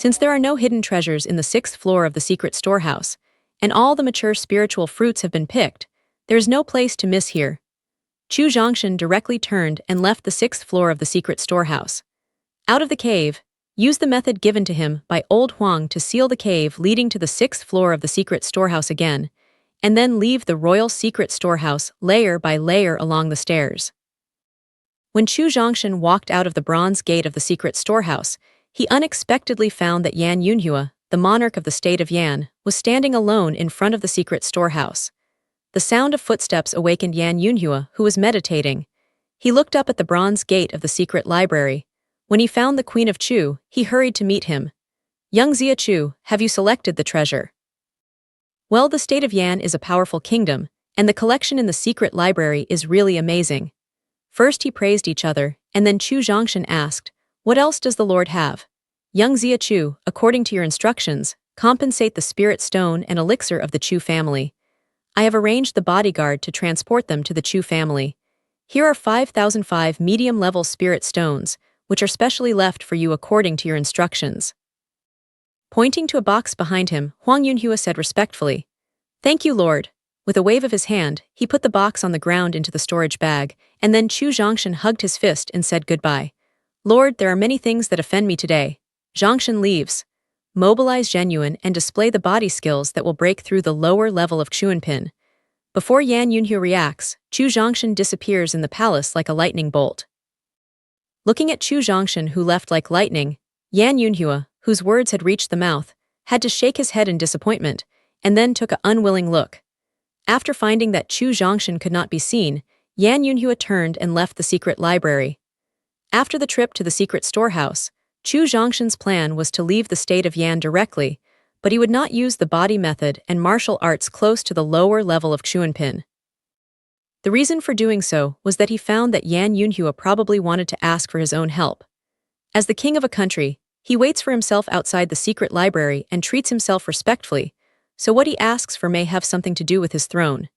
Since there are no hidden treasures in the 6th floor of the secret storehouse, and all the mature spiritual fruits have been picked, there is no place to miss here. Chu Zhongshan directly turned and left the 6th floor of the secret storehouse. Out of the cave, used the method given to him by Old Huang to seal the cave leading to the 6th floor of the secret storehouse again, and then leave the royal secret storehouse layer by layer along the stairs. When Chu Zhongshan walked out of the bronze gate of the secret storehouse, he unexpectedly found that Yan Yunhua, the monarch of the state of Yan, was standing alone in front of the secret storehouse. The sound of footsteps awakened Yan Yunhua, who was meditating. He looked up at the bronze gate of the secret library. When he found the Queen of Chu, he hurried to meet him. "Young Xia Chu, have you selected the treasure?" Well, the state of Yan is a powerful kingdom, and the collection in the secret library is really amazing. First he praised each other, and then Chu Zhongshan asked, "What else does the Lord have?" "Young Xia Chu, according to your instructions, compensate the spirit stone and elixir of the Chu family. I have arranged the bodyguard to transport them to the Chu family. Here are 5,005 medium-level spirit stones, which are specially left for you according to your instructions." Pointing to a box behind him, Huang Yunhua said respectfully, "Thank you, Lord." With a wave of his hand, he put the box on the ground into the storage bag, and then Chu Zhongshan hugged his fist and said goodbye. "Lord, there are many things that offend me today." Zhongshan leaves. Mobilize genuine and display the body skills that will break through the lower level of Chuanpin. Before Yan Yunhua reacts, Chu Zhongshan disappears in the palace like a lightning bolt. Looking at Chu Zhongshan, who left like lightning, Yan Yunhua, whose words had reached the mouth, had to shake his head in disappointment, and then took an unwilling look. After finding that Chu Zhongshan could not be seen, Yan Yunhua turned and left the secret library. After the trip to the secret storehouse, Chu Zhongshan's plan was to leave the state of Yan directly, but he would not use the body method and martial arts close to the lower level of Chuanpin. The reason for doing so was that he found that Yan Yunhua probably wanted to ask for his own help. As the king of a country, he waits for himself outside the secret library and treats himself respectfully, so what he asks for may have something to do with his throne.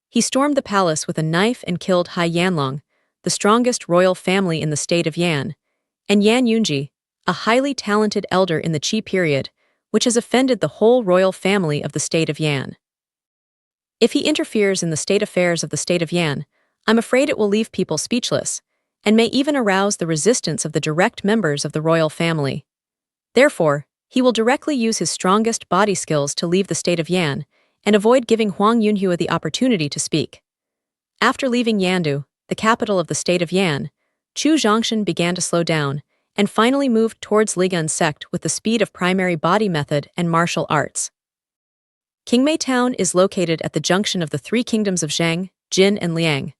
He stormed the palace with a knife and killed Hai Yanlong, the strongest royal family in the state of Yan, and Yan Yunji, a highly talented elder in the Qi period, which has offended the whole royal family of the state of Yan. If he interferes in the state affairs of the state of Yan, I'm afraid it will leave people speechless, and may even arouse the resistance of the direct members of the royal family. Therefore, he will directly use his strongest body skills to leave the state of Yan, and avoid giving Huang Yunhua the opportunity to speak. After leaving Yandu, the capital of the state of Yan, Chu Zhongshan began to slow down, and finally moved towards Ligun sect with the speed of primary body method and martial arts. Qingmei Town is located at the junction of the 3 kingdoms of Zhang, Jin, and Liang.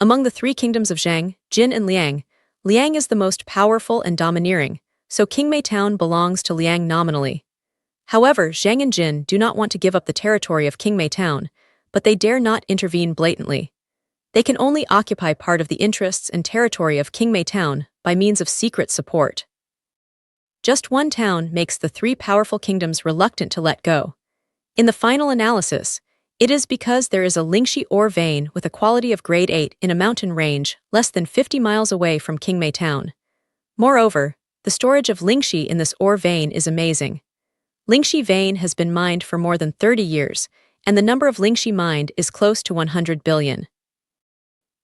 Among the 3 kingdoms of Zhang, Jin, and Liang, Liang is the most powerful and domineering, so Qingmei Town belongs to Liang nominally. However, Zhang and Jin do not want to give up the territory of Qingmei Town, but they dare not intervene blatantly. They can only occupy part of the interests and territory of Qingmei Town by means of secret support. Just one town makes the 3 powerful kingdoms reluctant to let go. In the final analysis, it is because there is a Lingxi ore vein with a quality of grade 8 in a mountain range less than 50 miles away from Qingmei Town. Moreover, the storage of Lingxi in this ore vein is amazing. Lingxi vein has been mined for more than 30 years, and the number of Lingxi mined is close to 100 billion.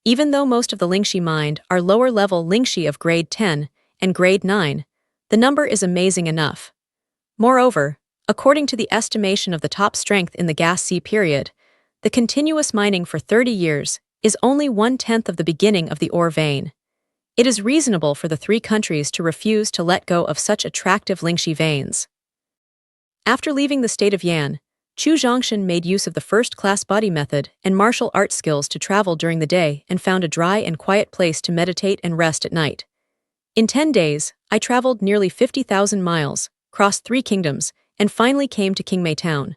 Even though most of the Lingxi mined are lower-level Lingxi of grade 10 and grade 9, the number is amazing enough. Moreover, according to the estimation of the top strength in the Gas Sea period, the continuous mining for 30 years is only 1/10 of the beginning of the ore vein. It is reasonable for the 3 countries to refuse to let go of such attractive Lingxi veins. After leaving the state of Yan, Chu Zhongshan made use of the first-class body method and martial art skills to travel during the day and found a dry and quiet place to meditate and rest at night. In 10 days, I traveled nearly 50,000 miles, crossed 3 kingdoms, and finally came to Qingmei Town.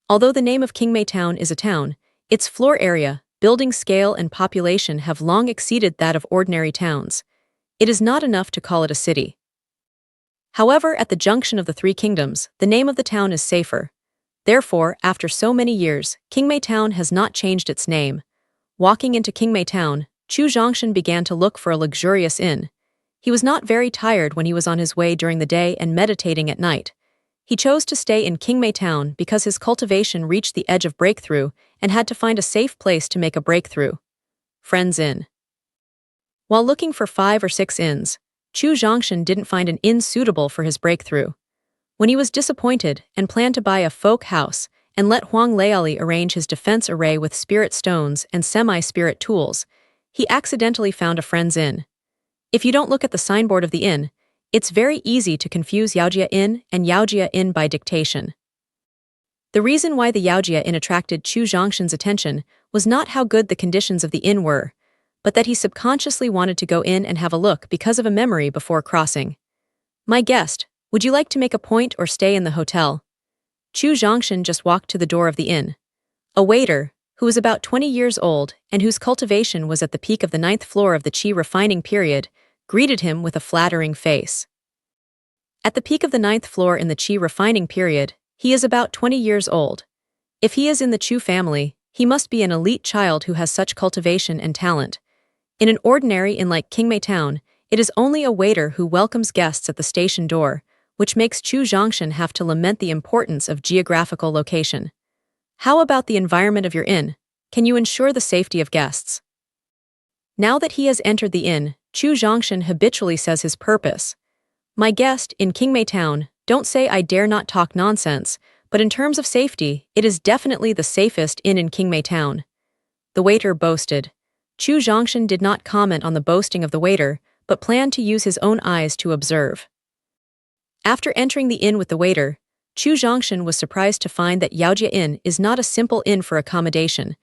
Although the name of Qingmei Town is a town, its floor area, building scale, and population have long exceeded that of ordinary towns. It is not enough to call it a city. However, at the junction of the 3 kingdoms, the name of the town is safer. Therefore, after so many years, Qingmei Town has not changed its name. Walking into Qingmei Town, Chu Zhongshan began to look for a luxurious inn. He was not very tired when he was on his way during the day and meditating at night. He chose to stay in Qingmei Town because his cultivation reached the edge of breakthrough and had to find a safe place to make a breakthrough. Friends Inn. While looking for 5 or 6 inns, Chu Zhongshan didn't find an inn suitable for his breakthrough. When he was disappointed and planned to buy a folk house and let Huang Leali arrange his defense array with spirit stones and semi-spirit tools, he accidentally found a Friends Inn. If you don't look at the signboard of the inn, it's very easy to confuse Yaojia Inn and Yaojia Inn by dictation. The reason why the Yaojia Inn attracted Chu Zhongshan's attention was not how good the conditions of the inn were, but that he subconsciously wanted to go in and have a look because of a memory before crossing. "My guest, would you like to make a point or stay in the hotel?" Chu Zhongshan just walked to the door of the inn. A waiter, who was about 20 years old and whose cultivation was at the peak of the 9th floor of the Qi refining period, greeted him with a flattering face. At the peak of the 9th floor in the Qi refining period, he is about 20 years old. If he is in the Chu family, he must be an elite child who has such cultivation and talent. In an ordinary inn like Qingmei Town, it is only a waiter who welcomes guests at the station door, which makes Chu Zhongshan have to lament the importance of geographical location. How about the environment of your inn? Can you ensure the safety of guests? Now that he has entered the inn, Chu Zhongshan habitually says his purpose. "My guest, in Qingmei Town, don't say I dare not talk nonsense, but in terms of safety, it is definitely the safest inn in Qingmei Town." The waiter boasted. Chu Zhongshan did not comment on the boasting of the waiter, but planned to use his own eyes to observe. After entering the inn with the waiter, Chu Zhongshan was surprised to find that Yaojia Inn is not a simple inn for accommodation,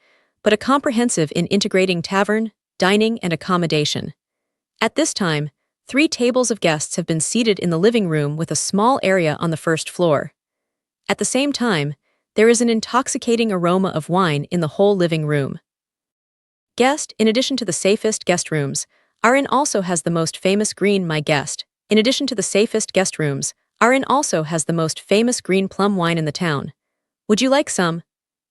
but a comprehensive inn integrating tavern, dining, and accommodation. At this time, 3 tables of guests have been seated in the living room with a small area on the 1st floor. At the same time, there is an intoxicating aroma of wine in the whole living room. Guest, in addition to the safest guest rooms, our inn also has the most famous green My Guest. In addition to the safest guest rooms, our inn also has the most famous green plum wine in the town. Would you like some?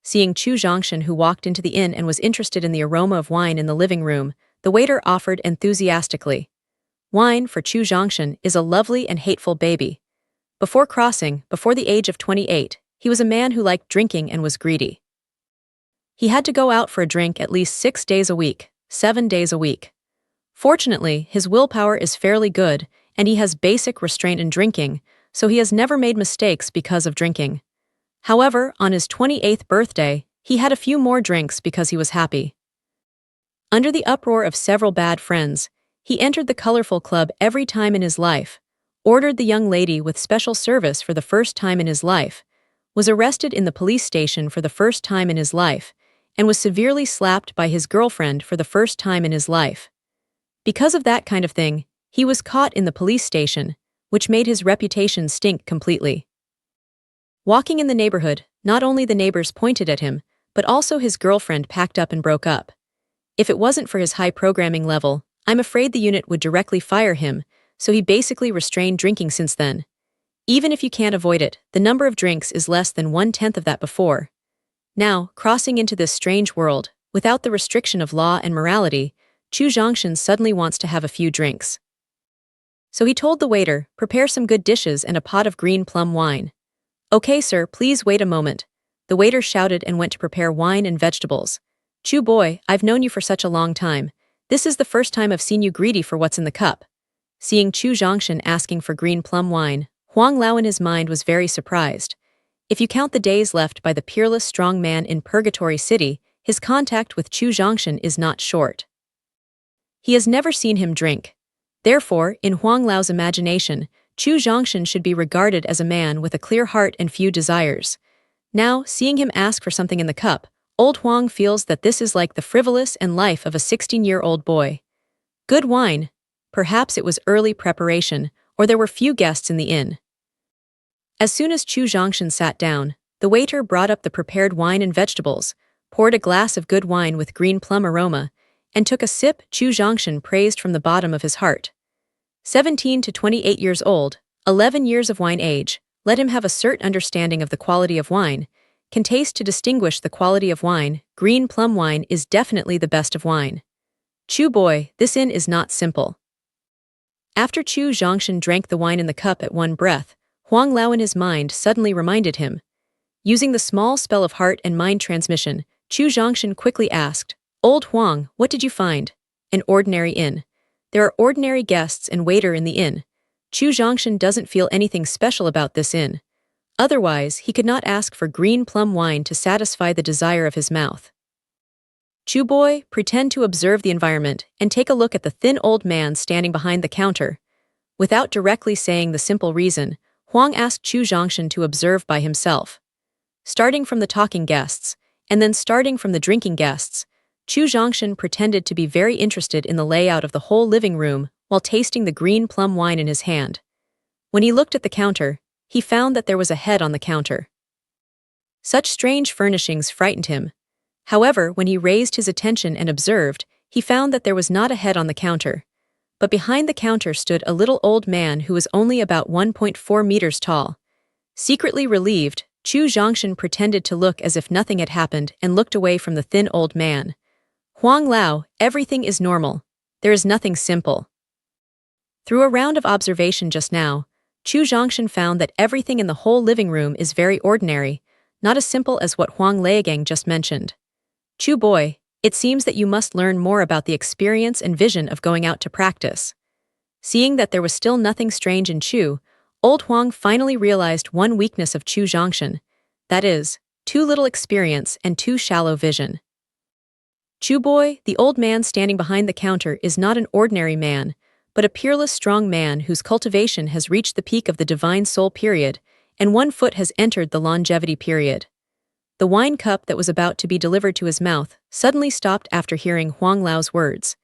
Seeing Chu Zhongshan, who walked into the inn and was interested in the aroma of wine in the living room, the waiter offered enthusiastically. Wine, for Chu Zhongshan, is a lovely and hateful baby. Before the age of 28, he was a man who liked drinking and was greedy. He had to go out for a drink at least 6 days a week, 7 days a week. Fortunately, his willpower is fairly good, and he has basic restraint in drinking, so he has never made mistakes because of drinking. However, on his 28th birthday, he had a few more drinks because he was happy. Under the uproar of several bad friends, he entered the colorful club every time in his life, ordered the young lady with special service for the first time in his life, was arrested in the police station for the first time in his life, and was severely slapped by his girlfriend for the first time in his life. Because of that kind of thing, he was caught in the police station, which made his reputation stink completely. Walking in the neighborhood, not only the neighbors pointed at him, but also his girlfriend packed up and broke up. If it wasn't for his high programming level, I'm afraid the unit would directly fire him, so he basically restrained drinking since then. Even if you can't avoid it, the number of drinks is less than 1/10 of that before. Now, crossing into this strange world, without the restriction of law and morality, Chu Zhongshan suddenly wants to have a few drinks. So he told the waiter, "Prepare some good dishes and a pot of green plum wine." "Okay, sir, please wait a moment." The waiter shouted and went to prepare wine and vegetables. "Chu boy, I've known you for such a long time. This is the first time I've seen you greedy for what's in the cup." Seeing Chu Zhongshan asking for green plum wine, Huang Lao in his mind was very surprised. If you count the days left by the peerless strong man in Purgatory City, his contact with Chu Zhongshan is not short. He has never seen him drink. Therefore, in Huang Lao's imagination, Chu Zhongshan should be regarded as a man with a clear heart and few desires. Now, seeing him ask for something in the cup, old Huang feels that this is like the frivolous and life of a 16-year-old boy. Good wine. Perhaps it was early preparation, or there were few guests in the inn. As soon as Chu Zhongshan sat down, the waiter brought up the prepared wine and vegetables, poured a glass of good wine with green plum aroma, and took a sip. Chu Zhongshan praised from the bottom of his heart. 17 to 28 years old, 11 years of wine age, let him have a certain understanding of the quality of wine, can taste to distinguish the quality of wine. Green plum wine is definitely the best of wine. Chu boy, this inn is not simple. After Chu Zhongshan drank the wine in the cup at one breath, Huang Lao in his mind suddenly reminded him. Using the small spell of heart and mind transmission, Chu Zhongshan quickly asked, "Old Huang, what did you find?" "An ordinary inn. There are ordinary guests and waiter in the inn. Chu Zhongshan doesn't feel anything special about this inn. Otherwise, he could not ask for green plum wine to satisfy the desire of his mouth." Chu boy, pretend to observe the environment and take a look at the thin old man standing behind the counter. Without directly saying the simple reason, Huang asked Chu Zhongshan to observe by himself. Starting from the talking guests, and then starting from the drinking guests, Chu Zhongshan pretended to be very interested in the layout of the whole living room while tasting the green plum wine in his hand. When he looked at the counter, he found that there was a head on the counter. Such strange furnishings frightened him. However, when he raised his attention and observed, he found that there was not a head on the counter. But behind the counter stood a little old man who was only about 1.4 meters tall. Secretly relieved, Chu Zhongshan pretended to look as if nothing had happened and looked away from the thin old man. "Huang Lao, everything is normal. There is nothing simple." Through a round of observation just now, Chu Zhongshan found that everything in the whole living room is very ordinary, not as simple as what Huang Laogang just mentioned. "Chu boy, it seems that you must learn more about the experience and vision of going out to practice." Seeing that there was still nothing strange in Chu, old Huang finally realized one weakness of Chu Zhongshan, that is, too little experience and too shallow vision. "Chu boy, the old man standing behind the counter is not an ordinary man, but a peerless strong man whose cultivation has reached the peak of the divine soul period, and one foot has entered the longevity period." The wine cup that was about to be delivered to his mouth suddenly stopped after hearing Huang Lao's words.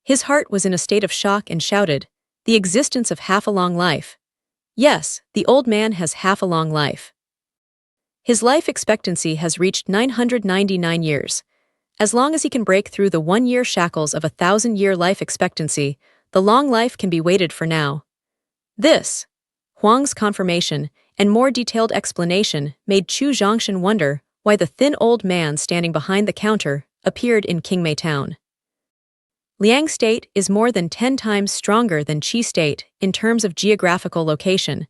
His heart was in a state of shock and shouted, "The existence of half a long life. Yes, the old man has half a long life. His life expectancy has reached 999 years. As long as he can break through the 1-year shackles of a 1,000-year life expectancy, the long life can be waited for now." This, Huang's confirmation and more detailed explanation made Chu Zhongshan wonder why the thin old man standing behind the counter appeared in Qingmei town. Liang State is more than 10 times stronger than Qi State in terms of geographical location,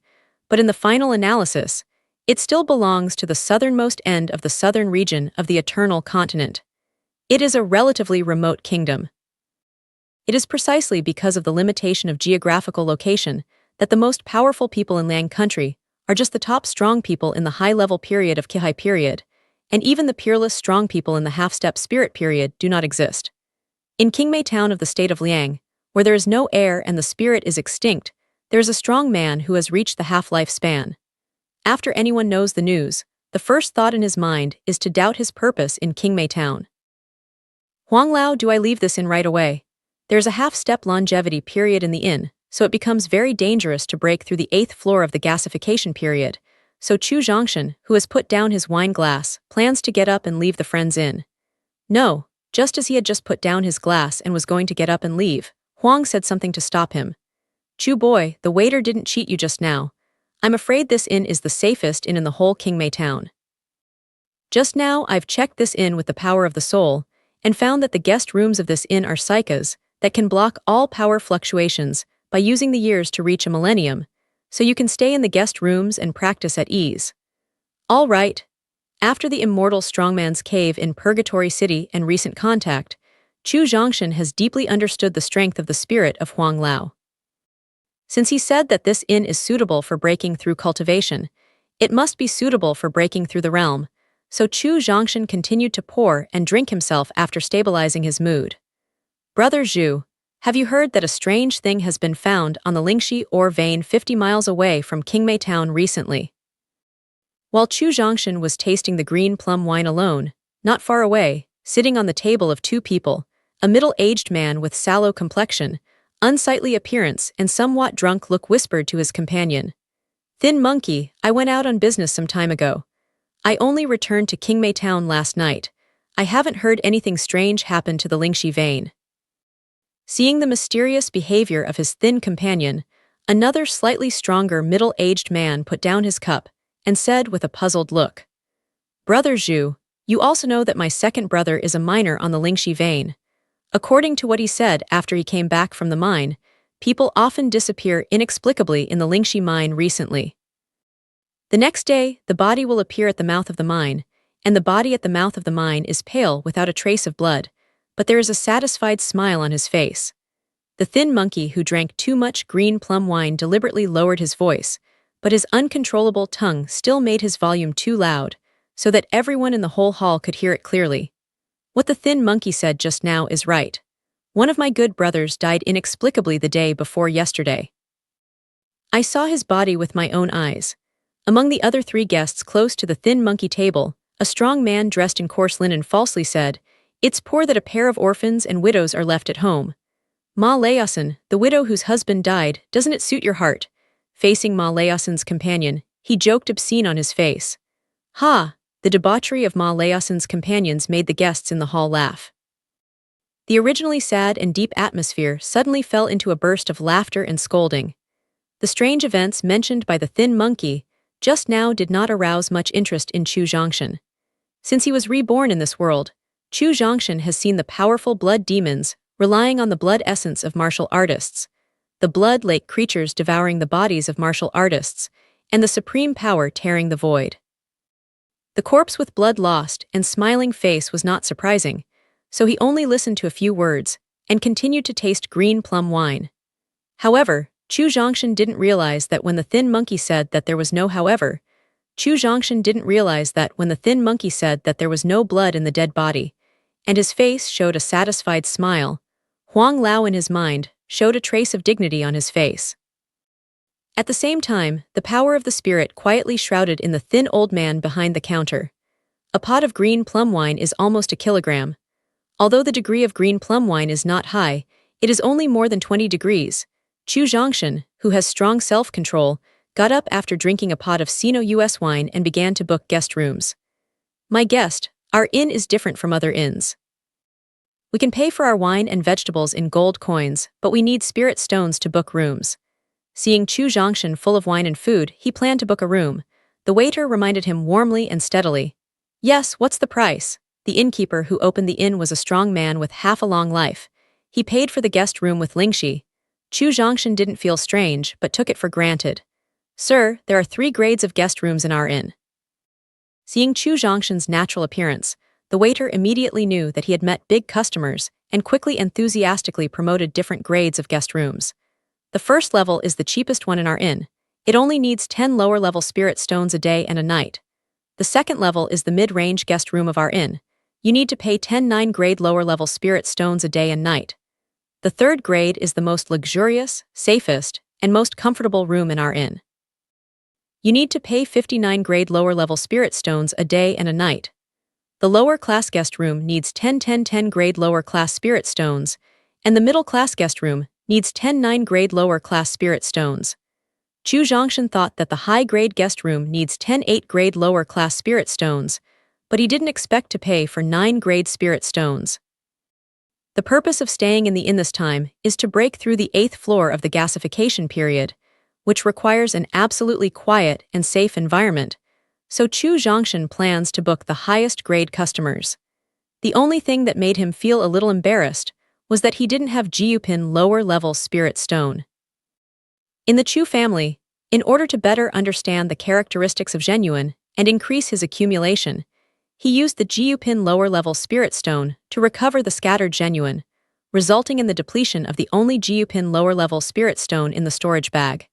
but in the final analysis, it still belongs to the southernmost end of the southern region of the Eternal Continent. It is a relatively remote kingdom. It is precisely because of the limitation of geographical location that the most powerful people in Liang country are just the top strong people in the high-level period of Qihai period, and even the peerless strong people in the half-step spirit period do not exist. In Qingmei town of the state of Liang, where there is no air and the spirit is extinct, there is a strong man who has reached the half-life span. After anyone knows the news, the first thought in his mind is to doubt his purpose in Qingmei town. "Huang Lao, do I leave this inn right away? There's a half-step longevity period in the inn, so it becomes very dangerous to break through the 8th floor of the gasification period, so Chu Zhongshan, who has put down his wine glass, plans to get up and leave the friend's inn." "No." Just as he had just put down his glass and was going to get up and leave, Huang said something to stop him. "Chu boy, the waiter didn't cheat you just now. I'm afraid this inn is the safest inn in the whole Qingmei town. Just now I've checked this inn with the power of the soul, and found that the guest rooms of this inn are psychas that can block all power fluctuations by using the years to reach a millennium, so you can stay in the guest rooms and practice at ease." All right. After the immortal strongman's cave in Purgatory City and recent contact, Chu Zhongshan has deeply understood the strength of the spirit of Huang Lao. Since he said that this inn is suitable for breaking through cultivation, it must be suitable for breaking through the realm, so Chu Zhongshan continued to pour and drink himself after stabilizing his mood. "Brother Zhu, have you heard that a strange thing has been found on the Lingxi ore vein 50 miles away from Qingmei town recently?" While Chu Zhongshan was tasting the green plum wine alone, not far away, sitting on the table of two people, a middle-aged man with sallow complexion, unsightly appearance and somewhat drunk look whispered to his companion, "Thin monkey, I went out on business some time ago. I only returned to Qingmei town last night. I haven't heard anything strange happen to the Lingxi vein." Seeing the mysterious behavior of his thin companion, another slightly stronger middle-aged man put down his cup and said with a puzzled look, "Brother Zhu, you also know that my second brother is a miner on the Lingxi vein. According to what he said after he came back from the mine, people often disappear inexplicably in the Lingxi mine recently. The next day, the body will appear at the mouth of the mine, and the body at the mouth of the mine is pale without a trace of blood, but there is a satisfied smile on his face. The thin monkey who drank too much green plum wine deliberately lowered his voice, but his uncontrollable tongue still made his volume too loud, so that everyone in the whole hall could hear it clearly. What the thin monkey said just now is right. One of my good brothers died inexplicably the day before yesterday. I saw his body with my own eyes. Among the other 3 guests close to the thin monkey table, a strong man dressed in coarse linen falsely said, "It's poor that a pair of orphans and widows are left at home. Ma Laosin, the widow whose husband died, doesn't it suit your heart?" Facing Ma Laosin's companion, he joked obscene on his face. Ha! The debauchery of Ma Laosin's companions made the guests in the hall laugh. The originally sad and deep atmosphere suddenly fell into a burst of laughter and scolding. The strange events mentioned by the thin monkey just now did not arouse much interest in Chu Zhongshan. Since he was reborn in this world, Chu Zhongshan has seen the powerful blood demons relying on the blood essence of martial artists, the blood lake creatures devouring the bodies of martial artists, and the supreme power tearing the void. The corpse with blood lost and smiling face was not surprising, so he only listened to a few words and continued to taste green plum wine. However, Chu Zhongshan didn't realize that when the thin monkey said that there was no however, Chu Zhongshan didn't realize that when the thin monkey said that there was no blood in the dead body, and his face showed a satisfied smile, Huang Lao in his mind showed a trace of dignity on his face. At the same time, the power of the spirit quietly shrouded in the thin old man behind the counter. A pot of green plum wine is almost a kilogram. Although the degree of green plum wine is not high, it is only more than 20 degrees. Chu Zhongshan, who has strong self-control, got up after drinking a pot of Sino-US wine and began to book guest rooms. "My guest, our inn is different from other inns. We can pay for our wine and vegetables in gold coins, but we need spirit stones to book rooms." Seeing Chu Zhongshan full of wine and food, he planned to book a room. The waiter reminded him warmly and steadily. "Yes, what's the price?" The innkeeper who opened the inn was a strong man with half a long life. He paid for the guest room with Lingxi. Chu Zhongshan didn't feel strange, but took it for granted. "Sir, there are 3 grades of guest rooms in our inn." Seeing Chu Zhongshan's natural appearance, the waiter immediately knew that he had met big customers and quickly enthusiastically promoted different grades of guest rooms. The first level is the cheapest one in our inn. It only needs 10 lower-level spirit stones a day and a night. The second level is the mid-range guest room of our inn. You need to pay 10 9-grade lower-level spirit stones a day and night. The third grade is the most luxurious, safest, and most comfortable room in our inn. You need to pay 59-grade lower-level spirit stones a day and a night. The lower-class guest room needs 10-10-10-grade lower-class spirit stones, and the middle-class guest room needs 10 9-grade lower-class spirit stones. Chu Zhongshan thought that the high-grade guest room needs 10 8-grade lower-class spirit stones, but he didn't expect to pay for 9-grade spirit stones. The purpose of staying in the inn this time is to break through the 8th floor of the gasification period, which requires an absolutely quiet and safe environment, so Chu Zhongshan plans to book the highest-grade customers. The only thing that made him feel a little embarrassed was that he didn't have Jiupin lower-level spirit stone. In the Chu family, in order to better understand the characteristics of genuine and increase his accumulation, he used the Jiupin lower-level spirit stone to recover the scattered genuine, resulting in the depletion of the only Jiupin lower-level spirit stone in the storage bag.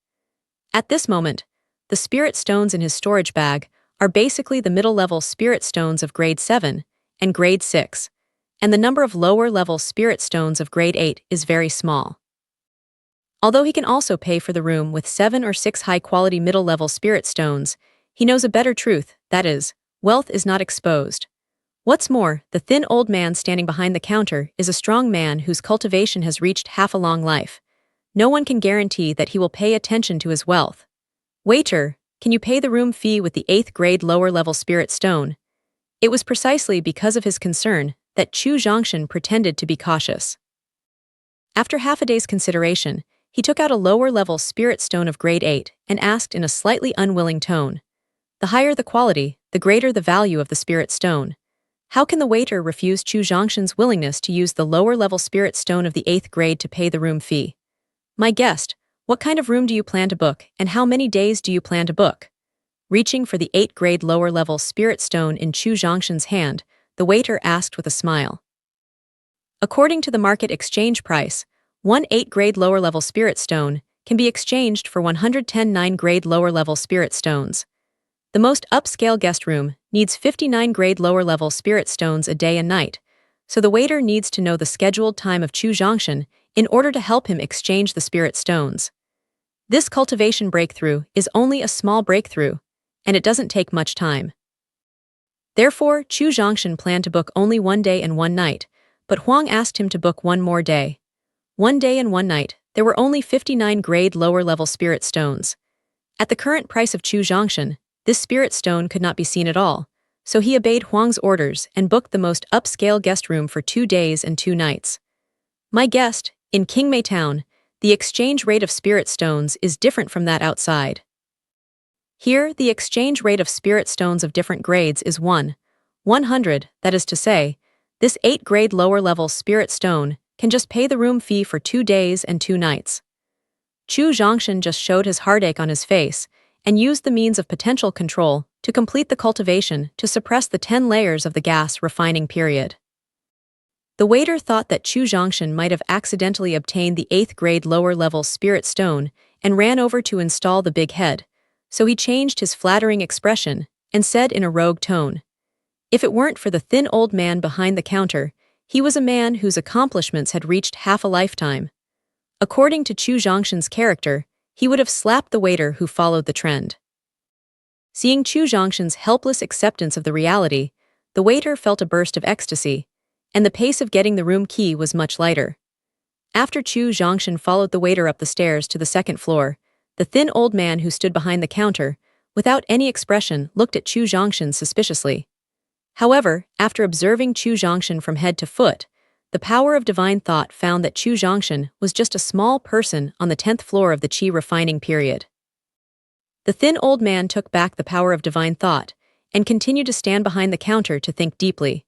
At this moment, the spirit stones in his storage bag are basically the middle-level spirit stones of grade 7 and grade 6, and the number of lower-level spirit stones of grade 8 is very small. Although he can also pay for the room with 7 or 6 high-quality middle-level spirit stones, he knows a better truth, that is, wealth is not exposed. What's more, the thin old man standing behind the counter is a strong man whose cultivation has reached half a long life. No one can guarantee that he will pay attention to his wealth. "Waiter, can you pay the room fee with the 8th-grade lower-level spirit stone?" It was precisely because of his concern that Chu Zhongshan pretended to be cautious. After half a day's consideration, he took out a lower-level spirit stone of grade 8 and asked in a slightly unwilling tone. The higher the quality, the greater the value of the spirit stone. How can the waiter refuse Chu Zhongshan's willingness to use the lower-level spirit stone of the 8th grade to pay the room fee? My guest, what kind of room do you plan to book, and how many days do you plan to book? Reaching for the 8th-grade lower-level spirit stone in Chu Zhongshan's hand, the waiter asked with a smile. According to the market exchange price, one 8th-grade lower-level spirit stone can be exchanged for 110 9th-grade lower-level spirit stones. The most upscale guest room needs 59-grade lower-level spirit stones a day and night, so the waiter needs to know the scheduled time of Chu Zhongshan in order to help him exchange the spirit stones. This cultivation breakthrough is only a small breakthrough, and it doesn't take much time. Therefore, Chu Zhongshan planned to book only 1 day and 1 night, but Huang asked him to book 1 more day. 1 day and 1 night, there were only 59-grade lower-level spirit stones. At the current price of Chu Zhongshan, this spirit stone could not be seen at all, so he obeyed Huang's orders and booked the most upscale guest room for 2 days and 2 nights. My guest, in Qingmei Town, the exchange rate of spirit stones is different from that outside. Here, the exchange rate of spirit stones of different grades is 100, that is to say, this 8th-grade lower-level spirit stone can just pay the room fee for 2 days and 2 nights. Chu Zhongshan just showed his heartache on his face and used the means of potential control to complete the cultivation to suppress the 10 layers of the gas refining period. The waiter thought that Chu Zhongshan might have accidentally obtained the 8th-grade lower-level spirit stone and ran over to install the big head, so he changed his flattering expression and said in a rogue tone, "If it weren't for the thin old man behind the counter, he was a man whose accomplishments had reached half a lifetime." According to Chu Zhongshan's character, he would have slapped the waiter who followed the trend. Seeing Chu Zhongshan's helpless acceptance of the reality, the waiter felt a burst of ecstasy, and the pace of getting the room key was much lighter. After Chu Zhongshan followed the waiter up the stairs to the 2nd floor, the thin old man who stood behind the counter, without any expression, looked at Chu Zhongshan suspiciously. However, after observing Chu Zhongshan from head to foot, the power of divine thought found that Chu Zhongshan was just a small person on the 10th floor of the qi refining period. The thin old man took back the power of divine thought and continued to stand behind the counter to think deeply.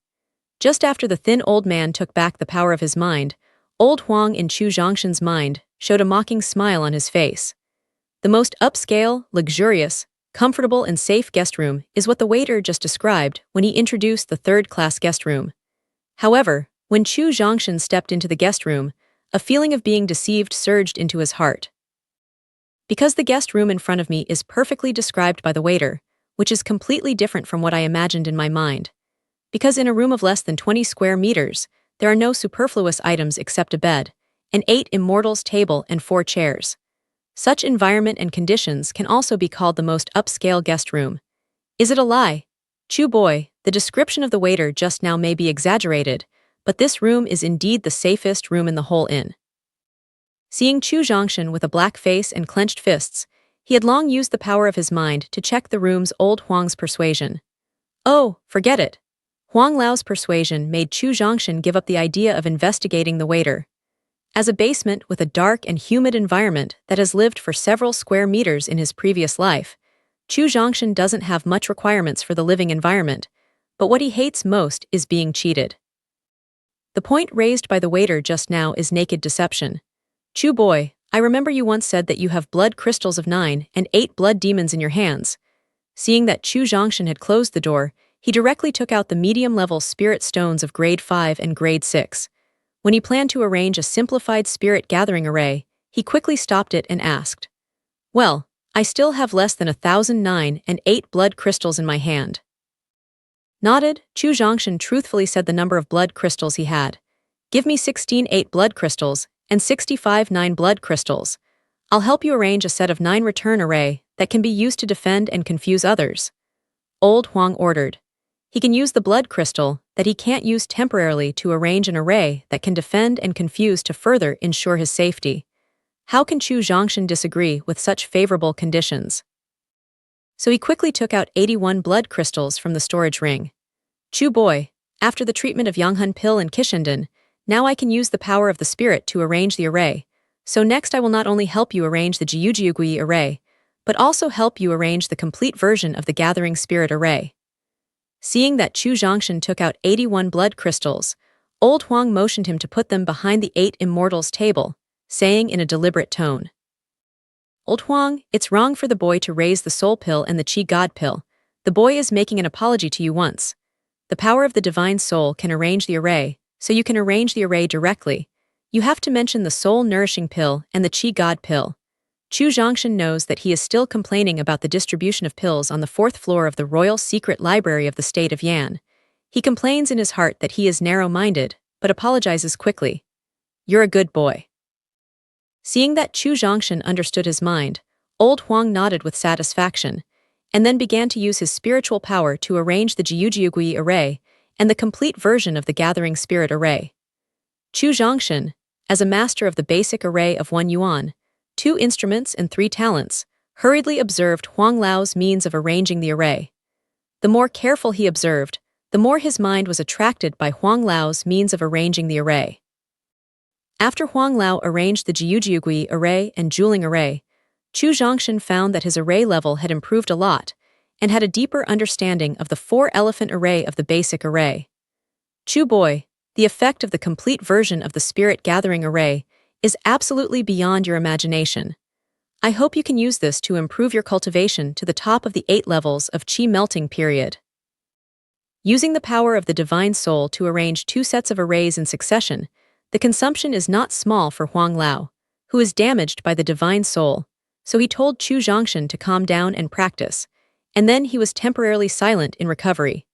Just after the thin old man took back the power of his mind, old Huang in Chu Zhongshan's mind showed a mocking smile on his face. The most upscale, luxurious, comfortable and safe guest room is what the waiter just described when he introduced the 3rd-class guest room. However, when Chu Zhongshan stepped into the guest room, a feeling of being deceived surged into his heart. Because the guest room in front of me is perfectly described by the waiter, which is completely different from what I imagined in my mind. Because in a room of less than 20 square meters, there are no superfluous items except a bed, an 8 immortals table and 4 chairs. Such environment and conditions can also be called the most upscale guest room. Is it a lie? Chu boy, the description of the waiter just now may be exaggerated, but this room is indeed the safest room in the whole inn. Seeing Chu Zhongshan with a black face and clenched fists, he had long used the power of his mind to check the room's old Huang's persuasion. Oh, forget it. Huang Lao's persuasion made Chu Zhongshan give up the idea of investigating the waiter. As a basement with a dark and humid environment that has lived for several square meters in his previous life, Chu Zhongshan doesn't have much requirements for the living environment, but what he hates most is being cheated. The point raised by the waiter just now is naked deception. Chu boy, I remember you once said that you have blood crystals of 9 and 8 blood demons in your hands. Seeing that Chu Zhongshan had closed the door, he directly took out the medium-level spirit stones of grade 5 and grade 6. When he planned to arrange a simplified spirit gathering array, he quickly stopped it and asked, "Well, I still have less than 1,009 and 8 blood crystals in my hand." Nodded, Chu Zhongshan truthfully said the number of blood crystals he had. "Give me 16 8 blood crystals and 65 9 blood crystals. I'll help you arrange a set of 9 return array that can be used to defend and confuse others." Old Huang ordered. He can use the blood crystal that he can't use temporarily to arrange an array that can defend and confuse to further ensure his safety. How can Chu Zhongshan disagree with such favorable conditions? So he quickly took out 81 blood crystals from the storage ring. "Chu boy, after the treatment of Yanghan pill and Kishinden, now I can use the power of the spirit to arrange the array. So next I will not only help you arrange the Jiujiugui array, but also help you arrange the complete version of the Gathering Spirit array." Seeing that Chu Zhongshan took out 81 blood crystals, old Huang motioned him to put them behind the 8 immortals table, saying in a deliberate tone, "Old Huang, it's wrong for the boy to raise the soul pill and the Qi God pill. The boy is making an apology to you once. The power of the divine soul can arrange the array, so you can arrange the array directly. You have to mention the soul-nourishing pill and the Qi God pill." Chu Zhongshan knows that he is still complaining about the distribution of pills on the 4th floor of the Royal Secret Library of the State of Yan. He complains in his heart that he is narrow-minded, but apologizes quickly. "You're a good boy." Seeing that Chu Zhongshan understood his mind, Old Huang nodded with satisfaction, and then began to use his spiritual power to arrange the Jiujiugui array and the complete version of the Gathering Spirit array. Chu Zhongshan, as a master of the basic array of 1 yuan, 2 instruments and 3 talents, hurriedly observed Huang Lao's means of arranging the array. The more careful he observed, the more his mind was attracted by Huang Lao's means of arranging the array. After Huang Lao arranged the Jiujiugui array and Juling array, Chu Zhongshan found that his array level had improved a lot and had a deeper understanding of the 4-elephant array of the basic array. "Chu boy, the effect of the complete version of the spirit gathering array is absolutely beyond your imagination. I hope you can use this to improve your cultivation to the top of the 8 levels of Qi melting period." Using the power of the divine soul to arrange 2 sets of arrays in succession, the consumption is not small for Huang Lao, who is damaged by the divine soul, so he told Chu Zhongshan to calm down and practice, and then he was temporarily silent in recovery.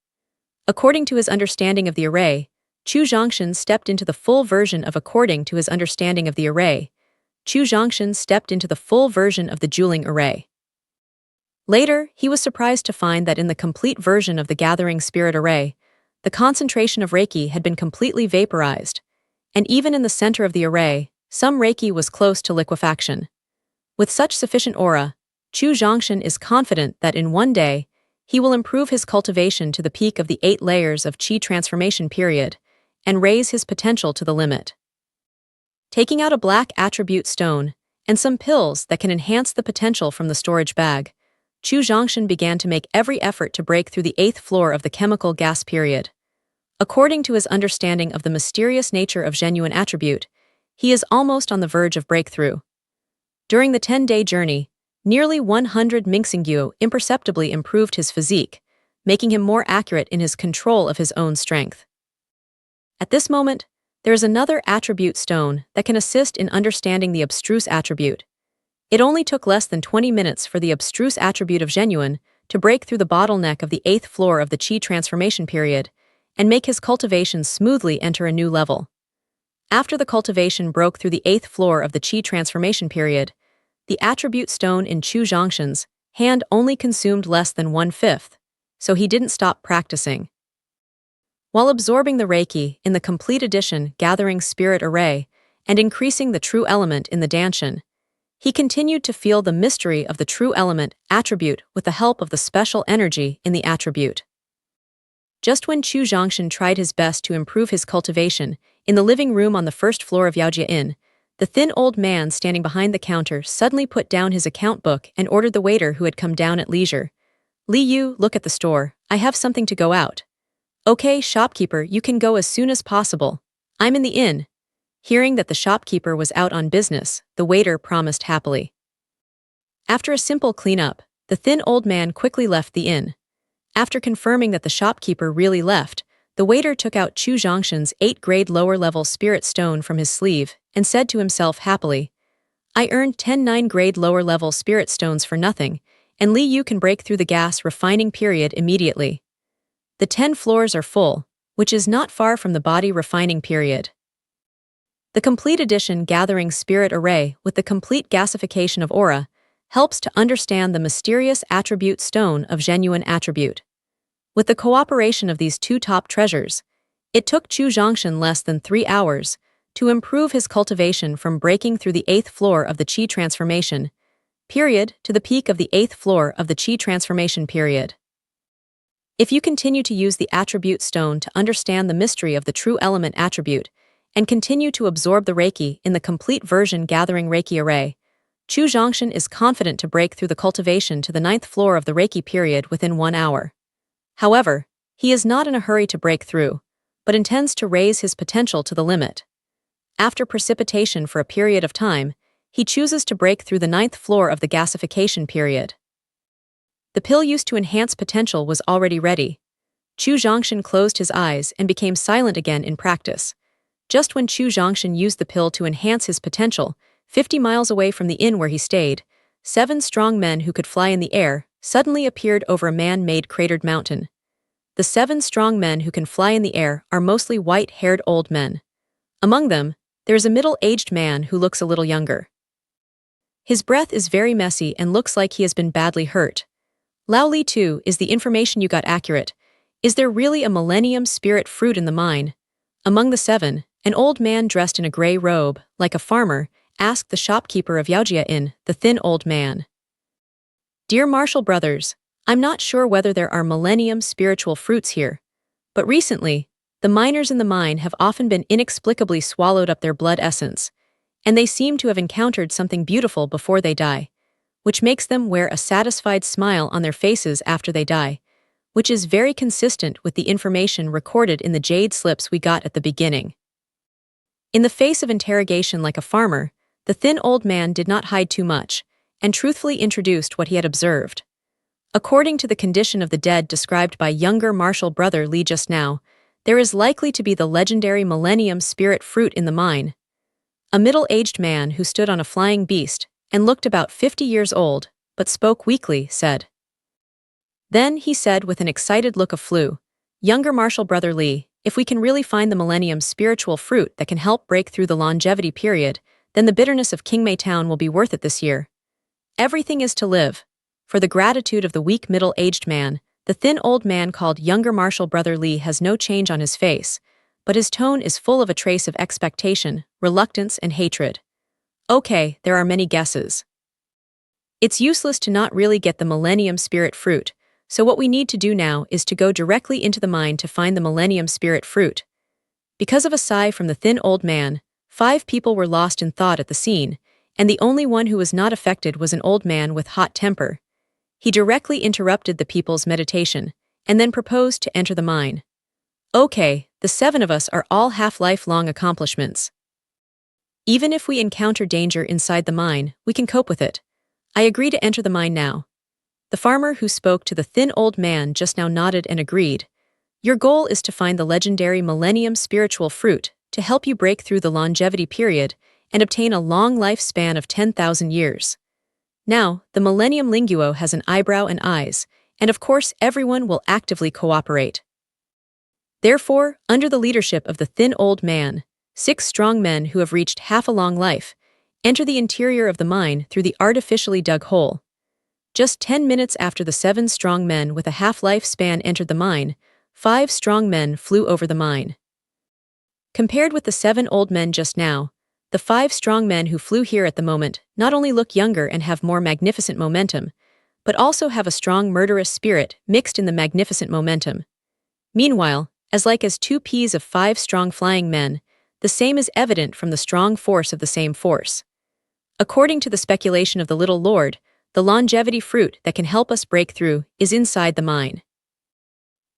According to his understanding of the array, Chu Zhongshan stepped into the full version of according to his understanding of the array. Chu Zhongshan stepped into the full version of the Juling array. Later, he was surprised to find that in the complete version of the Gathering Spirit array, the concentration of Reiki had been completely vaporized, and even in the center of the array, some Reiki was close to liquefaction. With such sufficient aura, Chu Zhongshan is confident that in one day, he will improve his cultivation to the peak of the 8 layers of Qi transformation period and raise his potential to the limit. Taking out a black attribute stone and some pills that can enhance the potential from the storage bag, Chu Zhongshan began to make every effort to break through the 8th floor of the chemical gas period. According to his understanding of the mysterious nature of genuine attribute, he is almost on the verge of breakthrough. During the 10-day journey, nearly 100 Mingxingyu imperceptibly improved his physique, making him more accurate in his control of his own strength. At this moment, there is another attribute stone that can assist in understanding the abstruse attribute. It only took less than 20 minutes for the abstruse attribute of genuine to break through the bottleneck of the 8th floor of the Qi transformation period and make his cultivation smoothly enter a new level. After the cultivation broke through the 8th floor of the Qi transformation period, the attribute stone in Chu Zhongshan's hand only consumed less than 1/5, so he didn't stop practicing. While absorbing the Reiki in the complete edition Gathering Spirit array and increasing the true element in the Danshan, he continued to feel the mystery of the true element attribute with the help of the special energy in the attribute. Just when Chu Zhongshan tried his best to improve his cultivation in the living room on the 1st floor of Yaojia Inn, the thin old man standing behind the counter suddenly put down his account book and ordered the waiter who had come down at leisure. "Li Yu, look at the store. I have something to go out." "Okay, shopkeeper, you can go as soon as possible. I'm in the inn." Hearing that the shopkeeper was out on business, the waiter promised happily. After a simple cleanup, the thin old man quickly left the inn. After confirming that the shopkeeper really left, the waiter took out Chu Zhongshan's 8th-grade lower-level spirit stone from his sleeve and said to himself happily, "I earned 10 9th-grade lower-level spirit stones for nothing, and Li Yu can break through the gas refining period immediately. The 10 floors are full, which is not far from the body refining period." The complete edition Gathering Spirit array with the complete gasification of aura helps to understand the mysterious attribute stone of genuine attribute. With the cooperation of these 2 top treasures, it took Chu Zhongshan less than 3 hours to improve his cultivation from breaking through the 8th floor of the Qi transformation period to the peak of the 8th floor of the Qi transformation period. If you continue to use the attribute stone to understand the mystery of the true element attribute and continue to absorb the Reiki in the complete version Gathering Reiki array, Chu Zhongshan is confident to break through the cultivation to the 9th floor of the Reiki period within 1 hour. However, he is not in a hurry to break through, but intends to raise his potential to the limit. after precipitation for a period of time, he chooses to break through the 9th floor of the gasification period. The pill used to enhance potential was already ready. Chu Zhongshan closed his eyes and became silent again in practice. Just when Chu Zhongshan used the pill to enhance his potential, 50 miles away from the inn where he stayed, 7 strong men who could fly in the air suddenly appeared over a man-made cratered mountain. The 7 strong men who can fly in the air are mostly white-haired old men. Among them, there is a middle-aged man who looks a little younger. His breath is very messy and looks like he has been badly hurt. Lao Li too, is the information you got accurate? Is there really a millennium spirit fruit in the mine? Among the 7, an old man dressed in a gray robe, like a farmer, asked the shopkeeper of Yaojia Inn, the thin old man. Dear Marshall Brothers, I'm not sure whether there are millennium spiritual fruits here, but recently, the miners in the mine have often been inexplicably swallowed up their blood essence, and they seem to have encountered something beautiful before they die, which makes them wear a satisfied smile on their faces after they die, which is very consistent with the information recorded in the jade slips we got at the beginning. In the face of interrogation like a farmer, the thin old man did not hide too much, and truthfully introduced what he had observed. According to the condition of the dead described by younger Marshall brother Li just now, there is likely to be the legendary millennium spirit fruit in the mine. A middle-aged man who stood on a flying beast and looked about 50 years old, but spoke weakly, said. Then he said with an excited look of flu, "Younger Marshall brother Li, if we can really find the millennium spiritual fruit that can help break through the longevity period, then the bitterness of Qingmei Town will be worth it this year. Everything is to live." For the gratitude of the weak middle-aged man, the thin old man called younger Marshall brother Li has no change on his face, but his tone is full of a trace of expectation, reluctance, and hatred. Okay, there are many guesses. It's useless to not really get the millennium spirit fruit, so what we need to do now is to go directly into the mine to find the millennium spirit fruit. Because of a sigh from the thin old man, 5 people were lost in thought at the scene, and the only one who was not affected was an old man with hot temper. He directly interrupted the people's meditation, and then proposed to enter the mine. Okay, the 7 of us are all half-lifelong accomplishments. Even if we encounter danger inside the mine, we can cope with it. I agree to enter the mine now. The farmer who spoke to the thin old man just now nodded and agreed. Your goal is to find the legendary millennium spiritual fruit to help you break through the longevity period and obtain a long lifespan of 10,000 years. Now, the Millennium Linguo has an eyebrow and eyes, and of course everyone will actively cooperate. Therefore, under the leadership of the thin old man, 6 strong men who have reached half a long life enter the interior of the mine through the artificially dug hole. Just 10 minutes after the 7 strong men with a half-life span entered the mine, 5 strong men flew over the mine. Compared with the 7 old men just now, the 5 strong men who flew here at the moment not only look younger and have more magnificent momentum, but also have a strong murderous spirit mixed in the magnificent momentum. Meanwhile, as 2 peas of 5 strong flying men, the same is evident from the strong force of the same force. According to the speculation of the little lord, the longevity fruit that can help us break through is inside the mine.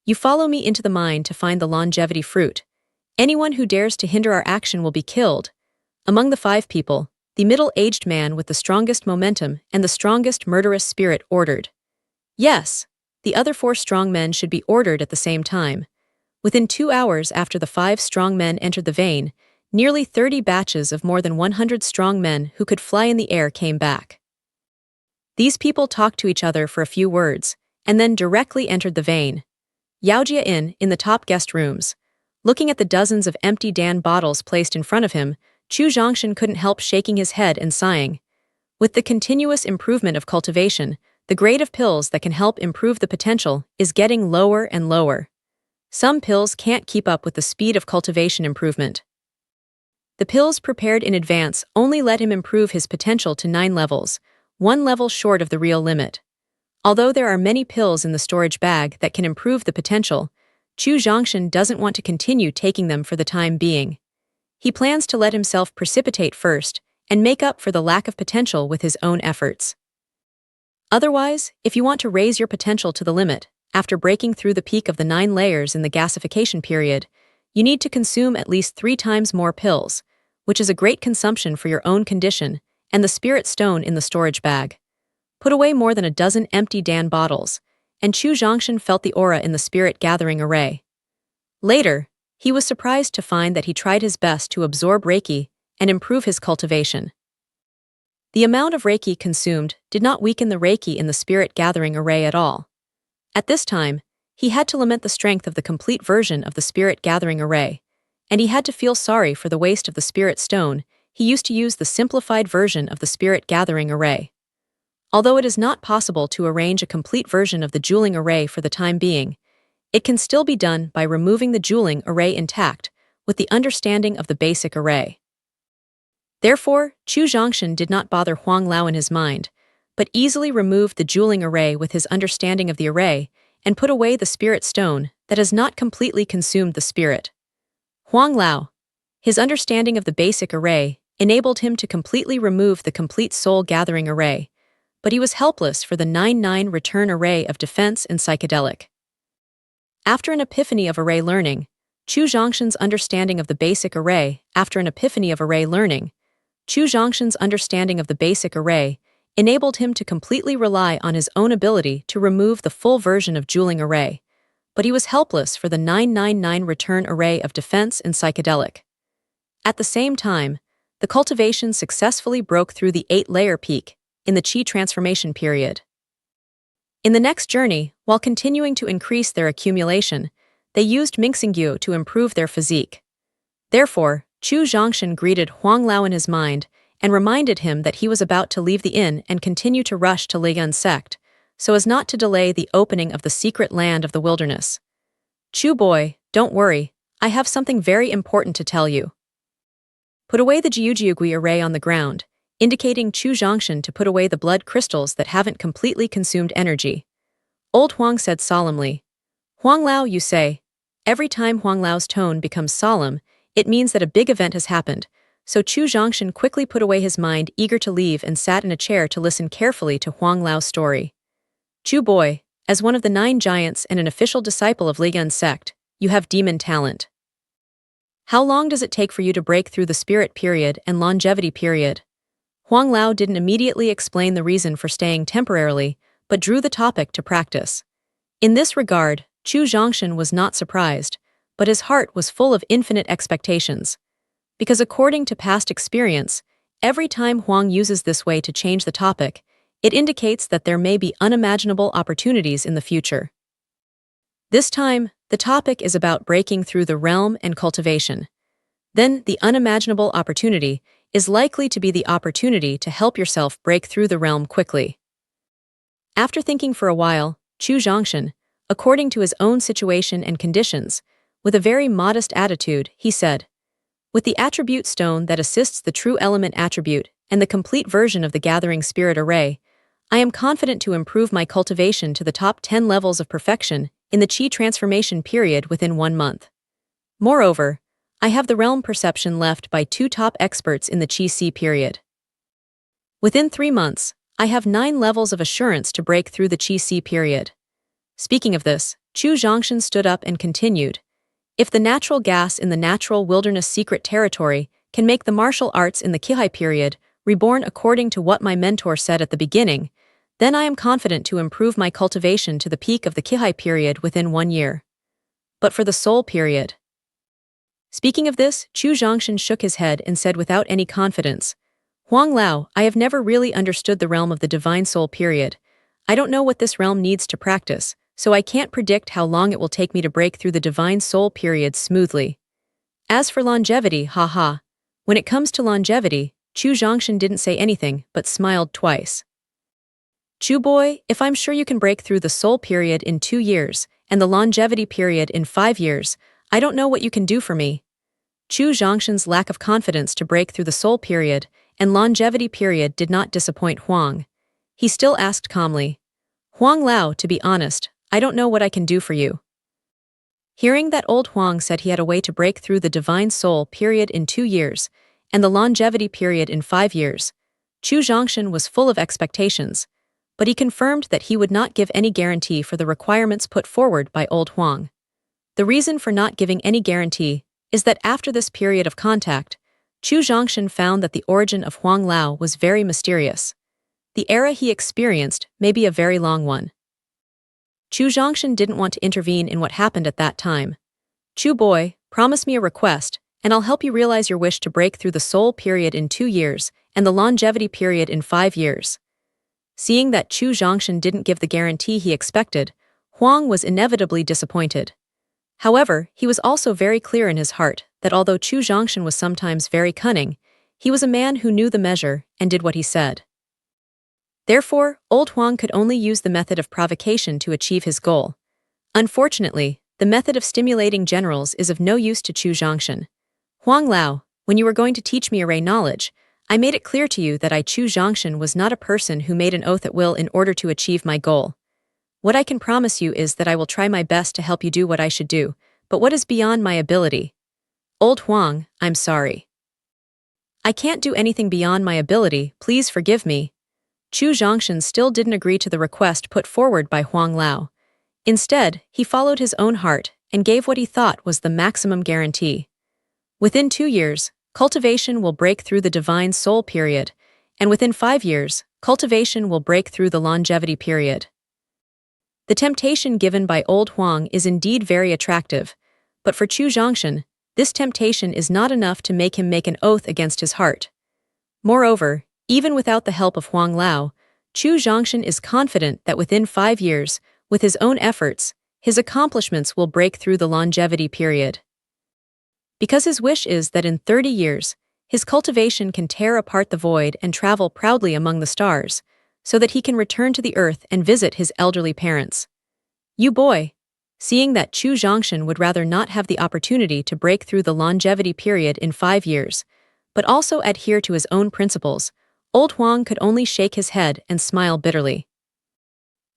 You follow me into the mine to find the longevity fruit. Anyone who dares to hinder our action will be killed. Among the 5 people, the middle-aged man with the strongest momentum and the strongest murderous spirit ordered. Yes, the other 4 strong men should be ordered at the same time. Within 2 hours after the 5 strong men entered the vein, nearly 30 batches of more than 100 strong men who could fly in the air came back. These people talked to each other for a few words, and then directly entered the vein. Yaojia Inn, in the top guest rooms. Looking at the dozens of empty Dan bottles placed in front of him, Chu Zhongshan couldn't help shaking his head and sighing. With the continuous improvement of cultivation, the grade of pills that can help improve the potential is getting lower and lower. Some pills can't keep up with the speed of cultivation improvement. The pills prepared in advance only let him improve his potential to 9 levels, 1 level short of the real limit. Although there are many pills in the storage bag that can improve the potential, Chu Zhongshan doesn't want to continue taking them for the time being. He plans to let himself precipitate first and make up for the lack of potential with his own efforts. Otherwise, if you want to raise your potential to the limit, after breaking through the peak of the 9 layers in the gasification period, you need to consume at least 3 times more pills, which is a great consumption for your own condition, and the spirit stone in the storage bag. Put away more than a dozen empty Dan bottles, and Chu Zhongshan felt the aura in the spirit gathering array. Later, he was surprised to find that he tried his best to absorb Reiki and improve his cultivation. The amount of Reiki consumed did not weaken the Reiki in the spirit gathering array at all. At this time, he had to lament the strength of the complete version of the spirit gathering array, and he had to feel sorry for the waste of the spirit stone. He used to use the simplified version of the spirit gathering array. Although it is not possible to arrange a complete version of the jeweling array for the time being, it can still be done by removing the jeweling array intact with the understanding of the basic array. Therefore, Chu Zhongshan did not bother Huang Lao in his mind, but easily removed the jeweling array with his understanding of the array and put away the spirit stone that has not completely consumed the spirit. Huang Lao, his understanding of the basic array, enabled him to completely remove the complete soul gathering array, but he was helpless for the 9-9 return array of defense and psychedelic. After an epiphany of array learning, Chu Zhongshan's understanding of the basic array, Chu Zhongshan's understanding of the basic array enabled him to completely rely on his own ability to remove the full version of jeweling array, but he was helpless for the 9-9 return array of defense and psychedelic. At the same time, the cultivation successfully broke through the 8-layer peak in the Qi transformation period. In the next journey, while continuing to increase their accumulation, they used Mingxingyu to improve their physique. Therefore, Chu Zhongshan greeted Huang Lao in his mind and reminded him that he was about to leave the inn and continue to rush to Liyan sect, so as not to delay the opening of the secret land of the wilderness. Chu boy, don't worry, I have something very important to tell you. Put away the Jiujiugui array on the ground, indicating Chu Zhongshan to put away the blood crystals that haven't completely consumed energy. Old Huang said solemnly. Huang Lao, you say? Every time Huang Lao's tone becomes solemn, it means that a big event has happened, so Chu Zhongshan quickly put away his mind, eager to leave, and sat in a chair to listen carefully to Huang Lao's story. Chu boy, as one of the 9 giants and an official disciple of Liyan sect, you have demon talent. How long does it take for you to break through the spirit period and longevity period? Huang Lao didn't immediately explain the reason for staying temporarily, but drew the topic to practice. In this regard, Chu Zhongshan was not surprised, but his heart was full of infinite expectations. Because according to past experience, every time Huang uses this way to change the topic, it indicates that there may be unimaginable opportunities in the future. This time, the topic is about breaking through the realm and cultivation. Then, the unimaginable opportunity is likely to be the opportunity to help yourself break through the realm quickly. After thinking for a while, Chu Zhongshan, according to his own situation and conditions, with a very modest attitude, he said, with the attribute stone that assists the true element attribute and the complete version of the gathering spirit array, I am confident to improve my cultivation to the top 10 levels of perfection in the Qi transformation period within 1 month. Moreover, I have the realm perception left by 2 top experts in the Qi C period. Within 3 months, I have 9 levels of assurance to break through the Qi C period. Speaking of this, Chu Zhongshan stood up and continued, if the natural gas in the natural wilderness secret territory can make the martial arts in the Qihai period reborn according to what my mentor said at the beginning, then I am confident to improve my cultivation to the peak of the Qihai period within 1 year. But for the soul period. Speaking of this, Chu Zhongshan shook his head and said without any confidence, Huang Lao, I have never really understood the realm of the divine soul period. I don't know what this realm needs to practice, so I can't predict how long it will take me to break through the divine soul period smoothly. As for longevity, haha. When it comes to longevity, Chu Zhongshan didn't say anything but smiled twice. Chu boy, if I'm sure you can break through the soul period in 2 years and the longevity period in 5 years, I don't know what you can do for me. Chu Zhongshan's lack of confidence to break through the soul period and longevity period did not disappoint Huang. He still asked calmly, Huang Lao, to be honest, I don't know what I can do for you. Hearing that old Huang said he had a way to break through the divine soul period in 2 years and the longevity period in 5 years, Chu Zhongshan was full of expectations, but he confirmed that he would not give any guarantee for the requirements put forward by old Huang. The reason for not giving any guarantee is that after this period of contact, Chu Zhongshan found that the origin of Huang Lao was very mysterious. The era he experienced may be a very long one. Chu Zhongshan didn't want to intervene in what happened at that time. Chu boy, promise me a request, and I'll help you realize your wish to break through the soul period in 2 years and the longevity period in 5 years. Seeing that Chu Zhongshan didn't give the guarantee he expected, Huang was inevitably disappointed. However, he was also very clear in his heart that although Chu Zhongshan was sometimes very cunning, he was a man who knew the measure and did what he said. Therefore, old Huang could only use the method of provocation to achieve his goal. Unfortunately, the method of stimulating generals is of no use to Chu Zhongshan. Huang Lao, when you were going to teach me array knowledge, I made it clear to you that I Chu Zhongshan was not a person who made an oath at will in order to achieve my goal. What I can promise you is that I will try my best to help you do what I should do, but what is beyond my ability? Old Huang, I'm sorry. I can't do anything beyond my ability, please forgive me. Chu Zhongshan still didn't agree to the request put forward by Huang Lao. Instead, he followed his own heart and gave what he thought was the maximum guarantee. Within 2 years, cultivation will break through the divine soul period, and within 5 years, cultivation will break through the longevity period. The temptation given by old Huang is indeed very attractive, but for Chu Zhongshan, this temptation is not enough to make him make an oath against his heart. Moreover, even without the help of Huang Lao, Chu Zhongshan is confident that within 5 years, with his own efforts, his accomplishments will break through the longevity period. Because his wish is that in 30 years, his cultivation can tear apart the void and travel proudly among the stars, so that he can return to the earth and visit his elderly parents. You boy! Seeing that Chu Zhongshan would rather not have the opportunity to break through the longevity period in 5 years, but also adhere to his own principles, old Huang could only shake his head and smile bitterly.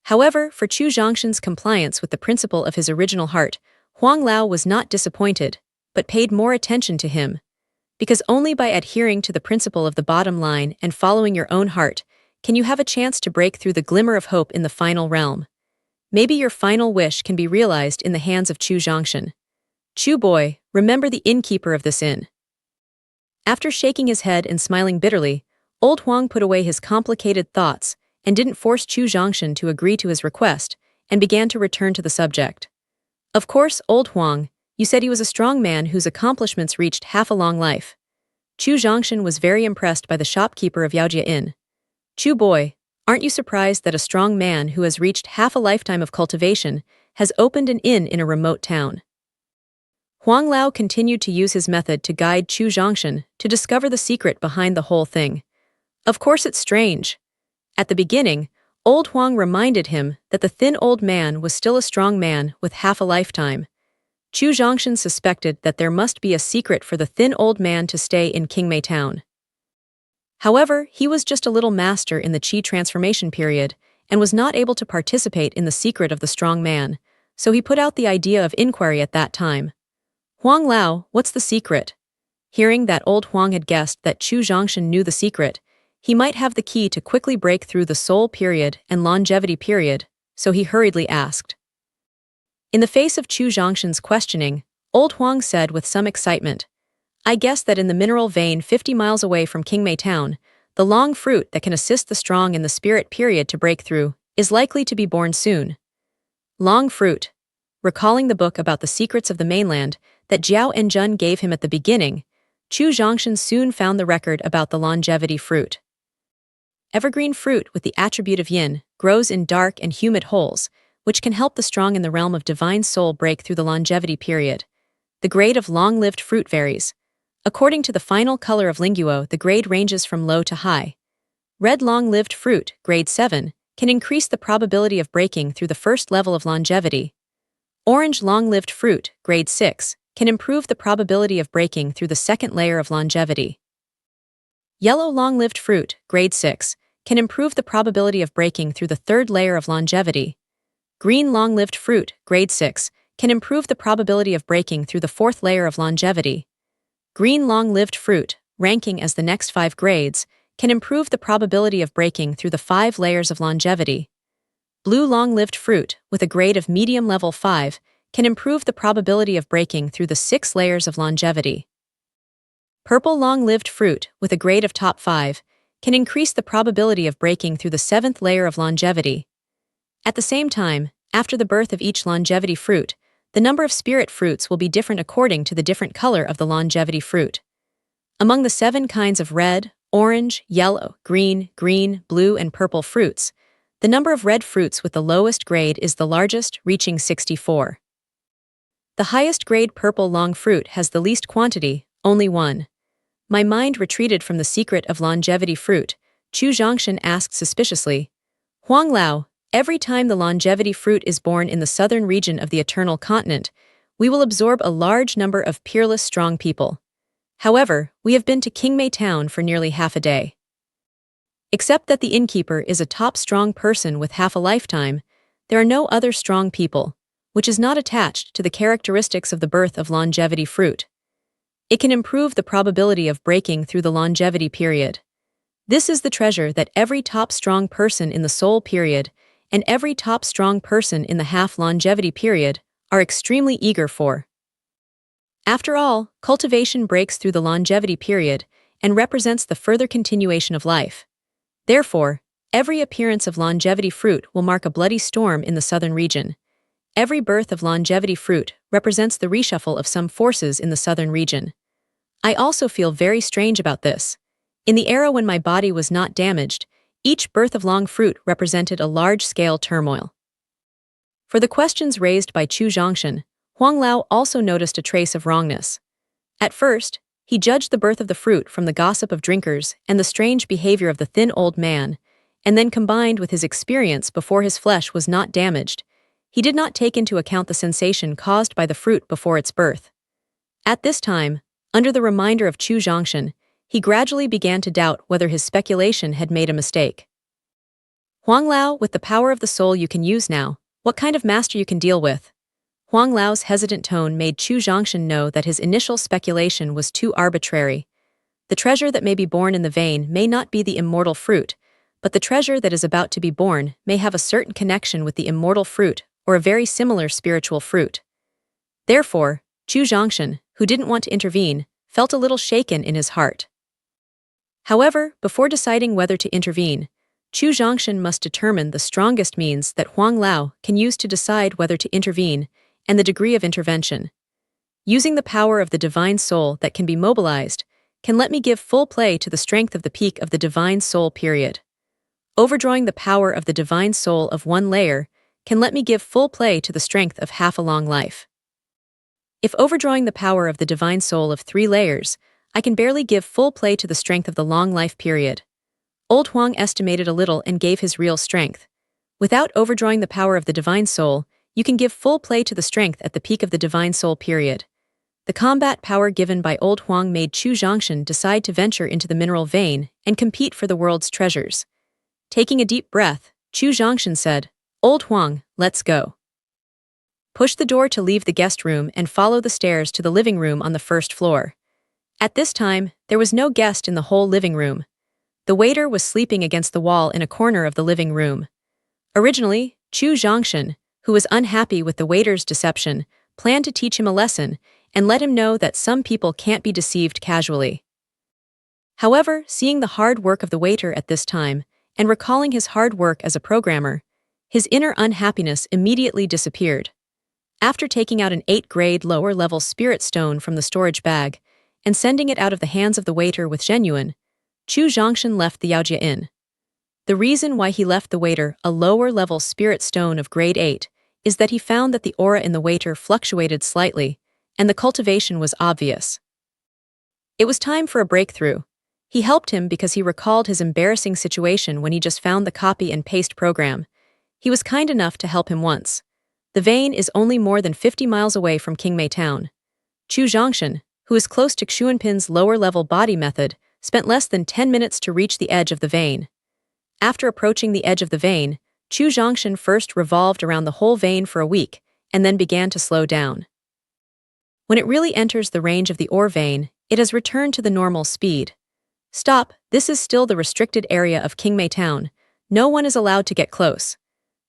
However, for Chu Zhongshan's compliance with the principle of his original heart, Huang Lao was not disappointed, but paid more attention to him. Because only by adhering to the principle of the bottom line and following your own heart can you have a chance to break through the glimmer of hope in the final realm. Maybe your final wish can be realized in the hands of Chu Zhongshan. Chu boy, remember the innkeeper of this inn. After shaking his head and smiling bitterly, old Huang put away his complicated thoughts and didn't force Chu Zhongshan to agree to his request and began to return to the subject. Of course, old Huang, you said he was a strong man whose accomplishments reached half a long life. Chu Zhongshan was very impressed by the shopkeeper of Yaojia Inn. Chu boy, aren't you surprised that a strong man who has reached half a lifetime of cultivation has opened an inn in a remote town? Huang Lao continued to use his method to guide Chu Zhongshan to discover the secret behind the whole thing. Of course it's strange. At the beginning, old Huang reminded him that the thin old man was still a strong man with half a lifetime. Chu Zhongshan suspected that there must be a secret for the thin old man to stay in Qingmei Town. However, he was just a little master in the Qi transformation period and was not able to participate in the secret of the strong man, so he put out the idea of inquiry at that time. Huang Lao, what's the secret? Hearing that old Huang had guessed that Chu Zhongshan knew the secret, he might have the key to quickly break through the soul period and longevity period, so he hurriedly asked. In the face of Chu Zhongshan's questioning, old Huang said with some excitement, I guess that in the mineral vein 50 miles away from Qingmei Town, the long fruit that can assist the strong in the spirit period to break through is likely to be born soon. Long fruit. Recalling the book about the secrets of the mainland that Jiao Enjun gave him at the beginning, Chu Zhongshan soon found the record about the longevity fruit. Evergreen fruit with the attribute of yin grows in dark and humid holes, which can help the strong in the realm of divine soul break through the longevity period. The grade of long-lived fruit varies. According to the final color of linguo, the grade ranges from low to high. Red long-lived fruit, grade 7, can increase the probability of breaking through the first level of longevity. Orange long-lived fruit, grade 6, can improve the probability of breaking through the second layer of longevity. Yellow long-lived fruit, grade 6, can improve the probability of breaking through the third layer of longevity. Green long-lived fruit, grade 6, can improve the probability of breaking through the fourth layer of longevity. Green long-lived fruit, ranking as the next 5 grades, can improve the probability of breaking through the 5 layers of longevity. Blue long-lived fruit, with a grade of medium level 5, can improve the probability of breaking through the 6 layers of longevity. Purple long-lived fruit, with a grade of top 5, can increase the probability of breaking through the 7th layer of longevity. At the same time, after the birth of each longevity fruit, the number of spirit fruits will be different according to the different color of the longevity fruit. Among the 7 kinds of red, orange, yellow, green, blue, and purple fruits, the number of red fruits with the lowest grade is the largest, reaching 64. The highest grade purple long fruit has the least quantity, only 1. My mind retreated from the secret of longevity fruit. Chu Zhongshan asked suspiciously, Huang Lao, every time the longevity fruit is born in the southern region of the eternal continent, we will absorb a large number of peerless strong people. However, we have been to Qingmei town for nearly half a day. Except that the innkeeper is a top strong person with half a lifetime, there are no other strong people, which is not attached to the characteristics of the birth of longevity fruit. It can improve the probability of breaking through the longevity period. This is the treasure that every top strong person in the soul period and every top strong person in the half longevity period are extremely eager for. After all, cultivation breaks through the longevity period and represents the further continuation of life. Therefore, every appearance of longevity fruit will mark a bloody storm in the southern region. Every birth of longevity fruit represents the reshuffle of some forces in the southern region. I also feel very strange about this. In the era when my body was not damaged, each birth of long fruit represented a large-scale turmoil. For the questions raised by Chu Zhongshan, Huang Lao also noticed a trace of wrongness. At first, he judged the birth of the fruit from the gossip of drinkers and the strange behavior of the thin old man, and then combined with his experience before his flesh was not damaged, he did not take into account the sensation caused by the fruit before its birth. At this time, under the reminder of Chu Zhongshan, he gradually began to doubt whether his speculation had made a mistake. Huang Lao, with the power of the soul you can use now, what kind of master you can deal with? Huang Lao's hesitant tone made Chu Zhongshan know that his initial speculation was too arbitrary. The treasure that may be born in the vein may not be the immortal fruit, but the treasure that is about to be born may have a certain connection with the immortal fruit or a very similar spiritual fruit. Therefore, Chu Zhongshan, who didn't want to intervene, felt a little shaken in his heart. However, before deciding whether to intervene, Chu Zhongshan must determine the strongest means that Huang Lao can use to decide whether to intervene and the degree of intervention. Using the power of the divine soul that can be mobilized can let me give full play to the strength of the peak of the divine soul period. Overdrawing the power of the divine soul of 1 layer can let me give full play to the strength of half a long life. If overdrawing the power of the divine soul of 3 layers, I can barely give full play to the strength of the long life period. Old Huang estimated a little and gave his real strength. Without overdrawing the power of the divine soul, you can give full play to the strength at the peak of the divine soul period. The combat power given by Old Huang made Chu Zhongshan decide to venture into the mineral vein and compete for the world's treasures. Taking a deep breath, Chu Zhongshan said, Old Huang, let's go. Push the door to leave the guest room and follow the stairs to the living room on the 1st floor. At this time, there was no guest in the whole living room. The waiter was sleeping against the wall in a corner of the living room. Originally, Chu Zhongshan, who was unhappy with the waiter's deception, planned to teach him a lesson and let him know that some people can't be deceived casually. However, seeing the hard work of the waiter at this time and recalling his hard work as a programmer, his inner unhappiness immediately disappeared. After taking out an 8th-grade lower-level spirit stone from the storage bag and sending it out of the hands of the waiter with Zhenyuan, Chu Zhongshan left the Yaojia Inn. The reason why he left the waiter a lower-level spirit stone of grade 8 is that he found that the aura in the waiter fluctuated slightly, and the cultivation was obvious. It was time for a breakthrough. He helped him because he recalled his embarrassing situation when he just found the copy and paste program. He was kind enough to help him once. The vein is only more than 50 miles away from Qingmei town. Chu Zhongshan, who is close to Xuanpin's lower-level body method, spent less than 10 minutes to reach the edge of the vein. After approaching the edge of the vein, Chu Zhongshan first revolved around the whole vein for a week, and then began to slow down. When it really enters the range of the ore vein, it has returned to the normal speed. Stop, this is still the restricted area of Qingmei town. No one is allowed to get close.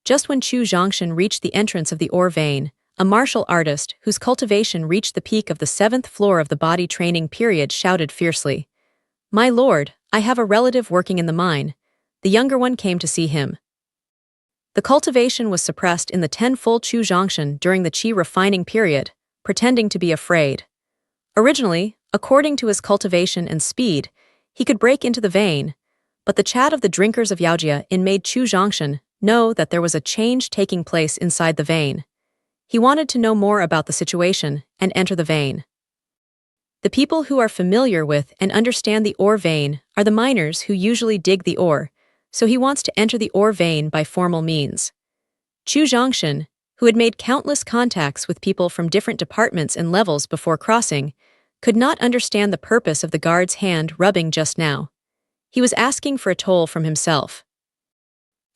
Just when Chu Zhongshan reached the entrance of the ore vein, a martial artist whose cultivation reached the peak of the 7th floor of the body training period, shouted fiercely, "My lord, I have a relative working in the mine." The younger one came to see him. The cultivation was suppressed in the tenfold Chu Zhongshan during the qi refining period, pretending to be afraid. Originally, according to his cultivation and speed, he could break into the vein, but the chat of the drinkers of Yaojia in made Chu Zhongshan know that there was a change taking place inside the vein. He wanted to know more about the situation and enter the vein. The people who are familiar with and understand the ore vein are the miners who usually dig the ore, so he wants to enter the ore vein by formal means. Chu Zhongshan, who had made countless contacts with people from different departments and levels before crossing, could not understand the purpose of the guard's hand rubbing just now. He was asking for a toll from himself.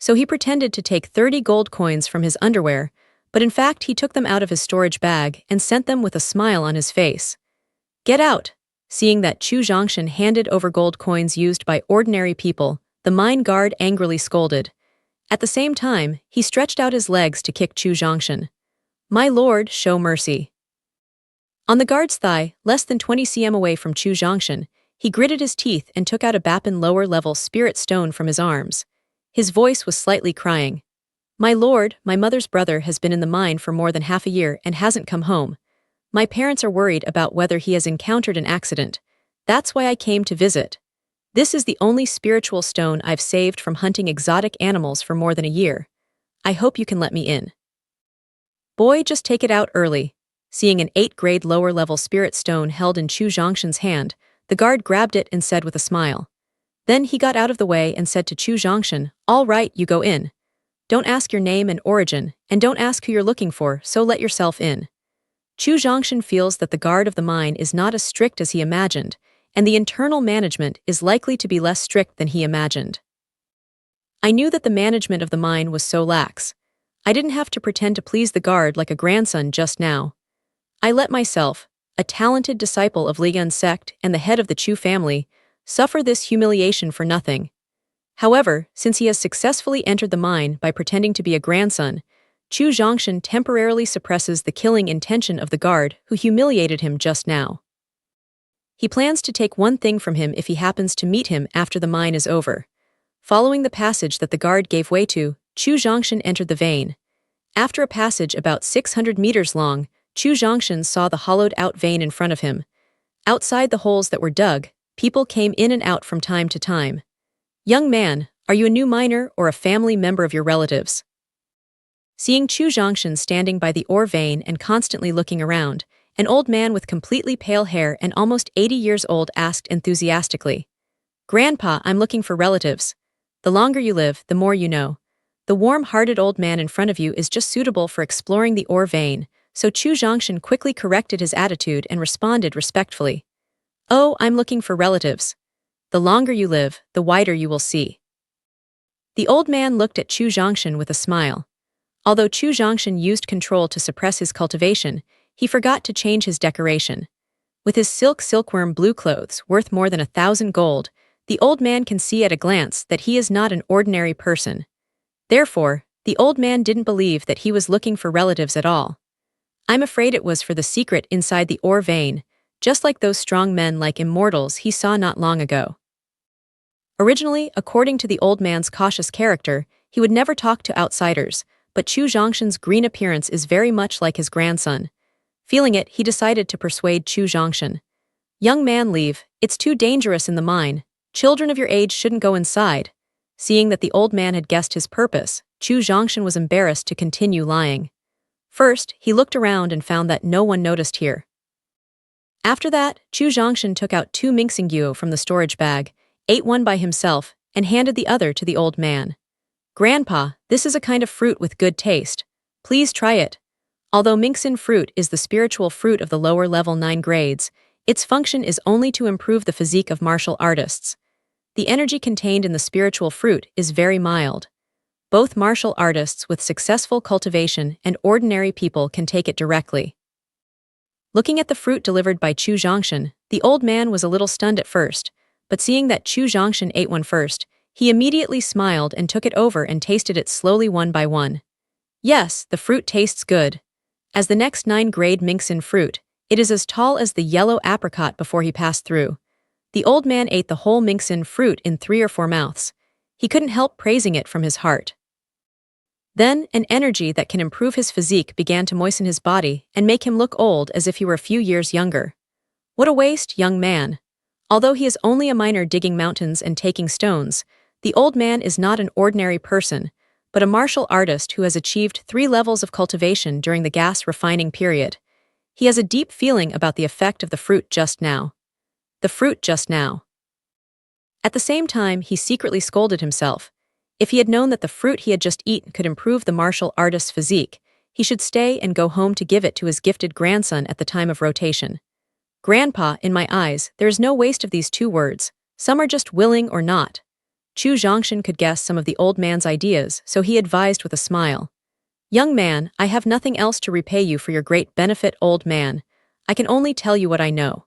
So he pretended to take 30 gold coins from his underwear, but in fact he took them out of his storage bag and sent them with a smile on his face. "Get out!" Seeing that Chu Zhongshan handed over gold coins used by ordinary people, the mine guard angrily scolded. At the same time, he stretched out his legs to kick Chu Zhongshan. "My lord, show mercy." On the guard's thigh, less than 20 cm away from Chu Zhongshan, he gritted his teeth and took out a Bapan lower-level spirit stone from his arms. His voice was slightly crying. "My lord, my mother's brother has been in the mine for more than half a year and hasn't come home. My parents are worried about whether he has encountered an accident. That's why I came to visit. This is the only spiritual stone I've saved from hunting exotic animals for more than a year. I hope you can let me in." "Boy, just take it out early." Seeing an 8th-grade lower-level spirit stone held in Chu Zhongshan's hand, the guard grabbed it and said with a smile. Then he got out of the way and said to Chu Zhongshan, "All right, you go in. Don't ask your name and origin, and don't ask who you're looking for, so let yourself in." Chu Zhongshan feels that the guard of the mine is not as strict as he imagined, and the internal management is likely to be less strict than he imagined. "I knew that the management of the mine was so lax. I didn't have to pretend to please the guard like a grandson just now. I let myself, a talented disciple of Lian's sect and the head of the Chu family, suffer this humiliation for nothing. However, since he has successfully entered the mine by pretending to be a grandson, Chu Zhongshan temporarily suppresses the killing intention of the guard who humiliated him just now. He plans to take one thing from him if he happens to meet him after the mine is over. Following the passage that the guard gave way to, Chu Zhongshan entered the vein. After a passage about 600 meters long, Chu Zhongshan saw the hollowed-out vein in front of him. Outside the holes that were dug, people came in and out from time to time. "Young man, are you a new miner or a family member of your relatives?" Seeing Chu Zhongshan standing by the ore vein and constantly looking around, an old man with completely pale hair and almost 80 years old asked enthusiastically, "Grandpa, I'm looking for relatives. The longer you live, the more you know." The warm-hearted old man in front of you is just suitable for exploring the ore vein, so Chu Zhongshan quickly corrected his attitude and responded respectfully. "Oh, I'm looking for relatives. The longer you live, the wider you will see." The old man looked at Chu Zhongshan with a smile. Although Chu Zhongshan used control to suppress his cultivation, he forgot to change his decoration. With his silkworm blue clothes worth more than 1,000 gold, the old man can see at a glance that he is not an ordinary person. Therefore, the old man didn't believe that he was looking for relatives at all. "I'm afraid it was for the secret inside the ore vein, just like those strong men like immortals he saw not long ago." Originally, according to the old man's cautious character, he would never talk to outsiders, but Chu Zhongshan's green appearance is very much like his grandson. Feeling it, he decided to persuade Chu Zhongshan. "Young man, leave. It's too dangerous in the mine. Children of your age shouldn't go inside." Seeing that the old man had guessed his purpose, Chu Zhongshan was embarrassed to continue lying. First, he looked around and found that no one noticed here. After that, Chu Zhongshan took out 2 Mingxingguo from the storage bag, ate one by himself, and handed the other to the old man. "Grandpa, this is a kind of fruit with good taste. Please try it." Although Mingxin fruit is the spiritual fruit of the lower level 9 grades, its function is only to improve the physique of martial artists. The energy contained in the spiritual fruit is very mild. Both martial artists with successful cultivation and ordinary people can take it directly. Looking at the fruit delivered by Chu Zhongshan, the old man was a little stunned at first, but seeing that Chu Zhongshan ate one first, he immediately smiled and took it over and tasted it slowly one by one. "Yes, the fruit tastes good. As the next 9th-grade Minxin fruit, it is as tall as the yellow apricot before he passed through. The old man ate the whole Minxin fruit in 3 or 4 mouths. He couldn't help praising it from his heart. Then, an energy that can improve his physique began to moisten his body and make him look old as if he were a few years younger. What a waste, young man! Although he is only a miner digging mountains and taking stones, the old man is not an ordinary person, but a martial artist who has achieved 3 levels of cultivation during the gas refining period. He has a deep feeling about the effect of the fruit just now. The fruit just now. At the same time, he secretly scolded himself. If he had known that the fruit he had just eaten could improve the martial artist's physique, he should stay and go home to give it to his gifted grandson at the time of rotation. Grandpa, in my eyes, there is no waste of these 2 words. Some are just willing or not. Chu Zhongshan could guess some of the old man's ideas, so he advised with a smile. Young man, I have nothing else to repay you for your great benefit, old man. I can only tell you what I know.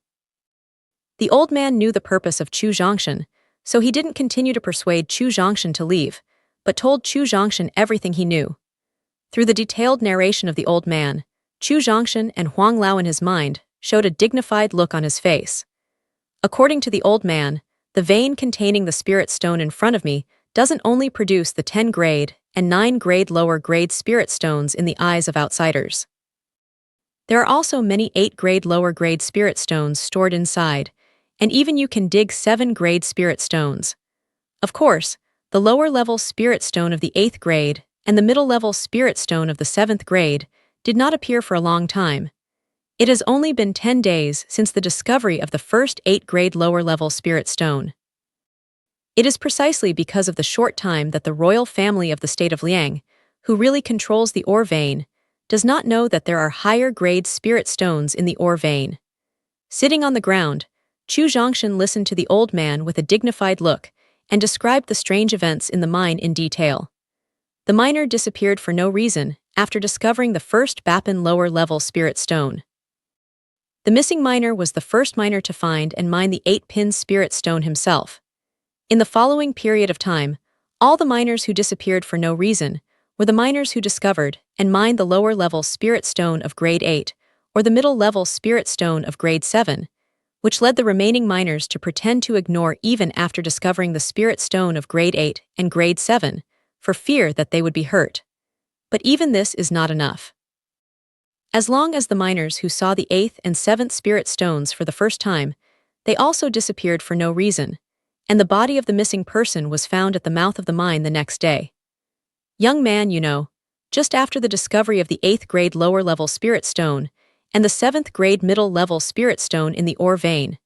The old man knew the purpose of Chu Zhongshan, so he didn't continue to persuade Chu Zhongshan to leave, but told Chu Zhongshan everything he knew. Through the detailed narration of the old man, Chu Zhongshan and Huang Lao in his mind showed a dignified look on his face. According to the old man, the vein containing the spirit stone in front of me doesn't only produce the 10th-grade and 9th-grade lower-grade spirit stones in the eyes of outsiders. There are also many 8th-grade lower-grade spirit stones stored inside, and even you can dig 7th-grade spirit stones. Of course, the lower-level spirit stone of the 8th grade and the middle-level spirit stone of the 7th grade did not appear for a long time. It has only been 10 days since the discovery of the first 8th-grade lower-level spirit stone. It is precisely because of the short time that the royal family of the state of Liang, who really controls the ore vein, does not know that there are higher-grade spirit stones in the ore vein. Sitting on the ground, Chu Zhongshan listened to the old man with a dignified look and described the strange events in the mine in detail. The miner disappeared for no reason after discovering the first Bapin lower-level spirit stone. The missing miner was the first miner to find and mine the 8-pin spirit stone himself. In the following period of time, all the miners who disappeared for no reason were the miners who discovered and mined the lower-level spirit stone of grade 8 or the middle-level spirit stone of grade 7, which led the remaining miners to pretend to ignore even after discovering the spirit stone of grade 8 and grade 7, for fear that they would be hurt. But even this is not enough. As long as the miners who saw the 8th and 7th spirit stones for the first time, they also disappeared for no reason, and the body of the missing person was found at the mouth of the mine the next day. Young man, you know, just after the discovery of the 8th grade lower-level spirit stone and the 7th grade middle-level spirit stone in the ore vein,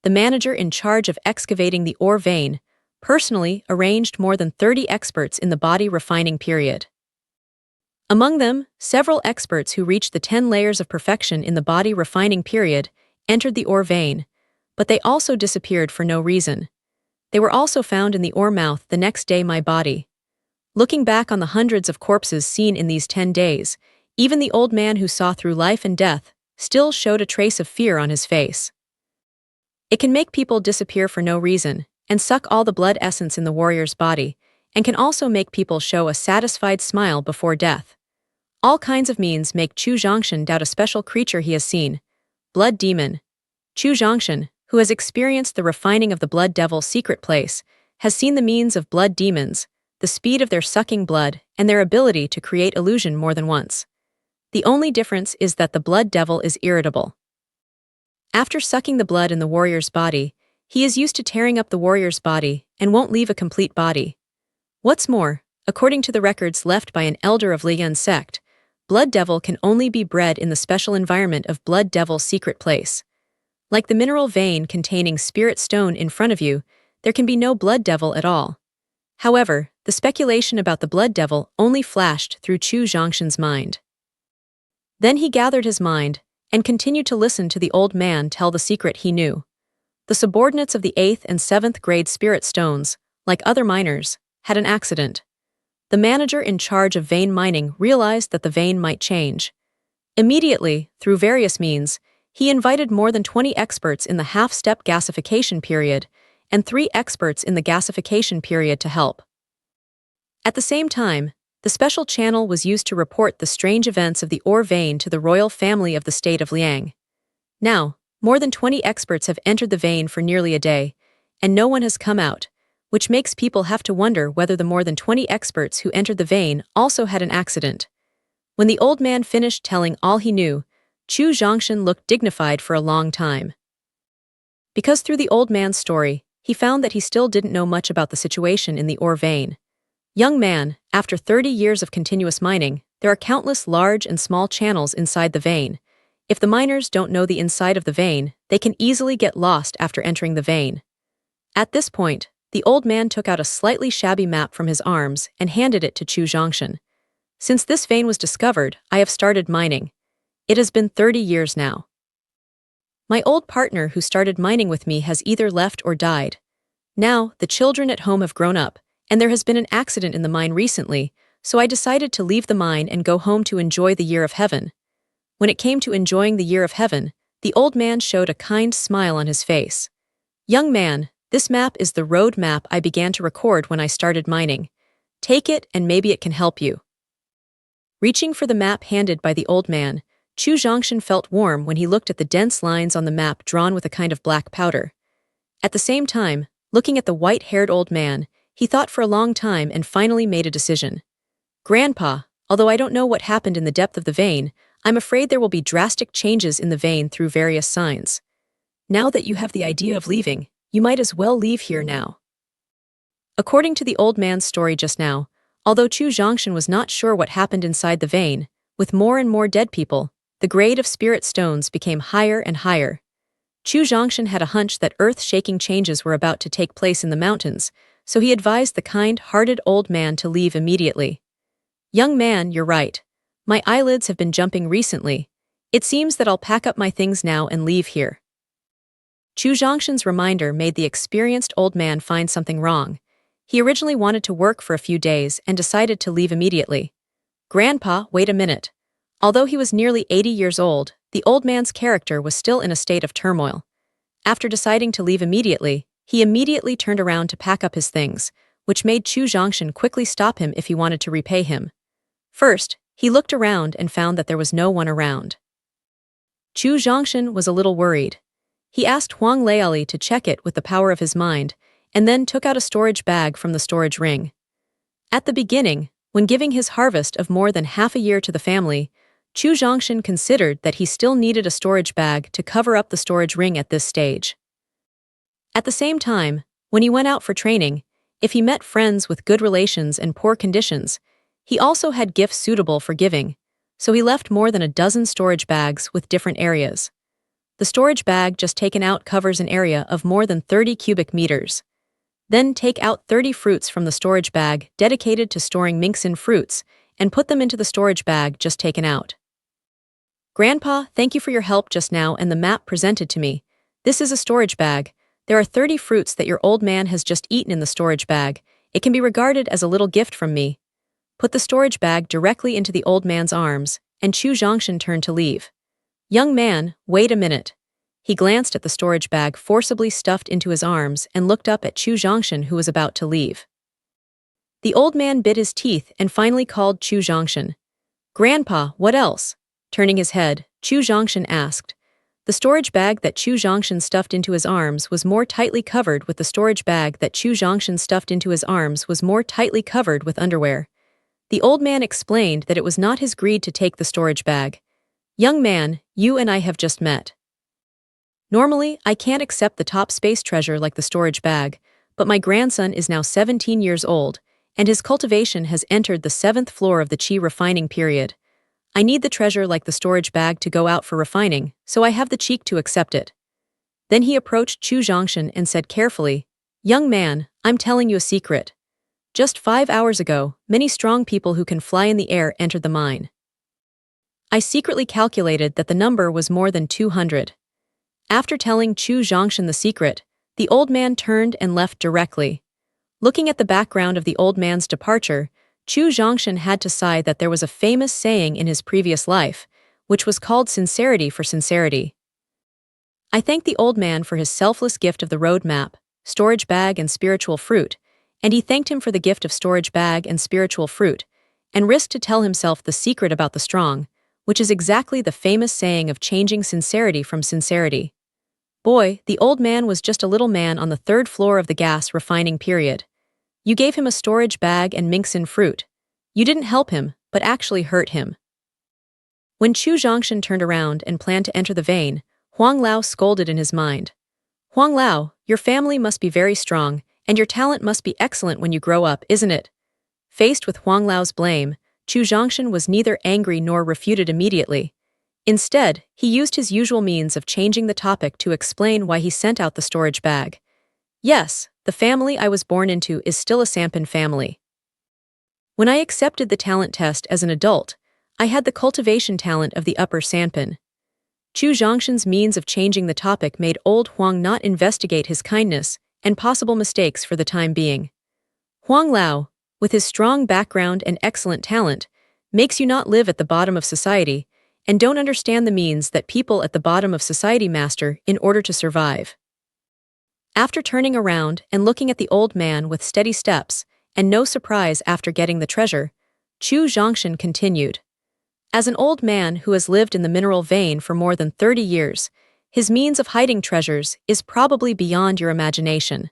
the manager in charge of excavating the ore vein personally arranged more than 30 experts in the body refining period. Among them, several experts who reached the 10 layers of perfection in the body refining period entered the ore vein, but they also disappeared for no reason. They were also found in the ore mouth the next day. My body. Looking back on the hundreds of corpses seen in these 10 days, even the old man who saw through life and death still showed a trace of fear on his face. It can make people disappear for no reason and suck all the blood essence in the warrior's body, and can also make people show a satisfied smile before death. All kinds of means make Chu Zhongshan doubt a special creature he has seen. Blood demon. Chu Zhongshan, who has experienced the refining of the blood devil's secret place, has seen the means of blood demons, the speed of their sucking blood, and their ability to create illusion more than once. The only difference is that the blood devil is irritable. After sucking the blood in the warrior's body, he is used to tearing up the warrior's body and won't leave a complete body. What's more, according to the records left by an elder of Liyan's sect, blood devil can only be bred in the special environment of blood devil's secret place. Like the mineral vein containing spirit stone in front of you, there can be no blood devil at all. However, the speculation about the blood devil only flashed through Chu Zhongshan's mind. Then he gathered his mind and continued to listen to the old man tell the secret he knew. The subordinates of the 8th and 7th grade spirit stones, like other miners, had an accident. The manager in charge of vein mining realized that the vein might change. Immediately, through various means, he invited more than 20 experts in the half-step gasification period and 3 experts in the gasification period to help. At the same time, The special channel was used to report the strange events of the ore vein to the royal family of the state of Liang. Now, more than 20 experts have entered the vein for nearly a day, and no one has come out, which makes people have to wonder whether the more than 20 experts who entered the vein also had an accident. When the old man finished telling all he knew, Chu Zhongshan looked dignified for a long time. Because through the old man's story, he found that he still didn't know much about the situation in the ore vein. Young man, after 30 years of continuous mining, there are countless large and small channels inside the vein. If the miners don't know the inside of the vein, they can easily get lost after entering the vein. At this point, the old man took out a slightly shabby map from his arms and handed it to Chu Zhongshan. Since this vein was discovered, I have started mining. It has been 30 years now. My old partner who started mining with me has either left or died. Now, the children at home have grown up, and there has been an accident in the mine recently, so I decided to leave the mine and go home to enjoy the year of heaven. When it came to enjoying the year of heaven, the old man showed a kind smile on his face. Young man, this map is the road map I began to record when I started mining. Take it and maybe it can help you. Reaching for the map handed by the old man, Chu Zhongshan felt warm when he looked at the dense lines on the map drawn with a kind of black powder. At the same time, looking at the white-haired old man, he thought for a long time and finally made a decision. Grandpa, although I don't know what happened in the depth of the vein, I'm afraid there will be drastic changes in the vein through various signs. Now that you have the idea of leaving, you might as well leave here now. According to the old man's story just now, although Chu Zhongshan was not sure what happened inside the vein, with more and more dead people, the grade of spirit stones became higher and higher. Chu Zhongshan had a hunch that earth-shaking changes were about to take place in the mountains, so he advised the kind-hearted old man to leave immediately. Young man, you're right. My eyelids have been jumping recently. It seems that I'll pack up my things now and leave here. Chu Zhongshan's reminder made the experienced old man find something wrong. He originally wanted to work for a few days and decided to leave immediately. Grandpa, wait a minute. Although he was nearly 80 years old, the old man's character was still in a state of turmoil. After deciding to leave immediately, he immediately turned around to pack up his things, which made Chu Zhongshan quickly stop him if he wanted to repay him. First, he looked around and found that there was no one around. Chu Zhongshan was a little worried. He asked Huang Leali to check it with the power of his mind, and then took out a storage bag from the storage ring. At the beginning, when giving his harvest of more than half a year to the family, Chu Zhongshan considered that he still needed a storage bag to cover up the storage ring at this stage. At the same time, when he went out for training, if he met friends with good relations and poor conditions, he also had gifts suitable for giving, so he left more than a dozen storage bags with different areas. The storage bag just taken out covers an area of more than 30 cubic meters. Then take out 30 fruits from the storage bag dedicated to storing Mingxin fruits and put them into the storage bag just taken out. Grandpa, thank you for your help just now and the map presented to me. This is a storage bag. There are 30 fruits that your old man has just eaten in the storage bag. It can be regarded as a little gift from me. Put the storage bag directly into the old man's arms, and Chu Zhongshan turned to leave. Young man, wait a minute. He glanced at the storage bag forcibly stuffed into his arms and looked up at Chu Zhongshan who was about to leave. The old man bit his teeth and finally called Chu Zhongshan. Grandpa, what else? Turning his head, Chu Zhongshan asked. The storage bag that Chu Zhongshan stuffed into his arms was more tightly covered with underwear. The old man explained that it was not his greed to take the storage bag. Young man, you and I have just met. Normally, I can't accept the top space treasure like the storage bag, but my grandson is now 17 years old, and his cultivation has entered the 7th floor of the Qi refining period. I need the treasure like the storage bag to go out for refining, so I have the cheek to accept it. Then he approached Chu Zhongshan and said carefully, Young man, I'm telling you a secret. Just 5 hours ago, many strong people who can fly in the air entered the mine. I secretly calculated that the number was more than 200. After telling Chu Zhongshan the secret, the old man turned and left directly. Looking at the background of the old man's departure, Chu Zhongshan had to sigh that there was a famous saying in his previous life, which was called sincerity for sincerity. I thanked the old man for his selfless gift of the road map, storage bag and spiritual fruit, and he thanked him for the gift of storage bag and spiritual fruit, and risked to tell himself the secret about the strong, which is exactly the famous saying of changing sincerity from sincerity. Boy, the old man was just a little man on the third floor of the gas refining period. You gave him a storage bag and Minxin fruit. You didn't help him, but actually hurt him. When Chu Zhongshan turned around and planned to enter the vein, Huang Lao scolded in his mind. Huang Lao, your family must be very strong, and your talent must be excellent when you grow up, isn't it? Faced with Huang Lao's blame, Chu Zhongshan was neither angry nor refuted immediately. Instead, he used his usual means of changing the topic to explain why he sent out the storage bag. Yes, the family I was born into is still a Sampan family. When I accepted the talent test as an adult, I had the cultivation talent of the upper Sampan. Chu Zhongshan's means of changing the topic made old Huang not investigate his kindness and possible mistakes for the time being. Huang Lao, with his strong background and excellent talent, makes you not live at the bottom of society and don't understand the means that people at the bottom of society master in order to survive. After turning around and looking at the old man with steady steps and no surprise after getting the treasure, Chu Zhongshan continued. As an old man who has lived in the mineral vein for more than 30 years, his means of hiding treasures is probably beyond your imagination.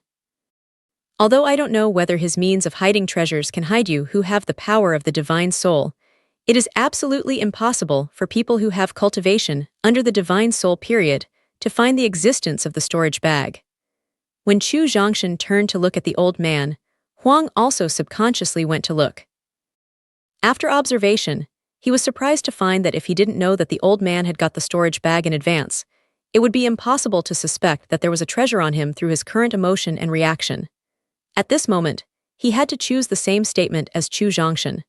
Although I don't know whether his means of hiding treasures can hide you who have the power of the divine soul, it is absolutely impossible for people who have cultivation under the divine soul period to find the existence of the storage bag. When Chu Zhongshan turned to look at the old man, Huang also subconsciously went to look. After observation, he was surprised to find that if he didn't know that the old man had got the storage bag in advance, it would be impossible to suspect that there was a treasure on him through his current emotion and reaction. At this moment, he had to choose the same statement as Chu Zhongshan.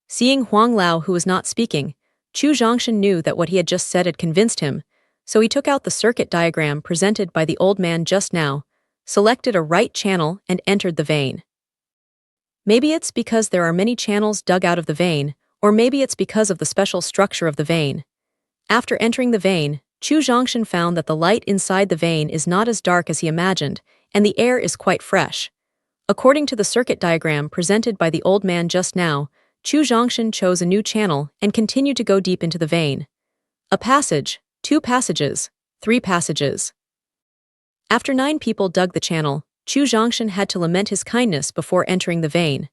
Seeing Huang Lao who was not speaking, Chu Zhongshan knew that what he had just said had convinced him, so he took out the circuit diagram presented by the old man just now, selected a right channel and entered the vein. Maybe it's because there are many channels dug out of the vein, or maybe it's because of the special structure of the vein. After entering the vein, Chu Zhongshan found that the light inside the vein is not as dark as he imagined, and the air is quite fresh. According to the circuit diagram presented by the old man just now, Chu Zhongshan chose a new channel and continued to go deep into the vein. A passage, 2 passages, 3 passages. After 9 people dug the channel, Chu Zhongshan had to lament his kindness before entering the vein.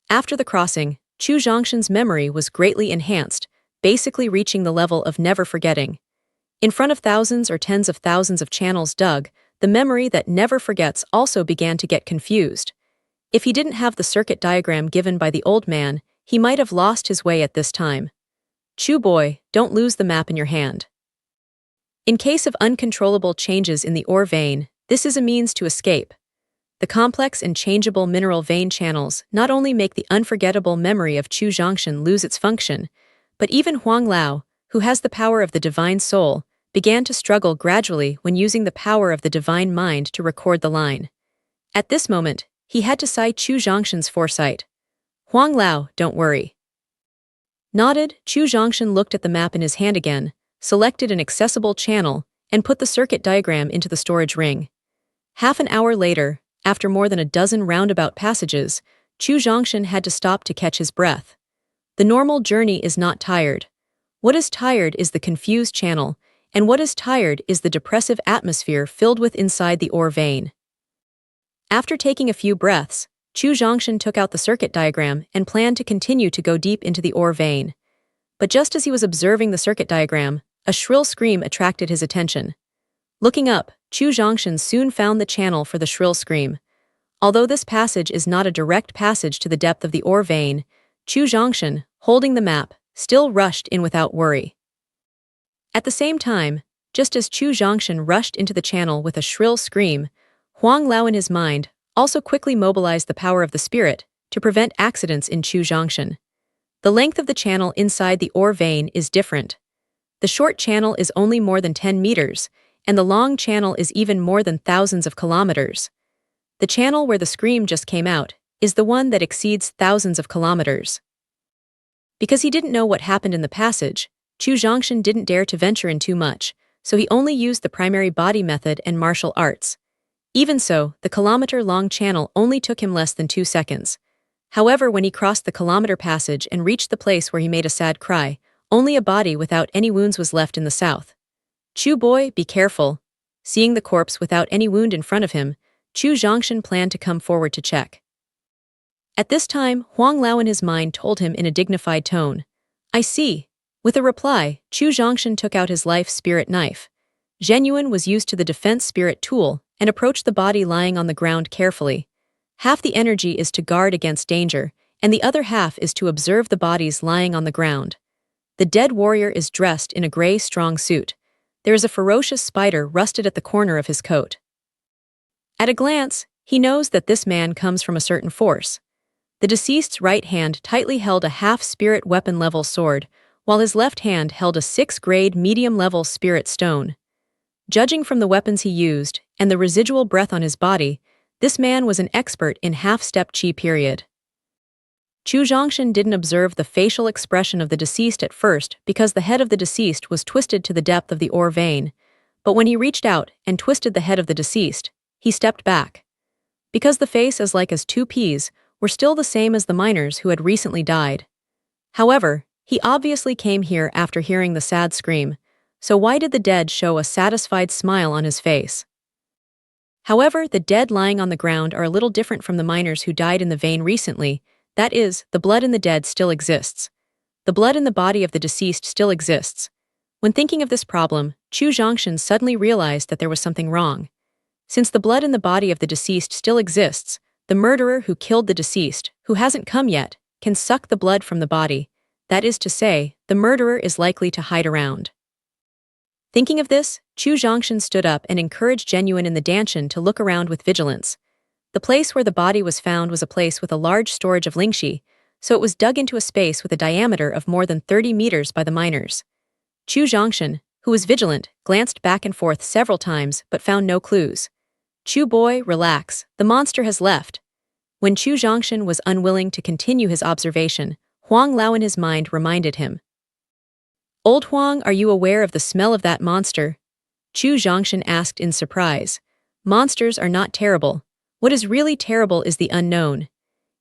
After the crossing, Chu Zhongshan's memory was greatly enhanced, basically reaching the level of never forgetting. In front of thousands or tens of thousands of channels dug, the memory that never forgets also began to get confused. If he didn't have the circuit diagram given by the old man, he might have lost his way at this time. Chu boy, don't lose the map in your hand. In case of uncontrollable changes in the ore vein, this is a means to escape. The complex and changeable mineral vein channels not only make the unforgettable memory of Chu Zhongshan lose its function, but even Huang Lao, who has the power of the divine soul, began to struggle gradually when using the power of the divine mind to record the line. At this moment, he had to cite Chu Zhongshan's foresight. Huang Lao, don't worry. Nodded, Chu Zhongshan looked at the map in his hand again, selected an accessible channel, and put the circuit diagram into the storage ring. Half an hour later, after more than a dozen roundabout passages, Chu Zhongshan had to stop to catch his breath. The normal journey is not tired. What is tired is the confused channel, and what is tired is the depressive atmosphere filled with inside the ore vein. After taking a few breaths, Chu Zhongshan took out the circuit diagram and planned to continue to go deep into the ore vein. But just as he was observing the circuit diagram, a shrill scream attracted his attention. Looking up, Chu Zhongshan soon found the channel for the shrill scream. Although this passage is not a direct passage to the depth of the ore vein, Chu Zhongshan, holding the map, still rushed in without worry. At the same time, just as Chu Zhongshan rushed into the channel with a shrill scream, Huang Lao in his mind also quickly mobilized the power of the spirit to prevent accidents in Chu Zhongshan. The length of the channel inside the ore vein is different. The short channel is only more than 10 meters, and the long channel is even more than thousands of kilometers. The channel where the scream just came out is the one that exceeds thousands of kilometers. Because he didn't know what happened in the passage, Chu Zhongshan didn't dare to venture in too much, so he only used the primary body method and martial arts. Even so, the kilometer-long channel only took him less than 2 seconds. However, when he crossed the kilometer passage and reached the place where he made a sad cry, only a body without any wounds was left in the south. "Chu boy, be careful." Seeing the corpse without any wound in front of him, Chu Zhongshan planned to come forward to check. At this time, Huang Lao in his mind told him in a dignified tone, "I see." With a reply, Chu Zhongshan took out his life spirit knife. Zhenyuan was used to the defense spirit tool and approached the body lying on the ground carefully. Half the energy is to guard against danger, and the other half is to observe the bodies lying on the ground. The dead warrior is dressed in a gray strong suit. There is a ferocious spider rusted at the corner of his coat. At a glance, he knows that this man comes from a certain force. The deceased's right hand tightly held a half-spirit weapon-level sword, while his left hand held a 6th-grade medium-level spirit stone. Judging from the weapons he used and the residual breath on his body, this man was an expert in half-step chi period. Chu Zhongshan didn't observe the facial expression of the deceased at first because the head of the deceased was twisted to the depth of the ore vein, but when he reached out and twisted the head of the deceased, he stepped back. Because the face as like as two peas were still the same as the miners who had recently died. However, he obviously came here after hearing the sad scream, so why did the dead show a satisfied smile on his face? However, the dead lying on the ground are a little different from the miners who died in the vein recently. That is, the blood in the dead still exists. The blood in the body of the deceased still exists. When thinking of this problem, Chu Zhongshan suddenly realized that there was something wrong. Since the blood in the body of the deceased still exists, the murderer who killed the deceased, who hasn't come yet, can suck the blood from the body. That is to say, the murderer is likely to hide around. Thinking of this, Chu Zhongshan stood up and encouraged Zhenyuan in the Danshan to look around with vigilance. The place where the body was found was a place with a large storage of lingxi, so it was dug into a space with a diameter of more than 30 meters by the miners. Chu Zhongshan, who was vigilant, glanced back and forth several times but found no clues. "Chu boy, relax, the monster has left." When Chu Zhongshan was unwilling to continue his observation, Huang Lao in his mind reminded him. "Old Huang, are you aware of the smell of that monster?" Chu Zhongshan asked in surprise. "Monsters are not terrible. What is really terrible is the unknown.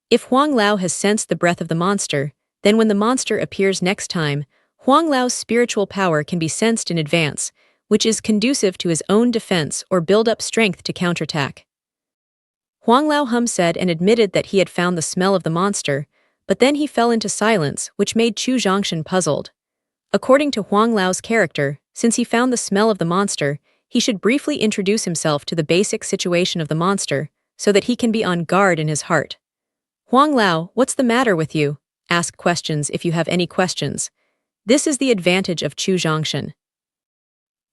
If Huang Lao has sensed the breath of the monster, then when the monster appears next time, Huang Lao's spiritual power can be sensed in advance, which is conducive to his own defense or build up strength to counterattack." Huang Lao said and admitted that he had found the smell of the monster, but then he fell into silence, which made Chu Zhongshan puzzled. According to Huang Lao's character, since he found the smell of the monster, he should briefly introduce himself to the basic situation of the monster, so that he can be on guard in his heart. "Huang Lao, what's the matter with you? Ask questions if you have any questions." This is the advantage of Chu Zhongshan.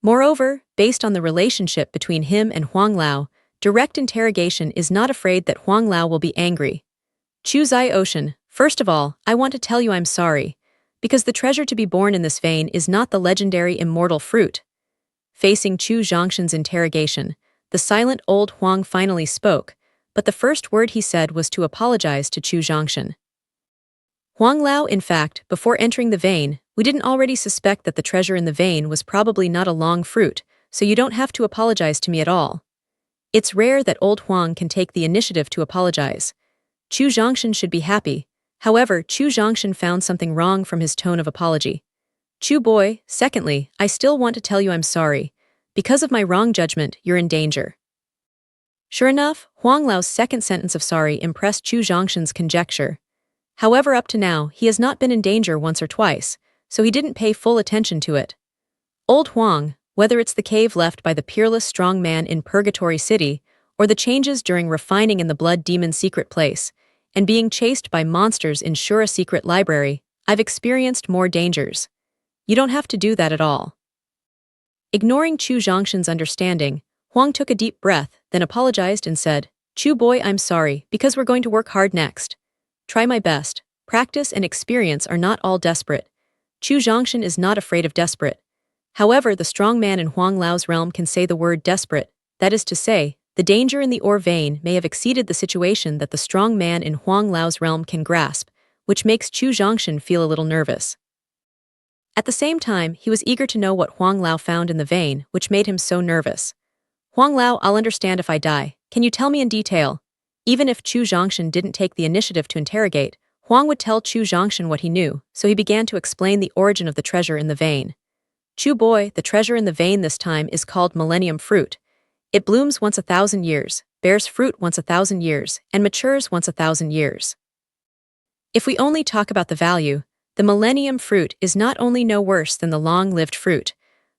Moreover, based on the relationship between him and Huang Lao, direct interrogation is not afraid that Huang Lao will be angry. "Chu Zai Ocean, first of all, I want to tell you I'm sorry, because the treasure to be born in this vein is not the legendary immortal fruit." Facing Chu Zhongshan's interrogation, the silent old Huang finally spoke, but the first word he said was to apologize to Chu Zhongshan. "Huang Lao, in fact, before entering the vein, we didn't already suspect that the treasure in the vein was probably not a long fruit, so you don't have to apologize to me at all." It's rare that old Huang can take the initiative to apologize. Chu Zhongshan should be happy. However, Chu Zhongshan found something wrong from his tone of apology. "Chu boy, secondly, I still want to tell you I'm sorry. Because of my wrong judgment, you're in danger." Sure enough, Huang Lao's second sentence of sorry impressed Chu Zhongshan's conjecture. However, up to now, he has not been in danger once or twice, so he didn't pay full attention to it. Old Huang, whether it's the cave left by the peerless strong man in Purgatory City, or the changes during refining in the Blood Demon secret place, and being chased by monsters in Shura secret library, I've experienced more dangers. You don't have to do that at all. Ignoring Chu Zhongshan's understanding, Huang took a deep breath, then apologized and said, "Chu boy, I'm sorry, because we're going to work hard next. Try my best. Practice and experience are not all desperate. Chu Zhongshan is not afraid of desperate. However, the strong man in Huang Lao's realm can say the word desperate, that is to say, the danger in the ore vein may have exceeded the situation that the strong man in Huang Lao's realm can grasp, which makes Chu Zhongshan feel a little nervous. At the same time, he was eager to know what Huang Lao found in the vein, which made him so nervous. "Huang Lao, I'll understand if I die. Can you tell me in detail?" Even if Chu Zhongshan didn't take the initiative to interrogate, Huang would tell Chu Zhongshan what he knew, so he began to explain the origin of the treasure in the vein. Chu boy, the treasure in the vein this time is called Millennium Fruit. It blooms once 1,000 years, bears fruit once 1,000 years, and matures once 1,000 years. If we only talk about the value, the Millennium Fruit is not only no worse than the long-lived fruit,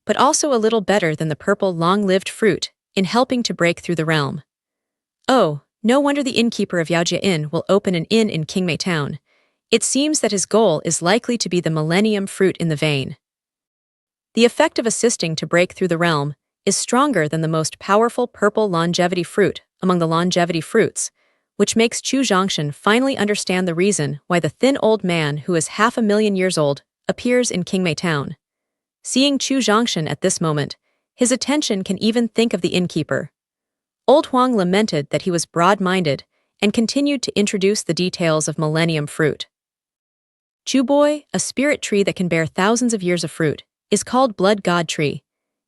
but also a little better than the purple long-lived fruit in helping to break through the realm. Oh, no wonder the innkeeper of Yaojia Inn will open an inn in Qingmei Town. It seems that his goal is likely to be the Millennium Fruit in the vein. The effect of assisting to break through the realm is stronger than the most powerful purple longevity fruit among the longevity fruits, which makes Chu Zhongshan finally understand the reason why the thin old man who is 500,000 years old appears in Qingmei Town. Seeing Chu Zhongshan at this moment, his attention can even think of the innkeeper. Old Huang lamented that he was broad-minded and continued to introduce the details of Millennium Fruit. Chu boy, a spirit tree that can bear thousands of years of fruit, is called Blood God Tree.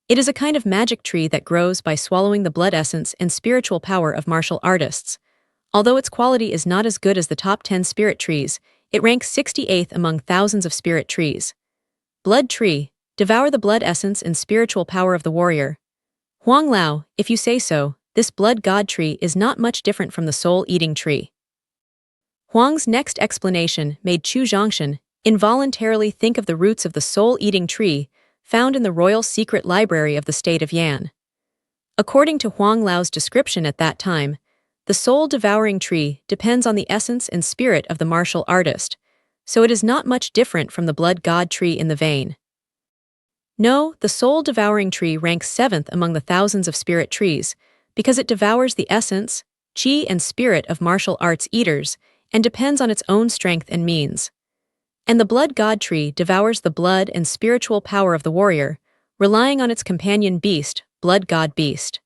It is a kind of magic tree that grows by swallowing the blood essence and spiritual power of martial artists. Although its quality is not as good as the top 10 spirit trees, it ranks 68th among thousands of spirit trees. Blood Tree, devour the blood essence and spiritual power of the warrior. Huang Lao, if you say so, this Blood God Tree is not much different from the soul-eating tree. Huang's next explanation made Chu Zhongshan involuntarily think of the roots of the soul-eating tree found in the royal secret library of the state of Yan. According to Huang Lao's description at that time, the soul-devouring tree depends on the essence and spirit of the martial artist, so it is not much different from the Blood God Tree in the vein. No, the soul-devouring tree ranks 7th among the thousands of spirit trees, because it devours the essence, qi and spirit of martial arts eaters, and depends on its own strength and means. And the Blood God Tree devours the blood and spiritual power of the warrior, relying on its companion beast, Blood God Beast.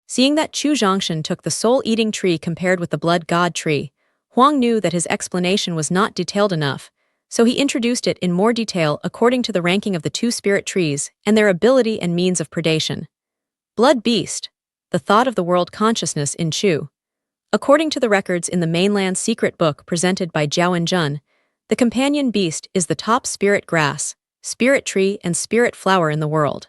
Seeing that Chu Zhongshan took the soul-eating tree compared with the Blood God Tree, Huang knew that his explanation was not detailed enough, so he introduced it in more detail according to the ranking of the two spirit trees and their ability and means of predation. Blood Beast, the thought of the world consciousness in Chu. According to the records in the mainland secret book presented by Zhao Enjun, the companion beast is the top spirit grass, spirit tree, and spirit flower in the world.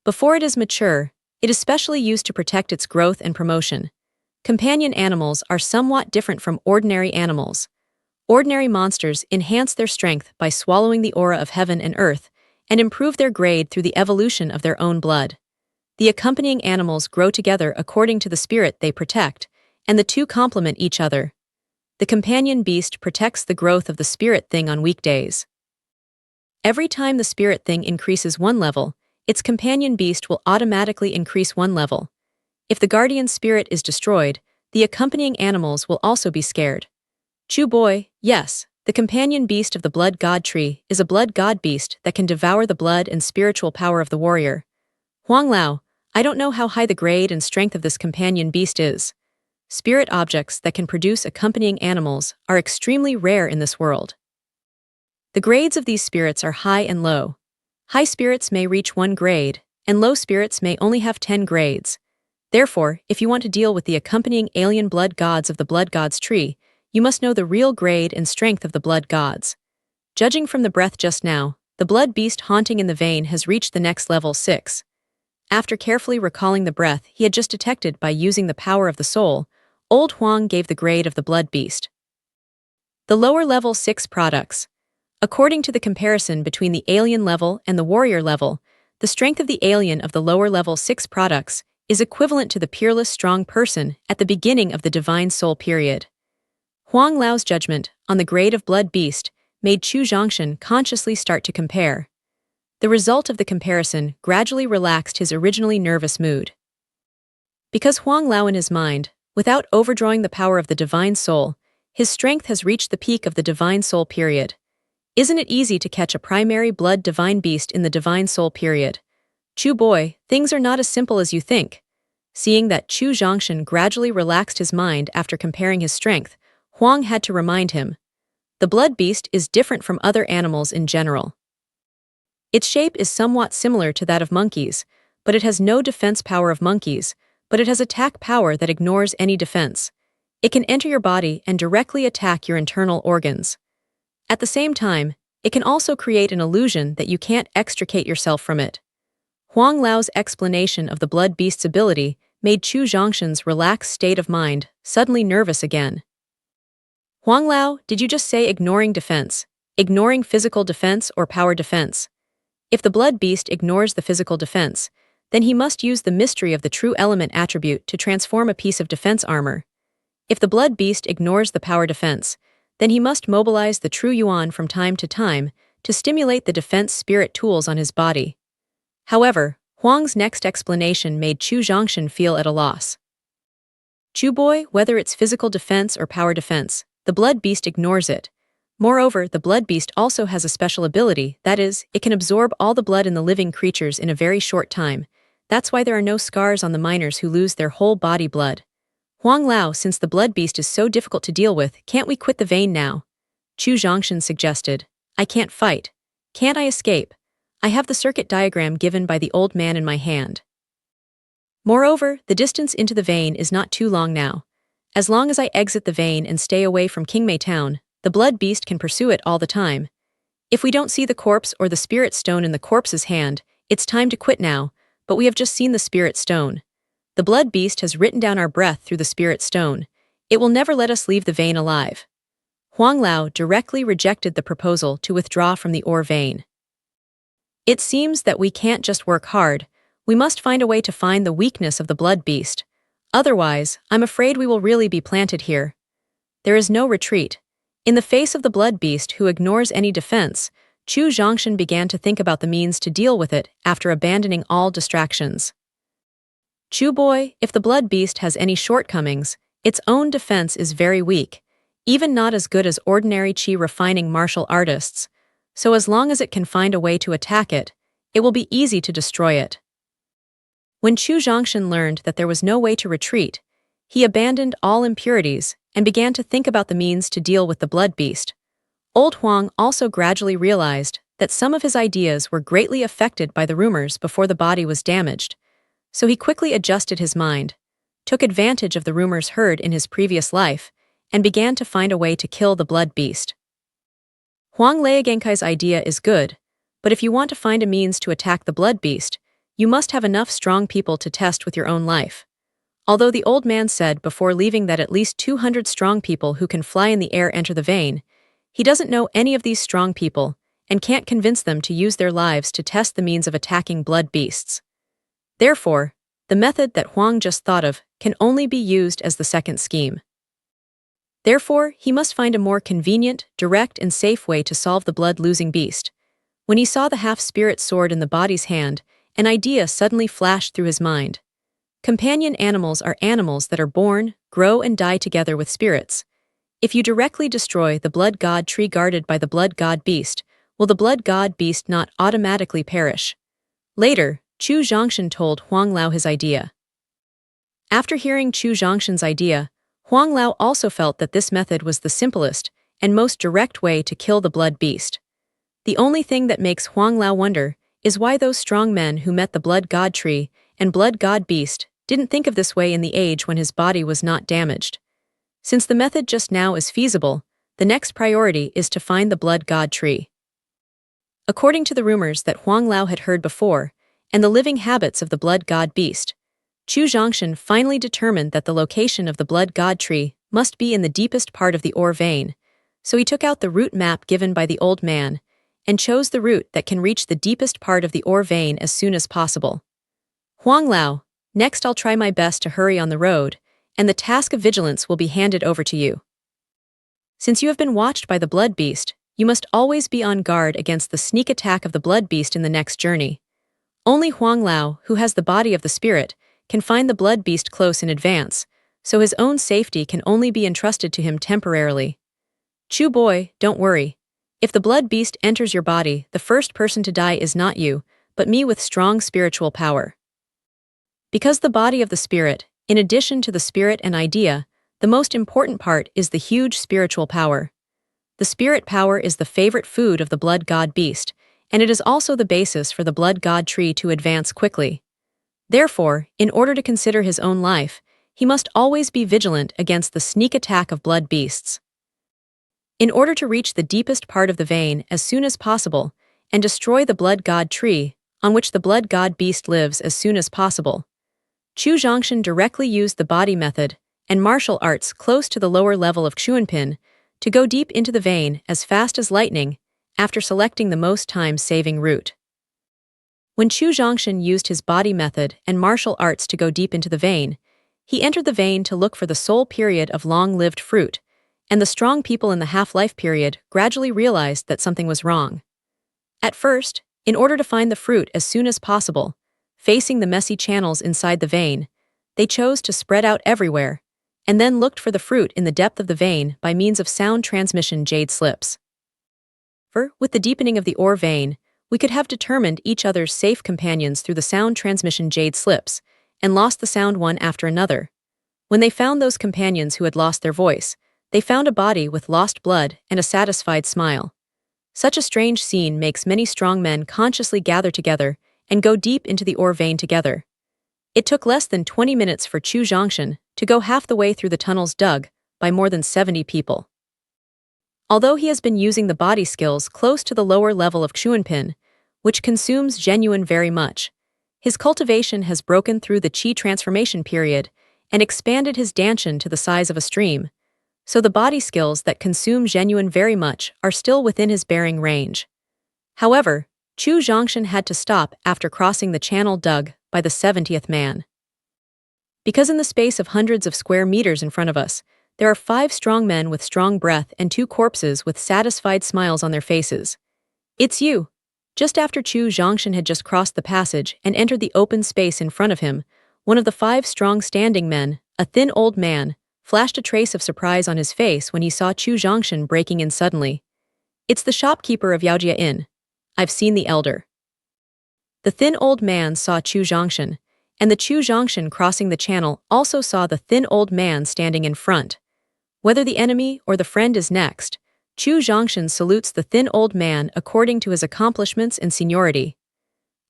Before it is mature, it is specially used to protect its growth and promotion. Companion animals are somewhat different from ordinary animals. Ordinary monsters enhance their strength by swallowing the aura of heaven and earth, and improve their grade through the evolution of their own blood. The accompanying animals grow together according to the spirit they protect, and the two complement each other. The companion beast protects the growth of the spirit thing on weekdays. Every time the spirit thing increases one level, its companion beast will automatically increase one level. If the guardian spirit is destroyed, the accompanying animals will also be scared. Chu boy, yes, the companion beast of the Blood God Tree is a Blood God Beast that can devour the blood and spiritual power of the warrior. Huang Lao, I don't know how high the grade and strength of this companion beast is. Spirit objects that can produce accompanying animals are extremely rare in this world. The grades of these spirits are high and low. High spirits may reach 1 grade, and low spirits may only have 10 grades. Therefore, if you want to deal with the accompanying alien blood gods of the Blood God's tree, you must know the real grade and strength of the blood gods. Judging from the breath just now, the blood beast haunting in the vein has reached the next level 6. After carefully recalling the breath he had just detected by using the power of the soul, Old Huang gave the grade of the blood beast. The lower level 6 products. According to the comparison between the alien level and the warrior level, the strength of the alien of the lower level 6 products is equivalent to the peerless strong person at the beginning of the divine soul period. Huang Lao's judgment on the grade of blood beast made Chu Zhongshan consciously start to compare. The result of the comparison gradually relaxed his originally nervous mood. Because Huang Lao in his mind, without overdrawing the power of the divine soul, his strength has reached the peak of the divine soul period. Isn't it easy to catch a primary blood divine beast in the divine soul period? Chu boy, things are not as simple as you think. Seeing that Chu Zhongshan gradually relaxed his mind after comparing his strength, Huang had to remind him. The blood beast is different from other animals in general. Its shape is somewhat similar to that of monkeys, but it has no defense power of monkeys, but it has attack power that ignores any defense. It can enter your body and directly attack your internal organs. At the same time, it can also create an illusion that you can't extricate yourself from it. Huang Lao's explanation of the blood beast's ability made Chu Zhongshan's relaxed state of mind suddenly nervous again. Huang Lao, did you just say ignoring defense? Ignoring physical defense or power defense? If the blood beast ignores the physical defense, then he must use the mystery of the true element attribute to transform a piece of defense armor. If the blood beast ignores the power defense, then he must mobilize the true yuan from time to stimulate the defense spirit tools on his body. However, Huang's next explanation made Chu Zhongshan feel at a loss. Chu boy, whether it's physical defense or power defense, the blood beast ignores it. Moreover, the blood beast also has a special ability, that is, it can absorb all the blood in the living creatures in a very short time. That's why there are no scars on the miners who lose their whole body blood. Huang Lao, since the blood beast is so difficult to deal with, can't we quit the vein now? Chu Zhongshan suggested. I can't fight. Can't I escape? I have the circuit diagram given by the old man in my hand. Moreover, the distance into the vein is not too long now. As long as I exit the vein and stay away from Qingmei Town, the blood beast can pursue it all the time. If we don't see the corpse or the spirit stone in the corpse's hand, it's time to quit now, but we have just seen the spirit stone. The blood beast has written down our breath through the spirit stone. It will never let us leave the vein alive. Huang Lao directly rejected the proposal to withdraw from the ore vein. It seems that we can't just work hard, we must find a way to find the weakness of the blood beast. Otherwise, I'm afraid we will really be planted here. There is no retreat. In the face of the blood beast who ignores any defense, Chu Zhongshan began to think about the means to deal with it after abandoning all distractions. Chu boy, if the blood beast has any shortcomings, its own defense is very weak, even not as good as ordinary qi refining martial artists, so as long as it can find a way to attack it, it will be easy to destroy it. When Chu Zhongshan learned that there was no way to retreat, he abandoned all impurities and began to think about the means to deal with the blood beast. Old Huang also gradually realized that some of his ideas were greatly affected by the rumors before the body was damaged, so he quickly adjusted his mind, took advantage of the rumors heard in his previous life, and began to find a way to kill the blood beast. Huang Leagenkai's idea is good, but if you want to find a means to attack the blood beast, you must have enough strong people to test with your own life. Although the old man said before leaving that at least 200 strong people who can fly in the air enter the vein, he doesn't know any of these strong people and can't convince them to use their lives to test the means of attacking blood beasts. Therefore, the method that Huang just thought of can only be used as the second scheme. Therefore, he must find a more convenient, direct, and safe way to solve the blood-losing beast. When he saw the half-spirit sword in the body's hand, an idea suddenly flashed through his mind. Companion animals are animals that are born, grow, and die together with spirits. If you directly destroy the blood god tree guarded by the blood god beast, will the blood god beast not automatically perish? Later, Chu Zhongshan told Huang Lao his idea. After hearing Chu Zhongshan's idea, Huang Lao also felt that this method was the simplest and most direct way to kill the blood beast. The only thing that makes Huang Lao wonder is why those strong men who met the blood god tree and blood god beast didn't think of this way in the age when his body was not damaged. Since the method just now is feasible, the next priority is to find the blood god tree. According to the rumors that Huang Lao had heard before, and the living habits of the blood god beast, Chu Zhongshan finally determined that the location of the blood god tree must be in the deepest part of the ore vein, so he took out the route map given by the old man and chose the route that can reach the deepest part of the ore vein as soon as possible. Huang Lao, next I'll try my best to hurry on the road, and the task of vigilance will be handed over to you. Since you have been watched by the blood beast, you must always be on guard against the sneak attack of the blood beast in the next journey. Only Huang Lao, who has the body of the spirit, can find the blood beast close in advance, so his own safety can only be entrusted to him temporarily. Chu boy, don't worry. If the blood beast enters your body, the first person to die is not you, but me with strong spiritual power. Because the body of the spirit, in addition to the spirit and idea, the most important part is the huge spiritual power. The spirit power is the favorite food of the blood god beast, and it is also the basis for the blood god tree to advance quickly. Therefore, in order to consider his own life, he must always be vigilant against the sneak attack of blood beasts. In order to reach the deepest part of the vein as soon as possible and destroy the blood god tree, on which the blood god beast lives as soon as possible, Chu Zhongshan directly used the body method and martial arts close to the lower level of Xuanpin to go deep into the vein as fast as lightning after selecting the most time-saving route. When Chu Zhongshan used his body method and martial arts to go deep into the vein, he entered the vein to look for the soul period of long-lived fruit, and the strong people in the half-life period gradually realized that something was wrong. At first, in order to find the fruit as soon as possible, facing the messy channels inside the vein, they chose to spread out everywhere, and then looked for the fruit in the depth of the vein by means of sound transmission jade slips. For, with the deepening of the ore vein, we could have determined each other's safe companions through the sound transmission jade slips, and lost the sound one after another. When they found those companions who had lost their voice, they found a body with lost blood and a satisfied smile. Such a strange scene makes many strong men consciously gather together and go deep into the ore vein together. It took less than 20 minutes for Chu Zhongshan to go half the way through the tunnels dug by more than 70 people. Although he has been using the body skills close to the lower level of Xuanpin, which consumes genuine very much, his cultivation has broken through the qi transformation period and expanded his danshan to the size of a stream, so the body skills that consume genuine very much are still within his bearing range. However, Chu Zhongshan had to stop after crossing the channel dug by the 70th man. Because in the space of hundreds of square meters in front of us, there are 5 strong men with strong breath and 2 corpses with satisfied smiles on their faces. It's you. Just after Chu Zhongshan had just crossed the passage and entered the open space in front of him, one of the 5 strong standing men, a thin old man, flashed a trace of surprise on his face when he saw Chu Zhongshan breaking in suddenly. It's the shopkeeper of Yaojia Inn. I've seen the elder. The thin old man saw Chu Zhongshan, and the Chu Zhongshan crossing the channel also saw the thin old man standing in front. Whether the enemy or the friend is next, Chu Zhongshan salutes the thin old man according to his accomplishments and seniority.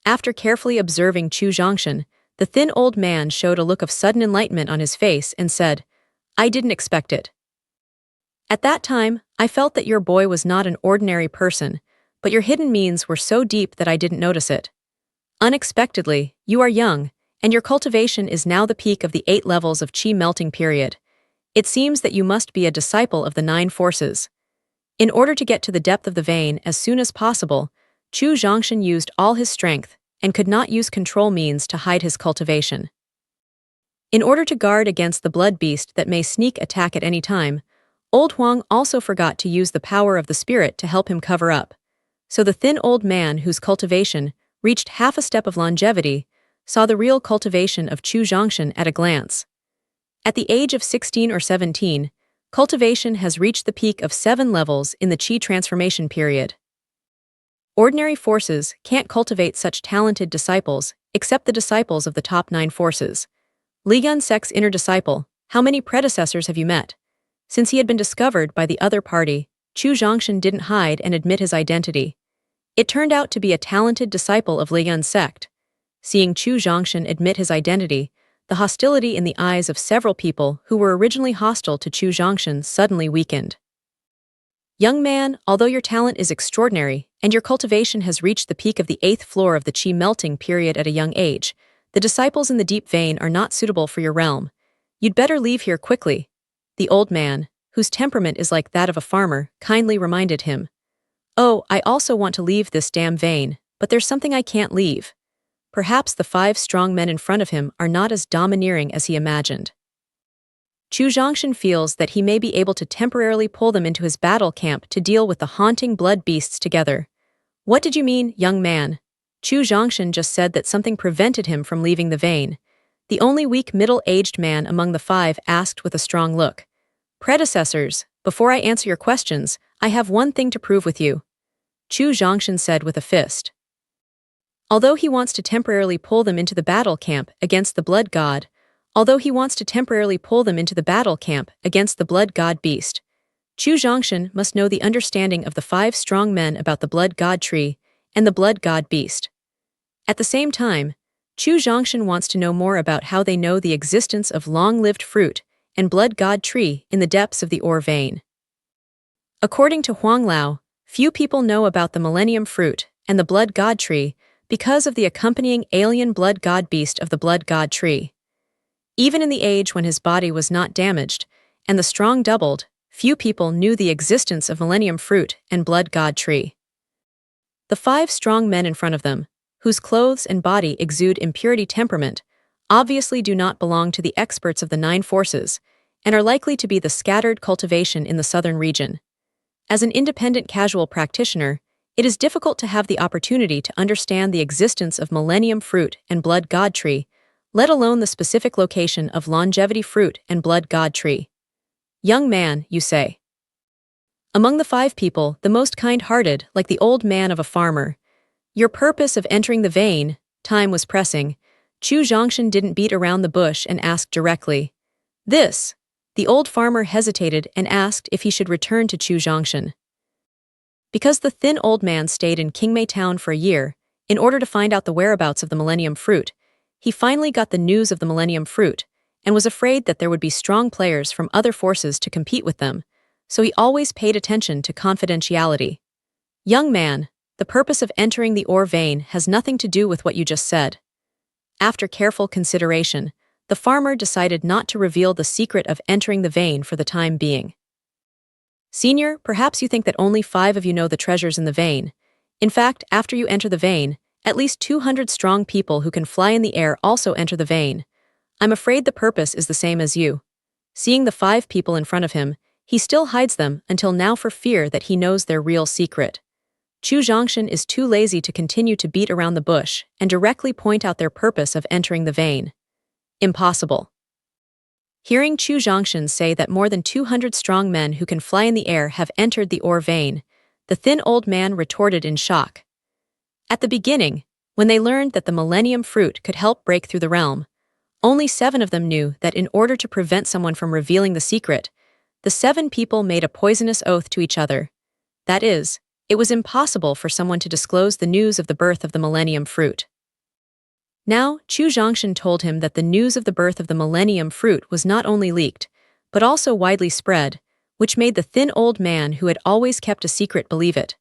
After carefully observing Chu Zhongshan, the thin old man showed a look of sudden enlightenment on his face and said, "I didn't expect it. At that time, I felt that your boy was not an ordinary person, but your hidden means were so deep that I didn't notice it. Unexpectedly, you are young, and your cultivation is now the peak of the 8 levels of qi melting period. It seems that you must be a disciple of the 9 forces." In order to get to the depth of the vein as soon as possible, Chu Zhongshan used all his strength and could not use control means to hide his cultivation. In order to guard against the blood beast that may sneak attack at any time, Old Huang also forgot to use the power of the spirit to help him cover up. So the thin old man whose cultivation reached half a step of longevity saw the real cultivation of Chu Zhongshan at a glance. At the age of 16 or 17, cultivation has reached the peak of 7 levels in the qi transformation period. Ordinary forces can't cultivate such talented disciples except the disciples of the top 9 forces. Li Yunsek's inner disciple, how many predecessors have you met? Since he had been discovered by the other party, Chu Zhongshan didn't hide and admit his identity. It turned out to be a talented disciple of Li Yun's sect. Seeing Chu Zhongshan admit his identity, the hostility in the eyes of several people who were originally hostile to Chu Zhongshan suddenly weakened. Young man, although your talent is extraordinary and your cultivation has reached the peak of the 8th floor of the qi melting period at a young age, the disciples in the deep vein are not suitable for your realm. You'd better leave here quickly. The old man, whose temperament is like that of a farmer, kindly reminded him. Oh, I also want to leave this damn vein, but there's something I can't leave. Perhaps the 5 strong men in front of him are not as domineering as he imagined. Chu Zhongshan feels that he may be able to temporarily pull them into his battle camp to deal with the haunting blood beasts together. What did you mean, young man? Chu Zhongshan just said that something prevented him from leaving the vein. The only weak middle-aged man among the 5 asked with a strong look. Predecessors, before I answer your questions, I have one thing to prove with you. Chu Zhongshan said with a fist. Although he wants to temporarily pull them into the battle camp against the blood god, beast, Chu Zhongshan must know the understanding of the 5 strong men about the blood god tree and the blood god beast. At the same time, Chu Zhongshan wants to know more about how they know the existence of long-lived fruit and blood god tree in the depths of the ore vein. According to Huang Lao, few people know about the millennium fruit and the blood god tree because of the accompanying alien blood god beast of the blood god tree. Even in the age when his body was not damaged and the strong doubled, few people knew the existence of millennium fruit and blood god tree. The 5 strong men in front of them, whose clothes and body exude impurity temperament, obviously do not belong to the experts of the 9 forces and are likely to be the scattered cultivation in the southern region. As an independent casual practitioner, it is difficult to have the opportunity to understand the existence of millennium fruit and blood god tree, let alone the specific location of longevity fruit and blood god tree. Young man, you say. Among the 5 people, the most kind-hearted, like the old man of a farmer. Your purpose of entering the vein, time was pressing. Chu Zhongshan didn't beat around the bush and asked directly. This. The old farmer hesitated and asked if he should return to Chu Zhongshan. Because the thin old man stayed in Qingmei town for a year, in order to find out the whereabouts of the millennium fruit, he finally got the news of the millennium fruit, and was afraid that there would be strong players from other forces to compete with them, so he always paid attention to confidentiality. Young man, the purpose of entering the ore vein has nothing to do with what you just said. After careful consideration, the farmer decided not to reveal the secret of entering the vein for the time being. Senior, perhaps you think that only 5 of you know the treasures in the vein. In fact, after you enter the vein, at least 200 strong people who can fly in the air also enter the vein. I'm afraid the purpose is the same as you. Seeing the 5 people in front of him, he still hides them until now for fear that he knows their real secret. Chu Zhongshan is too lazy to continue to beat around the bush and directly point out their purpose of entering the vein. Impossible. Hearing Chu Zhongshan say that more than 200 strong men who can fly in the air have entered the ore vein, the thin old man retorted in shock. At the beginning, when they learned that the millennium fruit could help break through the realm, only 7 of them knew that in order to prevent someone from revealing the secret, the 7 people made a poisonous oath to each other. That is, it was impossible for someone to disclose the news of the birth of the millennium fruit. Now, Chu Zhongshan told him that the news of the birth of the millennium fruit was not only leaked, but also widely spread, which made the thin old man who had always kept a secret believe it.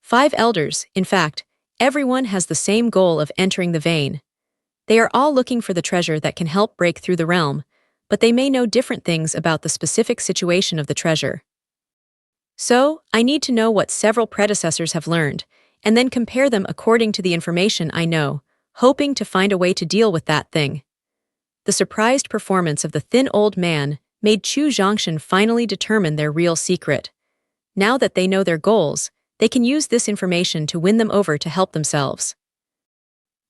5 elders, in fact, everyone has the same goal of entering the vein. They are all looking for the treasure that can help break through the realm, but they may know different things about the specific situation of the treasure. So, I need to know what several predecessors have learned, and then compare them according to the information I know, hoping to find a way to deal with that thing. The surprised performance of the thin old man made Chu Zhongshan finally determine their real secret. Now that they know their goals, they can use this information to win them over to help themselves.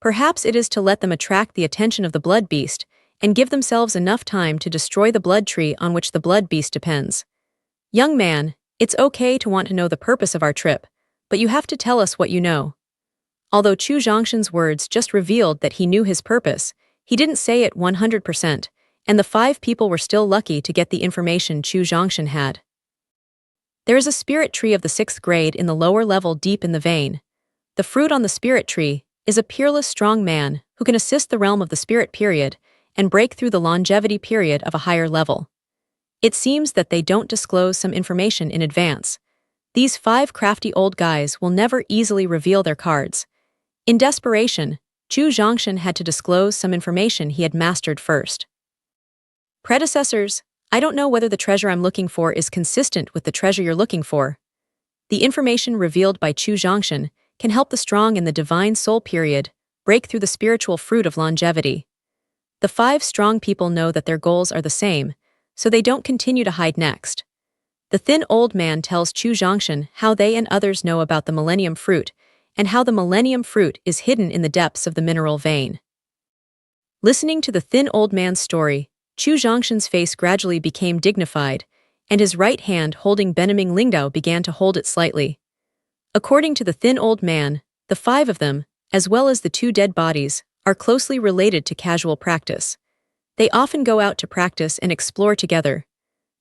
Perhaps it is to let them attract the attention of the blood beast and give themselves enough time to destroy the blood tree on which the blood beast depends. Young man, it's okay to want to know the purpose of our trip, but you have to tell us what you know. Although Chu Zhongshan's words just revealed that he knew his purpose, he didn't say it 100%, and the 5 people were still lucky to get the information Chu Zhongshan had. There is a spirit tree of the 6th grade in the lower level deep in the vein. The fruit on the spirit tree is a peerless strong man who can assist the realm of the spirit period and break through the longevity period of a higher level. It seems that they don't disclose some information in advance. These 5 crafty old guys will never easily reveal their cards. In desperation, Chu Zhongshan had to disclose some information he had mastered first. Predecessors, I don't know whether the treasure I'm looking for is consistent with the treasure you're looking for. The information revealed by Chu Zhongshan can help the strong in the divine soul period break through the spiritual fruit of longevity. The 5 strong people know that their goals are the same, so they don't continue to hide next. The thin old man tells Chu Zhongshan how they and others know about the millennium fruit and how the millennium fruit is hidden in the depths of the mineral vein. Listening to the thin old man's story, Chu Zhongshan's face gradually became dignified, and his right hand holding Benaming Lingdao began to hold it slightly. According to the thin old man, the 5 of them, as well as the 2 dead bodies, are closely related to casual practice. They often go out to practice and explore together.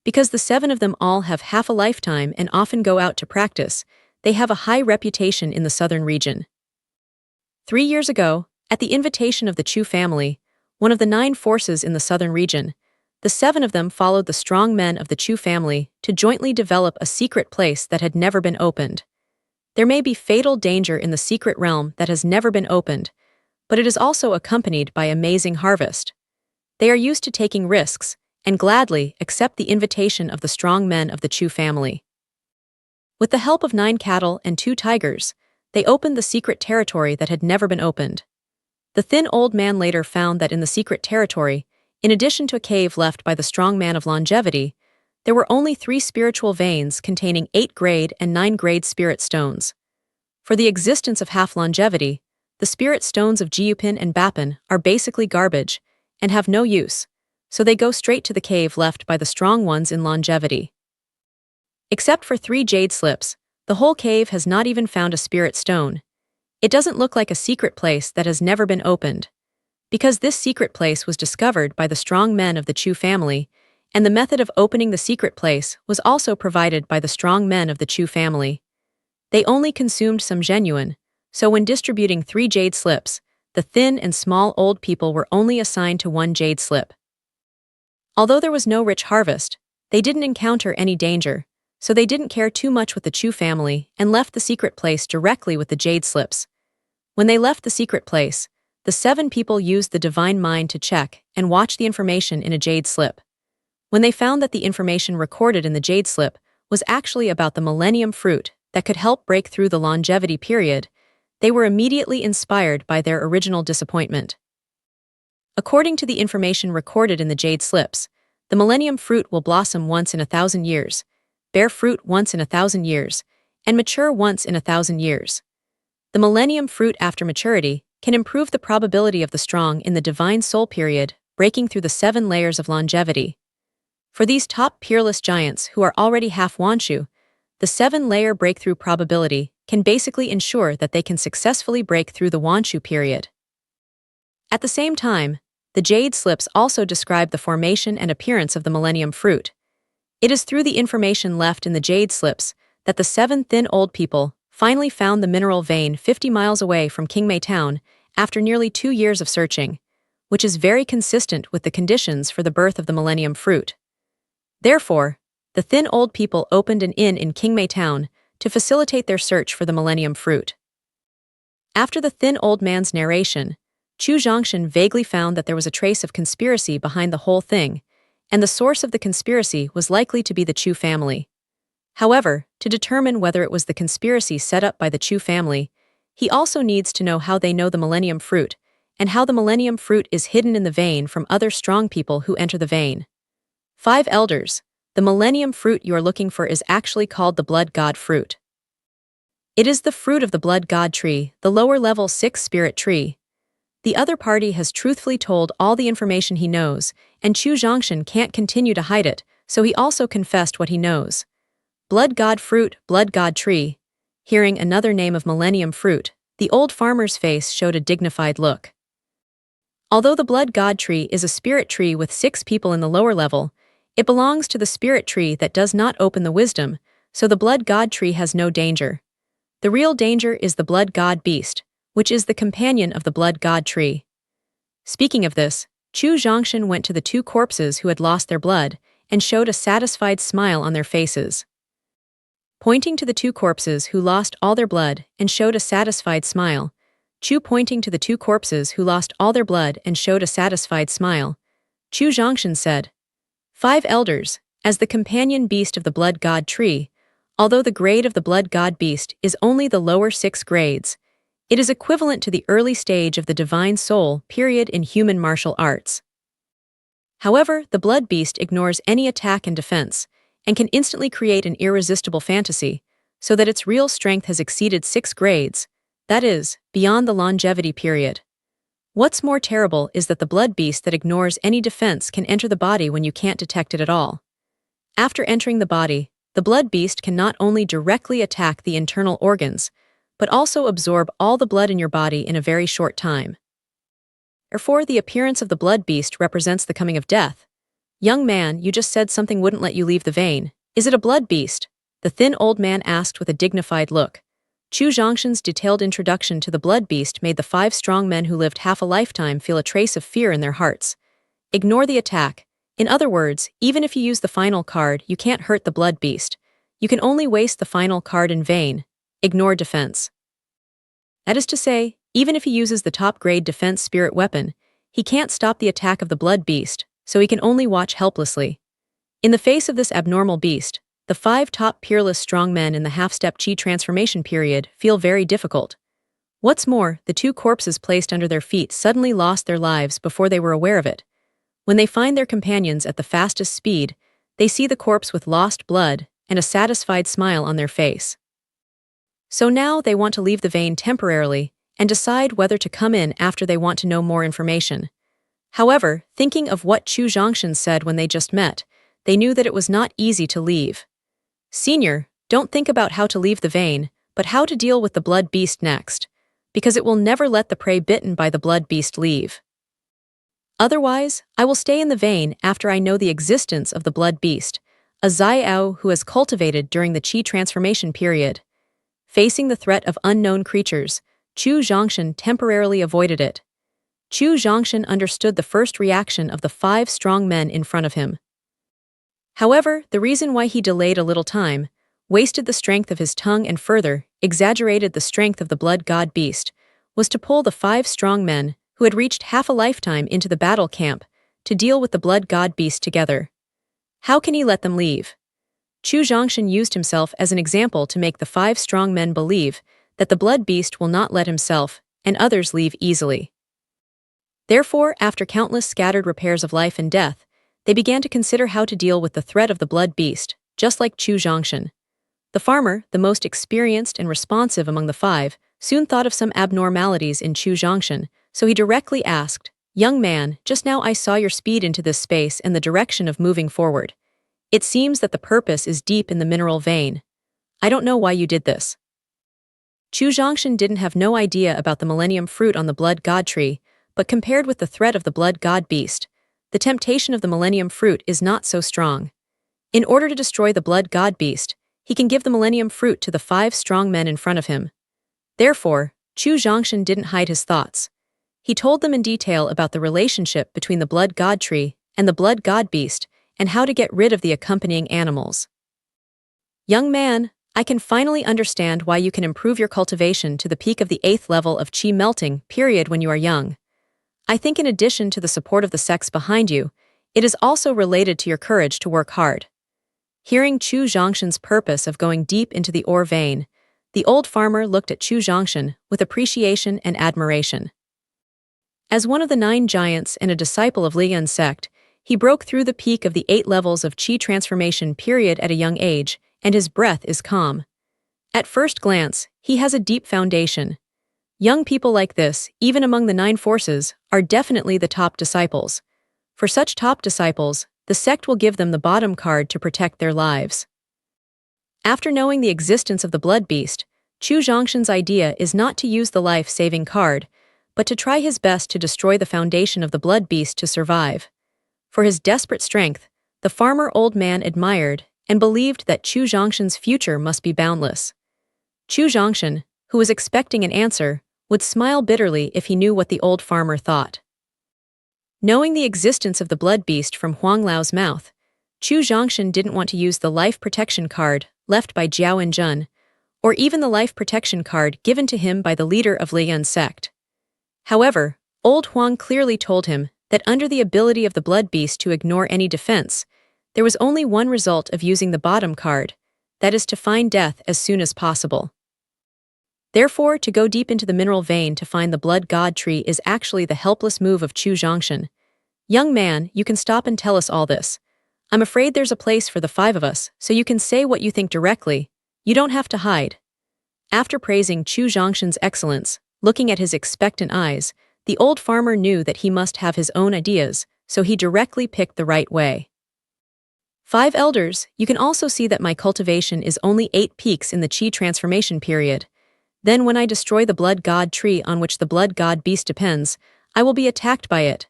Because the 7 of them all have half a lifetime and often go out to practice, they have a high reputation in the southern region. 3 years ago, At the invitation of the Chu family, one of the 9 forces in the southern region, the 7 of them followed the strong men of the Chu family to jointly develop a secret place that had never been opened. There may be fatal danger in the secret realm that has never been opened, but it is also accompanied by amazing harvest. They are used to taking risks and gladly accept the invitation of the strong men of the Chu family. With the help of 9 cattle and 2 tigers, they opened the secret territory that had never been opened. The thin old man later found that in the secret territory, in addition to a cave left by the strong man of longevity, there were only 3 spiritual veins containing 8 grade and 9 grade spirit stones. For the existence of half longevity, the spirit stones of Jiupin and Bapin are basically garbage and have no use, so they go straight to the cave left by the strong ones in longevity. Except for 3 jade slips, the whole cave has not even found a spirit stone. It doesn't look like a secret place that has never been opened. Because this secret place was discovered by the strong men of the Chu family, and the method of opening the secret place was also provided by the strong men of the Chu family. They only consumed some genuine, so when distributing 3 jade slips, the thin and small old people were only assigned to 1 jade slip. Although there was no rich harvest, they didn't encounter any danger, so they didn't care too much with the Chu family and left the secret place directly with the jade slips. When they left the secret place, the 7 people used the divine mind to check and watch the information in a jade slip. When they found that the information recorded in the jade slip was actually about the millennium fruit that could help break through the longevity period, they were immediately inspired by their original disappointment. According to the information recorded in the jade slips, the millennium fruit will blossom once in 1,000 years, bear fruit once in 1,000 years, and mature once in 1,000 years. The millennium fruit after maturity can improve the probability of the strong in the divine soul period, breaking through the 7 layers of longevity. For these top peerless giants who are already half Wanshu, the 7-layer breakthrough probability can basically ensure that they can successfully break through the Wanshu period. At the same time, the jade slips also describe the formation and appearance of the millennium fruit. It is through the information left in the jade slips that the 7 thin old people finally found the mineral vein 50 miles away from Qingmei town after nearly 2 years of searching, which is very consistent with the conditions for the birth of the millennium fruit. Therefore, the thin old people opened an inn in Qingmei town to facilitate their search for the millennium fruit. After the thin old man's narration, Chu Zhongshan vaguely found that there was a trace of conspiracy behind the whole thing, and the source of the conspiracy was likely to be the Chu family. However, to determine whether it was the conspiracy set up by the Chu family, he also needs to know how they know the millennium fruit, and how the millennium fruit is hidden in the vein from other strong people who enter the vein. 5 elders, the millennium fruit you are looking for is actually called the blood god fruit. It is the fruit of the blood god tree, the lower level 6 spirit tree. The other party has truthfully told all the information he knows, and Chu Zhongshan can't continue to hide it, so he also confessed what he knows. Blood god fruit, blood god tree. Hearing another name of millennium fruit, the old farmer's face showed a dignified look. Although the blood god tree is a spirit tree with 6 people in the lower level, it belongs to the spirit tree that does not open the wisdom, so the blood god tree has no danger. The real danger is the blood god beast, which is the companion of the blood god tree. Speaking of this, Chu Zhongshan went to the 2 corpses who had lost their blood and showed a satisfied smile on their faces. Pointing to the 2 corpses who lost all their blood and showed a satisfied smile, Chu pointing to the 2 corpses who lost all their blood and showed a satisfied smile, Chu Zhongshan said, 5 elders, as the companion beast of the blood god tree, although the grade of the blood god beast is only the lower 6 grades, it is equivalent to the early stage of the divine soul period in human martial arts. However, the blood beast ignores any attack and defense, and can instantly create an irresistible fantasy, so that its real strength has exceeded 6 grades, that is, beyond the longevity period. What's more terrible is that the blood beast that ignores any defense can enter the body when you can't detect it at all. After entering the body, the blood beast can not only directly attack the internal organs, but also absorb all the blood in your body in a very short time. Therefore, the appearance of the blood beast represents the coming of death. Young man, you just said something wouldn't let you leave the vein. Is it a blood beast? The thin old man asked with a dignified look. Chu Zhongshan's detailed introduction to the blood beast made the 5 strong men who lived half a lifetime feel a trace of fear in their hearts. Ignore the attack. In other words, even if you use the final card, you can't hurt the blood beast. You can only waste the final card in vain. Ignore defense. That is to say, even if he uses the top-grade defense spirit weapon, he can't stop the attack of the blood beast, so he can only watch helplessly. In the face of this abnormal beast, the 5 top peerless strong men in the half-step chi transformation period feel very difficult. What's more, the 2 corpses placed under their feet suddenly lost their lives before they were aware of it. When they find their companions at the fastest speed, they see the corpse with lost blood and a satisfied smile on their face. So now they want to leave the vein temporarily and decide whether to come in after they want to know more information. However, thinking of what Chu Zhongshan said when they just met, they knew that it was not easy to leave. Senior, don't think about how to leave the vein, but how to deal with the blood beast next, because it will never let the prey bitten by the blood beast leave. Otherwise, I will stay in the vein after I know the existence of the blood beast, a Zaiao who has cultivated during the chi transformation period. Facing the threat of unknown creatures, Chu Zhongshan temporarily avoided it. Chu Zhongshan understood the first reaction of the 5 strong men in front of him. However, the reason why he delayed a little time, wasted the strength of his tongue and further exaggerated the strength of the blood god beast, was to pull the 5 strong men who had reached half a lifetime into the battle camp to deal with the blood god beast together. How can he let them leave? Chu Zhongshan used himself as an example to make the 5 strong men believe that the blood beast will not let himself and others leave easily. Therefore, after countless scattered repairs of life and death, they began to consider how to deal with the threat of the blood beast, just like Chu Zhongshan. The farmer, the most experienced and responsive among the 5, soon thought of some abnormalities in Chu Zhongshan, so he directly asked, "Young man, just now I saw your speed into this space and the direction of moving forward. It seems that the purpose is deep in the mineral vein. I don't know why you did this." Chu Zhongshan didn't have no idea about the millennium fruit on the blood god tree, but compared with the threat of the blood god beast, the temptation of the millennium fruit is not so strong. In order to destroy the blood god beast, he can give the millennium fruit to the 5 strong men in front of him. Therefore, Chu Zhongshan didn't hide his thoughts. He told them in detail about the relationship between the blood god tree and the blood god beast and how to get rid of the accompanying animals. "Young man, I can finally understand why you can improve your cultivation to the peak of the 8th level of chi melting period when you are young. I think in addition to the support of the sex behind you, it is also related to your courage to work hard." Hearing Chu Zhongshan's purpose of going deep into the ore vein, the old farmer looked at Chu Zhongshan with appreciation and admiration. As one of the 9 giants and a disciple of Liyuan sect, he broke through the peak of the 8 levels of chi transformation period at a young age, and his breath is calm. At first glance, he has a deep foundation. Young people like this, even among the 9 forces, are definitely the top disciples. For such top disciples, the sect will give them the bottom card to protect their lives. After knowing the existence of the blood beast, Chu Zhongshan's idea is not to use the life-saving card, but to try his best to destroy the foundation of the blood beast to survive. For his desperate strength, the farmer old man admired and believed that Chu Zhongshan's future must be boundless. Chu Zhongshan, who was expecting an answer, would smile bitterly if he knew what the old farmer thought. Knowing the existence of the blood beast from Huang Lao's mouth, Chu Zhongshan didn't want to use the life protection card left by Jiao and Jun, or even the life protection card given to him by the leader of Liyuan sect. However, old Huang clearly told him that under the ability of the blood beast to ignore any defense, there was only one result of using the bottom card, that is to find death as soon as possible. Therefore, to go deep into the mineral vein to find the blood god tree is actually the helpless move of Chu Zhongshan. "Young man, you can stop and tell us all this. I'm afraid there's a place for the 5 of us, so you can say what you think directly. You don't have to hide." After praising Chu Zhongshan's excellence, looking at his expectant eyes, the old farmer knew that he must have his own ideas, so he directly picked the right way. "5 elders, you can also see that my cultivation is only 8 peaks in the chi transformation period. Then when I destroy the blood god tree on which the blood god beast depends, I will be attacked by it.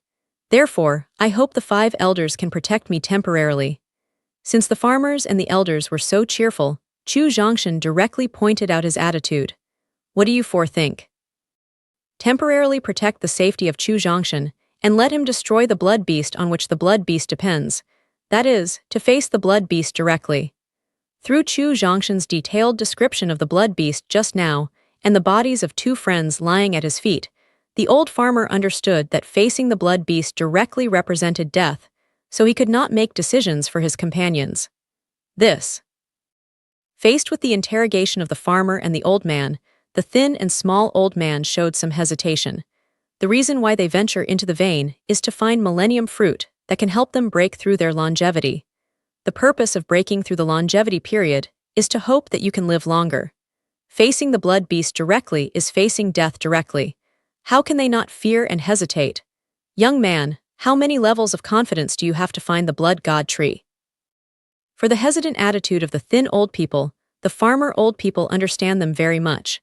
Therefore, I hope the 5 elders can protect me temporarily." Since the farmers and the elders were so cheerful, Chu Zhongshan directly pointed out his attitude. What do you four think? Temporarily protect the safety of Chu Zhongshan and let him destroy the blood beast on which the blood beast depends, that is, to face the blood beast directly. Through Chu Zhongshan's detailed description of the blood beast just now and the bodies of two friends lying at his feet, the old farmer understood that facing the blood beast directly represented death, so he could not make decisions for his companions. Faced with the interrogation of the farmer and the old man, the thin and small old man showed some hesitation. The reason why they venture into the vein is to find millennium fruit that can help them break through their longevity. The purpose of breaking through the longevity period is to hope that you can live longer. Facing the blood beast directly is facing death directly. How can they not fear and hesitate? Young man, how many levels of confidence do you have to find the blood god tree? For the hesitant attitude of the thin old people, the farmer old people understand them very much.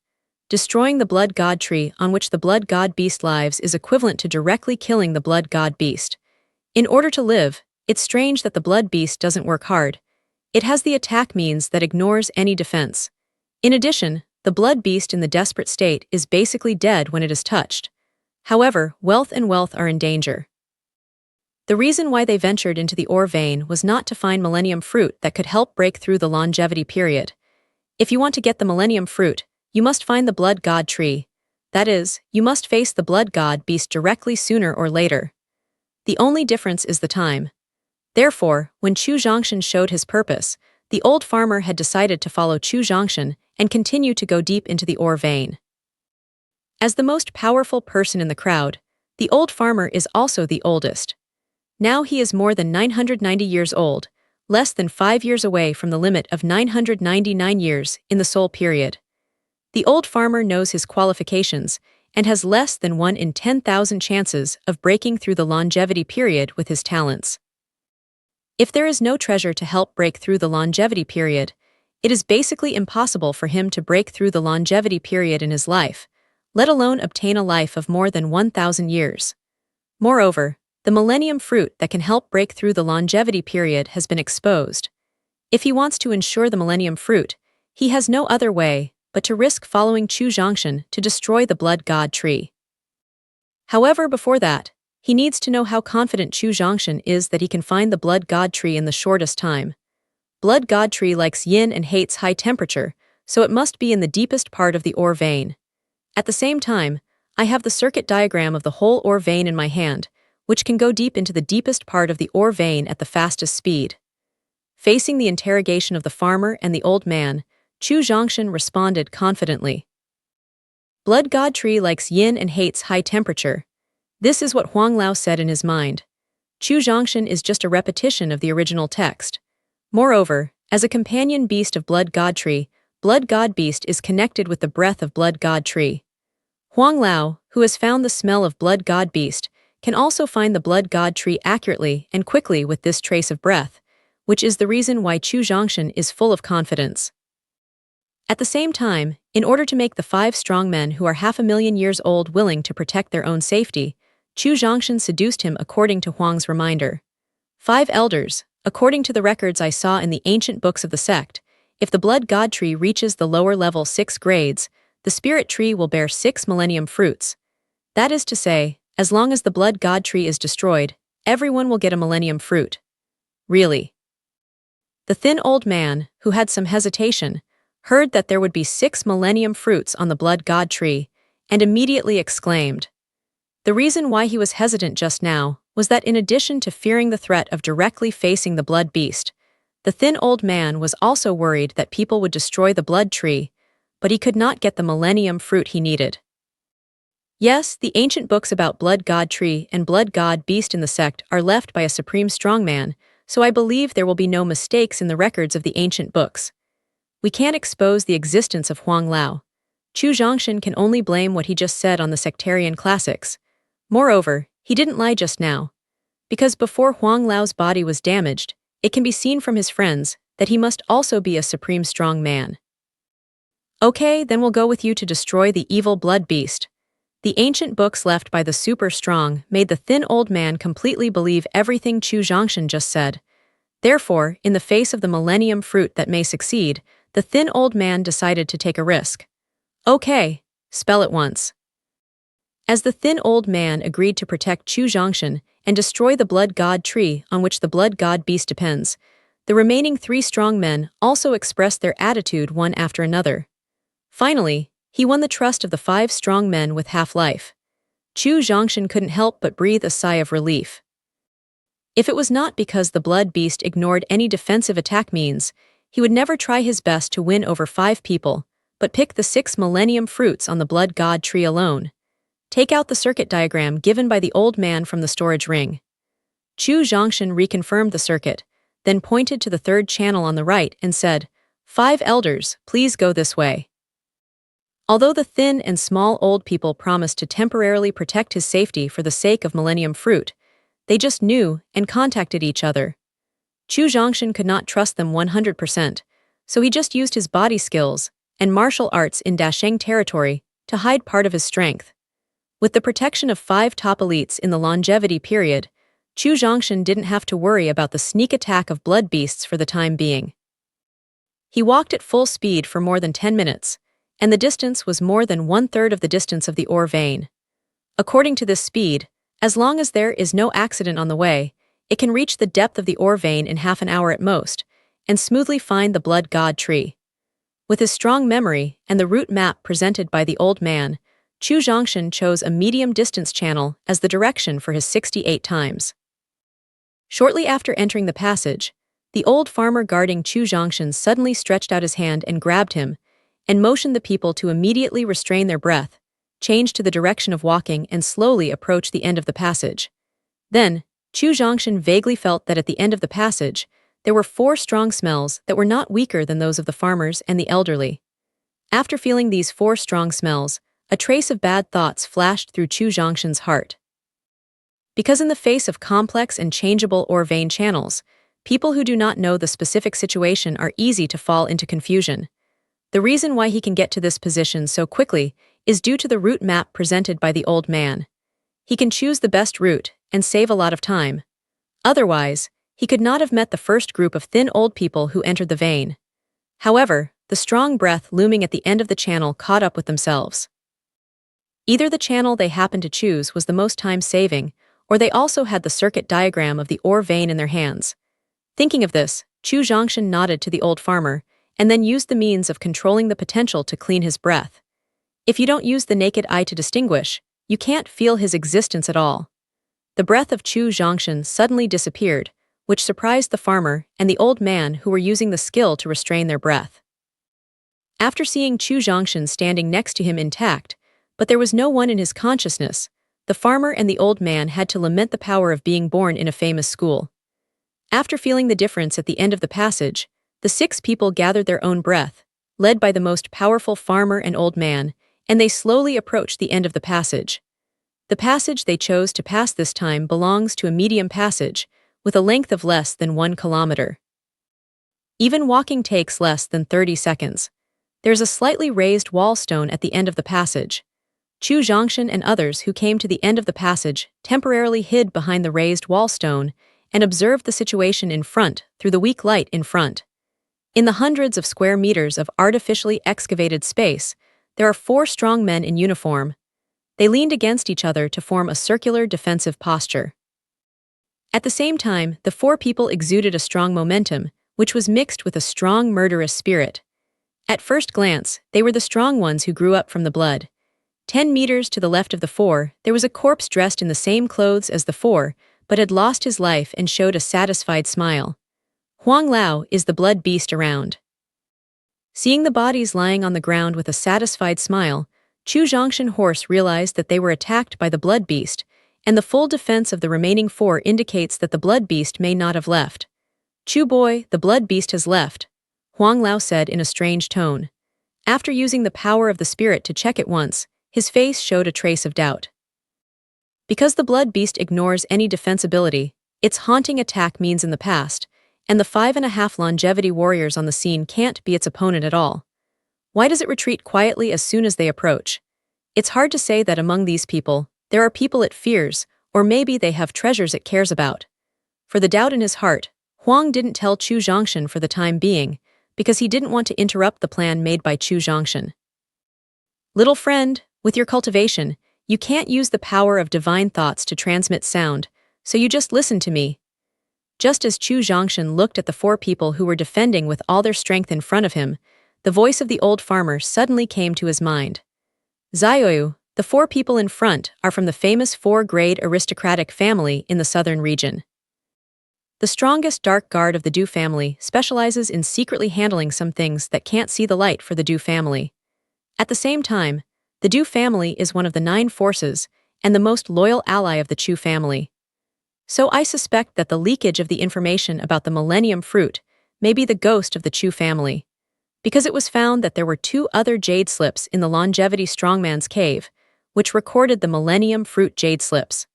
Destroying the blood god tree on which the blood god beast lives is equivalent to directly killing the blood god beast. In order to live, it's strange that the blood beast doesn't work hard. It has the attack means that ignores any defense. In addition, the blood beast in the desperate state is basically dead when it is touched. However, wealth are in danger. The reason why they ventured into the ore vein was not to find millennium fruit that could help break through the longevity period. If you want to get the millennium fruit, you must find the blood god tree. That is, you must face the blood god beast directly sooner or later. The only difference is the time. Therefore, when Chu Zhongshan showed his purpose, the old farmer had decided to follow Chu Zhongshan and continue to go deep into the ore vein. As the most powerful person in the crowd, the old farmer is also the oldest. Now he is more than 990 years old, less than 5 years away from the limit of 999 years in the soul period. The old farmer knows his qualifications and has less than 1 in 10,000 chances of breaking through the longevity period with his talents. If there is no treasure to help break through the longevity period, it is basically impossible for him to break through the longevity period in his life, let alone obtain a life of more than 1,000 years. Moreover, the millennium fruit that can help break through the longevity period has been exposed. If he wants to ensure the millennium fruit, he has no other way but to risk following Chu Zhongshan to destroy the blood god tree. However, before that, he needs to know how confident Chu Zhongshan is that he can find the blood god tree in the shortest time. Blood god tree likes yin and hates high temperature, so it must be in the deepest part of the ore vein. At the same time, I have the circuit diagram of the whole ore vein in my hand, which can go deep into the deepest part of the ore vein at the fastest speed. Facing the interrogation of the farmer and the old man, Chu Zhongshan responded confidently. Blood god tree likes yin and hates high temperature. This is what Huang Lao said in his mind. Chu Zhongshan is just a repetition of the original text. Moreover, as a companion beast of blood god tree, blood god beast is connected with the breath of blood god tree. Huang Lao, who has found the smell of blood god beast, can also find the blood god tree accurately and quickly with this trace of breath, which is the reason why Chu Zhongshan is full of confidence. At the same time, in order to make the 5 strong men who are 500,000 years old willing to protect their own safety, Chu Zhongshan seduced him according to Huang's reminder. 5 elders, according to the records I saw in the ancient books of the sect, if the blood god tree reaches the lower level 6 grades, the spirit tree will bear 6 millennium fruits. That is to say, as long as the blood god tree is destroyed, everyone will get a millennium fruit. Really? The thin old man, who had some hesitation, heard that there would be 6 millennium fruits on the blood god tree, and immediately exclaimed. The reason why he was hesitant just now was that in addition to fearing the threat of directly facing the blood beast, the thin old man was also worried that people would destroy the blood tree, but he could not get the millennium fruit he needed. Yes, the ancient books about blood god tree and blood god beast in the sect are left by a supreme strongman, so I believe there will be no mistakes in the records of the ancient books. We can't expose the existence of Huang Lao. Chu Zhongshan can only blame what he just said on the sectarian classics. Moreover, he didn't lie just now. Because before Huang Lao's body was damaged, it can be seen from his friends that he must also be a supreme strong man. Okay, then we'll go with you to destroy the evil blood beast. The ancient books left by the super strong made the thin old man completely believe everything Chu Zhongshan just said. Therefore, in the face of the millennium fruit that may succeed, the thin old man decided to take a risk. Okay, spell it once. As the thin old man agreed to protect Chu Zhongshan and destroy the blood god tree on which the blood god beast depends, the remaining 3 strong men also expressed their attitude one after another. Finally, he won the trust of the 5 strong men with half-life. Chu Zhongshan couldn't help but breathe a sigh of relief. If it was not because the blood beast ignored any defensive attack means, he would never try his best to win over 5 people, but pick the 6 millennium fruits on the blood god tree alone. Take out the circuit diagram given by the old man from the storage ring. Chu Zhongshan reconfirmed the circuit, then pointed to the 3rd channel on the right and said, 5 elders, please go this way. Although the thin and small old people promised to temporarily protect his safety for the sake of millennium fruit, they just knew and contacted each other. Chu Zhongshan could not trust them 100%, so he just used his body skills and martial arts in Dasheng territory to hide part of his strength. With the protection of 5 top elites in the longevity period, Chu Zhongshan didn't have to worry about the sneak attack of blood beasts for the time being. He walked at full speed for more than 10 minutes, and the distance was more than 1/3 of the distance of the ore vein. According to this speed, as long as there is no accident on the way, it can reach the depth of the ore vein in half an hour at most, and smoothly find the blood god tree. With his strong memory and the route map presented by the old man, Chu Zhongshan chose a medium-distance channel as the direction for his 68 times. Shortly after entering the passage, the old farmer guarding Chu Zhongshan suddenly stretched out his hand and grabbed him, and motioned the people to immediately restrain their breath, change to the direction of walking and slowly approach the end of the passage. Then, Chu Zhongshan vaguely felt that at the end of the passage, there were 4 strong smells that were not weaker than those of the farmers and the elderly. After feeling these 4 strong smells, a trace of bad thoughts flashed through Chu Zhongshan's heart. Because in the face of complex and changeable ore vein channels, people who do not know the specific situation are easy to fall into confusion. The reason why he can get to this position so quickly is due to the route map presented by the old man. He can choose the best route and save a lot of time. Otherwise, he could not have met the first group of thin old people who entered the vein. However, the strong breath looming at the end of the channel caught up with themselves. Either the channel they happened to choose was the most time-saving, or they also had the circuit diagram of the ore vein in their hands. Thinking of this, Chu Zhongshan nodded to the old farmer, and then used the means of controlling the potential to clean his breath. If you don't use the naked eye to distinguish, you can't feel his existence at all. The breath of Chu Zhongshan suddenly disappeared, which surprised the farmer and the old man who were using the skill to restrain their breath. After seeing Chu Zhongshan standing next to him intact, but there was no one in his consciousness, the farmer and the old man had to lament the power of being born in a famous school. After feeling the difference at the end of the passage, the 6 people gathered their own breath, led by the most powerful farmer and old man, and they slowly approached the end of the passage. The passage they chose to pass this time belongs to a medium passage, with a length of less than 1 kilometer. Even walking takes less than 30 seconds. There's a slightly raised wall stone at the end of the passage. Chu Zhongshan and others who came to the end of the passage temporarily hid behind the raised wall stone and observed the situation in front through the weak light in front. In the hundreds of square meters of artificially excavated space, there are 4 strong men in uniform. They leaned against each other to form a circular defensive posture. At the same time, the 4 people exuded a strong momentum, which was mixed with a strong murderous spirit. At first glance, they were the strong ones who grew up from the blood. 10 meters to the left of the 4, there was a corpse dressed in the same clothes as the 4, but had lost his life and showed a satisfied smile. Huang Lao is the blood beast around. Seeing the bodies lying on the ground with a satisfied smile, Chu Zhongshan horse realized that they were attacked by the blood beast, and the full defense of the remaining 4 indicates that the blood beast may not have left. Chu boy, the blood beast has left, Huang Lao said in a strange tone. After using the power of the spirit to check it once, his face showed a trace of doubt. Because the blood beast ignores any defensibility, its haunting attack means in the past, and the 5.5 longevity warriors on the scene can't be its opponent at all. Why does it retreat quietly as soon as they approach? It's hard to say that among these people, there are people it fears, or maybe they have treasures it cares about. For the doubt in his heart, Huang didn't tell Chu Zhongshan for the time being, because he didn't want to interrupt the plan made by Chu Zhongshan. Little friend, with your cultivation, you can't use the power of divine thoughts to transmit sound, so you just listen to me. Just as Chu Zhongshan looked at the four people who were defending with all their strength in front of him, the voice of the old farmer suddenly came to his mind. Zioyu, the four people in front are from the famous four-grade aristocratic family in the southern region. The strongest dark guard of the Du family specializes in secretly handling some things that can't see the light for the Du family. At the same time, the Du family is one of the 9 forces and the most loyal ally of the Chu family. So I suspect that the leakage of the information about the Millennium Fruit may be the ghost of the Chu family, because it was found that there were 2 other jade slips in the Longevity Strongman's cave, which recorded the Millennium Fruit jade slips.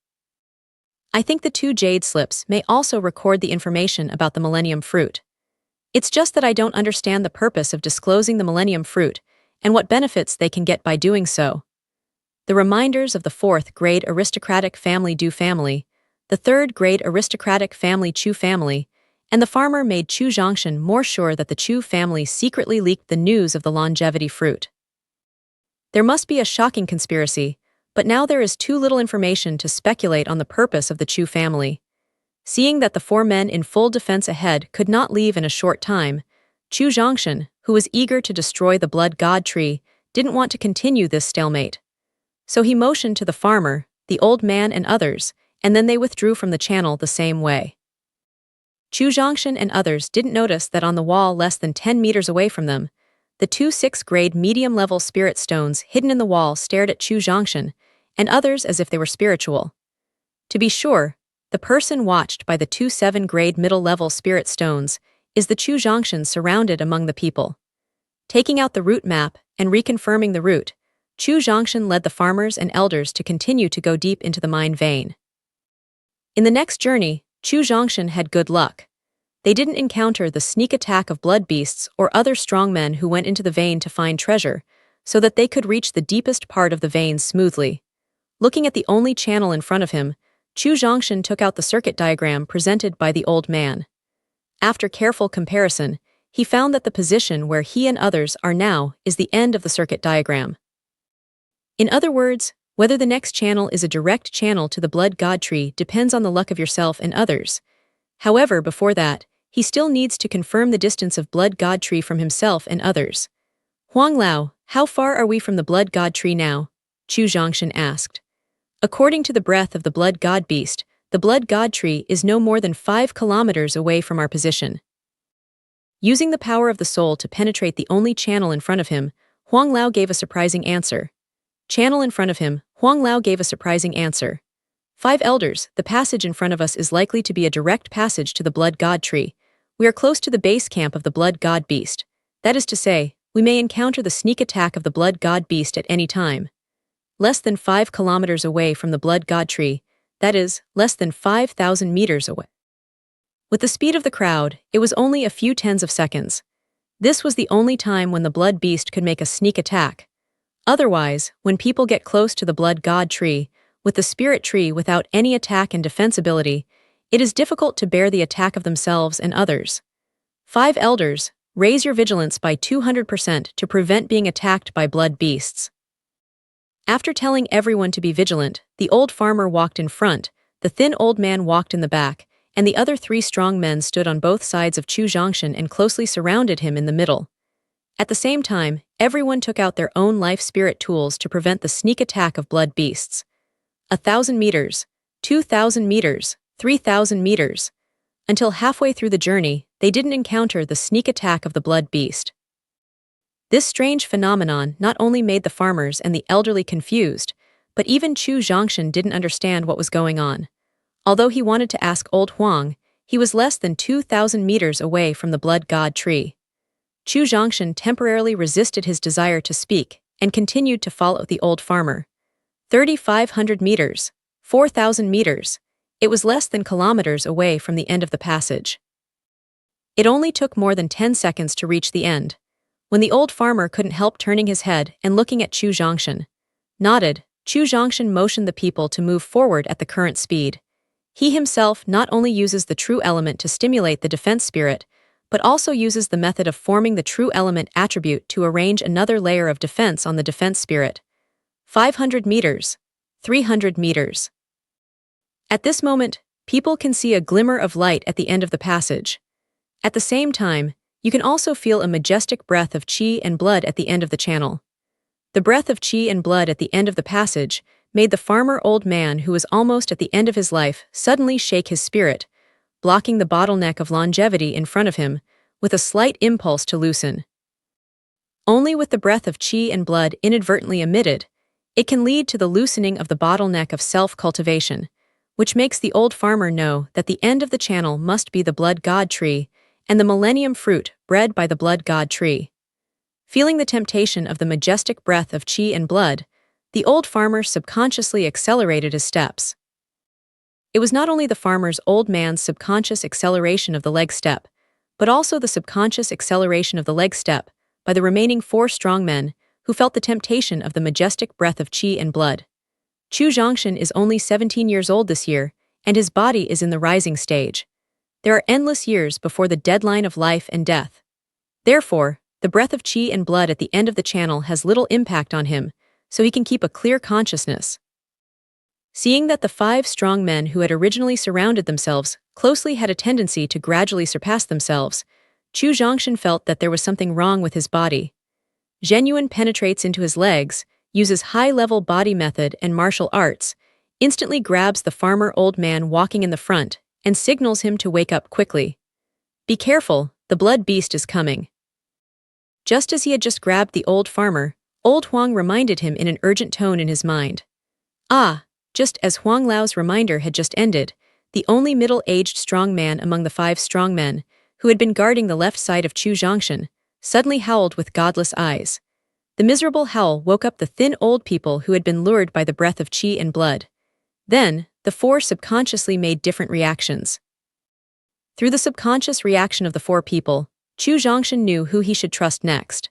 I think the 2 jade slips may also record the information about the Millennium Fruit. It's just that I don't understand the purpose of disclosing the Millennium Fruit and what benefits they can get by doing so. The reminders of the 4th-grade aristocratic family Du family, the 3rd-grade aristocratic family Chu family, and the farmer made Chu Zhongshan more sure that the Chu family secretly leaked the news of the longevity fruit. There must be a shocking conspiracy, but now there is too little information to speculate on the purpose of the Chu family. Seeing that the 4 men in full defense ahead could not leave in a short time, Chu Zhongshan, who was eager to destroy the blood god tree, didn't want to continue this stalemate. So he motioned to the farmer, the old man and others, and then they withdrew from the channel the same way. Chu Zhongshan and others didn't notice that on the wall less than 10 meters away from them, the 2 6th-grade medium-level spirit stones hidden in the wall stared at Chu Zhongshan, and others as if they were spiritual. To be sure, the person watched by the 2 7th-grade middle-level spirit stones is the Chu Zhongshan surrounded among the people. Taking out the route map and reconfirming the route, Chu Zhongshan led the farmers and elders to continue to go deep into the mine vein. In the next journey, Chu Zhongshan had good luck. They didn't encounter the sneak attack of blood beasts or other strongmen who went into the vein to find treasure, so that they could reach the deepest part of the vein smoothly. Looking at the only channel in front of him, Chu Zhongshan took out the circuit diagram presented by the old man. After careful comparison, he found that the position where he and others are now is the end of the circuit diagram. In other words, whether the next channel is a direct channel to the blood god tree depends on the luck of yourself and others. However, before that, he still needs to confirm the distance of blood god tree from himself and others. Huang Lao, how far are we from the blood god tree now? Chu Zhongshan asked. According to the breath of the blood god beast, the blood god tree is no more than 5 kilometers away from our position. Using the power of the soul to penetrate the only channel in front of him, Huang Lao gave a surprising answer. Channel in front of him, Huang Lao gave a surprising answer. 5 elders, the passage in front of us is likely to be a direct passage to the blood god tree. We are close to the base camp of the blood god beast. That is to say, we may encounter the sneak attack of the blood god beast at any time. Less than 5 kilometers away from the blood god tree, that is, less than 5,000 meters away. With the speed of the crowd, it was only a few tens of seconds. This was the only time when the blood beast could make a sneak attack. Otherwise, when people get close to the blood god tree, with the spirit tree without any attack and defense ability, it is difficult to bear the attack of themselves and others. 5 elders, raise your vigilance by 200% to prevent being attacked by blood beasts. After telling everyone to be vigilant, the old farmer walked in front, the thin old man walked in the back, and the other 3 strong men stood on both sides of Chu Zhongshan and closely surrounded him in the middle. At the same time, everyone took out their own life spirit tools to prevent the sneak attack of blood beasts. 1,000 meters, 2,000 meters, 3,000 meters. Until halfway through the journey, they didn't encounter the sneak attack of the blood beast. This strange phenomenon not only made the farmers and the elderly confused, but even Chu Zhongshan didn't understand what was going on. Although he wanted to ask old Huang, he was less than 2,000 meters away from the blood god tree. Chu Zhongshan temporarily resisted his desire to speak and continued to follow the old farmer. 3,500 meters, 4,000 meters. It was less than kilometers away from the end of the passage. It only took more than 10 seconds to reach the end, when the old farmer couldn't help turning his head and looking at Chu Zhongshan. Nodded, Chu Zhongshan motioned the people to move forward at the current speed. He himself not only uses the true element to stimulate the defense spirit, but also uses the method of forming the true element attribute to arrange another layer of defense on the defense spirit. 500 meters. 300 meters. At this moment, people can see a glimmer of light at the end of the passage. At the same time, you can also feel a majestic breath of qi and blood at the end of the channel. The breath of qi and blood at the end of the passage made the farmer old man who was almost at the end of his life suddenly shake his spirit, blocking the bottleneck of longevity in front of him, with a slight impulse to loosen. Only with the breath of qi and blood inadvertently emitted, it can lead to the loosening of the bottleneck of self-cultivation, which makes the old farmer know that the end of the channel must be the blood god tree and the millennium fruit bred by the blood god tree. Feeling the temptation of the majestic breath of qi and blood, the old farmer subconsciously accelerated his steps. It was not only the farmer's old man's subconscious acceleration of the leg step, but also the subconscious acceleration of the leg step by the remaining 4 strong men who felt the temptation of the majestic breath of qi and blood. Chu Zhongshan is only 17 years old this year, and his body is in the rising stage. There are endless years before the deadline of life and death. Therefore, the breath of qi and blood at the end of the channel has little impact on him, so he can keep a clear consciousness. Seeing that the 5 strong men who had originally surrounded themselves closely had a tendency to gradually surpass themselves, Chu Zhongshan felt that there was something wrong with his body. Zhenyuan penetrates into his legs, uses high-level body method and martial arts, instantly grabs the farmer old man walking in the front, and signals him to wake up quickly. Be careful, the blood beast is coming. Just as he had just grabbed the old farmer, old Huang reminded him in an urgent tone in his mind. Just as Huang Lao's reminder had just ended, the only middle-aged strong man among the 5 strong men, who had been guarding the left side of Chu Zhongshan, suddenly howled with godless eyes. The miserable howl woke up the thin old people who had been lured by the breath of qi and blood. Then, the 4 subconsciously made different reactions. Through the subconscious reaction of the 4 people, Chu Zhongshan knew who he should trust next.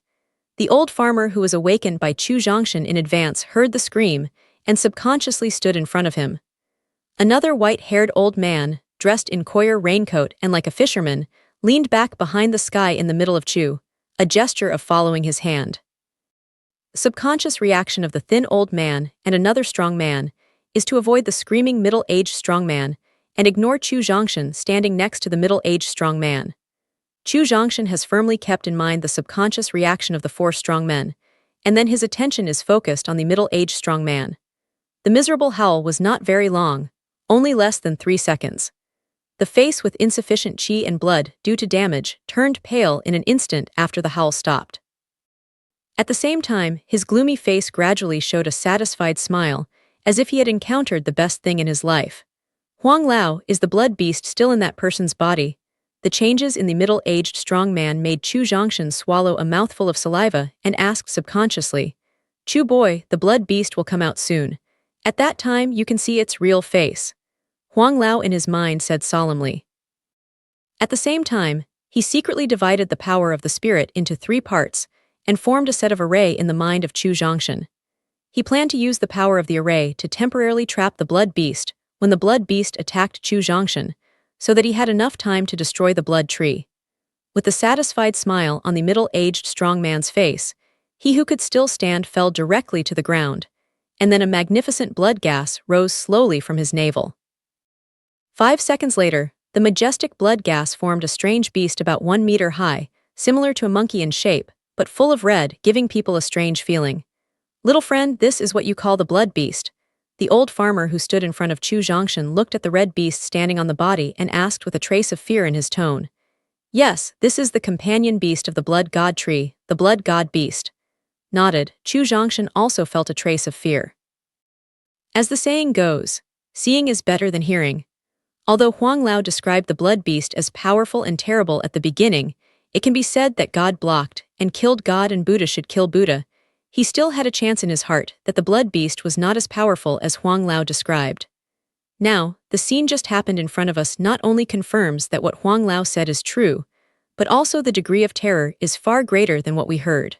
The old farmer who was awakened by Chu Zhongshan in advance heard the scream and subconsciously stood in front of him. Another white-haired old man, dressed in coir raincoat and like a fisherman, leaned back behind the sky in the middle of Chu, a gesture of following his hand. The subconscious reaction of the thin old man and another strong man is to avoid the screaming middle-aged strong man and ignore Chu Zhongshan standing next to the middle-aged strong man. Chu Zhongshan has firmly kept in mind the subconscious reaction of the 4 strong men, and then his attention is focused on the middle-aged strong man. The miserable howl was not very long, only less than 3 seconds. The face with insufficient qi and blood due to damage turned pale in an instant after the howl stopped. At the same time, his gloomy face gradually showed a satisfied smile, as if he had encountered the best thing in his life. Huang Lao, is the blood beast still in that person's body? The changes in the middle-aged strong man made Chu Zhongshan swallow a mouthful of saliva and asked subconsciously, Chu boy, the blood beast will come out soon. At that time you can see its real face. Huang Lao in his mind said solemnly. At the same time, he secretly divided the power of the spirit into 3 parts and formed a set of array in the mind of Chu Zhongshan. He planned to use the power of the array to temporarily trap the blood beast when the blood beast attacked Chu Zhongshan, so that he had enough time to destroy the blood tree. With a satisfied smile on the middle-aged strong man's face, he who could still stand fell directly to the ground, and then a magnificent blood gas rose slowly from his navel. 5 seconds later, the majestic blood gas formed a strange beast about 1 meter high, similar to a monkey in shape, but full of red, giving people a strange feeling. Little friend, this is what you call the blood beast. The old farmer who stood in front of Chu Zhongshan looked at the red beast standing on the body and asked with a trace of fear in his tone. Yes, this is the companion beast of the blood god tree, the blood god beast. Nodded, Chu Zhongshan also felt a trace of fear. As the saying goes, seeing is better than hearing. Although Huang Lao described the blood beast as powerful and terrible at the beginning, it can be said that God blocked and killed God and Buddha should kill Buddha. He still had a chance in his heart that the blood beast was not as powerful as Huang Lao described. Now, the scene just happened in front of us not only confirms that what Huang Lao said is true, but also the degree of terror is far greater than what we heard.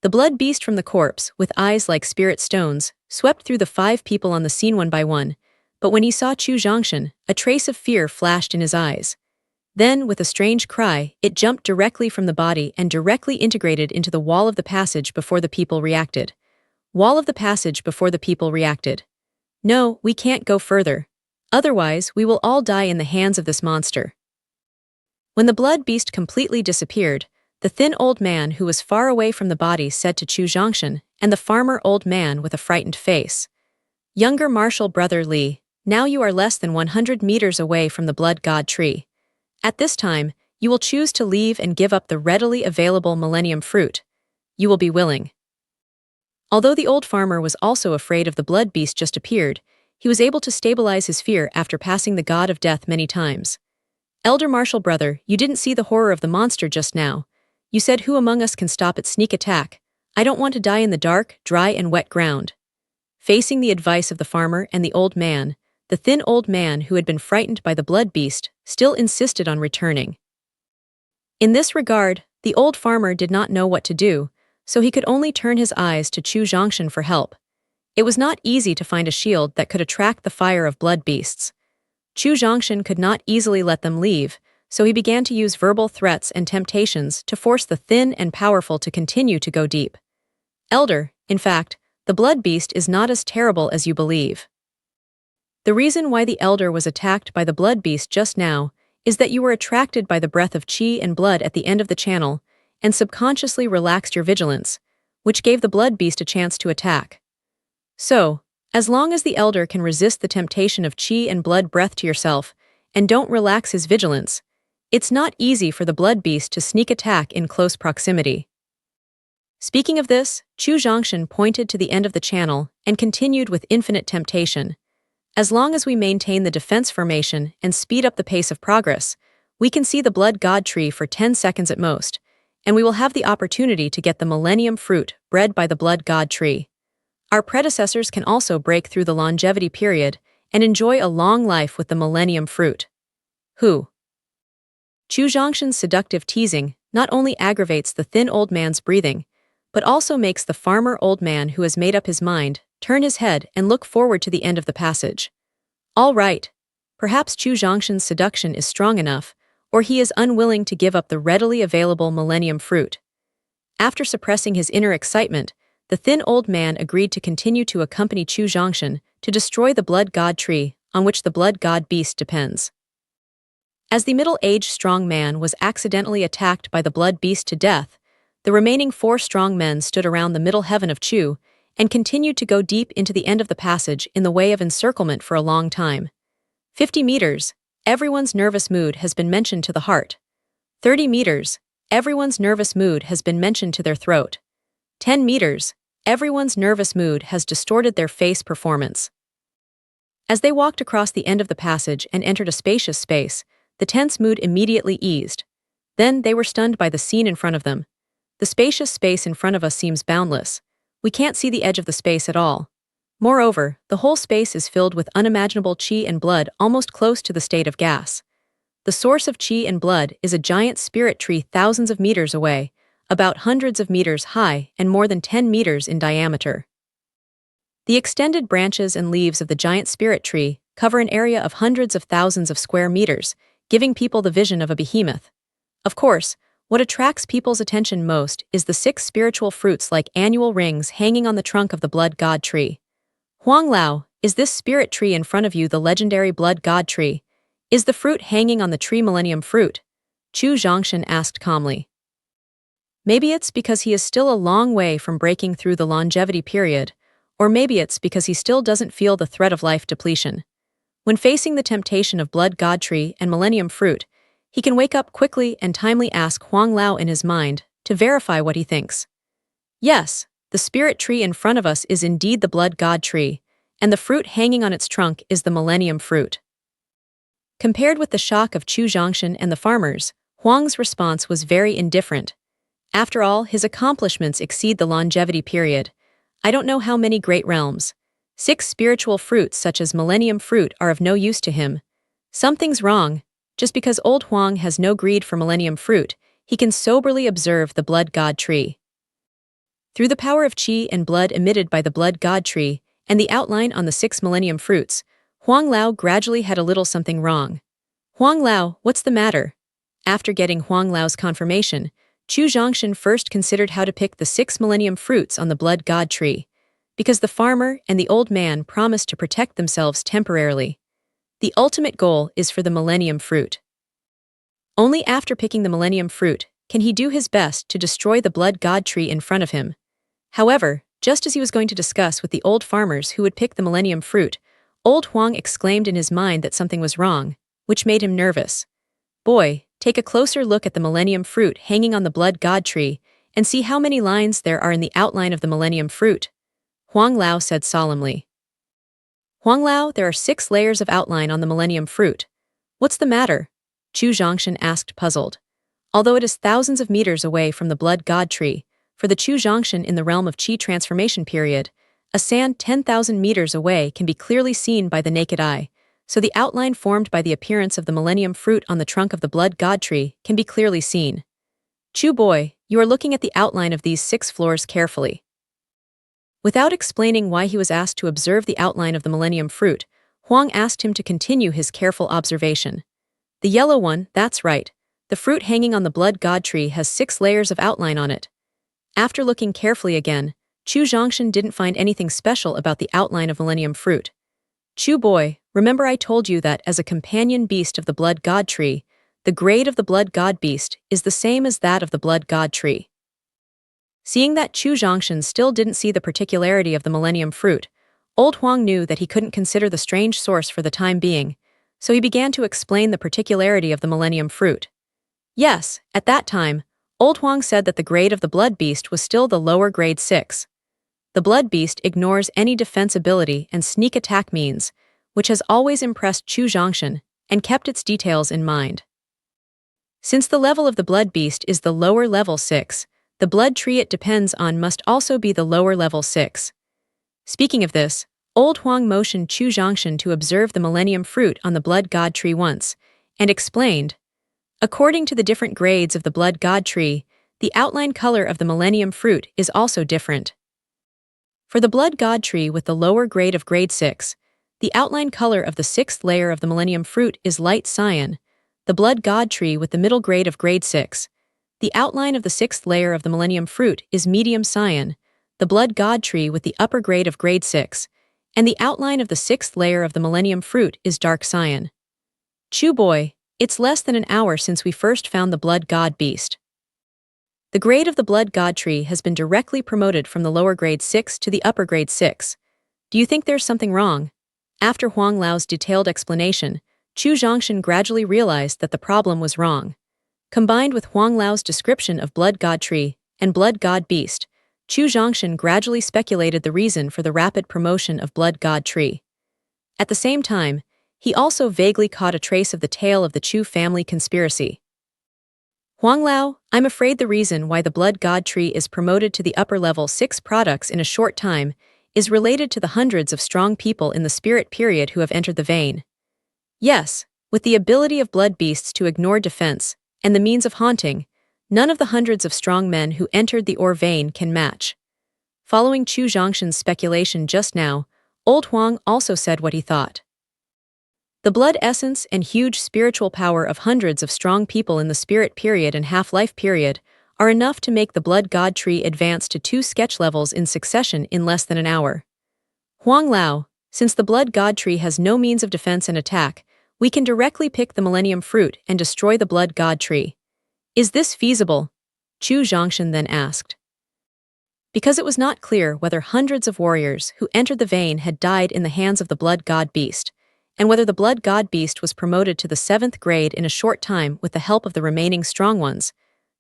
The blood beast from the corpse, with eyes like spirit stones, swept through the 5 people on the scene one by one, but when he saw Chu Zhongshan, a trace of fear flashed in his eyes. Then, with a strange cry, it jumped directly from the body and directly integrated into the wall of the passage before the people reacted. Wall of the passage before the people reacted. No, we can't go further. Otherwise, we will all die in the hands of this monster. When the blood beast completely disappeared, the thin old man who was far away from the body said to Chu Zhongshan and the farmer old man with a frightened face, "Younger martial brother Li, now you are less than 100 meters away from the blood god tree. At this time, you will choose to leave and give up the readily available millennium fruit. You will be willing." Although the old farmer was also afraid of the blood beast just appeared, he was able to stabilize his fear after passing the god of death many times. "Elder martial brother, you didn't see the horror of the monster just now. You said who among us can stop its sneak attack? I don't want to die in the dark, dry and wet ground." Facing the advice of the farmer and the old man, the thin old man who had been frightened by the blood beast still insisted on returning. In this regard, the old farmer did not know what to do, so he could only turn his eyes to Chu Zhongshan for help. It was not easy to find a shield that could attract the fire of blood beasts. Chu Zhongshan could not easily let them leave, so he began to use verbal threats and temptations to force the thin and powerful to continue to go deep. "Elder, in fact, the blood beast is not as terrible as you believe. The reason why the elder was attacked by the blood beast just now is that you were attracted by the breath of qi and blood at the end of the channel and subconsciously relaxed your vigilance, which gave the blood beast a chance to attack. So, as long as the elder can resist the temptation of qi and blood breath to yourself and don't relax his vigilance, it's not easy for the blood beast to sneak attack in close proximity." Speaking of this, Chu Zhongshan pointed to the end of the channel and continued with infinite temptation. "As long as we maintain the defense formation and speed up the pace of progress, we can see the blood god tree for 10 seconds at most, and we will have the opportunity to get the millennium fruit bred by the blood god tree. Our predecessors can also break through the longevity period and enjoy a long life with the millennium fruit." Who? Chu Zhongshan's seductive teasing not only aggravates the thin old man's breathing, but also makes the farmer old man who has made up his mind turn his head and look forward to the end of the passage. All right, perhaps Chu Zhongshan's seduction is strong enough, or he is unwilling to give up the readily available millennium fruit. After suppressing his inner excitement, the thin old man agreed to continue to accompany Chu Zhongshan to destroy the blood god tree on which the blood god beast depends. As the middle-aged strong man was accidentally attacked by the blood beast to death, the remaining 4 strong men stood around the middle heaven of Chu and continued to go deep into the end of the passage in the way of encirclement for a long time. 50 meters, everyone's nervous mood has been mentioned to the heart. 30 meters, everyone's nervous mood has been mentioned to their throat. 10 meters, everyone's nervous mood has distorted their face performance. As they walked across the end of the passage and entered a spacious space, the tense mood immediately eased. Then they were stunned by the scene in front of them. The spacious space in front of us seems boundless. We can't see the edge of the space at all. Moreover, the whole space is filled with unimaginable qi and blood almost close to the state of gas. The source of qi and blood is a giant spirit tree thousands of meters away, about hundreds of meters high and more than 10 meters in diameter. The extended branches and leaves of the giant spirit tree cover an area of hundreds of thousands of square meters, giving people the vision of a behemoth. Of course, what attracts people's attention most is the 6 spiritual fruits like annual rings hanging on the trunk of the blood god tree. "Huang Lao, is this spirit tree in front of you the legendary blood god tree? Is the fruit hanging on the tree millennium fruit?" Chu Zhongshan asked calmly. Maybe it's because he is still a long way from breaking through the longevity period, or maybe it's because he still doesn't feel the threat of life depletion. When facing the temptation of blood god tree and millennium fruit, he can wake up quickly and timely ask Huang Lao in his mind to verify what he thinks. Yes, the spirit tree in front of us is indeed the blood god tree, and the fruit hanging on its trunk is the millennium fruit. Compared with the shock of Chu Zhongshan and the farmers, Huang's response was very indifferent. After all, his accomplishments exceed the longevity period. I don't know how many great realms. 6 spiritual fruits such as millennium fruit are of no use to him. Something's wrong. Just because old Huang has no greed for millennium fruit, he can soberly observe the blood god tree. Through the power of qi and blood emitted by the blood god tree and the outline on the 6 millennium fruits, Huang Lao gradually had a little something wrong. "Huang Lao, what's the matter? After getting Huang Lao's confirmation, Chu Zhongshan first considered how to pick the 6 millennium fruits on the blood god tree, because the farmer and the old man promised to protect themselves temporarily. The ultimate goal is for the millennium fruit. Only after picking the millennium fruit can he do his best to destroy the blood god tree in front of him. However, just as he was going to discuss with the old farmers who would pick the millennium fruit, old Huang exclaimed in his mind that something was wrong, which made him nervous. "Boy, take a closer look at the millennium fruit hanging on the blood god tree and see how many lines there are in the outline of the millennium fruit," Huang Lao said solemnly. "Huang Lao, there are 6 layers of outline on the millennium fruit. What's the matter?" Chu Zhongshan asked, puzzled. Although it is thousands of meters away from the blood god tree, for the Chu Zhongshan in the realm of Qi transformation period, a sand 10,000 meters away can be clearly seen by the naked eye, so the outline formed by the appearance of the millennium fruit on the trunk of the blood god tree can be clearly seen. "Chu boy, you are looking at the outline of these 6 floors carefully." Without explaining why he was asked to observe the outline of the millennium fruit, Huang asked him to continue his careful observation. "The yellow one, that's right. The fruit hanging on the blood god tree has 6 layers of outline on it." After looking carefully again, Chu Zhongshan didn't find anything special about the outline of millennium fruit. "Chu boy, remember I told you that as a companion beast of the blood god tree, the grade of the blood god beast is the same as that of the blood god tree." Seeing that Chu Zhongshan still didn't see the particularity of the millennium fruit, old Huang knew that he couldn't consider the strange source for the time being, so he began to explain the particularity of the millennium fruit. Yes, at that time, old Huang said that the grade of the blood beast was still the lower grade 6. The blood beast ignores any defense ability and sneak attack means, which has always impressed Chu Zhongshan and kept its details in mind. Since the level of the blood beast is the lower level 6, the blood tree it depends on must also be the lower level 6. Speaking of this, old Huang motioned Chu Zhongshan to observe the millennium fruit on the blood god tree once, and explained, "According to the different grades of the blood god tree, the outline color of the millennium fruit is also different. For the blood god tree with the lower grade of grade 6, the outline color of the 6th layer of the millennium fruit is light cyan. The blood god tree with the middle grade of grade 6, the outline of the 6th layer of the millennium fruit is medium cyan. The blood god tree with the upper grade of grade 6, and the outline of the 6th layer of the millennium fruit is dark cyan. Chu boy, it's less than an hour since we first found the blood god beast. The grade of the blood god tree has been directly promoted from the lower grade 6 to the upper grade 6. Do you think there's something wrong?" After Huang Lao's detailed explanation, Chu Zhongshan gradually realized that the problem was wrong. Combined with Huang Lao's description of blood god tree and blood god beast, Chu Zhongshan gradually speculated the reason for the rapid promotion of blood god tree. At the same time, he also vaguely caught a trace of the tale of the Chu family conspiracy. "Huang Lao, I'm afraid the reason why the blood god tree is promoted to the upper level 6 products in a short time is related to the hundreds of strong people in the spirit period who have entered the vein. Yes, with the ability of blood beasts to ignore defense and the means of haunting, none of the hundreds of strong men who entered the ore vein can match." Following Chu Zhongshan's speculation just now, old Huang also said what he thought. The blood essence and huge spiritual power of hundreds of strong people in the spirit period and half-life period are enough to make the blood god tree advance to 2 sketch levels in succession in less than an hour. "Huang Lao, since the blood god tree has no means of defense and attack, we can directly pick the millennium fruit and destroy the blood god tree. Is this feasible?" Chu Zhongshan then asked. Because it was not clear whether hundreds of warriors who entered the vein had died in the hands of the blood god beast, and whether the blood god beast was promoted to the 7th grade in a short time with the help of the remaining strong ones,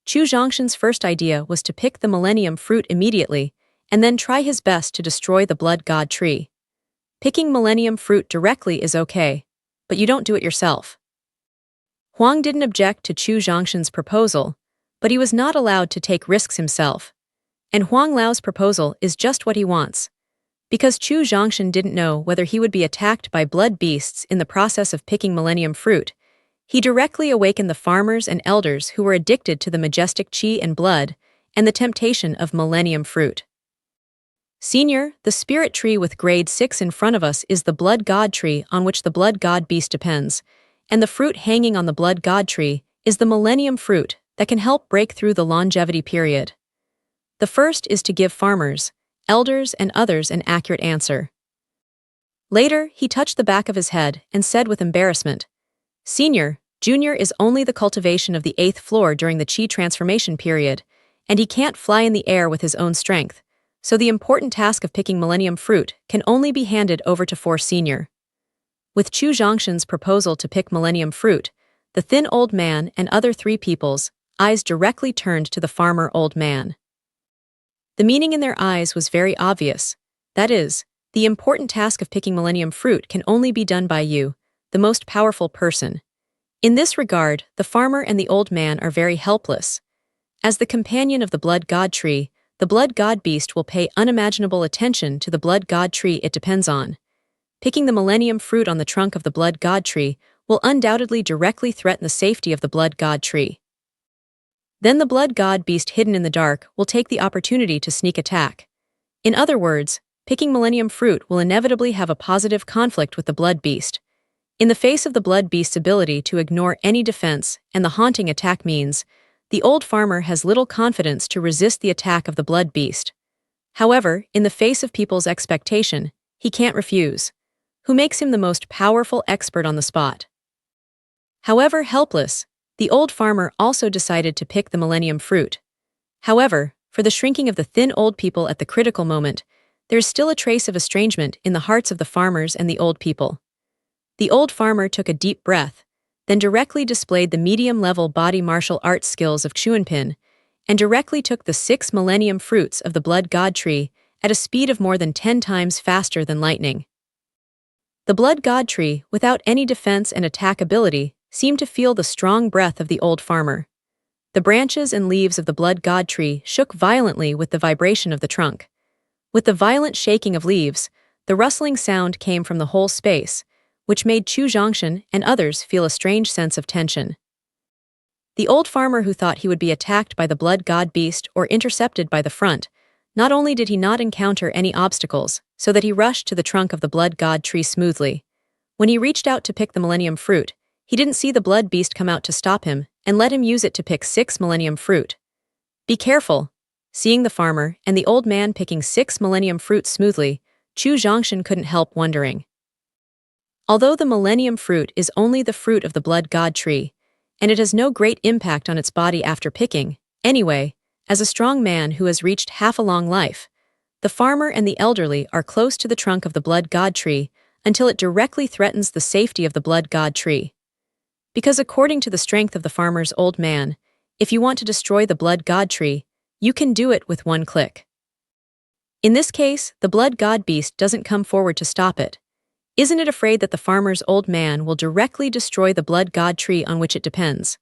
Chu Zhongshan's first idea was to pick the millennium fruit immediately and then try his best to destroy the blood god tree. Picking millennium fruit directly is okay, but you don't do it yourself. Huang didn't object to Chu Zhongshan's proposal, but he was not allowed to take risks himself. And Huang Lao's proposal is just what he wants. Because Chu Zhongshan didn't know whether he would be attacked by blood beasts in the process of picking millennium fruit, he directly awakened the farmers and elders who were addicted to the majestic qi and blood and the temptation of millennium fruit. "Senior, the spirit tree with grade 6 in front of us is the blood god tree on which the blood god beast depends, and the fruit hanging on the blood god tree is the millennium fruit that can help break through the longevity period. The first is to give farmers, elders, and others an accurate answer. Later, he touched the back of his head and said with embarrassment, "Senior, Junior is only the cultivation of the 8th floor during the Chi transformation period, and he can't fly in the air with his own strength, so the important task of picking millennium fruit can only be handed over to 4 Senior." With Chu Zhongshan's proposal to pick millennium fruit, the thin old man and other 3 people's eyes directly turned to the farmer old man. The meaning in their eyes was very obvious. That is, the important task of picking millennium fruit can only be done by you, the most powerful person. In this regard, the farmer and the old man are very helpless. As the companion of the blood god tree, the blood god beast will pay unimaginable attention to the blood god tree it depends on. Picking the millennium fruit on the trunk of the blood god tree will undoubtedly directly threaten the safety of the blood god tree. Then the blood god beast hidden in the dark will take the opportunity to sneak attack. In other words, picking millennium fruit will inevitably have a positive conflict with the blood beast. In the face of the blood beast's ability to ignore any defense and the haunting attack means, the old farmer has little confidence to resist the attack of the blood beast. However, in the face of people's expectation, he can't refuse, who makes him the most powerful expert on the spot. However helpless, the old farmer also decided to pick the millennium fruit. However, for the shrinking of the thin old people at the critical moment, there's still a trace of estrangement in the hearts of the farmers and the old people. The old farmer took a deep breath, then directly displayed the medium-level body martial arts skills of Chuanpin, and directly took the 6 millennium fruits of the blood god tree at a speed of more than 10 times faster than lightning. The blood god tree, without any defense and attack ability, seemed to feel the strong breath of the old farmer. The branches and leaves of the blood god tree shook violently with the vibration of the trunk. With the violent shaking of leaves, the rustling sound came from the whole space, which made Chu Zhongshan and others feel a strange sense of tension. The old farmer who thought he would be attacked by the blood god beast or intercepted by the front, not only did he not encounter any obstacles, so that he rushed to the trunk of the blood god tree smoothly. When he reached out to pick the millennium fruit, he didn't see the blood beast come out to stop him and let him use it to pick 6 millennium fruit. "Be careful." Seeing the farmer and the old man picking 6 millennium fruit smoothly, Chu Zhongshan couldn't help wondering. Although the millennium fruit is only the fruit of the blood god tree, and it has no great impact on its body after picking, anyway, as a strong man who has reached half a long life, the farmer and the elderly are close to the trunk of the blood god tree until it directly threatens the safety of the blood god tree. Because according to the strength of the farmer's old man, if you want to destroy the blood god tree, you can do it with 1 click. In this case, the blood god beast doesn't come forward to stop it. Isn't it afraid that the farmer's old man will directly destroy the blood god tree on which it depends?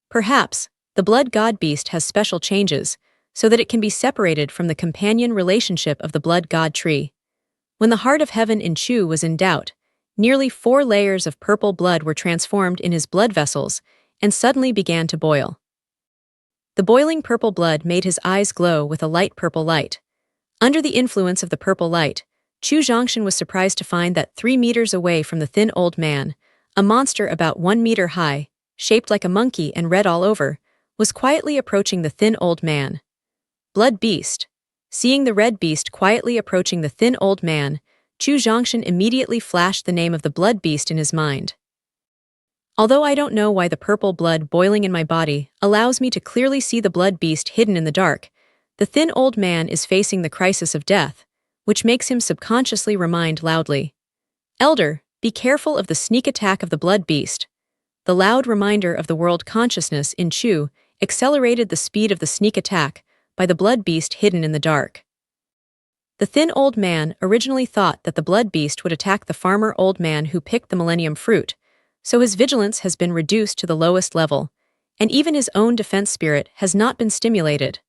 Perhaps, the blood god beast has special changes, so that it can be separated from the companion relationship of the blood god tree. When the heart of heaven in Chu was in doubt, nearly 4 layers of purple blood were transformed in his blood vessels and suddenly began to boil. The boiling purple blood made his eyes glow with a light purple light. Under the influence of the purple light, Chu Zhongshan was surprised to find that 3 meters away from the thin old man, a monster about 1 meter high, shaped like a monkey and red all over, was quietly approaching the thin old man. Blood beast. Seeing the red beast quietly approaching the thin old man, Chu Zhongshan immediately flashed the name of the blood beast in his mind. Although I don't know why the purple blood boiling in my body allows me to clearly see the blood beast hidden in the dark, the thin old man is facing the crisis of death, which makes him subconsciously remind loudly, "Elder, be careful of the sneak attack of the blood beast." The loud reminder of the world consciousness in Chu accelerated the speed of the sneak attack by the blood beast hidden in the dark. The thin old man originally thought that the blood beast would attack the farmer old man who picked the millennium fruit, so his vigilance has been reduced to the lowest level, and even his own defense spirit has not been stimulated.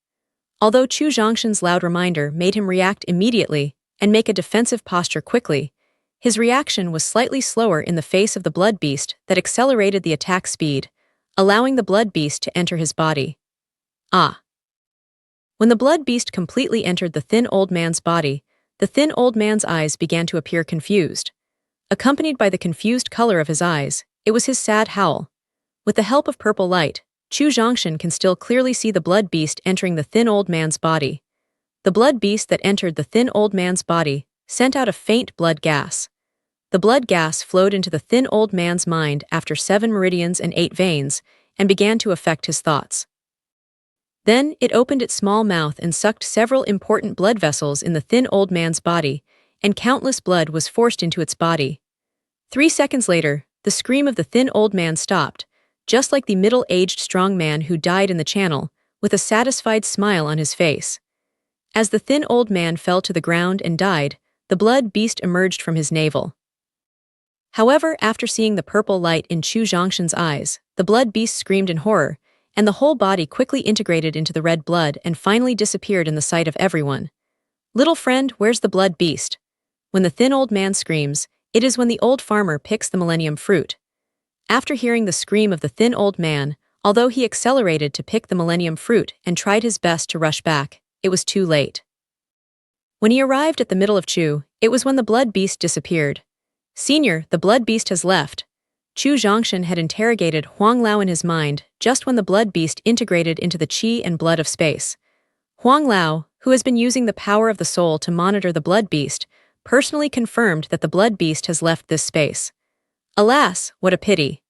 Although Chu Zhongshan's loud reminder made him react immediately and make a defensive posture quickly, his reaction was slightly slower in the face of the blood beast that accelerated the attack speed, allowing the blood beast to enter his body. Ah! When the blood beast completely entered the thin old man's body, the thin old man's eyes began to appear confused. Accompanied by the confused color of his eyes, it was his sad howl. With the help of purple light, Chu Zhongshan can still clearly see the blood beast entering the thin old man's body. The blood beast that entered the thin old man's body sent out a faint blood gas. The blood gas flowed into the thin old man's mind after 7 meridians and 8 veins and began to affect his thoughts. Then it opened its small mouth and sucked several important blood vessels in the thin old man's body, and countless blood was forced into its body. 3 seconds later, the scream of the thin old man stopped, just like the middle-aged strong man who died in the channel, with a satisfied smile on his face. As the thin old man fell to the ground and died, the blood beast emerged from his navel. However, after seeing the purple light in Chu Zhongshan's eyes, the blood beast screamed in horror, and the whole body quickly integrated into the red blood and finally disappeared in the sight of everyone. "Little friend, where's the blood beast?" When the thin old man screams, it is when the old farmer picks the millennium fruit. After hearing the scream of the thin old man, although he accelerated to pick the millennium fruit and tried his best to rush back, it was too late. When he arrived at the middle of Chu, it was when the blood beast disappeared. "Senior, the blood beast has left." Chu Zhongshan had interrogated Huang Lao in his mind just when the blood beast integrated into the qi and blood of space. Huang Lao, who has been using the power of the soul to monitor the blood beast, personally confirmed that the blood beast has left this space. Alas, what a pity.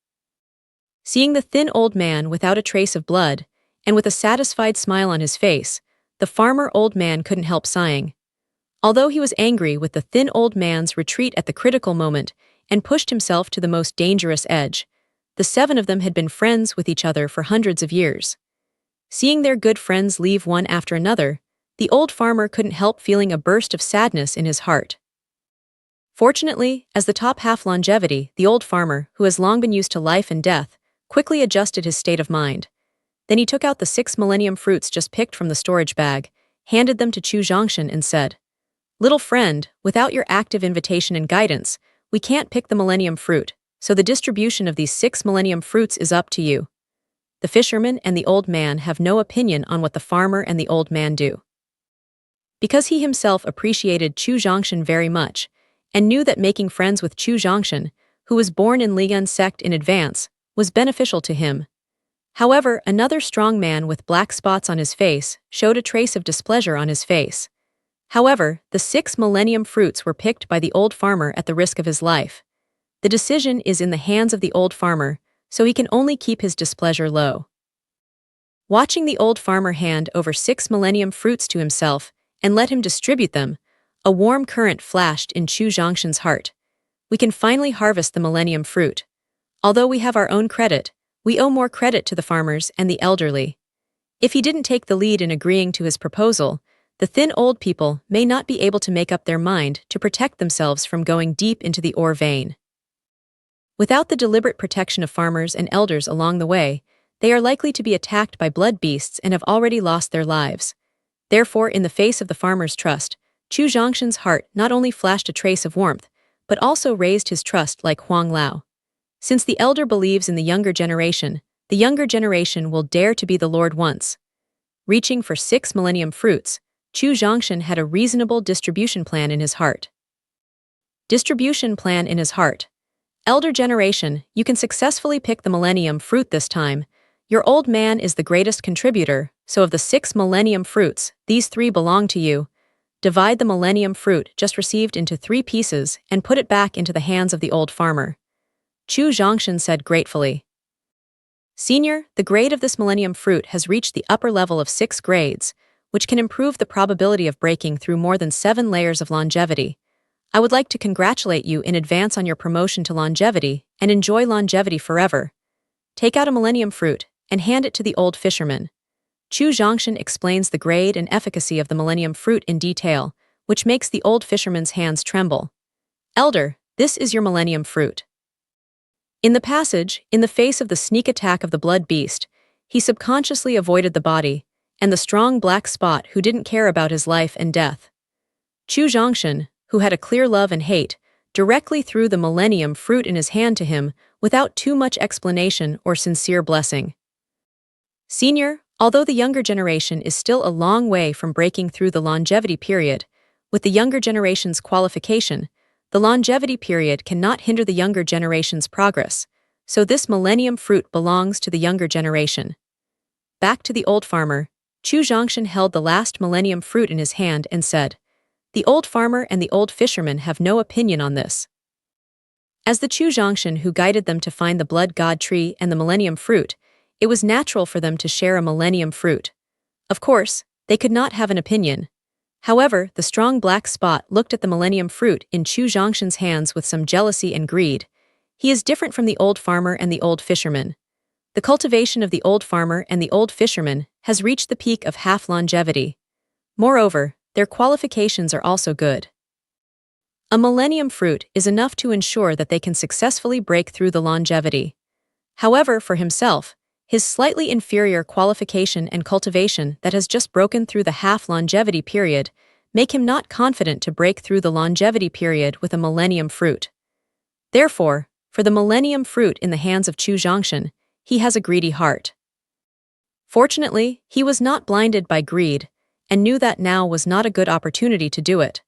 Seeing the thin old man without a trace of blood, and with a satisfied smile on his face, the farmer old man couldn't help sighing. Although he was angry with the thin old man's retreat at the critical moment and pushed himself to the most dangerous edge, the 7 of them had been friends with each other for hundreds of years. Seeing their good friends leave one after another, the old farmer couldn't help feeling a burst of sadness in his heart. Fortunately, as the top half longevity, the old farmer, who has long been used to life and death, quickly adjusted his state of mind. Then he took out the 6 millennium fruits just picked from the storage bag, handed them to Chu Zhongshan and said, "Little friend, without your active invitation and guidance, we can't pick the millennium fruit, so the distribution of these 6 millennium fruits is up to you." The fisherman and the old man have no opinion on what the farmer and the old man do. Because he himself appreciated Chu Zhongshan very much, and knew that making friends with Chu Zhongshan, who was born in Liyun sect in advance, was beneficial to him. However, another strong man with black spots on his face showed a trace of displeasure on his face. However, the 6 millennium fruits were picked by the old farmer at the risk of his life. The decision is in the hands of the old farmer, so he can only keep his displeasure low. Watching the old farmer hand over 6 millennium fruits to himself and let him distribute them, a warm current flashed in Chu Zhongshan's heart. We can finally harvest the millennium fruit. Although we have our own credit, we owe more credit to the farmers and the elderly. If he didn't take the lead in agreeing to his proposal, the thin old people may not be able to make up their mind to protect themselves from going deep into the ore vein. Without the deliberate protection of farmers and elders along the way, they are likely to be attacked by blood beasts and have already lost their lives. Therefore, in the face of the farmer's trust, Chu Zhongshan's heart not only flashed a trace of warmth, but also raised his trust like Huang Lao. Since the elder believes in the younger generation will dare to be the Lord once. Reaching for 6 millennium fruits, Chu Zhongshan had a reasonable distribution plan in his heart. Distribution plan in his heart. Elder generation, you can successfully pick the millennium fruit this time. Your old man is the greatest contributor, so of the 6 millennium fruits, these 3 belong to you. Divide the millennium fruit just received into 3 pieces and put it back into the hands of the old farmer. Chu Zhongshan said gratefully. "Senior, the grade of this millennium fruit has reached the upper level of 6 grades, which can improve the probability of breaking through more than 7 layers of longevity. I would like to congratulate you in advance on your promotion to longevity and enjoy longevity forever. Take out a millennium fruit and hand it to the old fisherman." Chu Zhongshan explains the grade and efficacy of the millennium fruit in detail, which makes the old fisherman's hands tremble. "Elder, this is your millennium fruit." In the passage, in the face of the sneak attack of the blood beast, he subconsciously avoided the body and the strong black spot who didn't care about his life and death. Chu Zhongshan, who had a clear love and hate, directly threw the millennium fruit in his hand to him without too much explanation or sincere blessing. "Senior, although the younger generation is still a long way from breaking through the longevity period, with the younger generation's qualification, the longevity period cannot hinder the younger generation's progress, so this millennium fruit belongs to the younger generation. Back to the old farmer, Chu Zhongshan held the last millennium fruit in his hand and said, "The old farmer and the old fisherman have no opinion on this." As the Chu Zhongshan who guided them to find the blood god tree and the millennium fruit, it was natural for them to share a millennium fruit. Of course, they could not have an opinion. However, the strong black spot looked at the millennium fruit in Chu Zhongshan's hands with some jealousy and greed. He is different from the old farmer and the old fisherman. The cultivation of the old farmer and the old fisherman has reached the peak of half longevity. Moreover, their qualifications are also good. A millennium fruit is enough to ensure that they can successfully break through the longevity. However, for himself, his slightly inferior qualification and cultivation that has just broken through the half longevity period make him not confident to break through the longevity period with a millennium fruit. Therefore, for the millennium fruit in the hands of Chu Zhongshan, he has a greedy heart. Fortunately, he was not blinded by greed and knew that now was not a good opportunity to do it.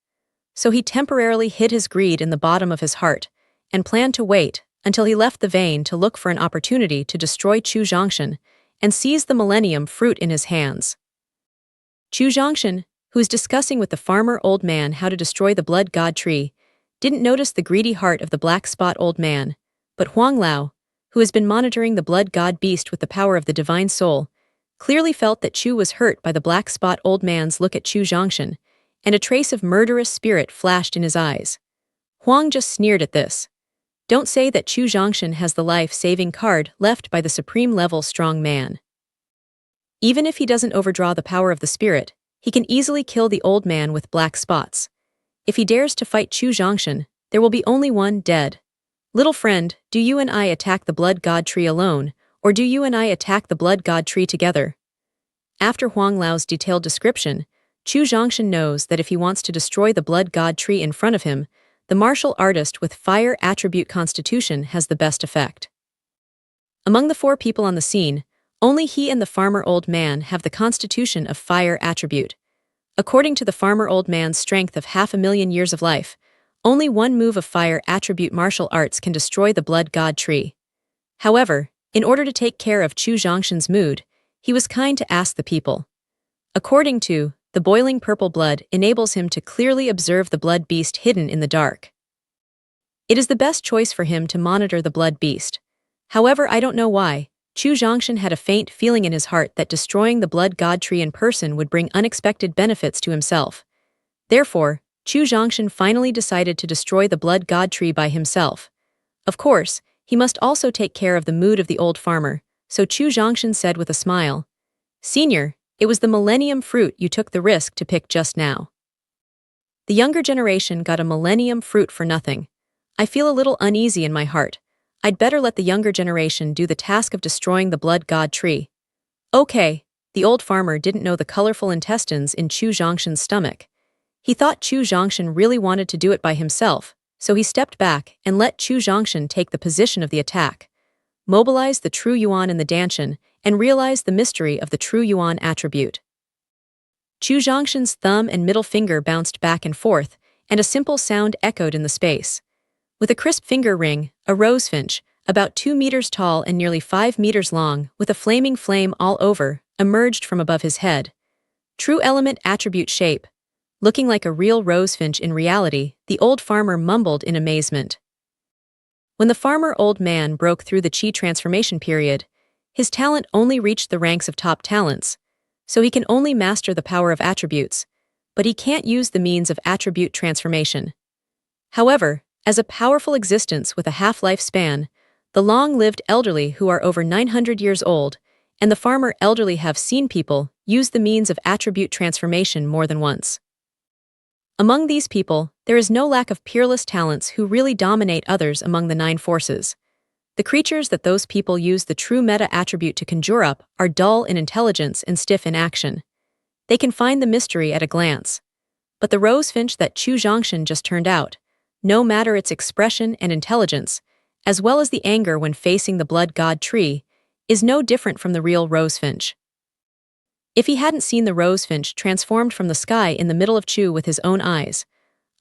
So he temporarily hid his greed in the bottom of his heart and planned to wait until he left the vein to look for an opportunity to destroy Chu Zhongshan and seize the millennium fruit in his hands. Chu Zhongshan, who is discussing with the farmer old man how to destroy the blood god tree, didn't notice the greedy heart of the black spot old man, but Huang Lao, who has been monitoring the blood god beast with the power of the divine soul, clearly felt that Chu was hurt by the black spot old man's look at Chu Zhongshan, and a trace of murderous spirit flashed in his eyes. Huang just sneered at this. Don't say that Chu Zhongshan has the life-saving card left by the supreme-level strong man. Even if he doesn't overdraw the power of the spirit, he can easily kill the old man with black spots. If he dares to fight Chu Zhongshan, there will be only one dead. Little friend, do you and I attack the blood god tree alone, or do you and I attack the blood god tree together? After Huang Lao's detailed description, Chu Zhongshan knows that if he wants to destroy the blood god tree in front of him, the martial artist with fire attribute constitution has the best effect. Among the 4 people on the scene, only he and the farmer old man have the constitution of fire attribute. According to the farmer old man's strength of 500,000 years of life, only one move of fire attribute martial arts can destroy the blood god tree. However, in order to take care of Chu Zhongshan's mood, he was kind to ask the people. According to the boiling purple blood enables him to clearly observe the blood beast hidden in the dark. It is the best choice for him to monitor the blood beast. However, I don't know why, Chu Zhongshan had a faint feeling in his heart that destroying the blood god tree in person would bring unexpected benefits to himself. Therefore, Chu Zhongshan finally decided to destroy the blood god tree by himself. Of course, he must also take care of the mood of the old farmer, so Chu Zhongshan said with a smile, "Senior, it was the millennium fruit you took the risk to pick just now." The younger generation got a millennium fruit for nothing. I feel a little uneasy in my heart. I'd better let the younger generation do the task of destroying the blood god tree. Okay, the old farmer didn't know the colorful intestines in Chu Zhongshan's stomach. He thought Chu Zhongshan really wanted to do it by himself, so he stepped back and let Chu Zhongshan take the position of the attack. Mobilize the true yuan in the danshan and realize the mystery of the true yuan attribute. Chu Zhongshan's thumb and middle finger bounced back and forth, and a simple sound echoed in the space. With a crisp finger ring, a rosefinch, about 2 meters tall and nearly 5 meters long, with a flaming flame all over, emerged from above his head. True element attribute shape. Looking like a real rosefinch in reality, the old farmer mumbled in amazement. When the farmer old man broke through the chi transformation period, his talent only reached the ranks of top talents, so he can only master the power of attributes, but he can't use the means of attribute transformation. However, as a powerful existence with a half-life span, the long-lived elderly who are over 900 years old and the farmer elderly have seen people use the means of attribute transformation more than once. Among these people, there is no lack of peerless talents who really dominate others among the 9 forces. The creatures that those people use the true meta attribute to conjure up are dull in intelligence and stiff in action. They can find the mystery at a glance. But the rosefinch that Chu Zhongshan just turned out, no matter its expression and intelligence, as well as the anger when facing the blood god tree, is no different from the real rosefinch. If he hadn't seen the rosefinch transformed from the sky in the middle of Chu with his own eyes,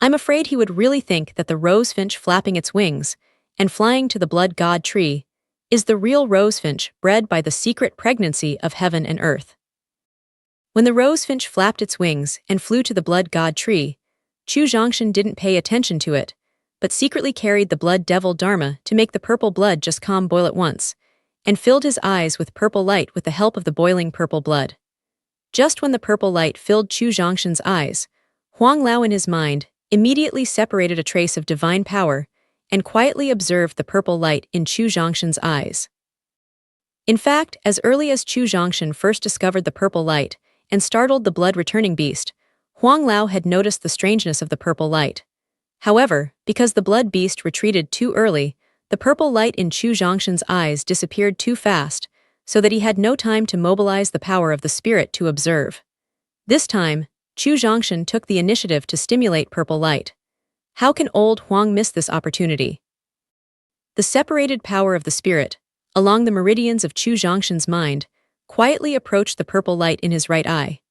I'm afraid he would really think that the rosefinch flapping its wings and flying to the blood god tree is the real rosefinch bred by the secret pregnancy of heaven and earth. When the rosefinch flapped its wings and flew to the blood god tree, Chu Zhongshan didn't pay attention to it, but secretly carried the blood devil Dharma to make the purple blood just calm boil at once, and filled his eyes with purple light with the help of the boiling purple blood. Just when the purple light filled Chu Zhongshan's eyes, Huang Lao in his mind immediately separated a trace of divine power and quietly observed the purple light in Chu Zhongshan's eyes. In fact, as early as Chu Zhongshan first discovered the purple light and startled the blood-returning beast, Huang Lao had noticed the strangeness of the purple light. However, because the blood beast retreated too early, the purple light in Chu Zhongshan's eyes disappeared too fast, so that he had no time to mobilize the power of the spirit to observe. This time, Chu Zhongshan took the initiative to stimulate purple light. How can old Huang miss this opportunity? The separated power of the spirit, along the meridians of Chu Zhongshan's mind, quietly approached the purple light in his right eye.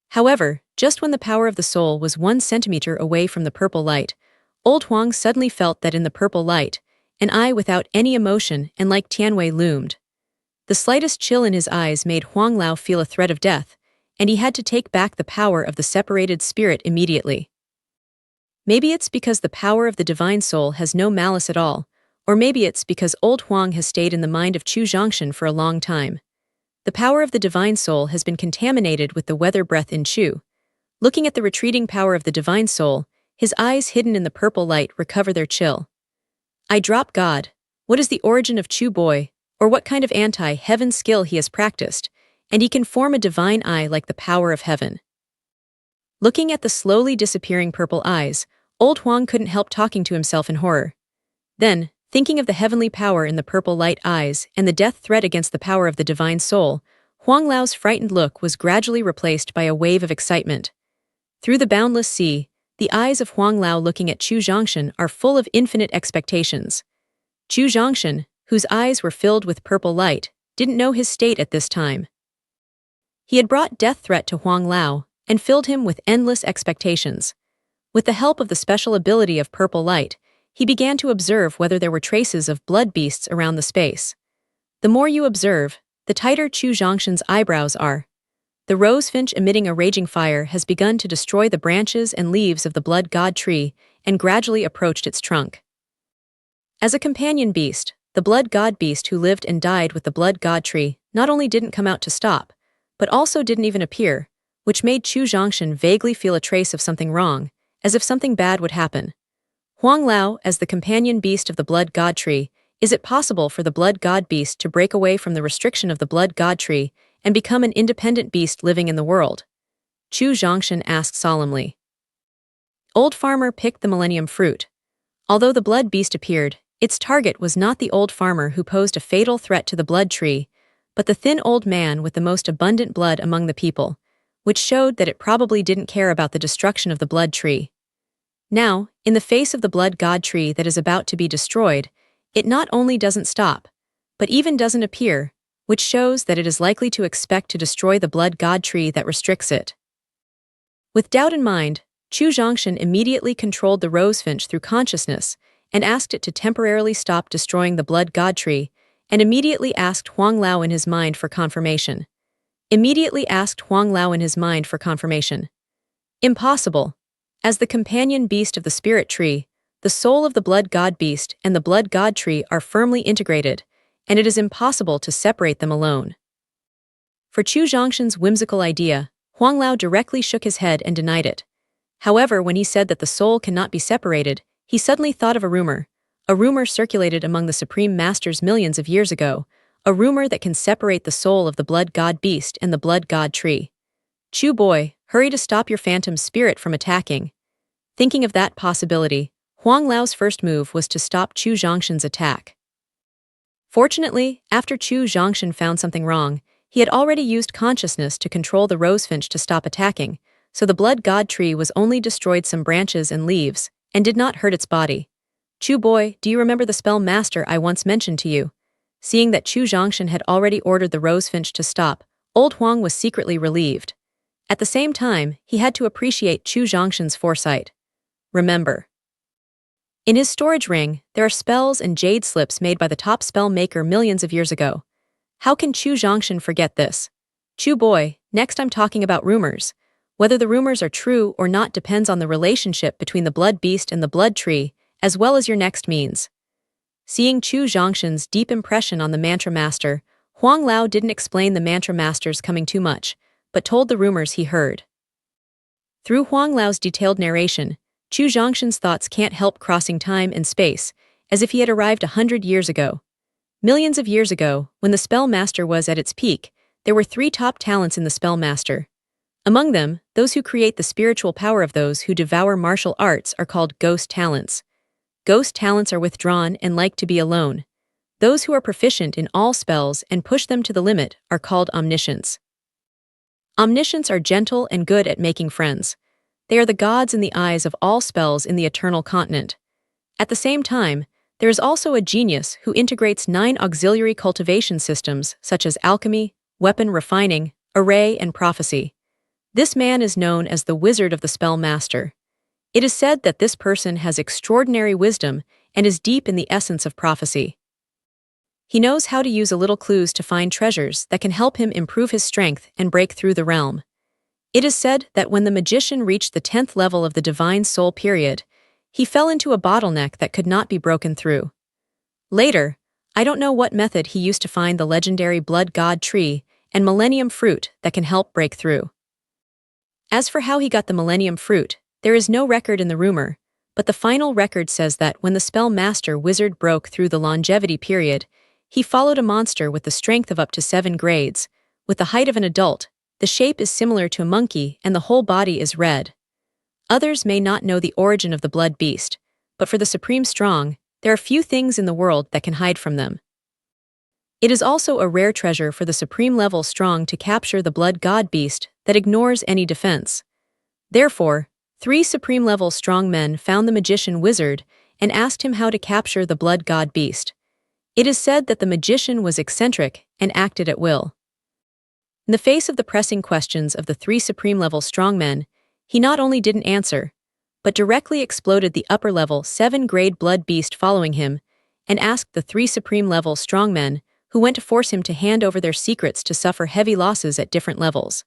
However, just when the power of the soul was 1 centimeter away from the purple light, old Huang suddenly felt that in the purple light, an eye without any emotion and like Tianwei loomed. The slightest chill in his eyes made Huang Lao feel a threat of death, and he had to take back the power of the separated spirit immediately. Maybe it's because the power of the divine soul has no malice at all, or maybe it's because old Huang has stayed in the mind of Chu Zhongshan for a long time. The power of the divine soul has been contaminated with the weather breath in Chu. Looking at the retreating power of the divine soul, his eyes hidden in the purple light recover their chill. I drop God. What is the origin of Chu boy, or what kind of anti-heaven skill he has practiced, and he can form a divine eye like the power of heaven. Looking at the slowly disappearing purple eyes, old Huang couldn't help talking to himself in horror. Then, thinking of the heavenly power in the purple light eyes and the death threat against the power of the divine soul, Huang Lao's frightened look was gradually replaced by a wave of excitement. Through the boundless sea, the eyes of Huang Lao looking at Chu Zhongshan are full of infinite expectations. Chu Zhongshan, whose eyes were filled with purple light, didn't know his state at this time. He had brought death threat to Huang Lao and filled him with endless expectations. With the help of the special ability of purple light, he began to observe whether there were traces of blood beasts around the space. The more you observe, the tighter Chu Zhongshan's eyebrows are. The rosefinch emitting a raging fire has begun to destroy the branches and leaves of the blood god tree and gradually approached its trunk. As a companion beast, the blood god beast who lived and died with the blood god tree not only didn't come out to stop, but also didn't even appear, which made Chu Zhongshan vaguely feel a trace of something wrong, as if something bad would happen. Huang Lao, as the companion beast of the blood god tree, is it possible for the blood god beast to break away from the restriction of the blood god tree and become an independent beast living in the world? Chu Zhongshan asked solemnly. Old farmer picked the millennium fruit. Although the blood beast appeared, its target was not the old farmer who posed a fatal threat to the blood tree, but the thin old man with the most abundant blood among the people, which showed that it probably didn't care about the destruction of the blood tree. Now, in the face of the blood god tree that is about to be destroyed, it not only doesn't stop, but even doesn't appear, which shows that it is likely to expect to destroy the blood god tree that restricts it. With doubt in mind, Chu Zhongshan immediately controlled the rosefinch through consciousness and asked it to temporarily stop destroying the blood god tree, and immediately asked Huang Lao in his mind for confirmation. Impossible. As the companion beast of the spirit tree, the soul of the blood god beast and the blood god tree are firmly integrated, and it is impossible to separate them alone. For Chu Zhongshan's whimsical idea, Huang Lao directly shook his head and denied it. However, when he said that the soul cannot be separated, he suddenly thought of a rumor circulated among the Supreme Masters millions of years ago, a rumor that can separate the soul of the blood god beast and the blood god tree. Chu boy, hurry to stop your phantom spirit from attacking. Thinking of that possibility, Huang Lao's first move was to stop Chu Zhongshan's attack. Fortunately, after Chu Zhongshan found something wrong, he had already used consciousness to control the rosefinch to stop attacking, so the blood god tree was only destroyed some branches and leaves, and did not hurt its body. Chu boy, do you remember the spell master I once mentioned to you? Seeing that Chu Zhongshan had already ordered the rosefinch to stop, old Huang was secretly relieved. At the same time, he had to appreciate Chu Zhongshan's foresight. Remember. In his storage ring, there are spells and jade slips made by the top spell maker millions of years ago. How can Chu Zhongshan forget this? Chu boy, next I'm talking about rumors. Whether the rumors are true or not depends on the relationship between the blood beast and the blood tree, as well as your next means. Seeing Chu Zhongshan's deep impression on the mantra master, Huang Lao didn't explain the mantra master's coming too much, but told the rumors he heard. Through Huang Lao's detailed narration, Chu Zhongshan's thoughts can't help crossing time and space, as if he had arrived 100 years ago. Millions of years ago, when the spell master was at its peak, there were 3 top talents in the spell master. Among them, those who create the spiritual power of those who devour martial arts are called ghost talents. Ghost talents are withdrawn and like to be alone. Those who are proficient in all spells and push them to the limit are called omniscients. Omniscients are gentle and good at making friends. They are the gods in the eyes of all spells in the eternal continent. At the same time, there is also a genius who integrates 9 auxiliary cultivation systems such as alchemy, weapon refining, array, and prophecy. This man is known as the Wizard of the Spell Master. It is said that this person has extraordinary wisdom and is deep in the essence of prophecy. He knows how to use a little clues to find treasures that can help him improve his strength and break through the realm. It is said that when the magician reached the 10th level of the Divine Soul period, he fell into a bottleneck that could not be broken through. Later, I don't know what method he used to find the legendary Blood God tree and Millennium fruit that can help break through. As for how he got the Millennium fruit, there is no record in the rumor, but the final record says that when the spell master wizard broke through the longevity period, he followed a monster with the strength of up to 7 grades, with the height of an adult. The shape is similar to a monkey and the whole body is red. Others may not know the origin of the blood beast, but for the Supreme Strong, there are few things in the world that can hide from them. It is also a rare treasure for the Supreme level Strong to capture the blood god beast that ignores any defense. Therefore, 3 Supreme level Strong men found the magician wizard and asked him how to capture the blood god beast. It is said that the magician was eccentric and acted at will. In the face of the pressing questions of the 3 Supreme-level strongmen, he not only didn't answer, but directly exploded the upper-level 7-grade blood beast following him and asked the 3 Supreme-level strongmen who went to force him to hand over their secrets to suffer heavy losses at different levels.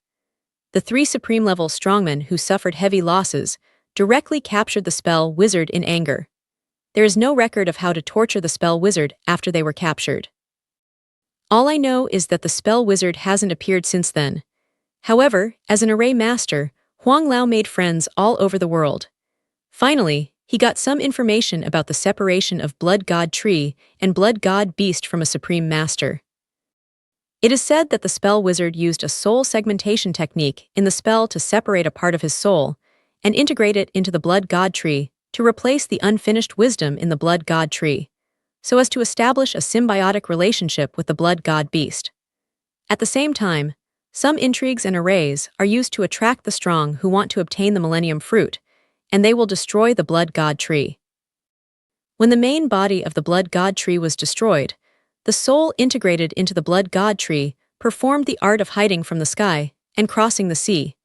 The 3 Supreme-level strongmen who suffered heavy losses directly captured the spell wizard in anger. There is no record of how to torture the spell wizard after they were captured. All I know is that the spell wizard hasn't appeared since then. However, as an array master, Huang Lao made friends all over the world. Finally, he got some information about the separation of Blood God Tree and Blood God Beast from a Supreme Master. It is said that the spell wizard used a soul segmentation technique in the spell to separate a part of his soul and integrate it into the Blood God Tree to replace the unfinished wisdom in the Blood God Tree, so as to establish a symbiotic relationship with the Blood God Beast. At the same time, some intrigues and arrays are used to attract the strong who want to obtain the Millennium Fruit, and they will destroy the Blood God Tree. When the main body of the Blood God Tree was destroyed, the soul integrated into the Blood God Tree performed the art of hiding from the sky and crossing the sea,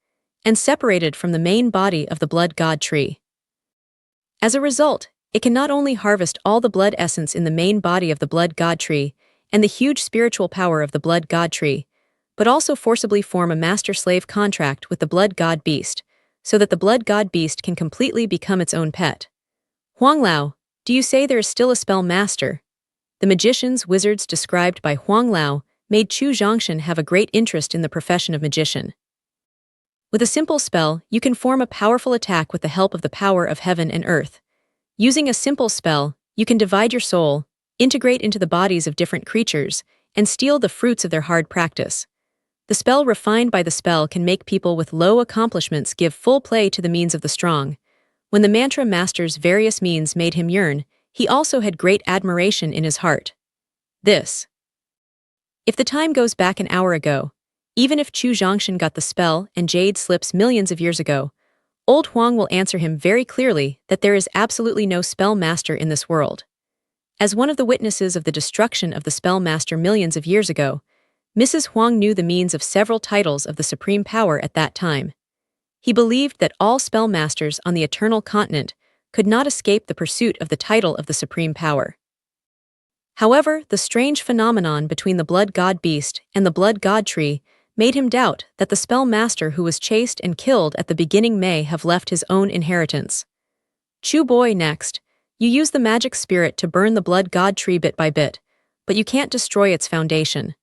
and separated from the main body of the Blood God Tree. As a result, it can not only harvest all the blood essence in the main body of the Blood God Tree and the huge spiritual power of the Blood God Tree, but also forcibly form a master-slave contract with the Blood God Beast, so that the Blood God Beast can completely become its own pet. Huang Lao, do you say there is still a spell master? The magicians, wizards described by Huang Lao made Chu Zhongshan have a great interest in the profession of magician. With a simple spell, you can form a powerful attack with the help of the power of heaven and earth. Using a simple spell, you can divide your soul, integrate into the bodies of different creatures, and steal the fruits of their hard practice. The spell refined by the spell can make people with low accomplishments give full play to the means of the strong. When the mantra master's various means made him yearn, he also had great admiration in his heart. If the time goes back an hour ago, even if Chu Zhongshan got the spell and jade slips millions of years ago, Old Huang will answer him very clearly that there is absolutely no spell master in this world. As one of the witnesses of the destruction of the spell master millions of years ago, Mrs. Huang knew the means of several titles of the supreme power at that time. He believed that all spell masters on the eternal continent could not escape the pursuit of the title of the supreme power. However, the strange phenomenon between the blood god beast and the blood god tree made him doubt that the spell master who was chased and killed at the beginning may have left his own inheritance. Chu Boy, next, you use the magic spirit to burn the blood god tree bit by bit, but you can't destroy its foundation.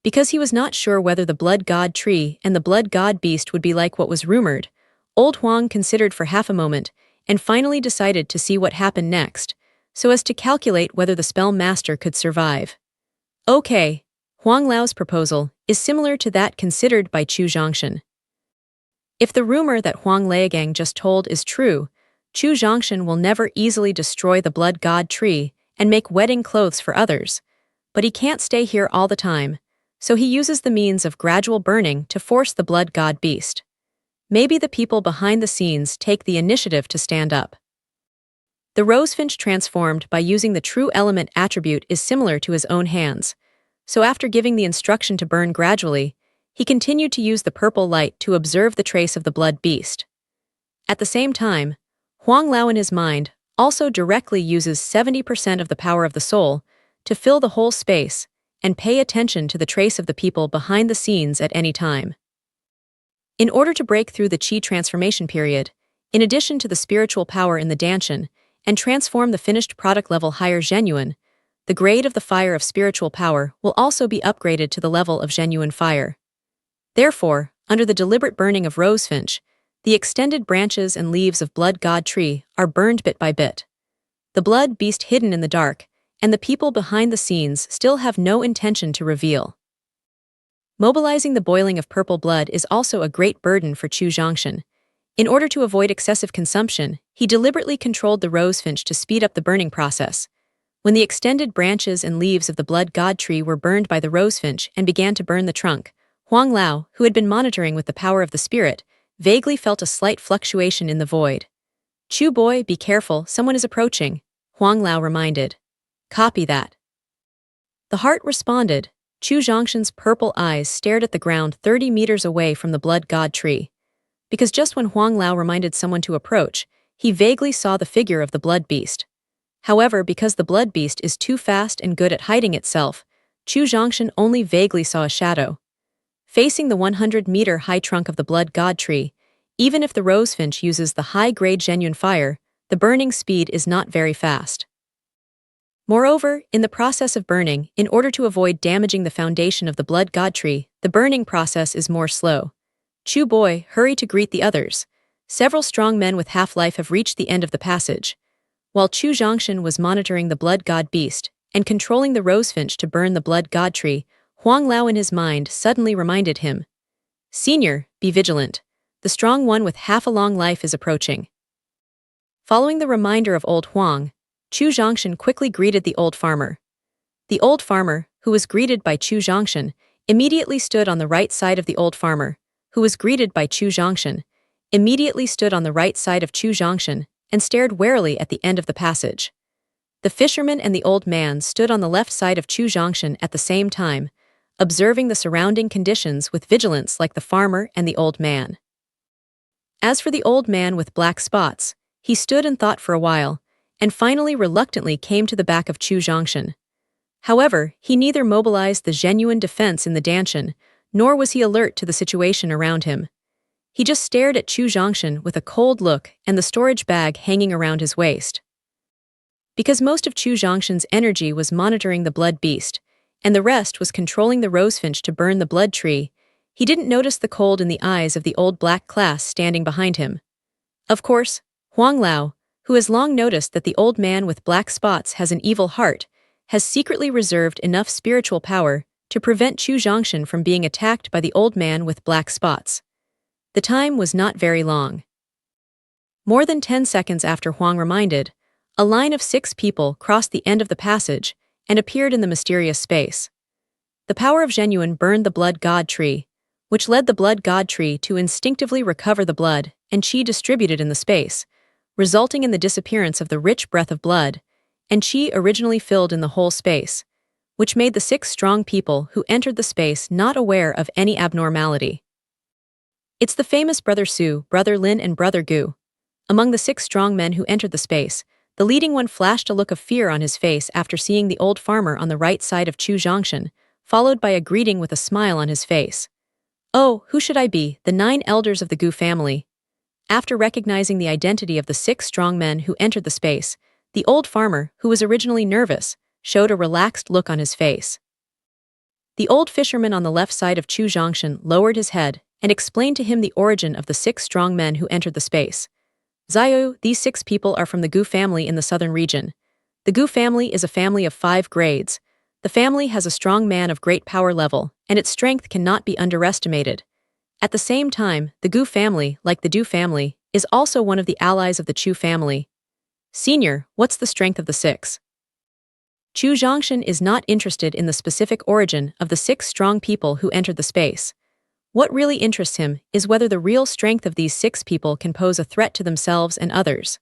Because he was not sure whether the blood god tree and the blood god beast would be like what was rumored, old Huang considered for half a moment and finally decided to see what happened next, so as to calculate whether the spell master could survive. Okay, Huang Lao's proposal is similar to that considered by Chu Zhongshan. If the rumor that Huang Leagang just told is true, Chu Zhongshan will never easily destroy the blood god tree and make wedding clothes for others, but he can't stay here all the time, so he uses the means of gradual burning to force the blood god beast. Maybe the people behind the scenes take the initiative to stand up. The rosefinch transformed by using the true element attribute is similar to his own hands, so after giving the instruction to burn gradually, he continued to use the purple light to observe the trace of the blood beast. At the same time, Huang Lao in his mind also directly uses 70% of the power of the soul to fill the whole space and pay attention to the trace of the people behind the scenes at any time. In order to break through the Qi transformation period, in addition to the spiritual power in the Danshan, and transform the finished product level higher Zhenyuan, the grade of the fire of spiritual power will also be upgraded to the level of Zhenyuan fire. Therefore, under the deliberate burning of rosefinch, the extended branches and leaves of blood god tree are burned bit by bit. The blood beast hidden in the dark, and the people behind the scenes still have no intention to reveal. Mobilizing the boiling of purple blood is also a great burden for Chu Zhongshan. In order to avoid excessive consumption, he deliberately controlled the rosefinch to speed up the burning process. When the extended branches and leaves of the blood god tree were burned by the rosefinch and began to burn the trunk, Huang Lao, who had been monitoring with the power of the spirit, vaguely felt a slight fluctuation in the void. Chu Boy, be careful, someone is approaching, Huang Lao reminded. Copy that. The heart responded. Chu Zhongshan's purple eyes stared at the ground 30 meters away from the blood god tree. Because just when Huang Lao reminded someone to approach, he vaguely saw the figure of the blood beast. However, because the blood beast is too fast and good at hiding itself, Chu Zhongshan only vaguely saw a shadow. Facing the 100-meter-high trunk of the blood god tree, even if the rosefinch uses the high-grade Zhenyuan fire, the burning speed is not very fast. Moreover, in the process of burning, in order to avoid damaging the foundation of the blood god tree, the burning process is more slow. Chu Boy, hurry to greet the others. Several strong men with half-life have reached the end of the passage. While Chu Zhongshan was monitoring the blood god beast and controlling the rosefinch to burn the blood god tree, Huang Lao in his mind suddenly reminded him. Senior, be vigilant. The strong one with half a long life is approaching. Following the reminder of old Huang, Chu Zhongshan quickly greeted the old farmer. The old farmer, who was greeted by Chu Zhongshan, immediately stood on the right side of the old farmer, who was greeted by Chu Zhongshan, immediately stood on the right side of Chu Zhongshan and stared warily at the end of the passage. The fisherman and the old man stood on the left side of Chu Zhongshan at the same time, observing the surrounding conditions with vigilance like the farmer and the old man. As for the old man with black spots, he stood and thought for a while, and finally reluctantly came to the back of Chu Zhongshan. However, he neither mobilized the Zhenyuan defense in the Danshan, nor was he alert to the situation around him. He just stared at Chu Zhongshan with a cold look and the storage bag hanging around his waist. Because most of Chu Zhongshan's energy was monitoring the blood beast, and the rest was controlling the rosefinch to burn the blood tree, he didn't notice the cold in the eyes of the old black class standing behind him. Of course, Huang Lao, who has long noticed that the old man with black spots has an evil heart, has secretly reserved enough spiritual power to prevent Chu Zhongshan from being attacked by the old man with black spots. The time was not very long. More than 10 seconds after Huang reminded, a line of 6 people crossed the end of the passage and appeared in the mysterious space. The power of Zhenyuan burned the blood god tree, which led the blood god tree to instinctively recover the blood and qi distributed in the space, resulting in the disappearance of the rich breath of blood, and qi originally filled in the whole space, which made the 6 strong people who entered the space not aware of any abnormality. It's the famous Brother Su, Brother Lin and Brother Gu. Among the 6 strong men who entered the space, the leading one flashed a look of fear on his face after seeing the old farmer on the right side of Chu Zhongshan, followed by a greeting with a smile on his face. "Oh, who should I be, the 9 elders of the Gu family?" After recognizing the identity of the 6 strong men who entered the space, the old farmer, who was originally nervous, showed a relaxed look on his face. The old fisherman on the left side of Chu Zhongshan lowered his head and explained to him the origin of the 6 strong men who entered the space. "Xiao, these 6 people are from the Gu family in the southern region. The Gu family is a family of 5 grades. The family has a strong man of great power level, and its strength cannot be underestimated. At the same time, the Gu family, like the Du family, is also one of the allies of the Chu family. Senior, what's the strength of the 6? Chu Zhongshan is not interested in the specific origin of the 6 strong people who entered the space. What really interests him is whether the real strength of these 6 people can pose a threat to themselves and others.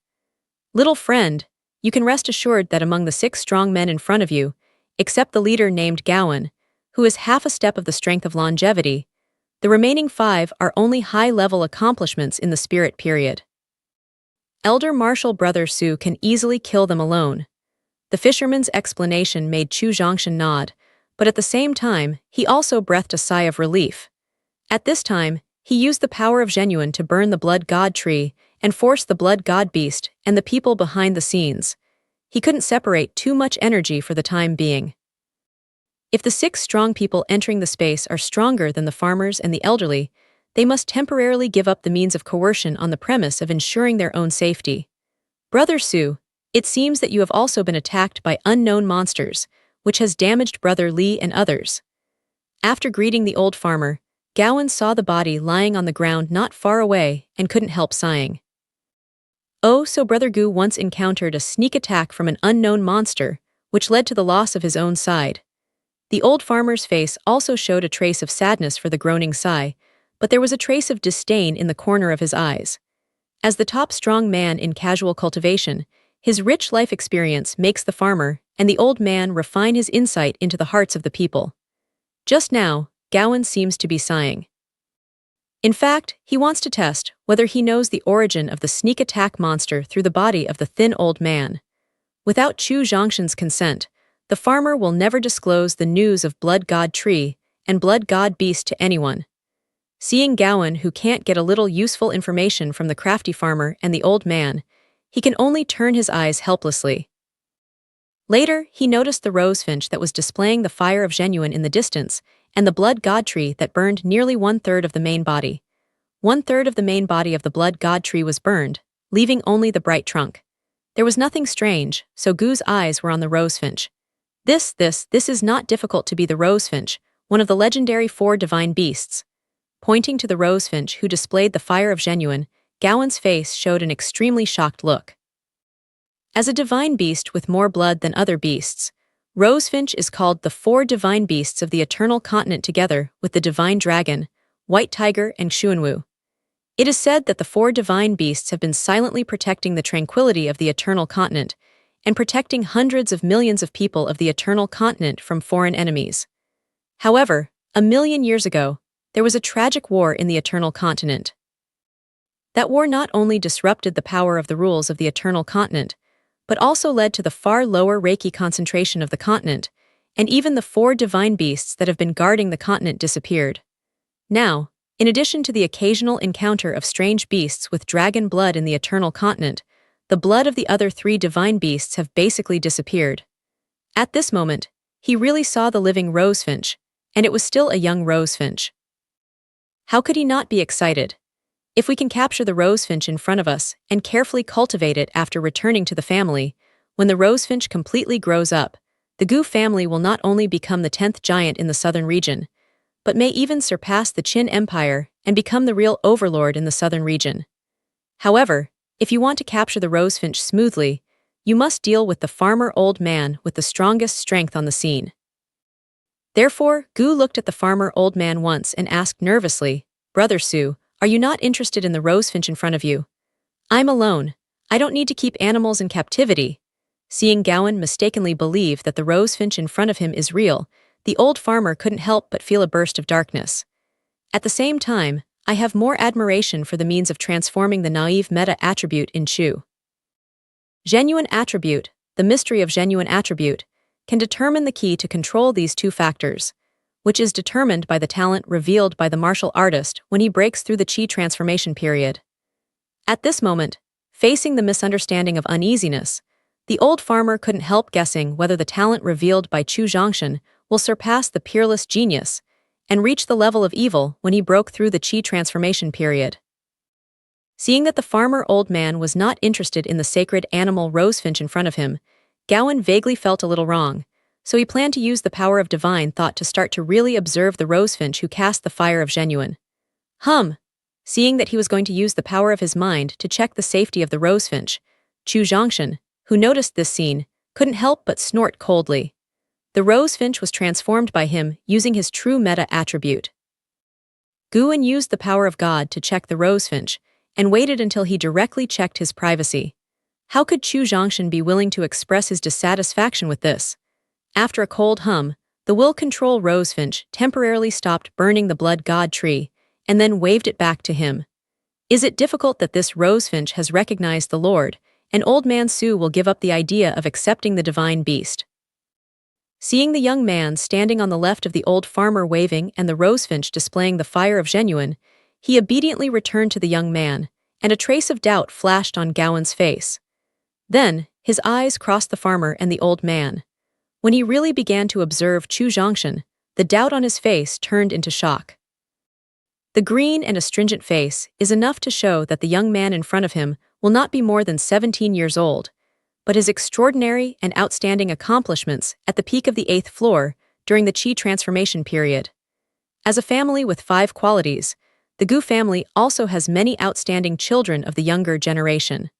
Little friend, you can rest assured that among the 6 strong men in front of you, except the leader named Gowan, who is half a step of the strength of longevity, the remaining 5 are only high-level accomplishments in the spirit period. Elder Martial Brother Su can easily kill them alone." The fisherman's explanation made Chu Zhongshan nod, but at the same time, he also breathed a sigh of relief. At this time, he used the power of Zhenyuan to burn the blood god tree and force the blood god beast and the people behind the scenes. He couldn't separate too much energy for the time being. If the 6 strong people entering the space are stronger than the farmers and the elderly, they must temporarily give up the means of coercion on the premise of ensuring their own safety. Brother Su, it seems that you have also been attacked by unknown monsters, which has damaged Brother Li and others. After greeting the old farmer, Gowan saw the body lying on the ground not far away and couldn't help sighing. "Oh, so Brother Gu once encountered a sneak attack from an unknown monster, which led to the loss of his own side." The old farmer's face also showed a trace of sadness for the groaning sigh, but there was a trace of disdain in the corner of his eyes. As the top strong man in casual cultivation, his rich life experience makes the farmer and the old man refine his insight into the hearts of the people. Just now, Gowan seems to be sighing. In fact, he wants to test whether he knows the origin of the sneak attack monster through the body of the thin old man. Without Chu Zhongshan's consent, the farmer will never disclose the news of Blood God Tree and Blood God Beast to anyone. Seeing Gowan, who can't get a little useful information from the crafty farmer and the old man, he can only turn his eyes helplessly. Later, he noticed the rosefinch that was displaying the fire of Zhenyuan in the distance, and the blood god tree that burned nearly 1/3 of the main body. 1/3 of the main body of the blood god tree was burned, leaving only the bright trunk. There was nothing strange, so Gu's eyes were on the rosefinch. This is not difficult to be the rosefinch, one of the legendary 4 divine beasts. Pointing to the rosefinch who displayed the fire of Zhenyuan, Gowan's face showed an extremely shocked look. As a divine beast with more blood than other beasts, rosefinch is called the 4 divine beasts of the eternal continent together with the divine dragon, white tiger and Xuanwu. It is said that the 4 divine beasts have been silently protecting the tranquility of the eternal continent and protecting hundreds of millions of people of the eternal continent from foreign enemies. However, 1,000,000 years ago, there was a tragic war in the eternal continent. That war not only disrupted the power of the rules of the eternal continent, but also led to the far lower Reiki concentration of the continent, and even the 4 divine beasts that have been guarding the continent disappeared. Now, in addition to the occasional encounter of strange beasts with dragon blood in the eternal continent, the blood of the other 3 divine beasts have basically disappeared. At this moment, he really saw the living rosefinch, and it was still a young rosefinch. How could he not be excited? If we can capture the rosefinch in front of us and carefully cultivate it after returning to the family, when the rosefinch completely grows up, the Gu family will not only become the 10th giant in the southern region, but may even surpass the Qin Empire and become the real overlord in the southern region. However, if you want to capture the rosefinch smoothly, you must deal with the farmer old man with the strongest strength on the scene. Therefore, Gu looked at the farmer old man once and asked nervously, "Brother Su, are you not interested in the rosefinch in front of you?" "I'm alone. I don't need to keep animals in captivity." Seeing Gowan mistakenly believe that the rosefinch in front of him is real, the old farmer couldn't help but feel a burst of darkness. At the same time, I have more admiration for the means of transforming the naive meta-attribute in Chu. Genuine attribute, the mystery of genuine attribute, can determine the key to control these two factors, which is determined by the talent revealed by the martial artist when he breaks through the Qi transformation period. At this moment, facing the misunderstanding of uneasiness, the old farmer couldn't help guessing whether the talent revealed by Chu Zhongshan will surpass the peerless genius and reach the level of evil when he broke through the Qi transformation period. Seeing that the farmer old man was not interested in the sacred animal rosefinch in front of him, Gowan vaguely felt a little wrong, so he planned to use the power of divine thought to start to really observe the rosefinch who cast the fire of genuine. Seeing that he was going to use the power of his mind to check the safety of the rosefinch, Chu Zhongshan, who noticed this scene, couldn't help but snort coldly. The rosefinch was transformed by him using his true meta-attribute. Guan used the power of God to check the rosefinch, and waited until he directly checked his privacy. How could Chu Zhongshan be willing to express his dissatisfaction with this? After a cold hum, the will-control rosefinch temporarily stopped burning the blood god tree, and then waved it back to him. Is it difficult that this rosefinch has recognized the Lord, and old man Su will give up the idea of accepting the divine beast? Seeing the young man standing on the left of the old farmer waving and the rosefinch displaying the fire of genuine, he obediently returned to the young man, and a trace of doubt flashed on Gowan's face. Then, his eyes crossed the farmer and the old man. When he really began to observe Chu Zhongshan, the doubt on his face turned into shock. The green and astringent face is enough to show that the young man in front of him will not be more than 17 years old, but his extraordinary and outstanding accomplishments at the peak of the 8th floor during the Qi transformation period. As a family with 5 qualities, the Gu family also has many outstanding children of the younger generation.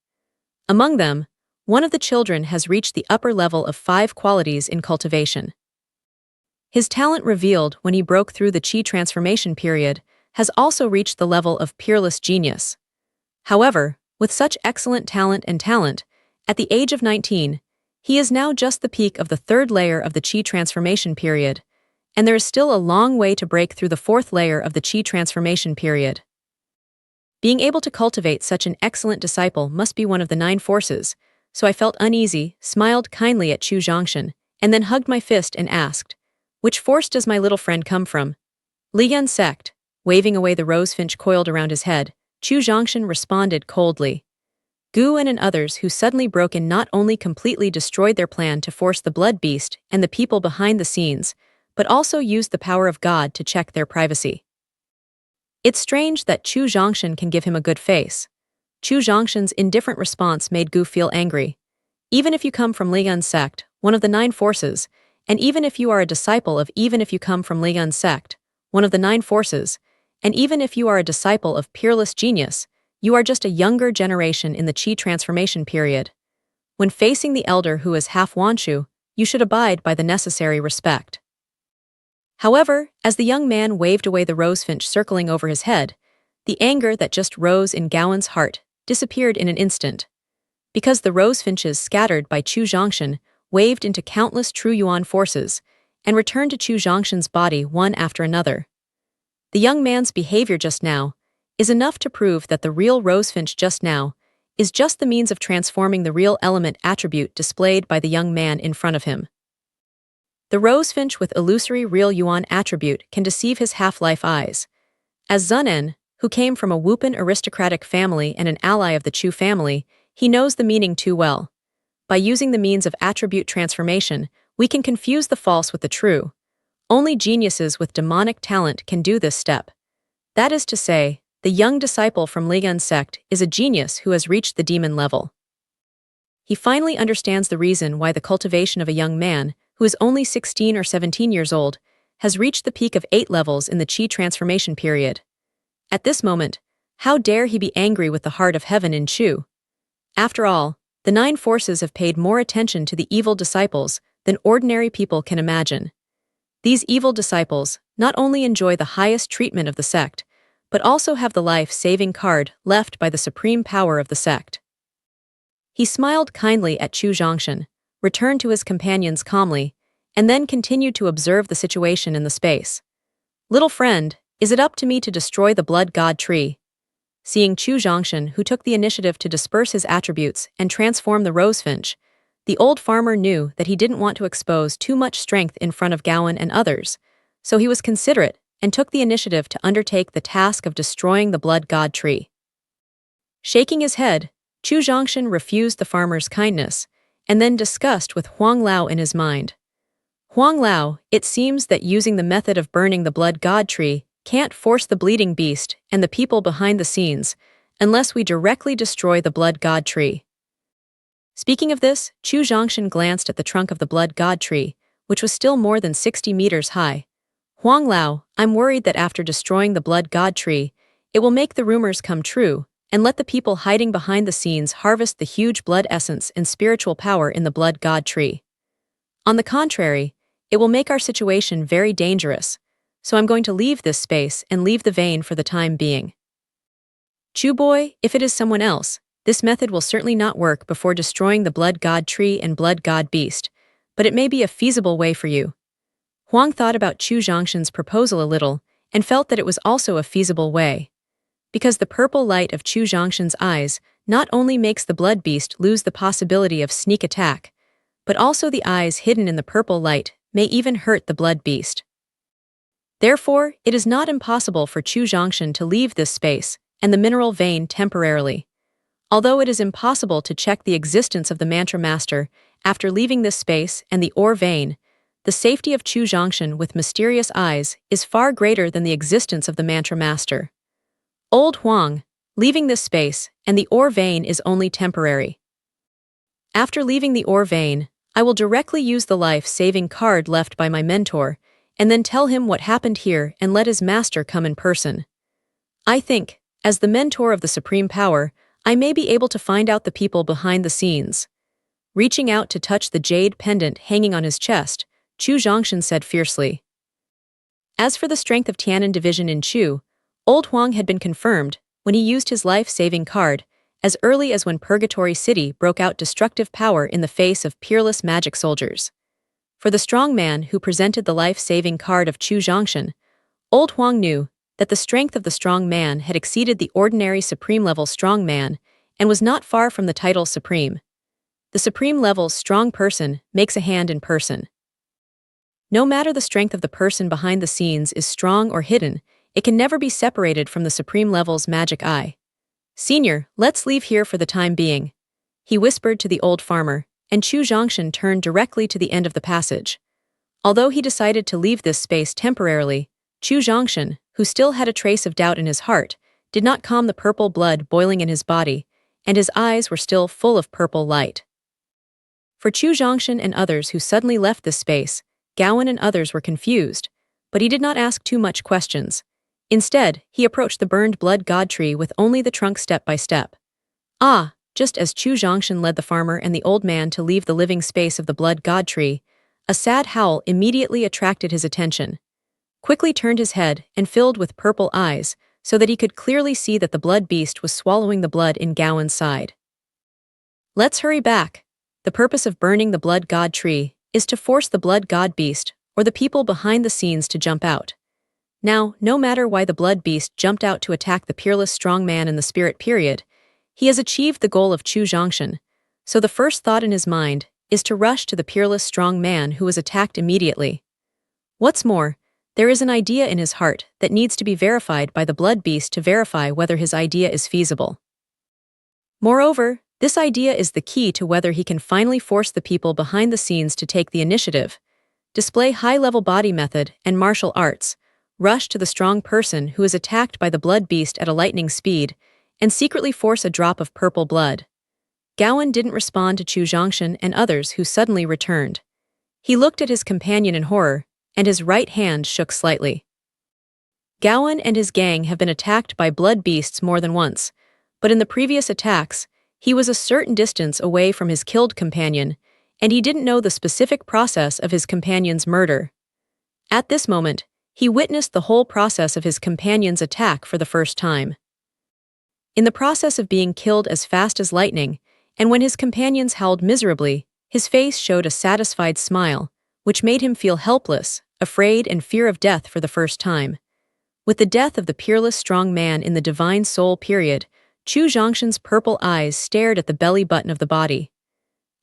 Among them, one of the children has reached the upper level of 5 qualities in cultivation. His talent revealed when he broke through the Qi transformation period has also reached the level of peerless genius. However, with such excellent talent, at the age of 19, he is now just the peak of the 3rd layer of the Qi transformation period, and there is still a long way to break through the 4th layer of the Qi transformation period. Being able to cultivate such an excellent disciple must be one of the 9 forces, so I felt uneasy, smiled kindly at Chu Zhongshan, and then hugged my fist and asked, "Which force does my little friend come from?" Liyan sect, waving away the rosefinch coiled around his head, Chu Zhongshan responded coldly. Guan and others who suddenly broke in not only completely destroyed their plan to force the blood beast and the people behind the scenes, but also used the power of God to check their privacy. It's strange that Chu Zhongshan can give him a good face. Chu Zhongshan's indifferent response made Gu feel angry. Even if you come from Liyan sect, one of the 9 forces, and even if you are a disciple of Liyan sect, one of the 9 forces, and even if you are a disciple of peerless genius, you are just a younger generation in the Qi transformation period. When facing the elder who is half Wanshu, you should abide by the necessary respect. However, as the young man waved away the rosefinch circling over his head, the anger that just rose in Gowan's heart disappeared in an instant. Because the rosefinches scattered by Chu Zhongshan waved into countless true Yuan forces and returned to Chu Zhongshan's body one after another. The young man's behavior just now is enough to prove that the real rosefinch just now is just the means of transforming the real element attribute displayed by the young man in front of him. The rosefinch with illusory real Yuan attribute can deceive his half-life eyes. As Zunen, who came from a Wupin aristocratic family and an ally of the Chu family, he knows the meaning too well. By using the means of attribute transformation, we can confuse the false with the true. Only geniuses with demonic talent can do this step. That is to say, the young disciple from Liyan sect is a genius who has reached the demon level. He finally understands the reason why the cultivation of a young man, who is only 16 or 17 years old, has reached the peak of 8 levels in the Qi transformation period. At this moment, how dare he be angry with the heart of heaven in Chu? After all, the 9 forces have paid more attention to the evil disciples than ordinary people can imagine. These evil disciples not only enjoy the highest treatment of the sect, but also have the life-saving card left by the supreme power of the sect. He smiled kindly at Chu Zhongshan, returned to his companions calmly, and then continued to observe the situation in the space. "Little friend, Is it up to me to destroy the blood god tree? Seeing Chu Zhongshan, who took the initiative to disperse his attributes and transform the rosefinch, the old farmer knew that he didn't want to expose too much strength in front of Gowan and others, so he was considerate and took the initiative to undertake the task of destroying the blood god tree. Shaking his head, Chu Zhongshan refused the farmer's kindness, and then discussed with Huang Lao in his mind. Huang Lao, it seems that using the method of burning the blood god tree can't force the bleeding beast and the people behind the scenes unless we directly destroy the blood god tree. Speaking of this, Chu Zhongshan glanced at the trunk of the blood god tree, which was still more than 60 meters high. Huang Lao, I'm worried that after destroying the blood god tree, it will make the rumors come true and let the people hiding behind the scenes harvest the huge blood essence and spiritual power in the blood god tree. On the contrary, it will make our situation very dangerous, so I'm going to leave this space and leave the vein for the time being. Chu boy, if it is someone else, this method will certainly not work before destroying the blood god tree and blood god beast, but it may be a feasible way for you. Huang thought about Chu Zhongshan's proposal a little and felt that it was also a feasible way. Because the purple light of Chu Zhongshan's eyes not only makes the blood beast lose the possibility of sneak attack, but also the eyes hidden in the purple light may even hurt the blood beast. Therefore, it is not impossible for Chu Zhongshan to leave this space and the mineral vein temporarily. Although it is impossible to check the existence of the mantra master after leaving this space and the ore vein, the safety of Chu Zhongshan with mysterious eyes is far greater than the existence of the mantra master. Old Huang, leaving this space and the ore vein is only temporary. After leaving the ore vein, I will directly use the life-saving card left by my mentor and then tell him what happened here and let his master come in person. I think, as the mentor of the Supreme Power, I may be able to find out the people behind the scenes. Reaching out to touch the jade pendant hanging on his chest, Chu Zhongshan said fiercely. As for the strength of Tianan division in Chu, Old Huang had been confirmed when he used his life-saving card as early as when Purgatory City broke out destructive power in the face of peerless magic soldiers. For the strong man who presented the life-saving card of Chu Zhongshan, Old Huang knew that the strength of the strong man had exceeded the ordinary supreme-level strong man and was not far from the title supreme. The supreme-level strong person makes a hand in person. No matter the strength of the person behind the scenes is strong or hidden, it can never be separated from the supreme level's magic eye. Senior, let's leave here for the time being, he whispered to the old farmer, and Chu Zhongshan turned directly to the end of the passage. Although he decided to leave this space temporarily, Chu Zhongshan, who still had a trace of doubt in his heart, did not calm the purple blood boiling in his body, and his eyes were still full of purple light. For Chu Zhongshan and others who suddenly left this space, Gowan and others were confused, but he did not ask too much questions. Instead, he approached the burned blood god tree with only the trunk step by step. Just as Chu Zhongshan led the farmer and the old man to leave the living space of the blood god tree, a sad howl immediately attracted his attention. Quickly turned his head and filled with purple eyes so that he could clearly see that the blood beast was swallowing the blood in Gowan's side. Let's hurry back. The purpose of burning the blood god tree is to force the blood god beast or the people behind the scenes to jump out. Now, no matter why the blood beast jumped out to attack the peerless strong man in the spirit period, he has achieved the goal of Chu Zhongshan, so the first thought in his mind is to rush to the peerless strong man who was attacked immediately. What's more, there is an idea in his heart that needs to be verified by the blood beast to verify whether his idea is feasible. Moreover, this idea is the key to whether he can finally force the people behind the scenes to take the initiative, display high-level body method and martial arts, rush to the strong person who is attacked by the blood beast at a lightning speed, and secretly force a drop of purple blood. Gowan didn't respond to Chu Zhongshan and others who suddenly returned. He looked at his companion in horror, and his right hand shook slightly. Gowan and his gang have been attacked by blood beasts more than once, but in the previous attacks, he was a certain distance away from his killed companion, and he didn't know the specific process of his companion's murder. At this moment, he witnessed the whole process of his companion's attack for the first time. In the process of being killed as fast as lightning, and when his companions howled miserably, his face showed a satisfied smile, which made him feel helpless, afraid and fear of death for the first time. With the death of the peerless strong man in the divine soul period, Chu Zhongshan's purple eyes stared at the belly button of the body.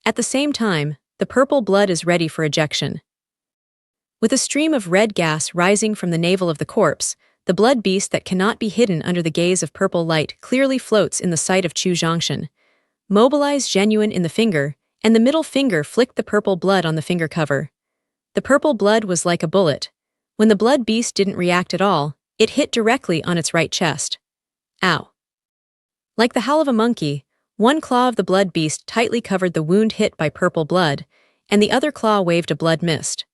At the same time, the purple blood is ready for ejection. With a stream of red gas rising from the navel of the corpse, the blood beast that cannot be hidden under the gaze of purple light clearly floats in the sight of Chu Zhongshan. Mobilize genuine in the finger, and the middle finger flicked the purple blood on the finger cover. The purple blood was like a bullet. When the blood beast didn't react at all, it hit directly on its right chest. Ow. Like the howl of a monkey, one claw of the blood beast tightly covered the wound hit by purple blood, and the other claw waved a blood mist.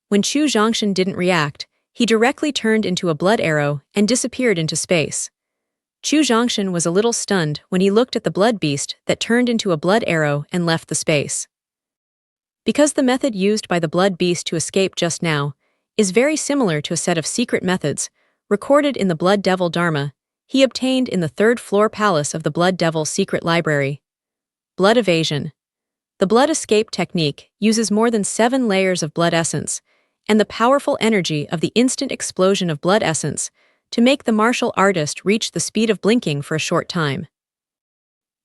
When Chu Zhongshan didn't react, he directly turned into a blood arrow and disappeared into space. Chu Zhongshan was a little stunned when he looked at the blood beast that turned into a blood arrow and left the space. Because the method used by the blood beast to escape just now is very similar to a set of secret methods recorded in the Blood Devil Dharma he obtained in the 3rd floor palace of the Blood Devil's secret library. Blood evasion. The blood escape technique uses more than 7 layers of blood essence and the powerful energy of the instant explosion of blood essence to make the martial artist reach the speed of blinking for a short time.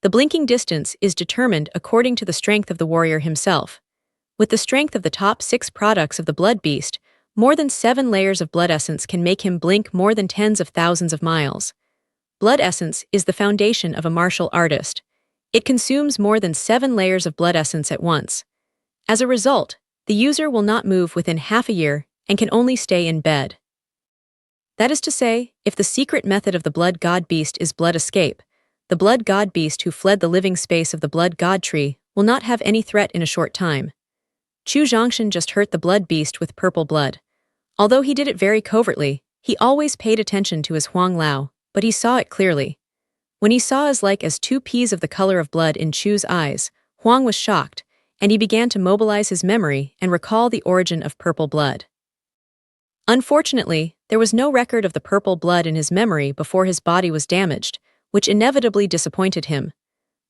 The blinking distance is determined according to the strength of the warrior himself. With the strength of the top 6 products of the blood beast, more than 7 layers of blood essence can make him blink more than tens of thousands of miles. Blood essence is the foundation of a martial artist. It consumes more than 7 layers of blood essence at once. As a result, the user will not move within half a year and can only stay in bed. That is to say, if the secret method of the blood god beast is blood escape, the blood god beast who fled the living space of the blood god tree will not have any threat in a short time. Chu Zhongshan just hurt the blood beast with purple blood. Although he did it very covertly, he always paid attention to his Huang Lao, but he saw it clearly. When he saw as like as 2 peas of the color of blood in Chu's eyes, Huang was shocked, and he began to mobilize his memory and recall the origin of purple blood. Unfortunately, there was no record of the purple blood in his memory before his body was damaged, which inevitably disappointed him.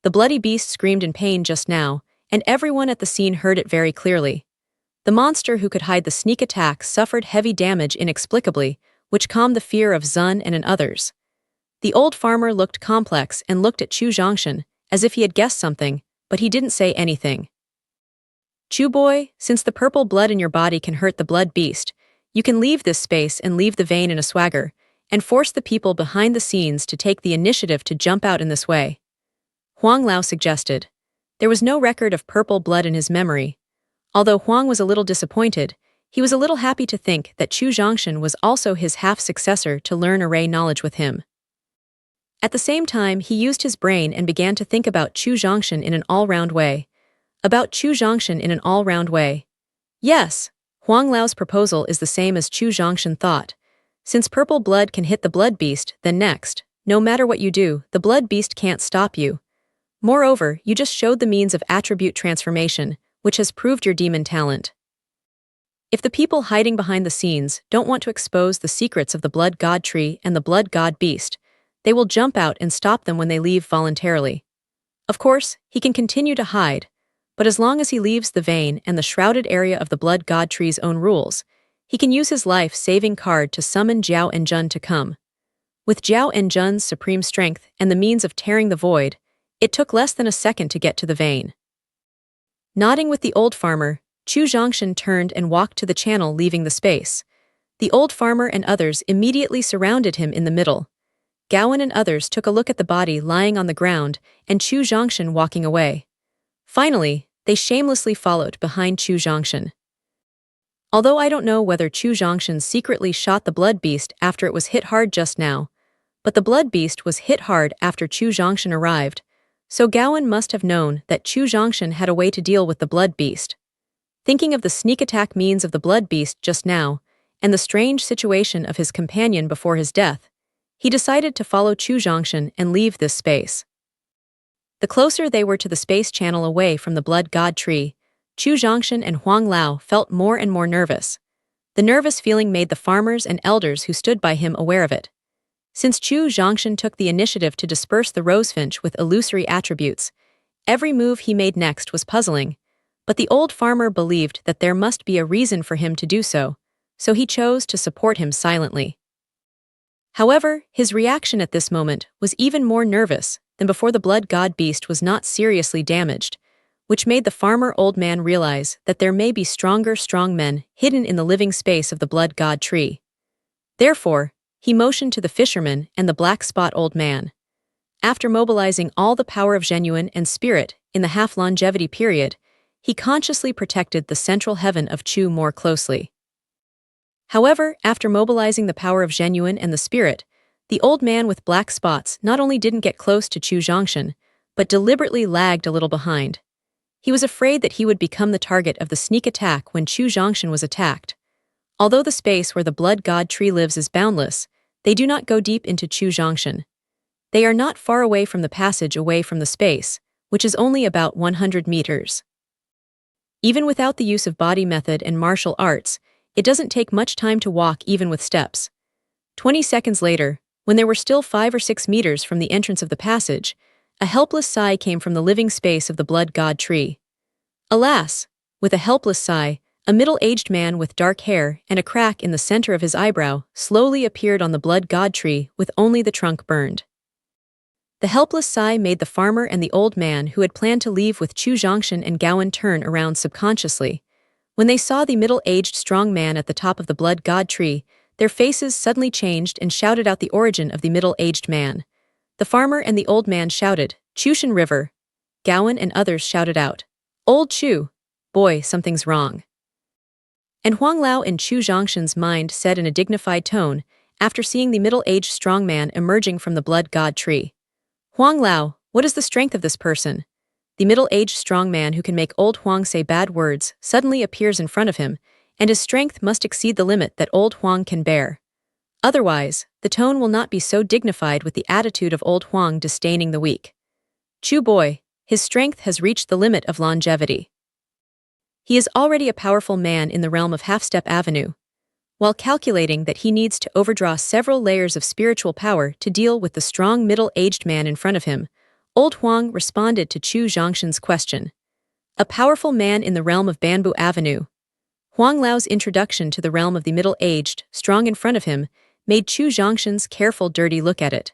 The bloody beast screamed in pain just now, and everyone at the scene heard it very clearly. The monster who could hide the sneak attack suffered heavy damage inexplicably, which calmed the fear of Zun and others. The old farmer looked complex and looked at Chu Zhongshan, as if he had guessed something, but he didn't say anything. Chu boy, since the purple blood in your body can hurt the blood beast, you can leave this space and leave the vein in a swagger, and force the people behind the scenes to take the initiative to jump out in this way. Huang Lao suggested. There was no record of purple blood in his memory. Although Huang was a little disappointed, he was a little happy to think that Chu Zhongshan was also his half-successor to learn array knowledge with him. At the same time, he used his brain and began to think about Chu Zhongshan in an all-round way. About Chu Zhongshan in an all-round way. Yes, Huang Lao's proposal is the same as Chu Zhongshan thought. Since purple blood can hit the blood beast, then next, no matter what you do, the blood beast can't stop you. Moreover, you just showed the means of attribute transformation, which has proved your demon talent. If the people hiding behind the scenes don't want to expose the secrets of the blood god tree and the blood god beast, they will jump out and stop them when they leave voluntarily. Of course, he can continue to hide, but as long as he leaves the vein and the shrouded area of the blood god tree's own rules, he can use his life-saving card to summon Jiao and Jun to come. With Jiao and Jun's supreme strength and the means of tearing the void, it took less than a second to get to the vein. Nodding with the old farmer, Chu Zhongshan turned and walked to the channel, leaving the space. The old farmer and others immediately surrounded him in the middle. Gowan and others took a look at the body lying on the ground and Chu Zhongshan walking away. Finally, they shamelessly followed behind Chu Zhongshan. Although I don't know whether Chu Zhongshan secretly shot the blood beast after it was hit hard just now, but the blood beast was hit hard after Chu Zhongshan arrived, so Gowan must have known that Chu Zhongshan had a way to deal with the blood beast. Thinking of the sneak attack means of the blood beast just now, and the strange situation of his companion before his death, he decided to follow Chu Zhongshan and leave this space. The closer they were to the space channel away from the blood god tree, Chu Zhongshan and Huang Lao felt more and more nervous. The nervous feeling made the farmers and elders who stood by him aware of it. Since Chu Zhongshan took the initiative to disperse the rosefinch with illusory attributes, every move he made next was puzzling, but the old farmer believed that there must be a reason for him to do so, so he chose to support him silently. However, his reaction at this moment was even more nervous than before. The blood god beast was not seriously damaged, which made the farmer old man realize that there may be stronger strong men hidden in the living space of the blood god tree. Therefore, he motioned to the fisherman and the black spot old man. After mobilizing all the power of genuine and spirit in the half-longevity period, he consciously protected the central heaven of Chu more closely. However, after mobilizing the power of genuine and the spirit, the old man with black spots not only didn't get close to Chu Zhongshan, but deliberately lagged a little behind. He was afraid that he would become the target of the sneak attack when Chu Zhongshan was attacked. Although the space where the blood god tree lives is boundless, they do not go deep into Chu Zhongshan. They are not far away from the passage away from the space, which is only about 100 meters. Even without the use of body method and martial arts, it doesn't take much time to walk even with steps. 20 seconds later, when they were still 5 or 6 meters from the entrance of the passage, a helpless sigh came from the living space of the blood god tree. Alas! With a helpless sigh, a middle-aged man with dark hair and a crack in the center of his eyebrow slowly appeared on the blood god tree with only the trunk burned. The helpless sigh made the farmer and the old man who had planned to leave with Chu Zhongshan and Gowan turn around subconsciously. When they saw the middle-aged strong man at the top of the blood god tree, their faces suddenly changed and shouted out the origin of the middle-aged man. The farmer and the old man shouted, "Chushan River." Gowan and others shouted out, "Old Chu! Boy, something's wrong." And Huang Lao in Chu Zhongshan's mind said in a dignified tone, after seeing the middle-aged strong man emerging from the blood god tree. "Huang Lao, what is the strength of this person?" The middle-aged strong man who can make old Huang say bad words suddenly appears in front of him, and his strength must exceed the limit that old Huang can bear. Otherwise, the tone will not be so dignified with the attitude of old Huang disdaining the weak. "Chu boy, his strength has reached the limit of longevity. He is already a powerful man in the realm of Half-Step Avenue." While calculating that he needs to overdraw several layers of spiritual power to deal with the strong middle-aged man in front of him, old Huang responded to Chu Zhongshan's question. "A powerful man in the realm of Bamboo Avenue." Huang Lao's introduction to the realm of the middle-aged, strong in front of him, made Chu Zhongshan's careful dirty look at it.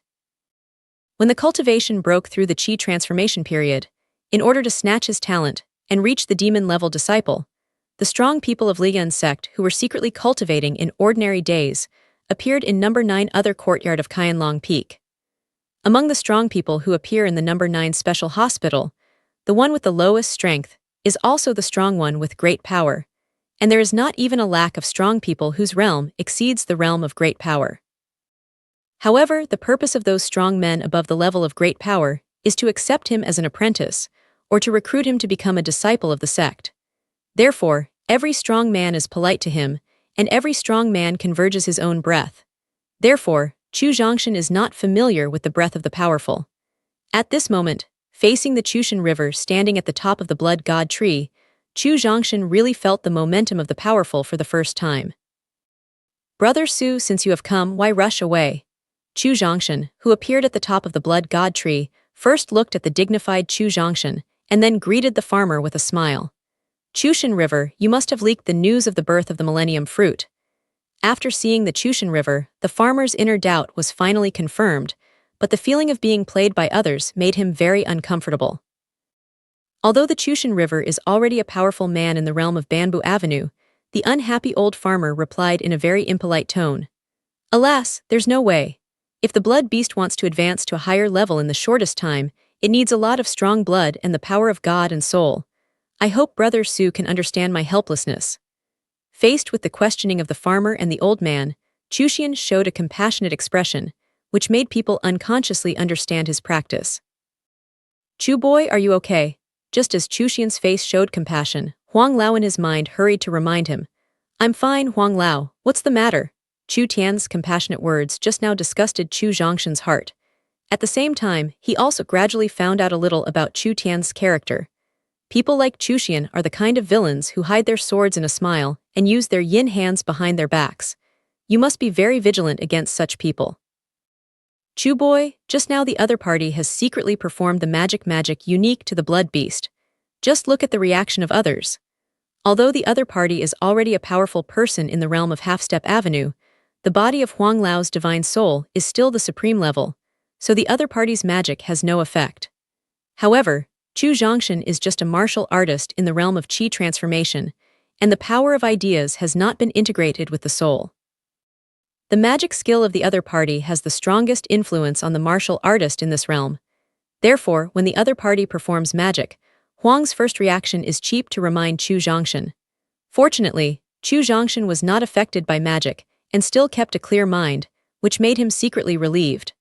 When the cultivation broke through the Qi transformation period, in order to snatch his talent and reach the demon-level disciple, the strong people of Liyan sect who were secretly cultivating in ordinary days appeared in number 9 other courtyard of Qianlong Peak. Among the strong people who appear in the number 9 special hospital, the one with the lowest strength is also the strong one with great power, and there is not even a lack of strong people whose realm exceeds the realm of great power. However, the purpose of those strong men above the level of great power is to accept him as an apprentice, or to recruit him to become a disciple of the sect. Therefore, every strong man is polite to him, and every strong man converges his own breath. Therefore, Chu Zhongshan is not familiar with the breath of the powerful. At this moment, facing the Chushan River standing at the top of the blood god tree, Chu Zhongshan really felt the momentum of the powerful for the first time. "Brother Su, since you have come, why rush away?" Chu Zhongshan, who appeared at the top of the blood god tree, first looked at the dignified Chu Zhongshan, and then greeted the farmer with a smile. "Chushan River, you must have leaked the news of the birth of the millennium fruit." After seeing the Chushan River, the farmer's inner doubt was finally confirmed, but the feeling of being played by others made him very uncomfortable. Although the Chushan River is already a powerful man in the realm of Bamboo Avenue, the unhappy old farmer replied in a very impolite tone. "Alas, there's no way. If the blood beast wants to advance to a higher level in the shortest time, it needs a lot of strong blood and the power of God and soul. I hope Brother Su can understand my helplessness." Faced with the questioning of the farmer and the old man, Chushian showed a compassionate expression, which made people unconsciously understand his practice. "Chu boy, are you okay?" Just as Chushian's face showed compassion, Huang Lao in his mind hurried to remind him. "I'm fine, Huang Lao, what's the matter?" Chu Tian's compassionate words just now disgusted Chu Zhongshan's heart. At the same time, he also gradually found out a little about Chu Tian's character. People like Chushian are the kind of villains who hide their swords in a smile and use their yin hands behind their backs. You must be very vigilant against such people. "Chu boy, just now the other party has secretly performed the magic unique to the blood beast. Just look at the reaction of others." Although the other party is already a powerful person in the realm of Half-Step Avenue, the body of Huang Lao's divine soul is still the supreme level, so the other party's magic has no effect. However, Chu Zhongshan is just a martial artist in the realm of qi transformation, and the power of ideas has not been integrated with the soul. The magic skill of the other party has the strongest influence on the martial artist in this realm. Therefore, when the other party performs magic, Huang's first reaction is cheap to remind Chu Zhongshan. Fortunately, Chu Zhongshan was not affected by magic and still kept a clear mind, which made him secretly relieved.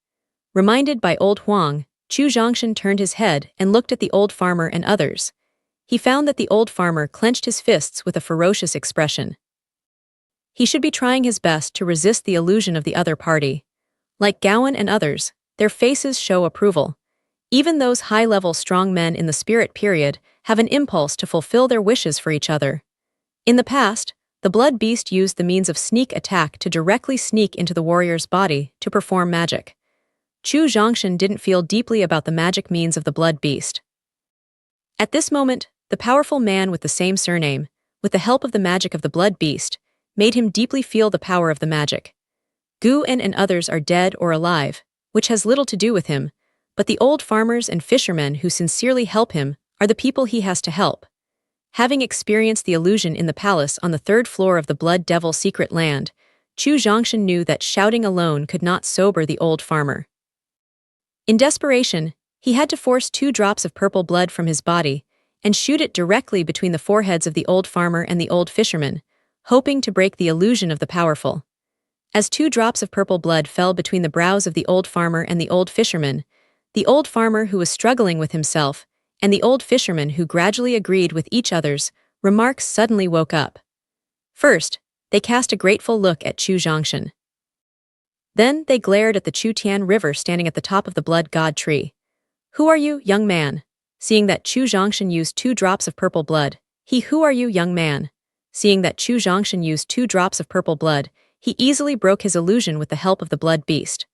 Reminded by old Huang, Chu Zhongshan turned his head and looked at the old farmer and others. He found that the old farmer clenched his fists with a ferocious expression. He should be trying his best to resist the illusion of the other party. Like Gowan and others, their faces show approval. Even those high-level strong men in the spirit period have an impulse to fulfill their wishes for each other. In the past, the blood beast used the means of sneak attack to directly sneak into the warrior's body to perform magic. Chu Zhongshan didn't feel deeply about the magic means of the blood beast. At this moment, the powerful man with the same surname, with the help of the magic of the blood beast, made him deeply feel the power of the magic. Guan and others are dead or alive, which has little to do with him, but the old farmers and fishermen who sincerely help him are the people he has to help. Having experienced the illusion in the palace on the third floor of the Blood Devil secret land, Chu Zhongshan knew that shouting alone could not sober the old farmer. In desperation, he had to force 2 drops of purple blood from his body and shoot it directly between the foreheads of the old farmer and the old fisherman, hoping to break the illusion of the powerful. As 2 drops of purple blood fell between the brows of the old farmer and the old fisherman, the old farmer who was struggling with himself, and the old fisherman who gradually agreed with each other's remarks suddenly woke up. First, they cast a grateful look at Chu Zhongshan. Then they glared at the Chu Tian River standing at the top of the blood god tree. "Who are you, young man?" Seeing that Chu Zhongshan used 2 drops of purple blood, "Who are you, young man?" Seeing that Chu Zhongshan used 2 drops of purple blood, he easily broke his illusion with the help of the blood beast.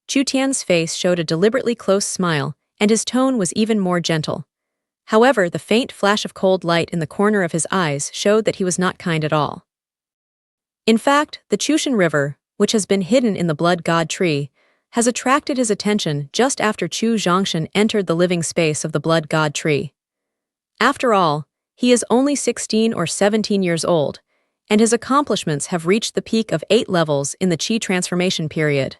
Chu Tian's face showed a deliberately close smile, and his tone was even more gentle. However, the faint flash of cold light in the corner of his eyes showed that he was not kind at all. In fact, the Chushan River, which has been hidden in the blood god tree, has attracted his attention just after Chu Zhongshan entered the living space of the blood god tree. After all, he is only 16 or 17 years old, and his accomplishments have reached the peak of 8 levels in the Qi transformation period.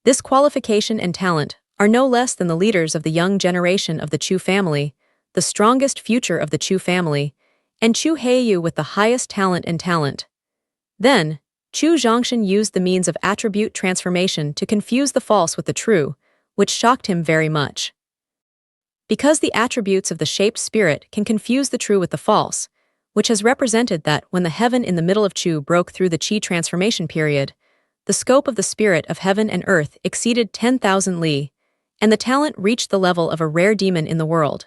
This qualification and talent are no less than the leaders of the young generation of the Chu family, the strongest future of the Chu family, and Chu Heiyu with the highest talent and talent. Then, Chu Zhongshan used the means of attribute transformation to confuse the false with the true, which shocked him very much. Because the attributes of the shaped spirit can confuse the true with the false, which has represented that when the heaven in the middle of Chu broke through the Qi transformation period, the scope of the spirit of heaven and earth exceeded 10,000 li, and the talent reached the level of a rare demon in the world.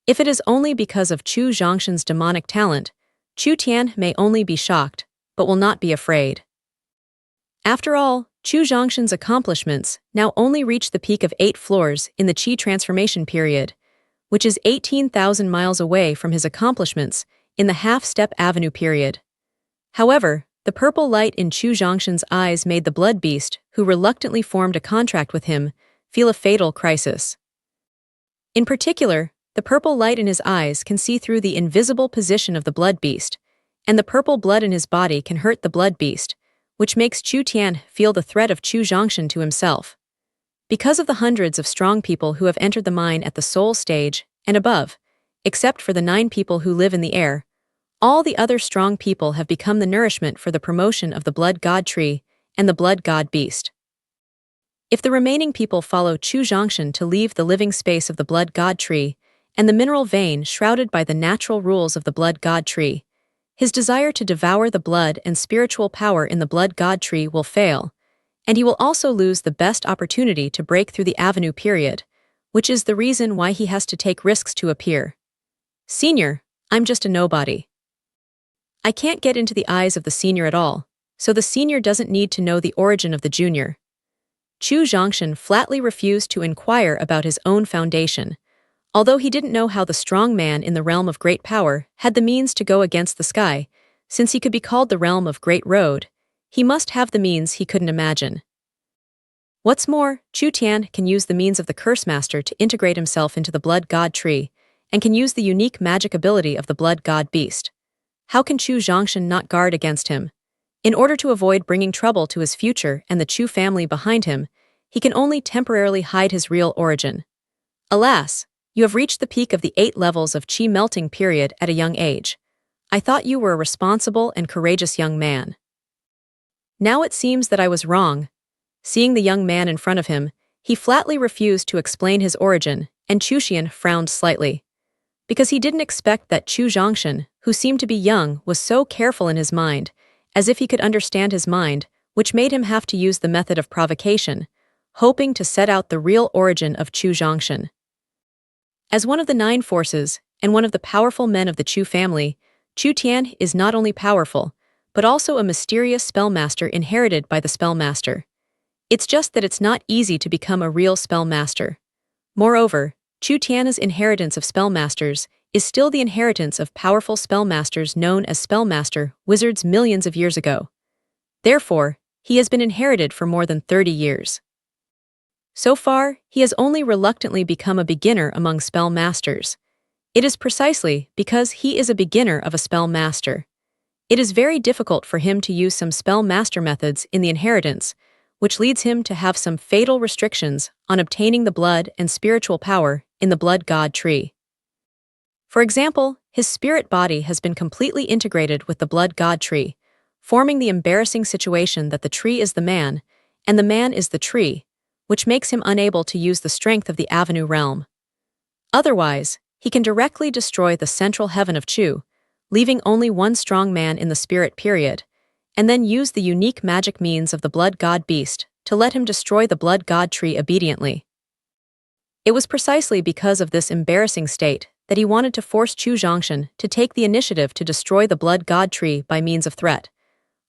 If it is only because of Chu Zhongshan's demonic talent, Chu Tian may only be shocked, but will not be afraid. After all, Chu Zhongshan's accomplishments now only reach the peak of 8 floors in the Qi transformation period, which is 18,000 miles away from his accomplishments in the half-step avenue period. However, the purple light in Chu Zhongshan's eyes made the blood beast, who reluctantly formed a contract with him, feel a fatal crisis. In particular, the purple light in his eyes can see through the invisible position of the blood beast, and the purple blood in his body can hurt the blood beast, which makes Chu Tian feel the threat of Chu Zhongshan to himself. Because of the hundreds of strong people who have entered the mine at the soul stage and above, except for the 9 people who live in the air, all the other strong people have become the nourishment for the promotion of the blood god tree and the blood god beast. If the remaining people follow Chu Zhongshan to leave the living space of the blood god tree and the mineral vein shrouded by the natural rules of the blood god tree, his desire to devour the blood and spiritual power in the blood god tree will fail, and he will also lose the best opportunity to break through the avenue period, which is the reason why he has to take risks to appear. Senior, I'm just a nobody. I can't get into the eyes of the senior at all, so the senior doesn't need to know the origin of the junior. Chu Zhongshan flatly refused to inquire about his own foundation. Although he didn't know how the strong man in the realm of great power had the means to go against the sky, since he could be called the realm of great road, He must have the means he couldn't imagine. What's more, Chu Tian can use the means of the Curse Master to integrate himself into the Blood God tree, and can use the unique magic ability of the Blood God beast. How can Chu Zhongshan not guard against him? In order to avoid bringing trouble to his future and the Chu family behind him, he can only temporarily hide his real origin. Alas, you have reached the peak of the 8 levels of Qi melting period at a young age. I thought you were a responsible and courageous young man. Now it seems that I was wrong. Seeing the young man in front of him, he flatly refused to explain his origin, and Chu Xian frowned slightly. Because he didn't expect that Chu Zhongshan, who seemed to be young, was so careful in his mind, as if he could understand his mind, which made him have to use the method of provocation, hoping to set out the real origin of Chu Zhongshan. As one of the 9 forces, and one of the powerful men of the Chu family, Chu Tian is not only powerful, but also a mysterious spellmaster inherited by the spellmaster. It's just that it's not easy to become a real spellmaster. Moreover, Chu Tian's inheritance of spellmasters is still the inheritance of powerful spellmasters known as spellmaster wizards millions of years ago. Therefore, he has been inherited for more than 30 years. So far, he has only reluctantly become a beginner among spellmasters. It is precisely because he is a beginner of a spellmaster. It is very difficult for him to use some spellmaster methods in the inheritance, which leads him to have some fatal restrictions on obtaining the blood and spiritual power in the Blood God tree. For example, his spirit body has been completely integrated with the Blood God tree, forming the embarrassing situation that the tree is the man, and the man is the tree, which makes him unable to use the strength of the Avenue realm. Otherwise, he can directly destroy the central heaven of Chu, leaving only one strong man in the spirit period, and then use the unique magic means of the Blood God beast to let him destroy the Blood God tree obediently. It was precisely because of this embarrassing state that he wanted to force Chu Zhongshan to take the initiative to destroy the Blood God tree by means of threat.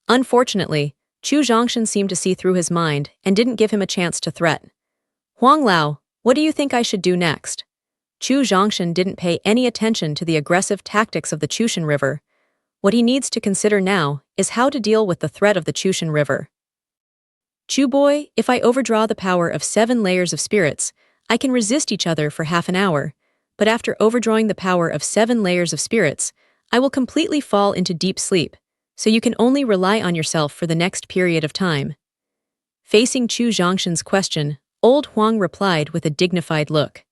Unfortunately, Chu Zhongshan seemed to see through his mind and didn't give him a chance to threaten. Huang Lao, what do you think I should do next? Chu Zhongshan didn't pay any attention to the aggressive tactics of the Chushan River. What he needs to consider now is how to deal with the threat of the Chushan River. Chu boy, if I overdraw the power of 7 layers of spirits, I can resist each other for half an hour, but after overdrawing the power of 7 layers of spirits, I will completely fall into deep sleep, so you can only rely on yourself for the next period of time. Facing Chu Zhongshan's question, old Huang replied with a dignified look.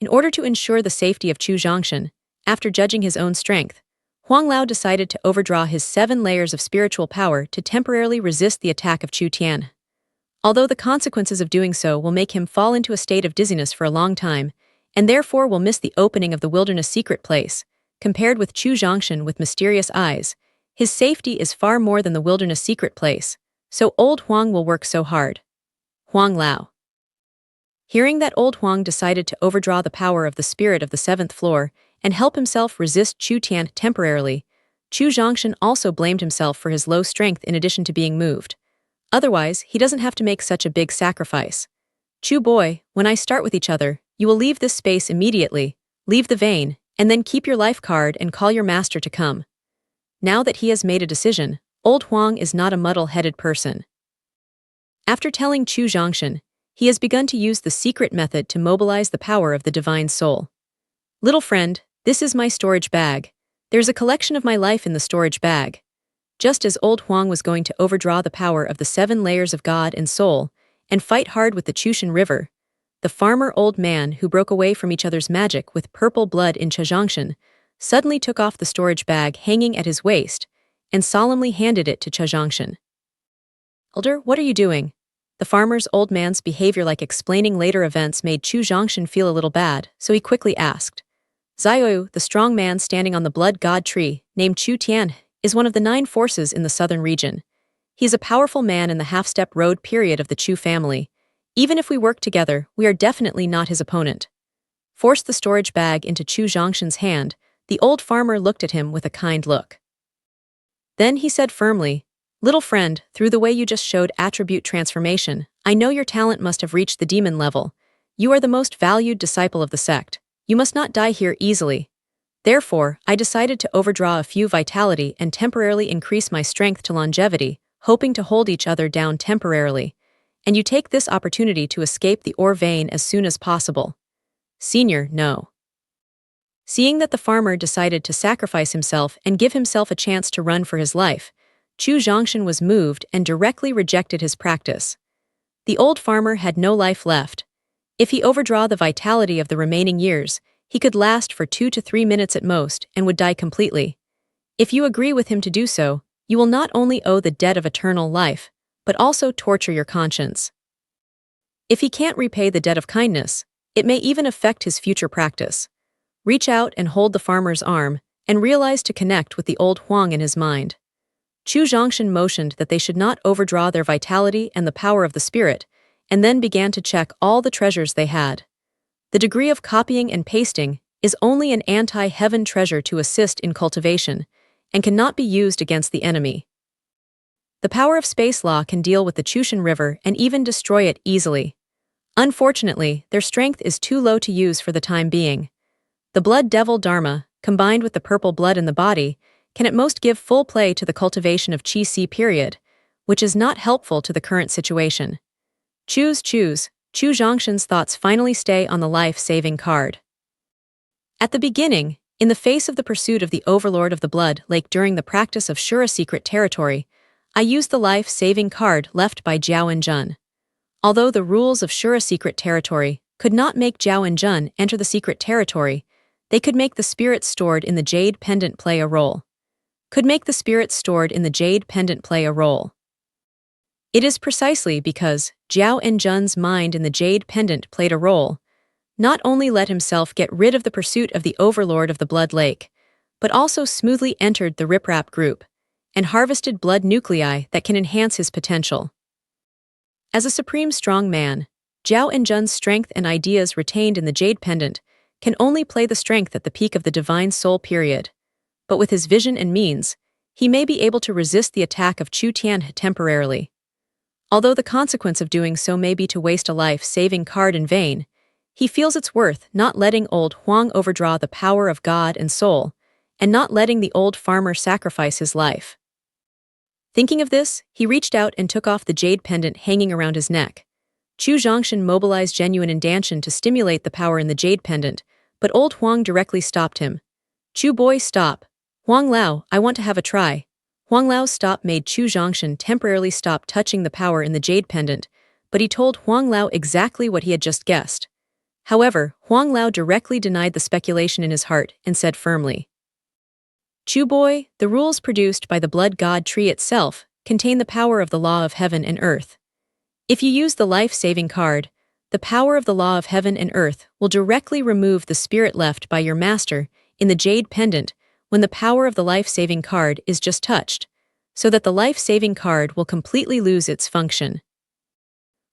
In order to ensure the safety of Chu Zhongshan, after judging his own strength, Huang Lao decided to overdraw his 7 layers of spiritual power to temporarily resist the attack of Chu Tian. Although the consequences of doing so will make him fall into a state of dizziness for a long time, and therefore will miss the opening of the wilderness secret place, compared with Chu Zhongshan with mysterious eyes, his safety is far more than the wilderness secret place, so old Huang will work so hard. Huang Lao. Hearing that old Huang decided to overdraw the power of the spirit of the 7th floor and help himself resist Chu Tian temporarily, Chu Zhongshan also blamed himself for his low strength in addition to being moved. Otherwise, he doesn't have to make such a big sacrifice. Chu boy, when I start with each other, you will leave this space immediately, leave the vein, and then keep your life card and call your master to come. Now that he has made a decision, old Huang is not a muddle-headed person. After telling Chu Zhongshan, he has begun to use the secret method to mobilize the power of the divine soul. Little friend, this is my storage bag. There's a collection of my life in the storage bag. Just as old Huang was going to overdraw the power of the 7 layers of God and soul, and fight hard with the Chushan River, the farmer old man who broke away from each other's magic with purple blood in Zhongshan suddenly took off the storage bag hanging at his waist and solemnly handed it to Zhongshan. Elder, what are you doing? The farmer's old man's behavior like explaining later events made Chu Zhongshan feel a little bad, so he quickly asked. Zioyu, the strong man standing on the Blood God tree, named Chu Tian, is one of the 9 forces in the southern region. He is a powerful man in the half-step road period of the Chu family. Even if we work together, we are definitely not his opponent. Forced the storage bag into Chu Zhongshan's hand, the old farmer looked at him with a kind look. Then he said firmly, Little friend, through the way you just showed attribute transformation, I know your talent must have reached the demon level. You are the most valued disciple of the sect. You must not die here easily. Therefore, I decided to overdraw a few vitality and temporarily increase my strength to longevity, hoping to hold each other down temporarily, and you take this opportunity to escape the ore vein as soon as possible. Senior, no. Seeing that the farmer decided to sacrifice himself and give himself a chance to run for his life, Chu Zhongshan was moved and directly rejected his practice. The old farmer had no life left. If he overdraw the vitality of the remaining years, he could last for 2 to 3 minutes at most and would die completely. If you agree with him to do so, you will not only owe the debt of eternal life, but also torture your conscience. If he can't repay the debt of kindness, it may even affect his future practice. Reach out and hold the farmer's arm, and realize to connect with the old Huang in his mind. Chu Zhongshan motioned that they should not overdraw their vitality and the power of the spirit, and then began to check all the treasures they had. The degree of copying and pasting is only an anti-heaven treasure to assist in cultivation, and cannot be used against the enemy. The power of space law can deal with the Chushan River and even destroy it easily. Unfortunately, their strength is too low to use for the time being. The blood devil Dharma, combined with the purple blood in the body, can at most give full play to the cultivation of Qi period, which is not helpful to the current situation. Choose. Chu Zhongshan's thoughts finally stay on the life-saving card. At the beginning, in the face of the pursuit of the Overlord of the Blood Lake during the practice of Shura secret territory, I used the life-saving card left by Zhao Enjun. Although the rules of Shura secret territory could not make Zhao Enjun enter the secret territory, they could make the spirits stored in the Jade Pendant play a role. It is precisely because Zhao Enjun's mind in the Jade Pendant played a role, not only let himself get rid of the pursuit of the Overlord of the Blood Lake, but also smoothly entered the Riprap group, and harvested blood nuclei that can enhance his potential. As a supreme strong man, Zhao Enjun's strength and ideas retained in the Jade Pendant can only play the strength at the peak of the Divine Soul period, but with his vision and means, he may be able to resist the attack of Chu Tian temporarily. Although the consequence of doing so may be to waste a life-saving card in vain, he feels it's worth not letting old Huang overdraw the power of God and soul, and not letting the old farmer sacrifice his life. Thinking of this, he reached out and took off the jade pendant hanging around his neck. Chu Zhongshan mobilized genuine intention to stimulate the power in the jade pendant, but old Huang directly stopped him. "Chu boy, stop. Huang Lao, I want to have a try." Huang Lao's stop made Chu Zhongshan temporarily stop touching the power in the jade pendant, but he told Huang Lao exactly what he had just guessed. However, Huang Lao directly denied the speculation in his heart and said firmly, "Chu boy, the rules produced by the blood god tree itself contain the power of the law of heaven and earth. If you use the life-saving card, the power of the law of heaven and earth will directly remove the spirit left by your master in the jade pendant when the power of the life-saving card is just touched, so that the life-saving card will completely lose its function."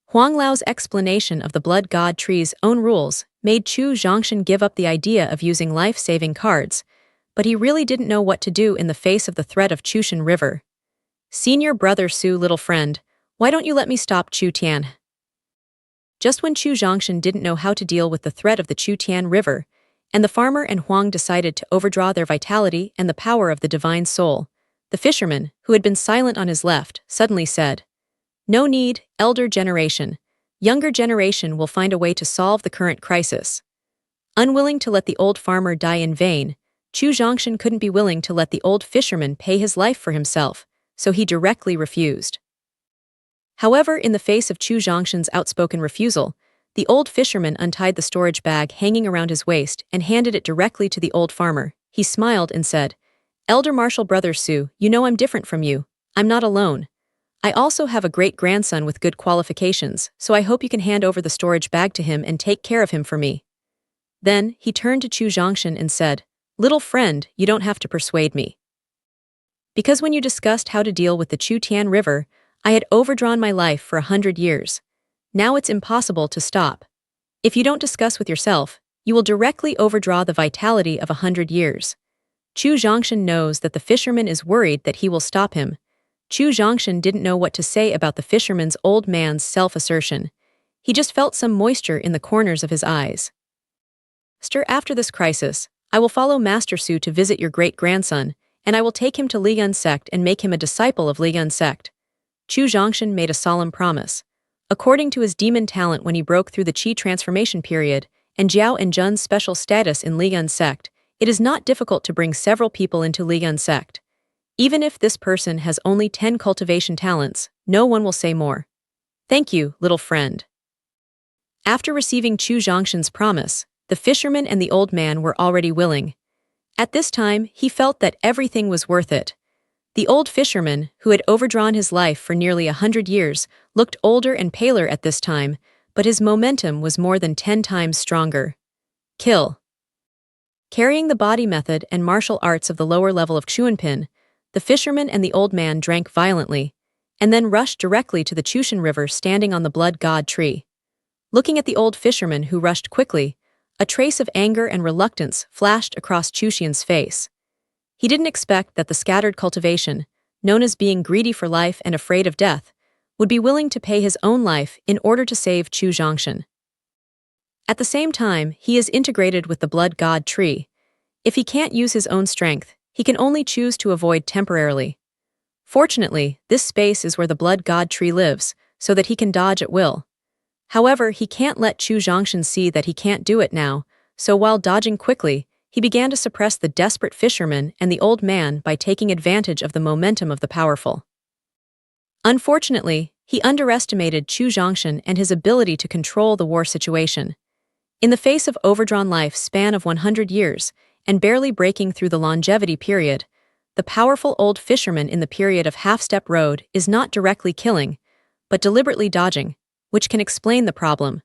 Huang Lao's explanation of the blood god tree's own rules made Chu Zhongshan give up the idea of using life-saving cards, but he really didn't know what to do in the face of the threat of Chushan River. "Senior brother Su, little friend, why don't you let me stop Chu Tian?" Just when Chu Zhongshan didn't know how to deal with the threat of the Chu Tian River, and the farmer and Huang decided to overdraw their vitality and the power of the divine soul, the fisherman, who had been silent on his left, suddenly said, "No need, elder generation. Younger generation will find a way to solve the current crisis." Unwilling to let the old farmer die in vain, Chu Zhongshan couldn't be willing to let the old fisherman pay his life for himself, so he directly refused. However, in the face of Chu Zhongshan's outspoken refusal, the old fisherman untied the storage bag hanging around his waist and handed it directly to the old farmer. He smiled and said, "Elder Marshal Brother Su, you know I'm different from you. I'm not alone. I also have a great-grandson with good qualifications, so I hope you can hand over the storage bag to him and take care of him for me." Then, he turned to Chu Zhongshan and said, "Little friend, you don't have to persuade me. Because when you discussed how to deal with the Chu Tian River, I had overdrawn my life for 100 years. Now it's impossible to stop. If you don't discuss with yourself, you will directly overdraw the vitality of 100 years. Chu Zhongshan knows that the fisherman is worried that he will stop him. Chu Zhongshan didn't know what to say about the fisherman's old man's self-assertion. He just felt some moisture in the corners of his eyes. After this crisis, I will follow Master Su to visit your great-grandson, and I will take him to Liyun sect and make him a disciple of Liyun sect. Chu Zhongshan made a solemn promise. According to his demon talent when he broke through the Qi transformation period, and Jiao and Jun's special status in Liyun sect, it is not difficult to bring several people into Liyun sect. Even if this person has only 10 cultivation talents, no one will say more. Thank you, little friend. After receiving Chu Zhongshan's promise, the fisherman and the old man were already willing. At this time, he felt that everything was worth it. The old fisherman, who had overdrawn his life for nearly 100 years, looked older and paler at this time, but his momentum was more than 10 times stronger. Kill. Carrying the body method and martial arts of the lower level of Xuanpin, the fisherman and the old man drank violently, and then rushed directly to the Chushan River standing on the blood god tree. Looking at the old fisherman who rushed quickly, a trace of anger and reluctance flashed across Chushian's face. He didn't expect that the scattered cultivation, known as being greedy for life and afraid of death, would be willing to pay his own life in order to save Chu Zhongshan. At the same time, he is integrated with the blood god tree. If he can't use his own strength, he can only choose to avoid temporarily. Fortunately, this space is where the blood god tree lives, so that he can dodge at will. However, he can't let Chu Zhongshan see that he can't do it now, so while dodging quickly, he began to suppress the desperate fisherman and the old man by taking advantage of the momentum of the powerful. Unfortunately, he underestimated Chu Zhongshan and his ability to control the war situation. In the face of overdrawn life span of 100 years, and barely breaking through the longevity period, the powerful old fisherman in the period of half-step road is not directly killing, but deliberately dodging, which can explain the problem.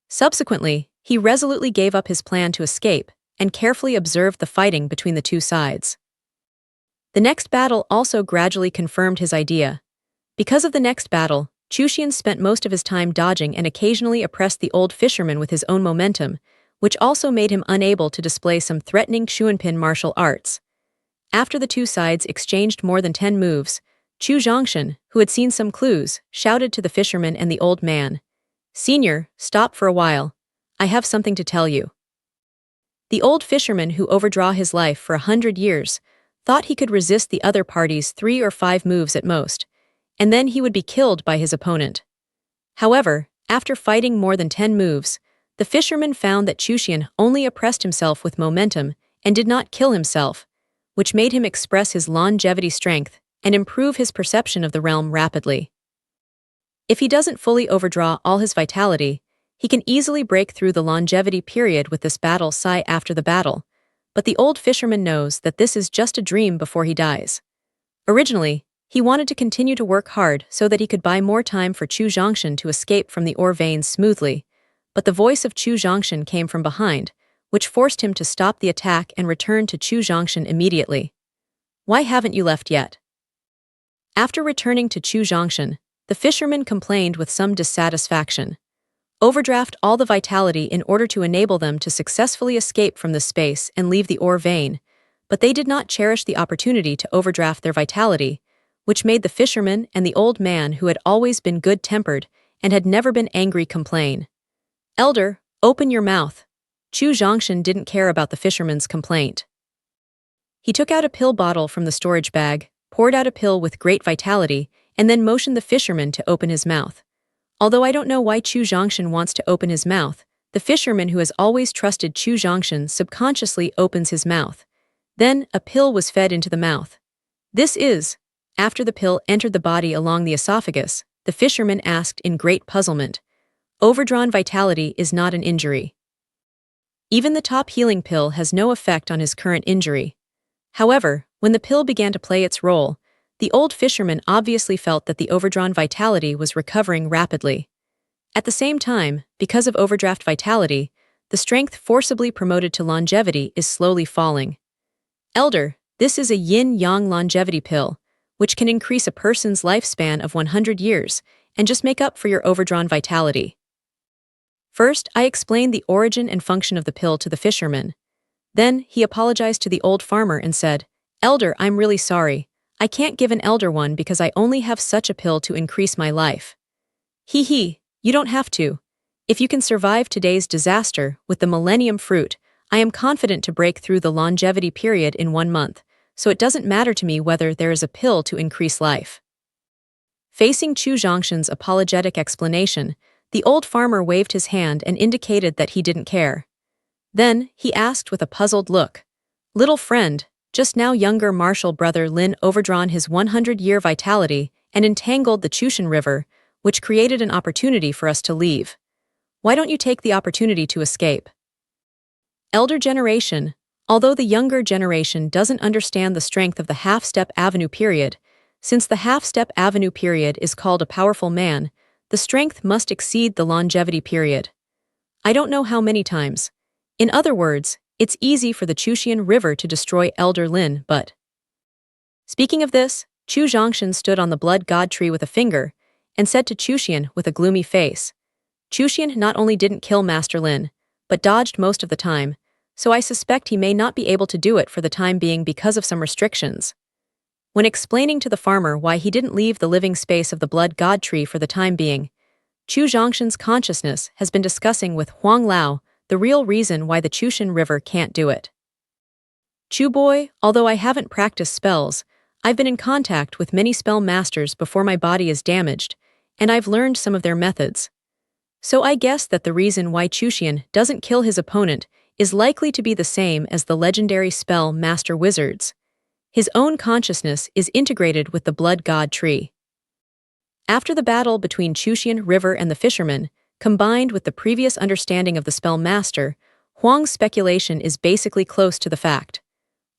Subsequently, he resolutely gave up his plan to escape and carefully observed the fighting between the two sides. The next battle also gradually confirmed his idea. Because of the next battle, Chushian spent most of his time dodging and occasionally oppressed the old fisherman with his own momentum, which also made him unable to display some threatening Xuanpin martial arts. After the two sides exchanged more than 10 moves, Chu Zhongshan, who had seen some clues, shouted to the fisherman and the old man, "Senior, stop for a while. I have something to tell you." The old fisherman, who overdraw his life for 100 years, thought he could resist the other party's 3 or 5 moves at most, and then he would be killed by his opponent. However, after fighting more than 10 moves, the fisherman found that Chushian only oppressed himself with momentum and did not kill himself, which made him express his longevity strength and improve his perception of the realm rapidly. If he doesn't fully overdraw all his vitality, he can easily break through the longevity period with this battle sigh after the battle, but the old fisherman knows that this is just a dream before he dies. Originally, he wanted to continue to work hard so that he could buy more time for Chu Zhongshan to escape from the ore veins smoothly, but the voice of Chu Zhongshan came from behind, which forced him to stop the attack and return to Chu Zhongshan immediately. "Why haven't you left yet?" After returning to Chu Zhongshan, the fisherman complained with some dissatisfaction. Overdraft all the vitality in order to enable them to successfully escape from the space and leave the ore vein, but they did not cherish the opportunity to overdraft their vitality, which made the fisherman and the old man, who had always been good-tempered and had never been angry, complain. "Elder, open your mouth." Chu Zhongshan didn't care about the fisherman's complaint. He took out a pill bottle from the storage bag, poured out a pill with great vitality, and then motioned the fisherman to open his mouth. Although I don't know why Chu Zhongshan wants to open his mouth, the fisherman, who has always trusted Chu Zhongshan, subconsciously opens his mouth. Then, a pill was fed into the mouth. After the pill entered the body along the esophagus, the fisherman asked in great puzzlement, "Overdrawn vitality is not an injury." Even the top healing pill has no effect on his current injury. However, when the pill began to play its role, the old fisherman obviously felt that the overdrawn vitality was recovering rapidly. At the same time, because of overdraft vitality, the strength forcibly promoted to longevity is slowly falling. "Elder, this is a yin-yang longevity pill, which can increase a person's lifespan of 100 years and just make up for your overdrawn vitality." First, I explained the origin and function of the pill to the fisherman. Then, he apologized to the old farmer and said, "Elder, I'm really sorry. I can't give an elder one because I only have such a pill to increase my life." "Hee, you don't have to. If you can survive today's disaster with the Millennium Fruit, I am confident to break through the longevity period in 1 month, so it doesn't matter to me whether there is a pill to increase life." Facing Chu Zhongshan's apologetic explanation, the old farmer waved his hand and indicated that he didn't care. Then, he asked with a puzzled look, "Little friend, just now younger martial brother Lin overdrawn his 100-year vitality and entangled the Chushan River, which created an opportunity for us to leave. Why don't you take the opportunity to escape?" Elder generation, although the younger generation doesn't understand the strength of the half-step avenue period, since the half-step avenue period is called a powerful man, the strength must exceed the longevity period. I don't know how many times. In other words, it's easy for the Chushan River to destroy Elder Lin, but... Speaking of this, Chu Zhongshan stood on the blood god tree with a finger, and said to Chushan with a gloomy face, "Chushan not only didn't kill Master Lin, but dodged most of the time, so I suspect he may not be able to do it for the time being because of some restrictions." When explaining to the farmer why he didn't leave the living space of the blood god tree for the time being, Chu Zhongshan's consciousness has been discussing with Huang Lao the real reason why the Chushan River can't do it. "Chu boy, although I haven't practiced spells, I've been in contact with many spell masters before my body is damaged, and I've learned some of their methods. So I guess that the reason why Chushan doesn't kill his opponent is likely to be the same as the legendary spell master wizards. His own consciousness is integrated with the blood god tree." After the battle between Chushan River and the fishermen, combined with the previous understanding of the spell master, Huang's speculation is basically close to the fact.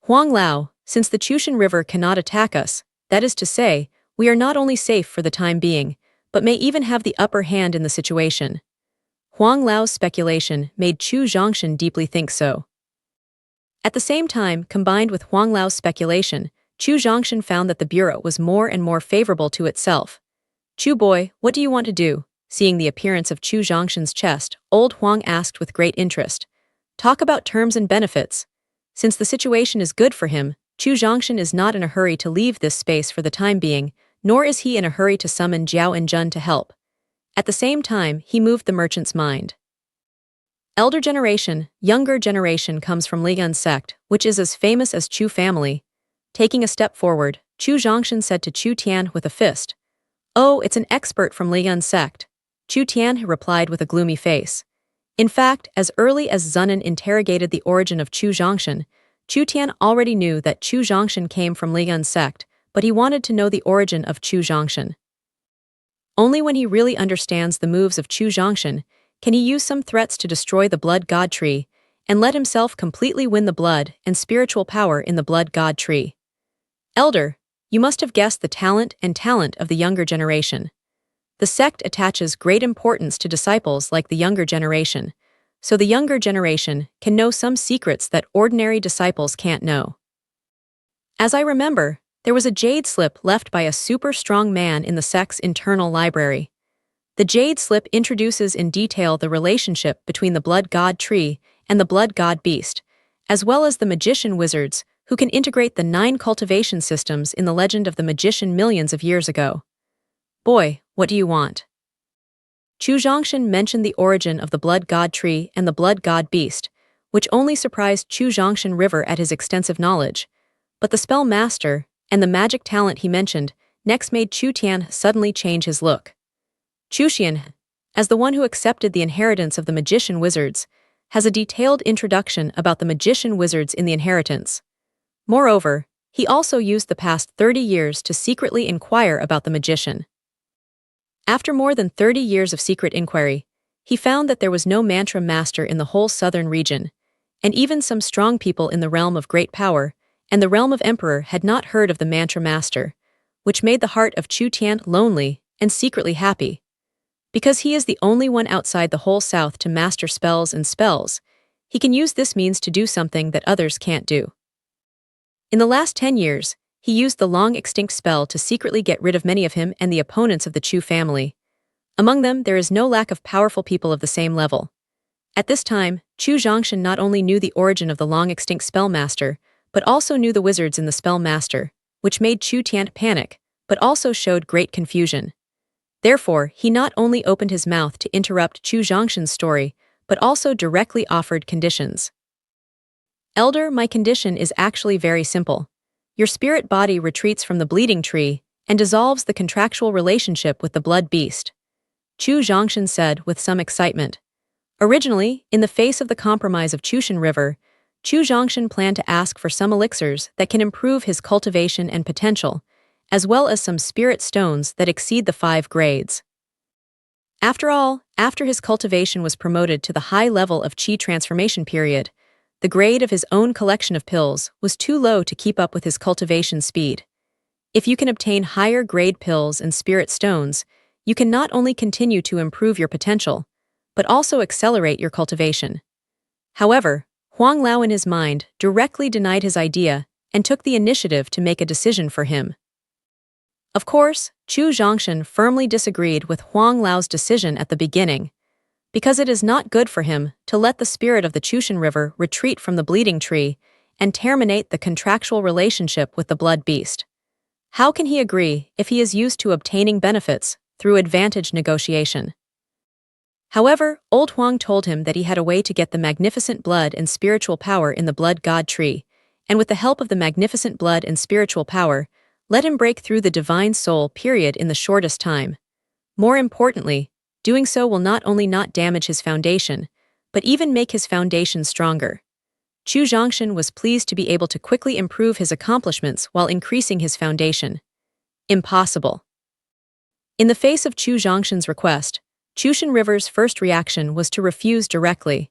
Huang Lao, since the Chushan River cannot attack us, that is to say, we are not only safe for the time being, but may even have the upper hand in the situation. Huang Lao's speculation made Chu Zhongshan deeply think so. At the same time, combined with Huang Lao's speculation, Chu Zhongshan found that the bureau was more and more favorable to itself. "Chu boy, what do you want to do?" Seeing the appearance of Chu Zhongshan's chest, old Huang asked with great interest. "Talk about terms and benefits." Since the situation is good for him, Chu Zhongshan is not in a hurry to leave this space for the time being, nor is he in a hurry to summon Jiao and Jun to help. At the same time, he moved the merchant's mind. Elder generation, younger generation comes from Liyun sect, which is as famous as Chu family. Taking a step forward, Chu Zhongshan said to Chu Tian with a fist, "Oh, it's an expert from Liyun sect." Chu Tian replied with a gloomy face. In fact, as early as Zunan interrogated the origin of Chu Zhongshan, Chu Tian already knew that Chu Zhongshan came from Liyun sect, but he wanted to know the origin of Chu Zhongshan. Only when he really understands the moves of Chu Zhongshan can he use some threats to destroy the blood god tree and let himself completely win the blood and spiritual power in the blood god tree. Elder, you must have guessed the talent of the younger generation. The sect attaches great importance to disciples like the younger generation, so the younger generation can know some secrets that ordinary disciples can't know. As I remember, there was a jade slip left by a super strong man in the sect's internal library. The jade slip introduces in detail the relationship between the blood god tree and the blood god beast, as well as the magician wizards who can integrate the 9 cultivation systems in the legend of the magician millions of years ago. "Boy, what do you want?" Chu Zhongshan mentioned the origin of the blood god tree and the blood god beast, which only surprised Chu Zhongshan River at his extensive knowledge, but the spell master and the magic talent he mentioned next made Chu Tian suddenly change his look. Chushan, as the one who accepted the inheritance of the magician wizards, has a detailed introduction about the magician wizards in the inheritance. Moreover, he also used the past 30 years to secretly inquire about the magician. After more than 30 years of secret inquiry, he found that there was no mantra master in the whole southern region, and even some strong people in the realm of great power and the realm of emperor had not heard of the mantra master, which made the heart of Chu Tian lonely and secretly happy. Because he is the only one outside the whole south to master spells and spells, he can use this means to do something that others can't do. In the last 10 years, he used the long-extinct spell to secretly get rid of many of him and the opponents of the Chu family. Among them, there is no lack of powerful people of the same level. At this time, Chu Zhongshan not only knew the origin of the long-extinct spell master, but also knew the wizards in the spell master, which made Chu Tian panic, but also showed great confusion. Therefore, he not only opened his mouth to interrupt Chu Zhongshan's story, but also directly offered conditions. "Elder, my condition is actually very simple. Your spirit body retreats from the bleeding tree and dissolves the contractual relationship with the blood beast. Chu Zhongshan said with some excitement. Originally, in the face of the compromise of Chushan River, Chu Zhongshan planned to ask for some elixirs that can improve his cultivation and potential, as well as some spirit stones that exceed the 5 grades. After all, after his cultivation was promoted to the high level of Qi transformation period, the grade of his own collection of pills was too low to keep up with his cultivation speed. If you can obtain higher grade pills and spirit stones, you can not only continue to improve your potential, but also accelerate your cultivation. However, Huang Lao in his mind directly denied his idea and took the initiative to make a decision for him. Of course, Chu Zhongshan firmly disagreed with Huang Lao's decision at the beginning, because it is not good for him to let the spirit of the Chushan River retreat from the bleeding tree and terminate the contractual relationship with the blood beast. How can he agree if he is used to obtaining benefits through advantage negotiation? However, old Huang told him that he had a way to get the magnificent blood and spiritual power in the blood god tree, and with the help of the magnificent blood and spiritual power, let him break through the divine soul period in the shortest time. More importantly, doing so will not only not damage his foundation, but even make his foundation stronger. Chu Zhongshan was pleased to be able to quickly improve his accomplishments while increasing his foundation. Impossible. In the face of Chu Zhongshan's request, Chushan River's first reaction was to refuse directly.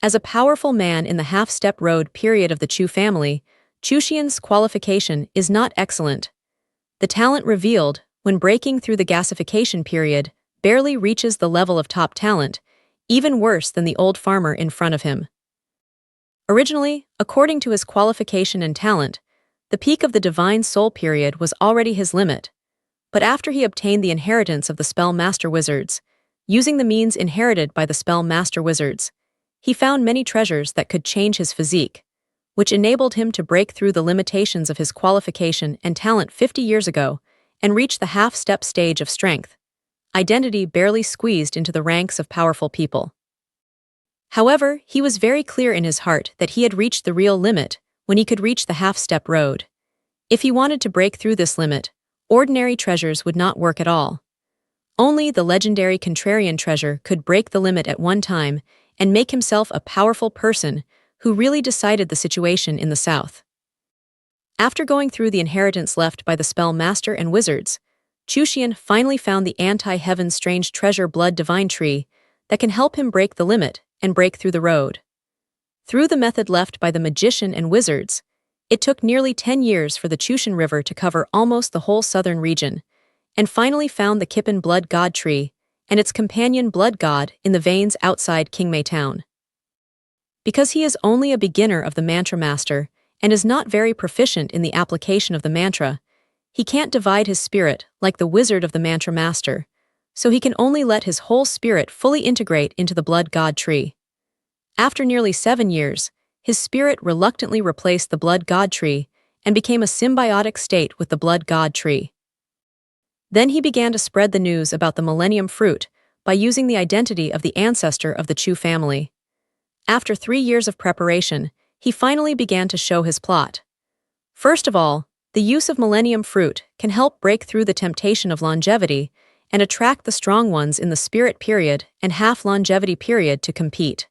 As a powerful man in the half-step road period of the Chu family, Chuxian's qualification is not excellent. The talent revealed, when breaking through the gasification period, barely reaches the level of top talent, even worse than the old farmer in front of him. Originally, according to his qualification and talent, the peak of the divine soul period was already his limit. But after he obtained the inheritance of the spell master wizards, using the means inherited by the spell master wizards, he found many treasures that could change his physique, which enabled him to break through the limitations of his qualification and talent 50 years ago and reach the half-step stage of strength. Identity barely squeezed into the ranks of powerful people. However, he was very clear in his heart that he had reached the real limit when he could reach the half-step road. If he wanted to break through this limit, ordinary treasures would not work at all. Only the legendary contrarian treasure could break the limit at one time and make himself a powerful person who really decided the situation in the south. After going through the inheritance left by the spell master and wizards, Chuxian finally found the anti-heaven strange treasure blood divine tree that can help him break the limit and break through the road. Through the method left by the magician and wizards, it took nearly 10 years for the Chushan River to cover almost the whole southern region, and finally found the Kippen blood god tree and its companion blood god in the veins outside Qingmei town. Because he is only a beginner of the mantra master and is not very proficient in the application of the mantra, he can't divide his spirit like the wizard of the mantra master, so he can only let his whole spirit fully integrate into the blood god tree. After nearly 7 years, his spirit reluctantly replaced the blood god tree and became a symbiotic state with the blood god tree. Then he began to spread the news about the millennium fruit by using the identity of the ancestor of the Chu family. After 3 years of preparation, he finally began to show his plot. First of all, the use of millennium fruit can help break through the temptation of longevity and attract the strong ones in the spirit period and half-longevity period to compete.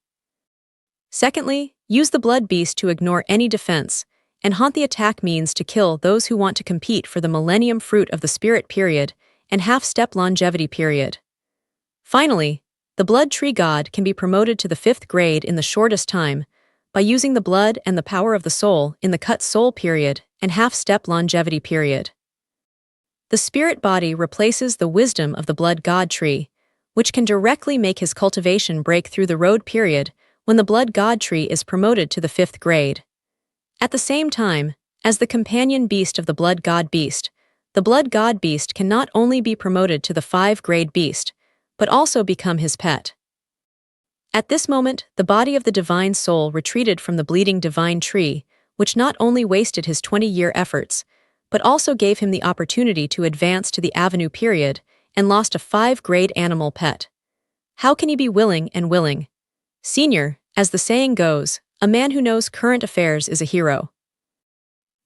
Secondly, use the blood beast to ignore any defense and haunt the attack means to kill those who want to compete for the millennium fruit of the spirit period and half-step longevity period. Finally, the blood tree god can be promoted to the 5th grade in the shortest time by using the blood and the power of the soul in the cut soul period and half-step longevity period. The spirit body replaces the wisdom of the blood god tree, which can directly make his cultivation break through the road period when the blood god tree is promoted to the 5th grade. At the same time, as the companion beast of the blood god beast, the blood god beast can not only be promoted to the 5-grade beast, but also become his pet. At this moment, the body of the divine soul retreated from the bleeding divine tree, which not only wasted his 20-year efforts, but also gave him the opportunity to advance to the avenue period and lost a 5-grade animal pet. How can he be willing and willing? Senior, as the saying goes, a man who knows current affairs is a hero.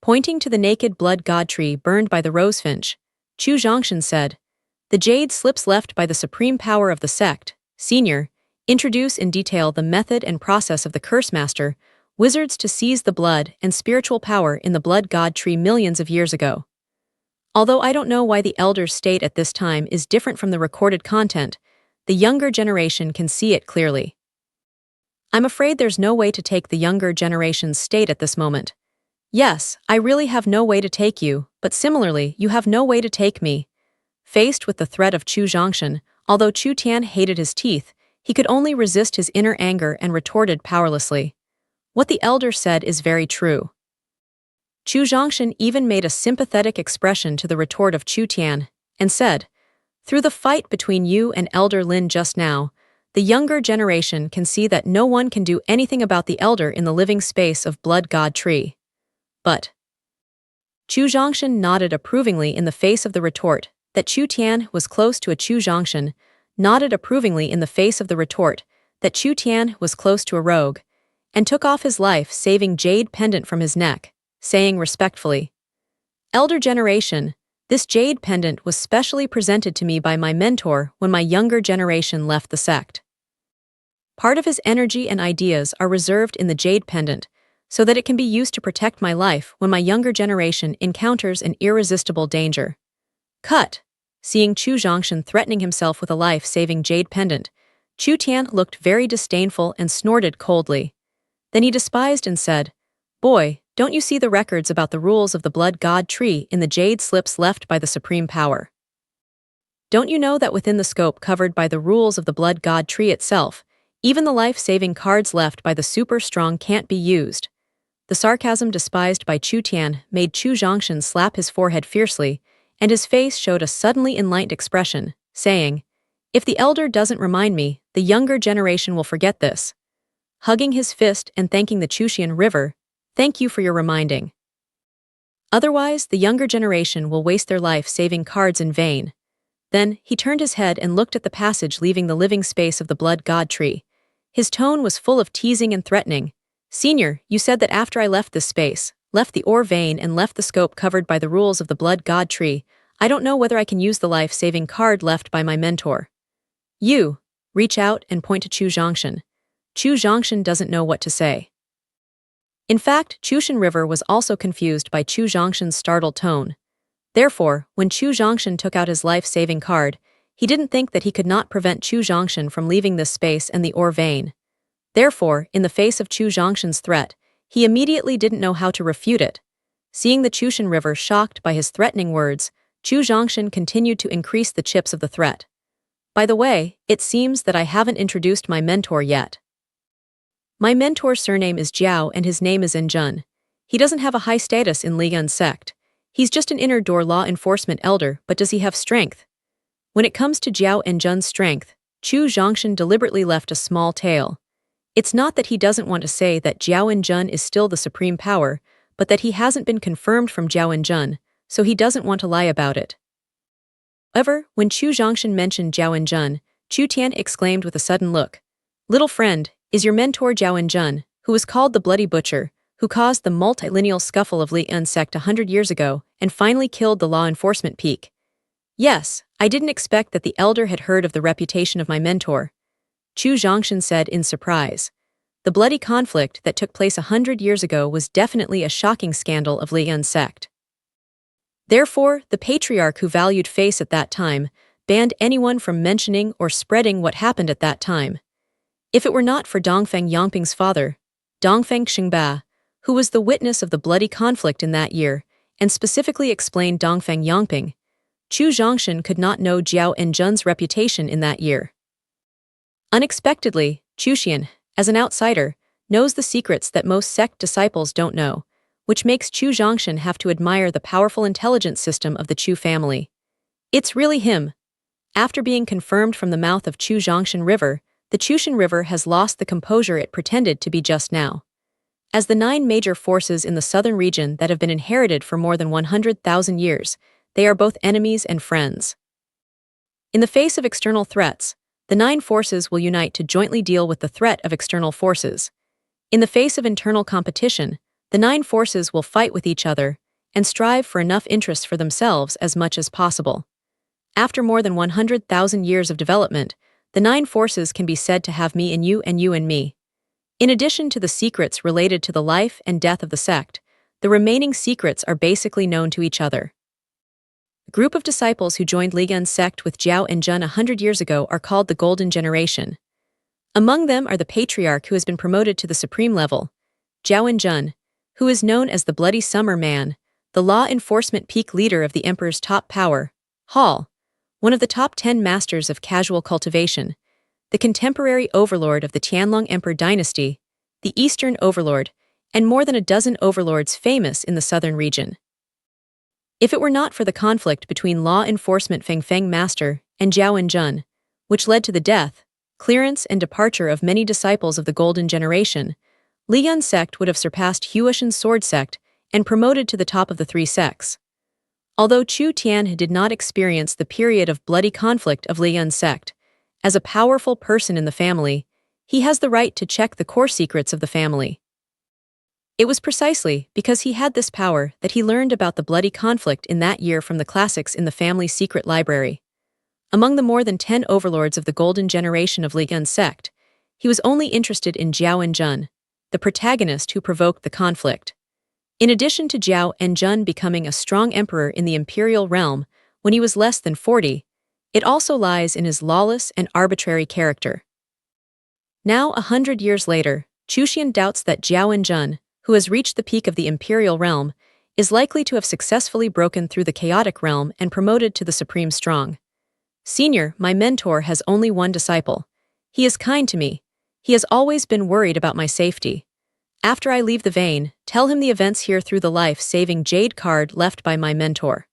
Pointing to the naked blood god tree burned by the rosefinch, Chu Zhongshan said, "The jade slips left by the supreme power of the sect, Senior, introduce in detail the method and process of the Curse Master, wizards to seize the blood and spiritual power in the blood god tree millions of years ago." Although I don't know why the elders' state at this time is different from the recorded content, the younger generation can see it clearly. I'm afraid there's no way to take the younger generation's state at this moment. Yes, I really have no way to take you, but similarly, you have no way to take me. Faced with the threat of Chu Zhongshan, although Chu Tian hated his teeth, he could only resist his inner anger and retorted powerlessly. What the elder said is very true. Chu Zhongshan even made a sympathetic expression to the retort of Chu Tian, and said, "Through the fight between you and Elder Lin just now, the younger generation can see that no one can do anything about the elder in the living space of Blood God Tree. But..." Chu Zhongshan nodded approvingly in the face of the retort that Chu Tian was close to a Chu Zhongshan, nodded approvingly in the face of the retort that Chu Tian was close to a rogue, and took off his life-saving jade pendant from his neck, saying respectfully, "Elder generation, this jade pendant was specially presented to me by my mentor when my younger generation left the sect. Part of his energy and ideas are reserved in the jade pendant, so that it can be used to protect my life when my younger generation encounters an irresistible danger." Cut. Seeing Chu Zhongshan threatening himself with a life-saving jade pendant, Chu Tian looked very disdainful and snorted coldly. Then he despised and said, "Boy, don't you see the records about the rules of the Blood God Tree in the jade slips left by the Supreme Power? Don't you know that within the scope covered by the rules of the Blood God Tree itself, even the life-saving cards left by the super strong can't be used?" The sarcasm despised by Chu Tian made Chu Zhongshan slap his forehead fiercely, and his face showed a suddenly enlightened expression, saying, "If the elder doesn't remind me, the younger generation will forget this." Hugging his fist and thanking the Chushian River, "Thank you for your reminding. Otherwise, the younger generation will waste their life-saving cards in vain." Then, he turned his head and looked at the passage leaving the living space of the Blood God Tree. His tone was full of teasing and threatening. "Senior, you said that after I left this space, left the ore vein and left the scope covered by the rules of the Blood God Tree, I don't know whether I can use the life-saving card left by my mentor." "You." Reach out and point to Chu Zhongshan. Chu Zhongshan doesn't know what to say. In fact, Chushan River was also confused by Chu Zhongshan's startled tone. Therefore, when Chu Zhongshan took out his life-saving card, he didn't think that he could not prevent Chu Zhongshan from leaving this space and the ore vein. Therefore, in the face of Chu Zhongshan's threat, he immediately didn't know how to refute it. Seeing the Chushan River shocked by his threatening words, Chu Zhongshan continued to increase the chips of the threat. "By the way, it seems that I haven't introduced my mentor yet. My mentor's surname is Jiao and his name is Enjun. He doesn't have a high status in Liyun's sect. He's just an inner door law enforcement elder, but does he have strength?" When it comes to Jiao Enjun's strength, Chu Zhongshan deliberately left a small tail. It's not that he doesn't want to say that Jiao Enjun is still the supreme power, but that he hasn't been confirmed from Jiao Enjun, so he doesn't want to lie about it. However, when Chu Zhongshan mentioned Jiao Enjun, Chu Tian exclaimed with a sudden look, "Little friend, is your mentor Jiao Enjun, who was called the Bloody Butcher, who caused the multilineal scuffle of Liyun sect 100 years ago and finally killed the law enforcement peak?" "Yes, I didn't expect that the elder had heard of the reputation of my mentor," Chu Zhongshan said in surprise. The bloody conflict that took place 100 years ago was definitely a shocking scandal of Liyun sect. Therefore, the patriarch who valued face at that time banned anyone from mentioning or spreading what happened at that time. If it were not for Dongfeng Yangping's father, Dongfeng Xingba, who was the witness of the bloody conflict in that year, and specifically explained Dongfeng Yangping, Chu Zhongshan could not know Jiao Enjun's reputation in that year. Unexpectedly, Chushian, as an outsider, knows the secrets that most sect disciples don't know, which makes Chu Zhongshan have to admire the powerful intelligence system of the Chu family. It's really him. After being confirmed from the mouth of Chu Zhongshan River, the Chushan River has lost the composure it pretended to be just now. As the 9 major forces in the southern region that have been inherited for more than 100,000 years, they are both enemies and friends. In the face of external threats, the 9 forces will unite to jointly deal with the threat of external forces. In the face of internal competition, the 9 forces will fight with each other, and strive for enough interest for themselves as much as possible. After more than 100,000 years of development, the 9 forces can be said to have me and you and me. In addition to the secrets related to the life and death of the sect, the remaining secrets are basically known to each other. A group of disciples who joined Ligun's sect with Zhao and Jun 100 years ago are called the Golden Generation. Among them are the patriarch who has been promoted to the supreme level, Zhao and Jun, who is known as the Bloody Summer Man, the law enforcement peak leader of the Emperor's top power, Hall, one of the top 10 masters of casual cultivation, the contemporary overlord of the Tianlong Emperor dynasty, the Eastern Overlord, and more than a dozen overlords famous in the southern region. If it were not for the conflict between law enforcement Feng Master and Zhao and Jun, which led to the death, clearance, and departure of many disciples of the Golden Generation, Ligun's sect would have surpassed Huishan's sword sect and promoted to the top of the 3 sects. Although Chu Tian did not experience the period of bloody conflict of Ligun's sect, as a powerful person in the family, he has the right to check the core secrets of the family. It was precisely because he had this power that he learned about the bloody conflict in that year from the classics in the family's secret library. Among the more than 10 overlords of the Golden Generation of Ligun's sect, he was only interested in Zhao and Jun, the protagonist who provoked the conflict. In addition to Zhao and Jun becoming a strong emperor in the imperial realm when he was less than 40, it also lies in his lawless and arbitrary character. Now 100 years later, Chuxian doubts that Zhao and Jun, who has reached the peak of the imperial realm, is likely to have successfully broken through the chaotic realm and promoted to the supreme strong. Senior, my mentor has only one disciple. He is kind to me. He has always been worried about my safety. After I leave the vein, tell him the events here through the life-saving jade card left by my mentor.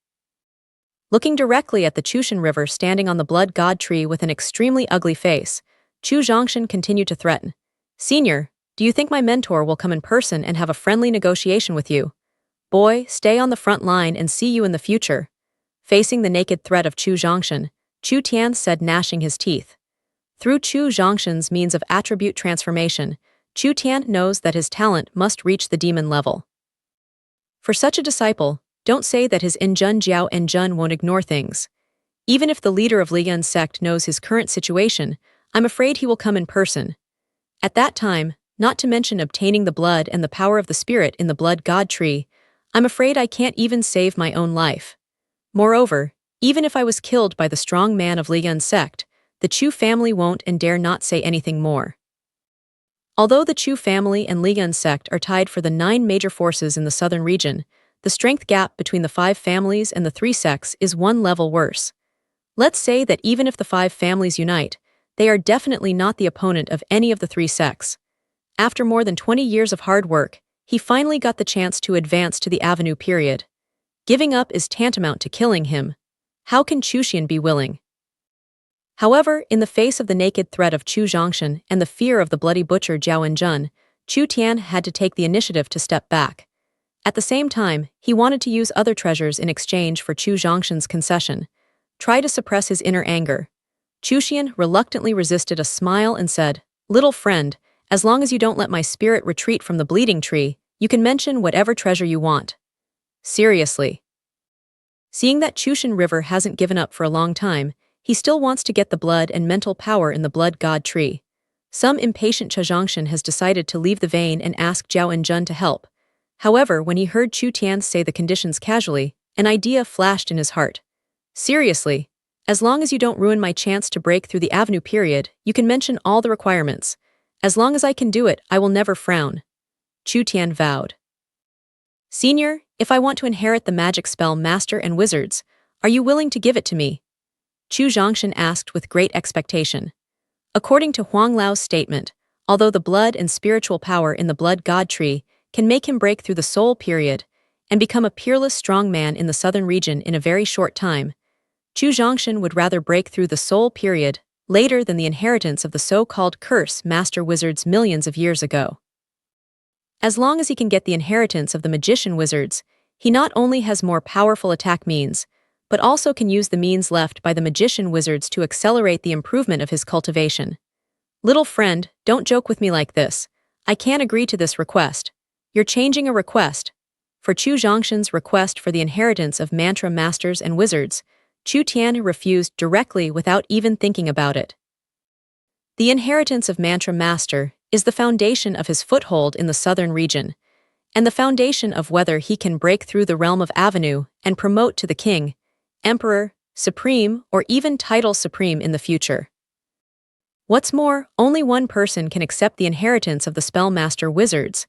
Looking directly at the Chushan River standing on the blood god tree with an extremely ugly face, Chu Zhongshan continued to threaten. Senior, do you think my mentor will come in person and have a friendly negotiation with you? Boy, stay on the front line and see you in the future. Facing the naked threat of Chu Zhongshan, Chu Tian said, gnashing his teeth. Through Chu Zhongshan's means of attribute transformation, Chu Tian knows that his talent must reach the demon level. For such a disciple, don't say that his Injun Jiao and Jun won't ignore things. Even if the leader of Ligun's sect knows his current situation, I'm afraid he will come in person. At that time, not to mention obtaining the blood and the power of the spirit in the blood god tree, I'm afraid I can't even save my own life. Moreover, even if I was killed by the strong man of Ligun's sect, the Chu family won't and dare not say anything more. Although the Chu family and Ligun's sect are tied for the 9 major forces in the southern region, the strength gap between the 5 families and the 3 sects is 1 level worse. Let's say that even if the 5 families unite, they are definitely not the opponent of any of the 3 sects. After more than 20 years of hard work, he finally got the chance to advance to the Avenue period. Giving up is tantamount to killing him. How can Chuxian be willing? However, in the face of the naked threat of Chu Zhongshan and the fear of the bloody butcher Zhao and Jun, Chu Tian had to take the initiative to step back. At the same time, he wanted to use other treasures in exchange for Chu Zhongshan's concession. Try to suppress his inner anger. Chuxian reluctantly resisted a smile and said, Little friend, as long as you don't let my spirit retreat from the bleeding tree, you can mention whatever treasure you want. Seriously. Seeing that Chushan River hasn't given up for a long time, he still wants to get the blood and mental power in the blood god tree. Some impatient Zhongshan has decided to leave the vein and ask Zhao and Jun to help. However, when he heard Chu Tian say the conditions casually, an idea flashed in his heart. Seriously, as long as you don't ruin my chance to break through the Avenue period, you can mention all the requirements. As long as I can do it, I will never frown. Chu Tian vowed. Senior, if I want to inherit the magic spell Master and Wizards, are you willing to give it to me? Chu Zhongshan asked with great expectation. According to Huang Lao's statement, although the blood and spiritual power in the blood god tree can make him break through the soul period and become a peerless strong man in the southern region in a very short time, Chu Zhongshan would rather break through the soul period later than the inheritance of the so-called curse master wizards millions of years ago. As long as he can get the inheritance of the magician wizards, he not only has more powerful attack means, but also can use the means left by the magician wizards to accelerate the improvement of his cultivation. Little friend, don't joke with me like this. I can't agree to this request. You're changing a request. for Chu Zhongshan's request for the inheritance of mantra masters and wizards, Chu Tian refused directly without even thinking about it. The inheritance of mantra master is the foundation of his foothold in the southern region, and the foundation of whether he can break through the realm of Avenue and promote to the king, emperor, supreme, or even title supreme in the future. What's more, only one person can accept the inheritance of the Spellmaster wizards.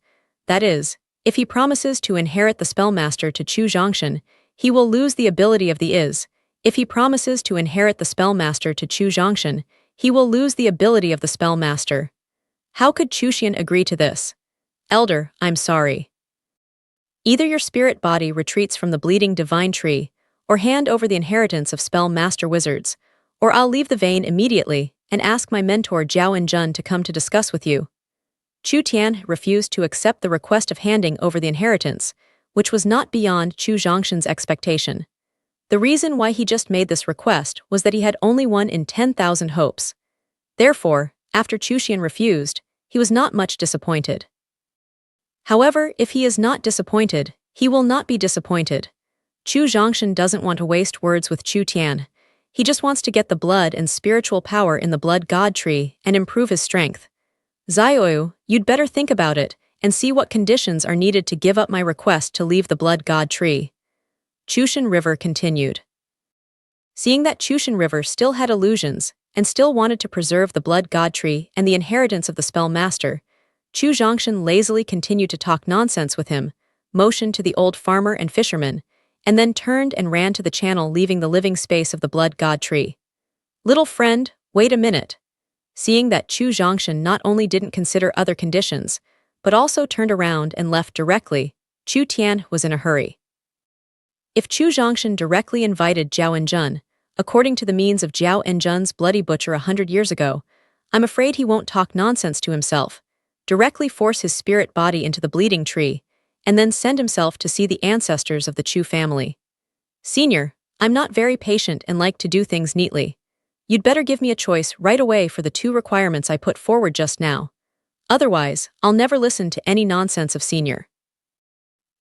That is, if he promises to inherit the Spellmaster to Chu Zhongshan, he will lose the ability of the Is. If he promises to inherit the Spellmaster to Chu Zhongshan, he will lose the ability of the Spellmaster. How could Chu Xian agree to this? Elder, I'm sorry. Either your spirit body retreats from the bleeding divine tree, or hand over the inheritance of Spellmaster wizards, or I'll leave the vein immediately and ask my mentor Zhao Enjun to come to discuss with you. Chu Tian refused to accept the request of handing over the inheritance, which was not beyond Chu Zhongshan's expectation. The reason why he just made this request was that he had only 1 in 10,000 hopes. Therefore, after Chu Xian refused, he was not much disappointed. However, if he is not disappointed, he will not be disappointed. Chu Zhongshan doesn't want to waste words with Chu Tian. He just wants to get the blood and spiritual power in the blood god tree and improve his strength. Xiaoyu, you'd better think about it and see what conditions are needed to give up my request to leave the blood god tree. Chushan River continued. Seeing that Chushan River still had illusions and still wanted to preserve the blood god tree and the inheritance of the spell master, Chu Zhongshan lazily continued to talk nonsense with him, motioned to the old farmer and fisherman, and then turned and ran to the channel, leaving the living space of the blood god tree. Little friend, wait a minute. Seeing that Chu Zhongshan not only didn't consider other conditions, but also turned around and left directly, Chu Tian was in a hurry. If Chu Zhongshan directly invited Zhao Enjun, according to the means of Zhao Enjun's bloody butcher 100 years ago, I'm afraid he won't talk nonsense to himself, directly force his spirit body into the bleeding tree, and then send himself to see the ancestors of the Chu family. Senior, I'm not very patient and like to do things neatly. You'd better give me a choice right away for the 2 requirements I put forward just now. Otherwise, I'll never listen to any nonsense of Senior.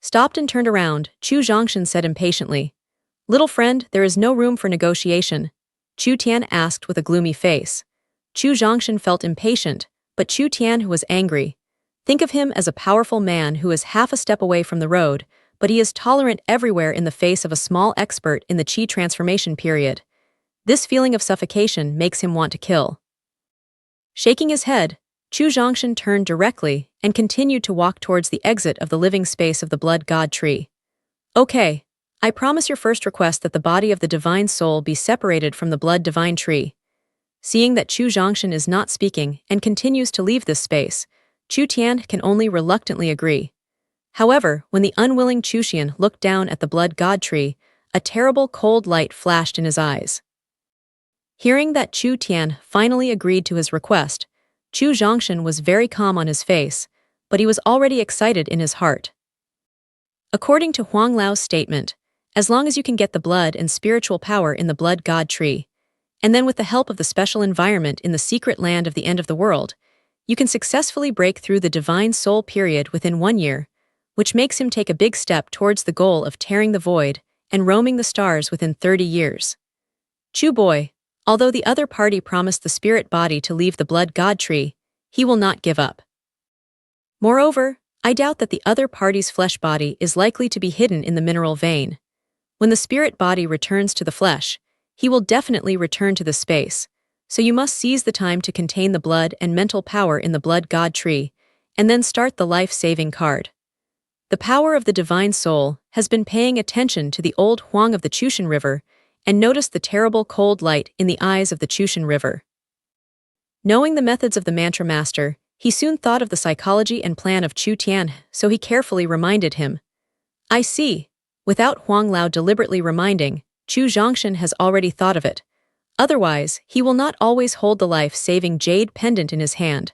Stopped and turned around, Chu Zhongshan said impatiently, Little friend, there is no room for negotiation. Chu Tian asked with a gloomy face. Chu Zhongshan felt impatient, but Chu Tian was angry. Think of him as a powerful man who is half a step away from the road, but he is tolerant everywhere in the face of a small expert in the Qi transformation period. This feeling of suffocation makes him want to kill. Shaking his head, Chu Zhongshan turned directly and continued to walk towards the exit of the living space of the blood god tree. Okay, I promise your first request that the body of the divine soul be separated from the blood divine tree. Seeing that Chu Zhongshan is not speaking and continues to leave this space, Chu Tian can only reluctantly agree. However, when the unwilling Chu Xian looked down at the blood god tree, a terrible cold light flashed in his eyes. Hearing that Chu Tian finally agreed to his request, Chu Zhongshan was very calm on his face, but he was already excited in his heart. According to Huang Lao's statement, as long as you can get the blood and spiritual power in the blood god tree, and then with the help of the special environment in the secret land of the end of the world, you can successfully break through the divine soul period within 1 year, which makes him take a big step towards the goal of tearing the void and roaming the stars within 30 years. Chu boy, although the other party promised the spirit body to leave the blood god tree, he will not give up. Moreover, I doubt that the other party's flesh body is likely to be hidden in the mineral vein. When the spirit body returns to the flesh, he will definitely return to the space, so you must seize the time to contain the blood and mental power in the blood god tree, and then start the life-saving card. The power of the divine soul has been paying attention to the old Huang of the Chushan River and noticed the terrible cold light in the eyes of the Chushan River. Knowing the methods of the mantra master, he soon thought of the psychology and plan of Chu Tian, so he carefully reminded him. I see. Without Huang Lao deliberately reminding, Chu Zhongshan has already thought of it. Otherwise, he will not always hold the life-saving jade pendant in his hand.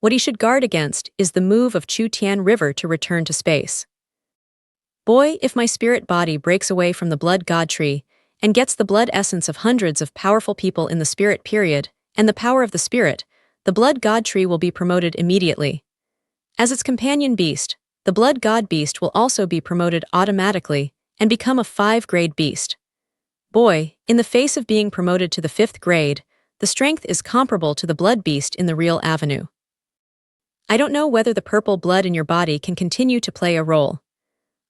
What he should guard against is the move of Chu Tian River to return to space. Boy, if my spirit body breaks away from the blood god tree and gets the blood essence of hundreds of powerful people in the spirit period and the power of the spirit, the blood god tree will be promoted immediately. As its companion beast, the blood god beast will also be promoted automatically and become a 5-grade beast. Boy, in the face of being promoted to the 5th grade, the strength is comparable to the blood beast in the real avenue. I don't know whether the purple blood in your body can continue to play a role.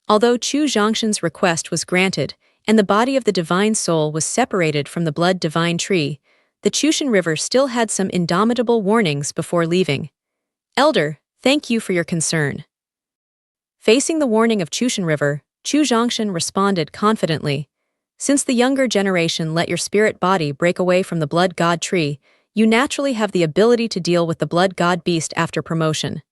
Although Chu Zhongshan's request was granted, and the body of the divine soul was separated from the blood divine tree, the Chushan River still had some indomitable warnings before leaving. Elder, thank you for your concern. Facing the warning of Chushan River, Chu Zhongshan responded confidently, since the younger generation let your spirit body break away from the blood god tree, you naturally have the ability to deal with the blood god beast after promotion.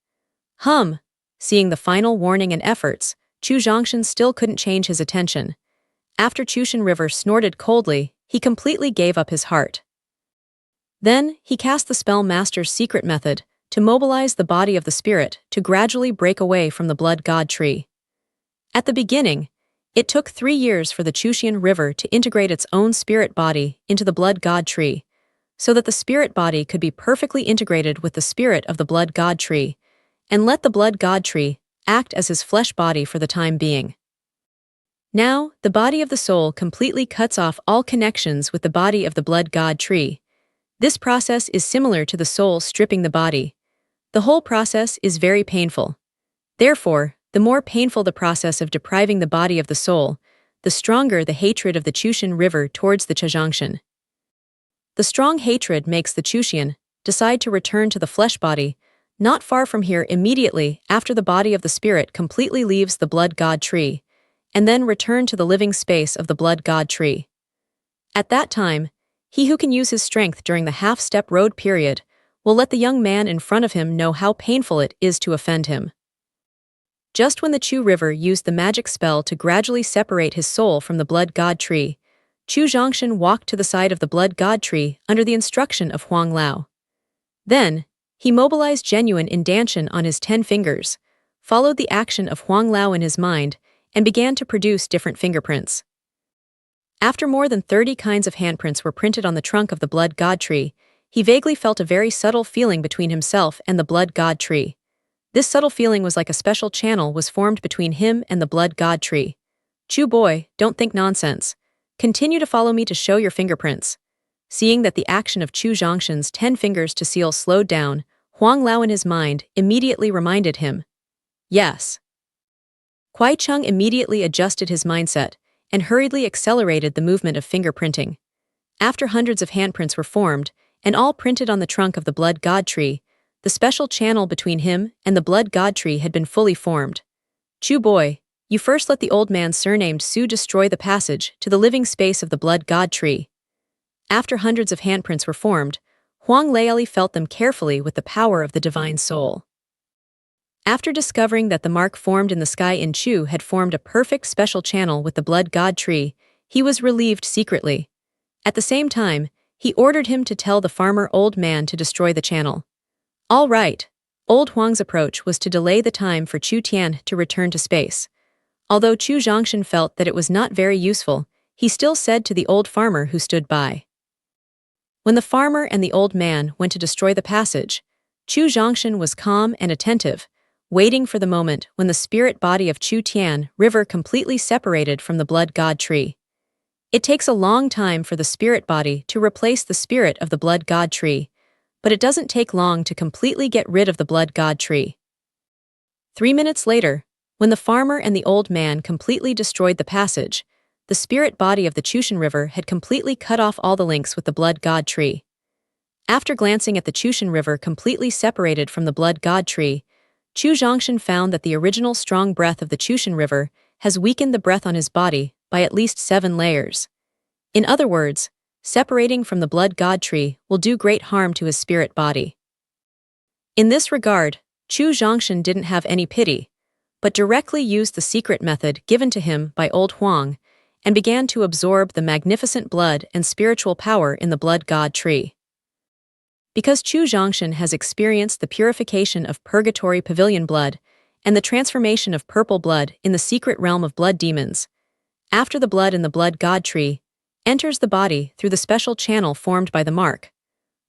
Seeing the final warning and efforts, Chu Zhongshan still couldn't change his attention. After Chushan River snorted coldly, he completely gave up his heart. Then, he cast the spell master's secret method to mobilize the body of the spirit to gradually break away from the blood god tree. At the beginning, it took 3 years for the Chushan River to integrate its own spirit body into the blood god tree, so that the spirit body could be perfectly integrated with the spirit of the blood god tree, and let the blood god tree act as his flesh body for the time being. Now, the body of the soul completely cuts off all connections with the body of the blood god tree. This process is similar to the soul stripping the body. The whole process is very painful. Therefore, the more painful the process of depriving the body of the soul, the stronger the hatred of the Chushan River towards the Chuzhongshan. The strong hatred makes the Chushan decide to return to the flesh body, not far from here immediately after the body of the spirit completely leaves the blood god tree, and then return to the living space of the blood god tree. At that time, he who can use his strength during the half-step road period will let the young man in front of him know how painful it is to offend him. Just when the Chu River used the magic spell to gradually separate his soul from the blood god tree, Chu Zhongshan walked to the side of the blood god tree under the instruction of Huang Lao. Then, he mobilized genuine intention on his 10 fingers, followed the action of Huang Lao in his mind, and began to produce different fingerprints. After more than 30 kinds of handprints were printed on the trunk of the blood god tree, he vaguely felt a very subtle feeling between himself and the blood god tree. This subtle feeling was like a special channel was formed between him and the blood god tree. Chu boy, don't think nonsense. Continue to follow me to show your fingerprints. Seeing that the action of Chu Zhongshan's 10 fingers to seal slowed down, Huang Lao in his mind immediately reminded him. Yes. Kuai Chung immediately adjusted his mindset and hurriedly accelerated the movement of fingerprinting. After hundreds of handprints were formed, and all printed on the trunk of the blood god tree, the special channel between him and the blood god tree had been fully formed. Chu boy, you first let the old man surnamed Su destroy the passage to the living space of the blood god tree. After hundreds of handprints were formed, Huang Laoli felt them carefully with the power of the divine soul. After discovering that the mark formed in the sky in Chu had formed a perfect special channel with the blood god tree, he was relieved secretly. At the same time, he ordered him to tell the farmer old man to destroy the channel. All right. Old Huang's approach was to delay the time for Chu Tian to return to space. Although Chu Zhongshan felt that it was not very useful, he still said to the old farmer who stood by. When the farmer and the old man went to destroy the passage, Chu Zhongshan was calm and attentive, waiting for the moment when the spirit body of Chu Tian River completely separated from the blood god tree. It takes a long time for the spirit body to replace the spirit of the blood god tree, but it doesn't take long to completely get rid of the blood god tree. 3 minutes later, when the farmer and the old man completely destroyed the passage, the spirit body of the Chushan River had completely cut off all the links with the blood god tree. After glancing at the Chushan River completely separated from the blood god tree, Chu Zhongshan found that the original strong breath of the Chushan River has weakened the breath on his body by at least 7 layers. In other words, separating from the blood god tree will do great harm to his spirit body. In this regard, Chu Zhongshan didn't have any pity, but directly used the secret method given to him by old Huang and began to absorb the magnificent blood and spiritual power in the blood god tree. Because Chu Zhongshan has experienced the purification of purgatory pavilion blood and the transformation of purple blood in the secret realm of blood demons, after the blood in the blood god tree enters the body through the special channel formed by the mark,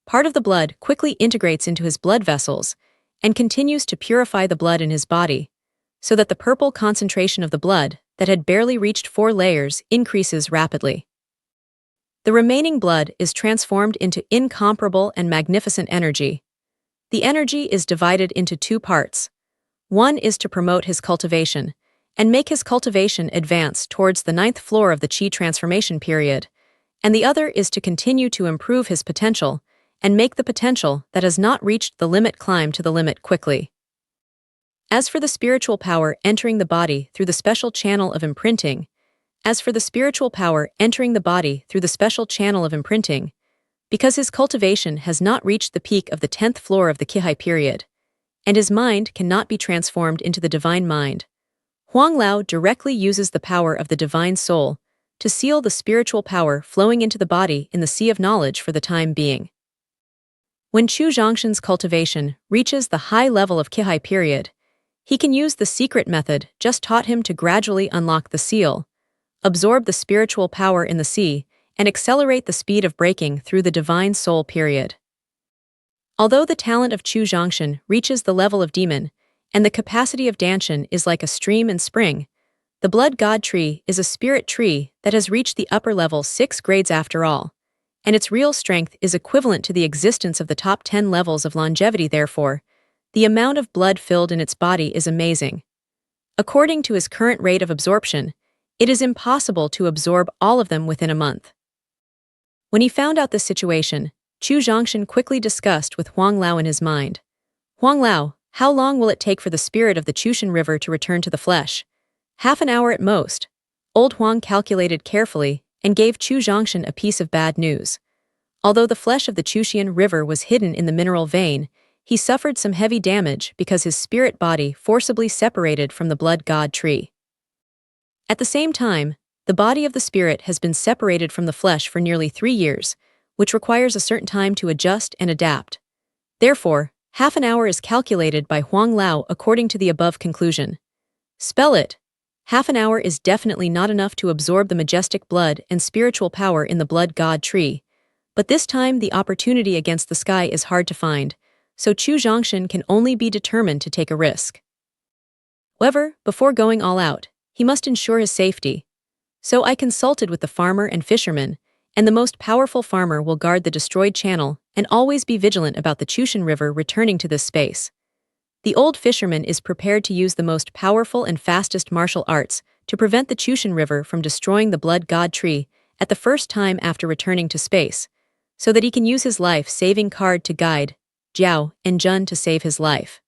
part of the blood quickly integrates into his blood vessels and continues to purify the blood in his body, so that the purple concentration of the blood, that had barely reached 4 layers, increases rapidly. The remaining blood is transformed into incomparable and magnificent energy. The energy is divided into 2 parts. One is to promote his cultivation, and make his cultivation advance towards the 9th floor of the Qi transformation period, and the other is to continue to improve his potential, and make the potential that has not reached the limit climb to the limit quickly. As for the spiritual power entering the body through the special channel of imprinting, because his cultivation has not reached the peak of the 10th floor of the Qihai period, and his mind cannot be transformed into the divine mind, Huang Lao directly uses the power of the divine soul to seal the spiritual power flowing into the body in the sea of knowledge for the time being. When Chu Zhongshan's cultivation reaches the high level of Qihai period, he can use the secret method just taught him to gradually unlock the seal, absorb the spiritual power in the sea, and accelerate the speed of breaking through the divine soul period. Although the talent of Chu Zhongshan reaches the level of demon, and the capacity of Danshan is like a stream and spring, the blood god tree is a spirit tree that has reached the upper level 6 grades after all, and its real strength is equivalent to the existence of the top 10 levels of longevity. Therefore, the amount of blood filled in its body is amazing. According to his current rate of absorption, it is impossible to absorb all of them within a month. When he found out this situation, Chu Zhongshan quickly discussed with Huang Lao in his mind. Huang Lao, how long will it take for the spirit of the Chushan River to return to the flesh? Half an hour at most. Old Huang calculated carefully and gave Chu Zhongshan a piece of bad news. Although the flesh of the Chushan River was hidden in the mineral vein, he suffered some heavy damage because his spirit body forcibly separated from the blood god tree. At the same time, the body of the spirit has been separated from the flesh for nearly 3 years, which requires a certain time to adjust and adapt. Therefore, half an hour is calculated by Huang Lao according to the above conclusion. Spell it. Half an hour is definitely not enough to absorb the majestic blood and spiritual power in the blood god tree, but this time the opportunity against the sky is hard to find, so Chu Zhongshan can only be determined to take a risk. However, before going all out, he must ensure his safety. So I consulted with the farmer and fisherman, and the most powerful farmer will guard the destroyed channel and always be vigilant about the Chushan River returning to this space. The old fisherman is prepared to use the most powerful and fastest martial arts to prevent the Chushan River from destroying the blood god tree at the first time after returning to space, so that he can use his life-saving card to guide Jiao and Jun to save his life.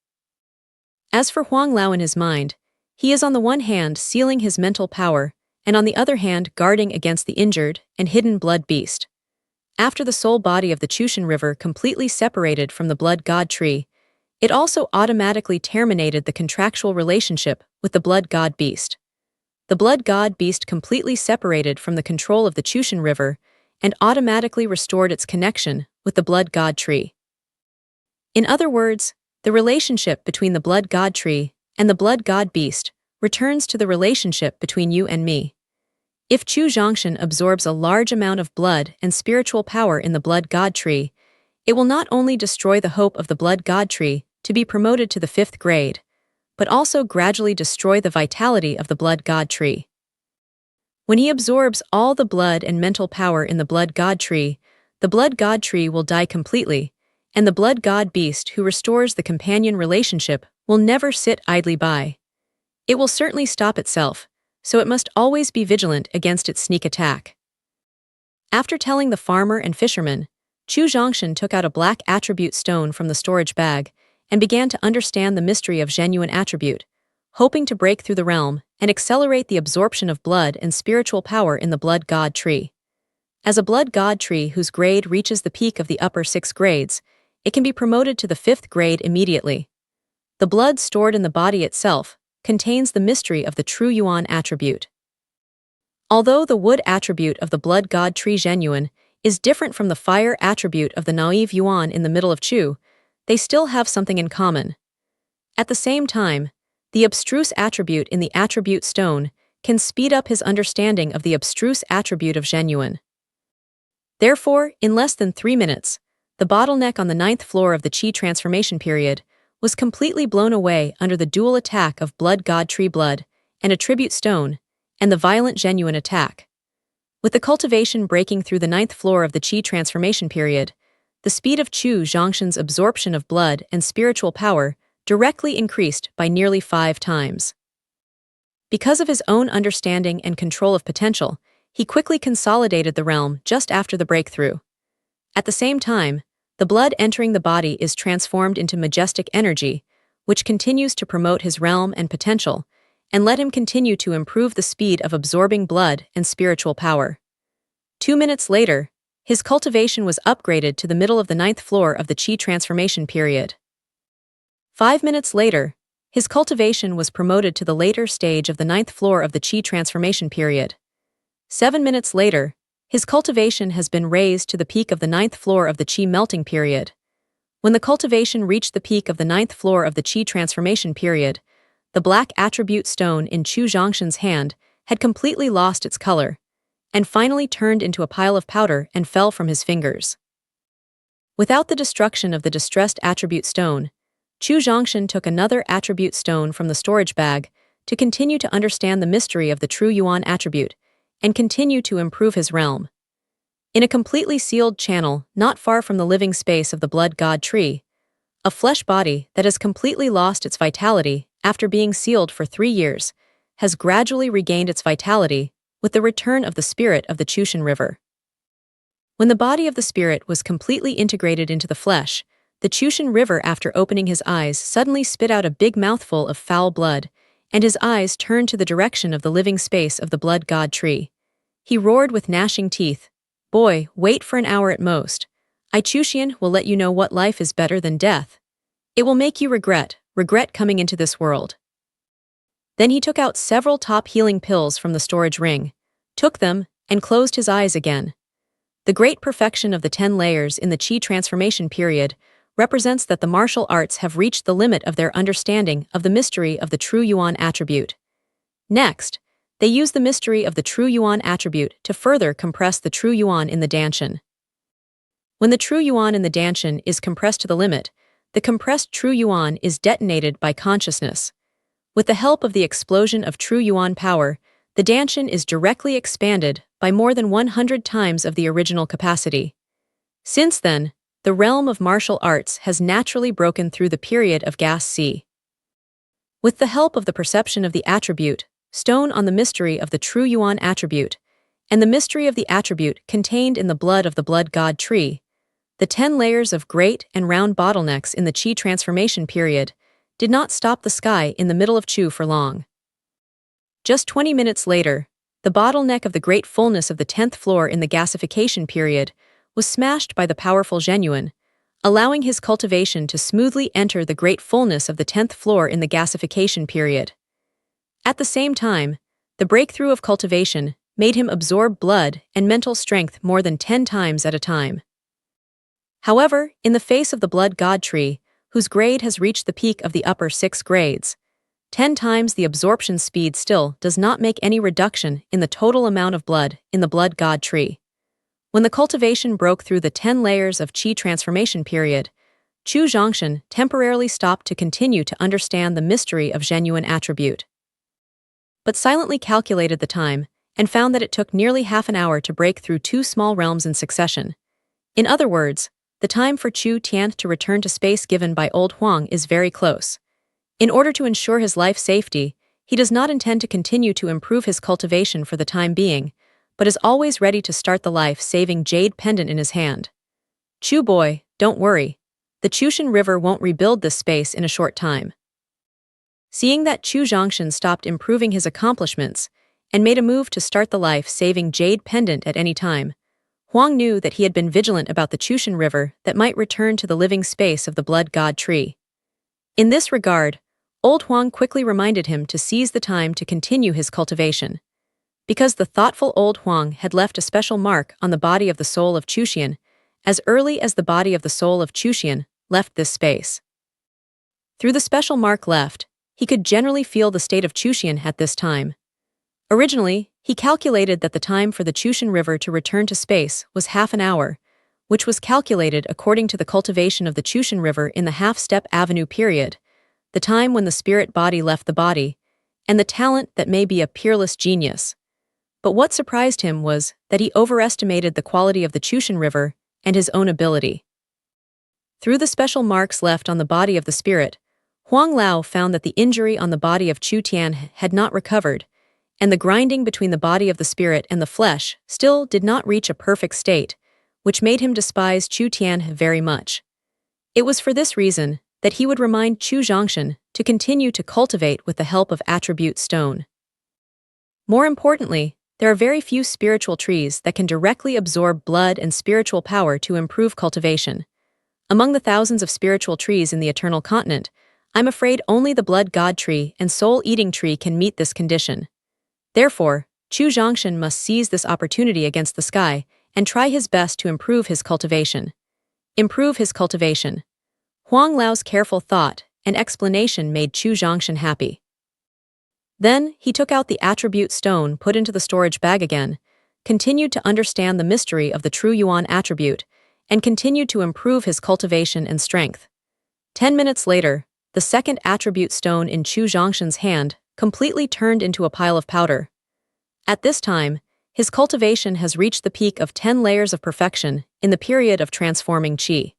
As for Huang Lao in his mind, he is on the one hand sealing his mental power, and on the other hand guarding against the injured and hidden blood beast. After the soul body of the Chushan River completely separated from the blood god tree, it also automatically terminated the contractual relationship with the blood god beast. The blood god beast completely separated from the control of the Chushan River and automatically restored its connection with the blood god tree. In other words, the relationship between the blood god tree and the blood god beast returns to the relationship between you and me. If Chu Zhongshan absorbs a large amount of blood and spiritual power in the blood god tree, it will not only destroy the hope of the blood god tree to be promoted to the 5th grade, but also gradually destroy the vitality of the blood god tree. When he absorbs all the blood and mental power in the blood god tree will die completely, and the blood god beast who restores the companion relationship will never sit idly by. It will certainly stop itself, so it must always be vigilant against its sneak attack. After telling the farmer and fisherman, Chu Zhongshan took out a black attribute stone from the storage bag and began to understand the mystery of genuine attribute, hoping to break through the realm and accelerate the absorption of blood and spiritual power in the blood god tree. As a blood god tree whose grade reaches the peak of the upper 6 grades, it can be promoted to the 5th grade immediately. The blood stored in the body itself contains the mystery of the true Yuan attribute. Although the wood attribute of the blood god tree genuine is different from the fire attribute of the naive Yuan in the middle of Chu, they still have something in common. At the same time, the abstruse attribute in the attribute stone can speed up his understanding of the abstruse attribute of genuine. Therefore, in less than 3 minutes, the bottleneck on the 9th floor of the Qi transformation period was completely blown away under the dual attack of Blood God Tree Blood, and a tribute stone, and the violent genuine attack. With the cultivation breaking through the 9th floor of the Qi transformation period, the speed of Chu Zhongshan's absorption of blood and spiritual power directly increased by nearly 5 times. Because of his own understanding and control of potential, he quickly consolidated the realm just after the breakthrough. At the same time, the blood entering the body is transformed into majestic energy, which continues to promote his realm and potential, and let him continue to improve the speed of absorbing blood and spiritual power. 2 minutes later, his cultivation was upgraded to the middle of the 9th floor of the Qi transformation period. 5 minutes later, his cultivation was promoted to the later stage of the 9th floor of the Qi transformation period. 7 minutes later, his cultivation has been raised to the peak of the 9th floor of the Qi melting period. When the cultivation reached the peak of the 9th floor of the Qi transformation period, the black attribute stone in Chu Zhongshan's hand had completely lost its color, and finally turned into a pile of powder and fell from his fingers. Without the destruction of the distressed attribute stone, Chu Zhongshan took another attribute stone from the storage bag to continue to understand the mystery of the true Yuan attribute and continue to improve his realm. In a completely sealed channel not far from the living space of the Blood God Tree, a flesh body that has completely lost its vitality after being sealed for 3 years has gradually regained its vitality with the return of the spirit of the Chushan River. When the body of the spirit was completely integrated into the flesh, the Chushan River, after opening his eyes, suddenly spit out a big mouthful of foul blood, and his eyes turned to the direction of the living space of the Blood God Tree. He roared with gnashing teeth, "Boy, wait for an hour at most. I Chushian will let you know what life is better than death. It will make you regret coming into this world." Then he took out several top healing pills from the storage ring, took them, and closed his eyes again. The great perfection of the 10 layers in the Qi transformation period represents that the martial arts have reached the limit of their understanding of the mystery of the true Yuan attribute. Next, they use the mystery of the true Yuan attribute to further compress the true Yuan in the Danshan. When the true Yuan in the Danshan is compressed to the limit, the compressed true Yuan is detonated by consciousness. With the help of the explosion of true Yuan power, the Danshan is directly expanded by more than 100 times of the original capacity. Since then, the realm of martial arts has naturally broken through the period of gas C. With the help of the perception of the attribute, stone on the mystery of the true Yuan attribute, and the mystery of the attribute contained in the blood of the Blood God Tree, the 10 layers of great and round bottlenecks in the Qi transformation period did not stop the sky in the middle of Chu for long. Just 20 minutes later, the bottleneck of the great fullness of the 10th floor in the gasification period was smashed by the powerful genuine, allowing his cultivation to smoothly enter the great fullness of the 10th floor in the gasification period. At the same time, the breakthrough of cultivation made him absorb blood and mental strength more than 10 times at a time. However, in the face of the Blood God Tree, whose grade has reached the peak of the upper 6 grades, 10 times the absorption speed still does not make any reduction in the total amount of blood in the Blood God Tree. When the cultivation broke through the 10 layers of Qi transformation period, Chu Zhongshan temporarily stopped to continue to understand the mystery of genuine attribute, but silently calculated the time and found that it took nearly half an hour to break through 2 small realms in succession. In other words, the time for Chu Tianth to return to space given by Old Huang is very close. In order to ensure his life safety, he does not intend to continue to improve his cultivation for the time being, but is always ready to start the life-saving jade pendant in his hand. "Chu boy, don't worry. The Chushan River won't rebuild this space in a short time." Seeing that Chu Zhongshan stopped improving his accomplishments and made a move to start the life-saving jade pendant at any time, Huang knew that he had been vigilant about the Chushan River that might return to the living space of the Blood God Tree. In this regard, Old Huang quickly reminded him to seize the time to continue his cultivation. Because the thoughtful Old Huang had left a special mark on the body of the soul of Chushian, as early as the body of the soul of Chushian left this space. Through the special mark left, he could generally feel the state of Chushian at this time. Originally, he calculated that the time for the Chushan River to return to space was half an hour, which was calculated according to the cultivation of the Chushan River in the half-step avenue period, the time when the spirit body left the body, and the talent that may be a peerless genius. But what surprised him was that he overestimated the quality of the Chushan River and his own ability. Through the special marks left on the body of the spirit, Huang Lao found that the injury on the body of Chu Tian had not recovered, and the grinding between the body of the spirit and the flesh still did not reach a perfect state, which made him despise Chu Tian very much. It was for this reason that he would remind Chu Zhongshan to continue to cultivate with the help of attribute stone. More importantly, there are very few spiritual trees that can directly absorb blood and spiritual power to improve cultivation. Among the thousands of spiritual trees in the Eternal Continent, I'm afraid only the Blood God Tree and Soul-Eating Tree can meet this condition. Therefore, Chu Zhongshan must seize this opportunity against the sky and try his best to improve his cultivation. Improve his cultivation. Huang Lao's careful thought and explanation made Chu Zhongshan happy. Then, he took out the attribute stone put into the storage bag again, continued to understand the mystery of the true Yuan attribute, and continued to improve his cultivation and strength. 10 minutes later, the second attribute stone in Chu Zhongshan's hand completely turned into a pile of powder. At this time, his cultivation has reached the peak of 10 layers of perfection in the period of transforming qi.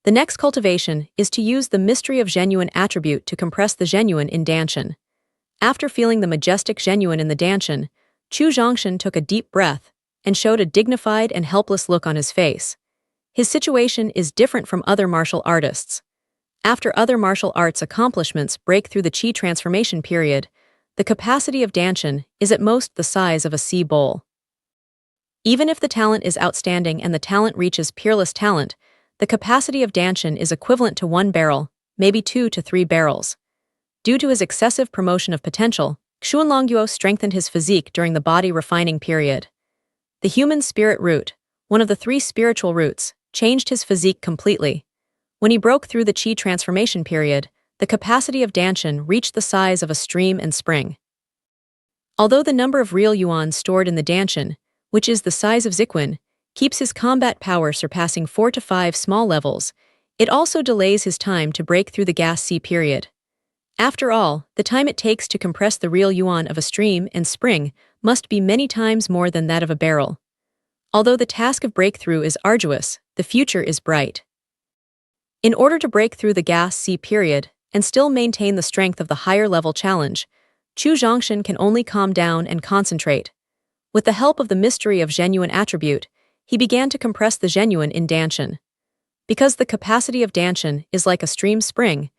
The next cultivation is to use the mystery of genuine attribute to compress the genuine in Danshan. After feeling the majestic genuine in the Danshan, Chu Zhongshan took a deep breath and showed a dignified and helpless look on his face. His situation is different from other martial artists. After other martial arts accomplishments break through the qi transformation period, the capacity of Danshan is at most the size of a sea bowl. Even if the talent is outstanding and the talent reaches peerless talent, the capacity of Danshan is equivalent to 1 barrel, maybe 2 to 3 barrels. Due to his excessive promotion of potential, Xuanlongguo strengthened his physique during the body refining period. The human spirit root, one of the 3 spiritual roots, changed his physique completely. When he broke through the qi transformation period, the capacity of Danshan reached the size of a stream and spring. Although the number of real yuan stored in the Danshan, which is the size of Ziquan, keeps his combat power surpassing 4 to 5 small levels, it also delays his time to break through the gas sea period. After all, the time it takes to compress the real yuan of a stream and spring must be many times more than that of a barrel. Although the task of breakthrough is arduous, the future is bright. In order to break through the gas sea period and still maintain the strength of the higher-level challenge, Chu Zhongshan can only calm down and concentrate. With the help of the mystery of genuine attribute, he began to compress the genuine in Danshan. Because the capacity of Danshan is like a stream spring,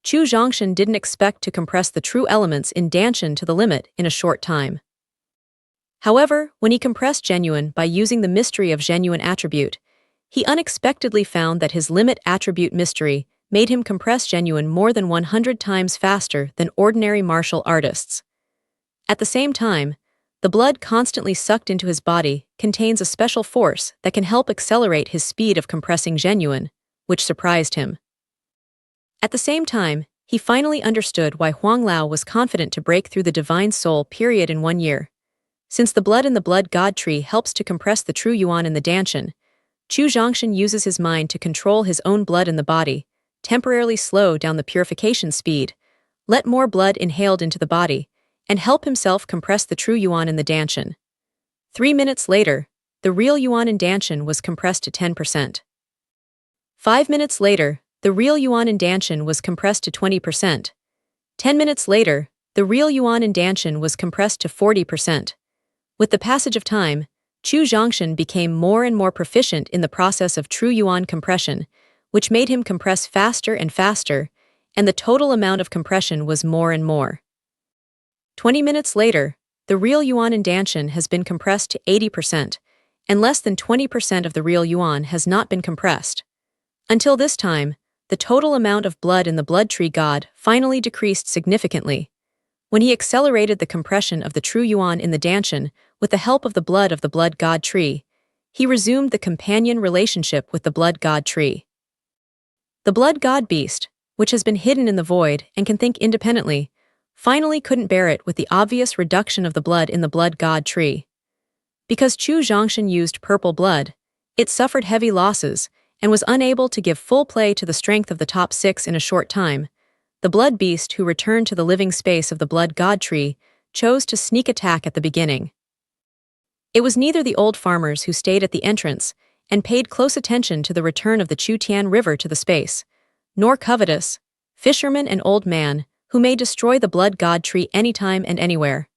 Chu Zhongshan didn't expect to compress the true elements in Danshan to the limit in a short time. However, when he compressed genuine by using the mystery of genuine attribute, he unexpectedly found that his limit attribute mystery made him compress genuine more than 100 times faster than ordinary martial artists. At the same time, the blood constantly sucked into his body contains a special force that can help accelerate his speed of compressing genuine, which surprised him. At the same time, he finally understood why Huang Lao was confident to break through the divine soul period in 1 year. Since the blood in the blood god tree helps to compress the true yuan in the Danshan, Chu Zhongshan uses his mind to control his own blood in the body, temporarily slow down the purification speed, let more blood inhaled into the body, and help himself compress the true yuan in the Danshan. 3 minutes later, the real yuan in Danshan was compressed to 10%. 5 minutes later, the real yuan in Danshan was compressed to 20%. 10 minutes later, the real yuan in Danshan was compressed to 40%. With the passage of time, Chu Zhongshan became more and more proficient in the process of true yuan compression, which made him compress faster and faster, and the total amount of compression was more and more. 20 minutes later, the real yuan in Danshan has been compressed to 80%, and less than 20% of the real yuan has not been compressed. Until this time, the total amount of blood in the blood tree god finally decreased significantly. When he accelerated the compression of the true yuan in the Danshan with the help of the blood god tree, he resumed the companion relationship with the blood god tree. The blood god beast, which has been hidden in the void and can think independently, finally couldn't bear it with the obvious reduction of the blood in the blood god tree. Because Chu Zhongshan used purple blood, It suffered heavy losses and was unable to give full play to the strength of the top 6 in a short time. The blood beast, who returned to the living space of the blood god tree, chose to sneak attack at the beginning. It was neither the old farmers who stayed at the entrance and paid close attention to the return of the Chu-Tian River to the space, nor covetous, fisherman and old man, who may destroy the blood god tree anytime and anywhere,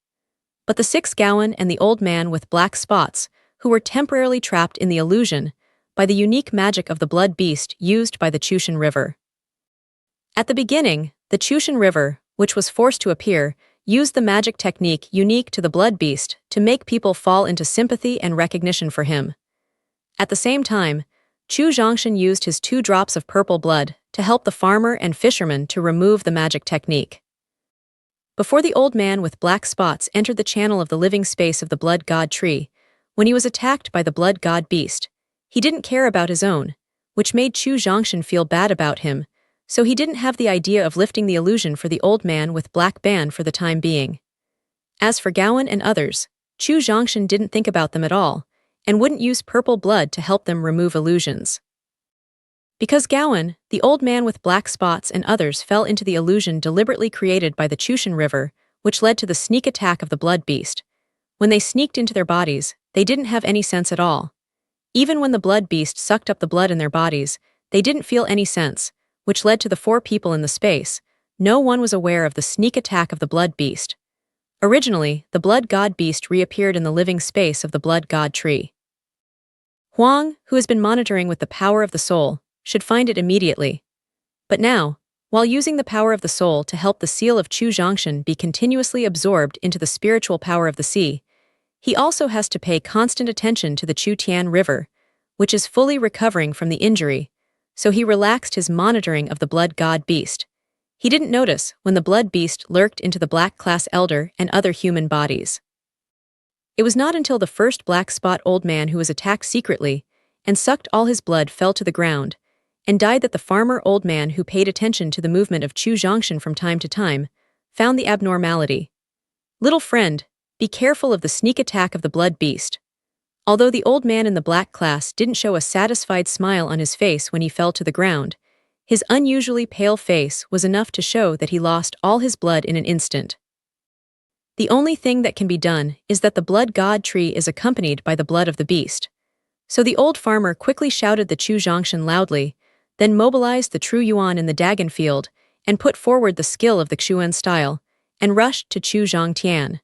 but the 6 Gowan and the old man with black spots, who were temporarily trapped in the illusion by the unique magic of the blood beast used by the Chu-Tian River. At the beginning, the Chu-Tian River, which was forced to appear, used the magic technique unique to the blood beast to make people fall into sympathy and recognition for him. At the same time, Chu Zhongshan used his 2 drops of purple blood to help the farmer and fisherman to remove the magic technique. Before the old man with black spots entered the channel of the living space of the blood god tree, when he was attacked by the blood god beast, he didn't care about his own, which made Chu Zhongshan feel bad about him, so he didn't have the idea of lifting the illusion for the old man with black band for the time being. As for Gowan and others, Chu Zhongshan didn't think about them at all, and wouldn't use purple blood to help them remove illusions. Because Gowan, the old man with black spots and others fell into the illusion deliberately created by the Chu-Tian River, which led to the sneak attack of the blood beast. When they sneaked into their bodies, they didn't have any sense at all. Even when the blood beast sucked up the blood in their bodies, they didn't feel any sense, which led to the 4 people in the space. No one was aware of the sneak attack of the blood beast. Originally, the blood god beast reappeared in the living space of the blood god tree. Huang, who has been monitoring with the power of the soul, should find it immediately. But now, while using the power of the soul to help the seal of Chu Zhongshan be continuously absorbed into the spiritual power of the sea, he also has to pay constant attention to the Chu-Tian River, which is fully recovering from the injury, so he relaxed his monitoring of the blood god beast. He didn't notice when the blood beast lurked into the black class elder and other human bodies. It was not until the first black spot old man who was attacked secretly and sucked all his blood fell to the ground and died that the farmer old man who paid attention to the movement of Chu Zhongshan from time to time found the abnormality. Little friend, be careful of the sneak attack of the blood beast. Although the old man in the black class didn't show a satisfied smile on his face when he fell to the ground, his unusually pale face was enough to show that he lost all his blood in an instant. The only thing that can be done is that the blood god tree is accompanied by the blood of the beast. So the old farmer quickly shouted the Chu Zhongshan loudly, then mobilized the true Yuan in the Dagon field and put forward the skill of the Xuan style, and rushed to Chu Zhongtian.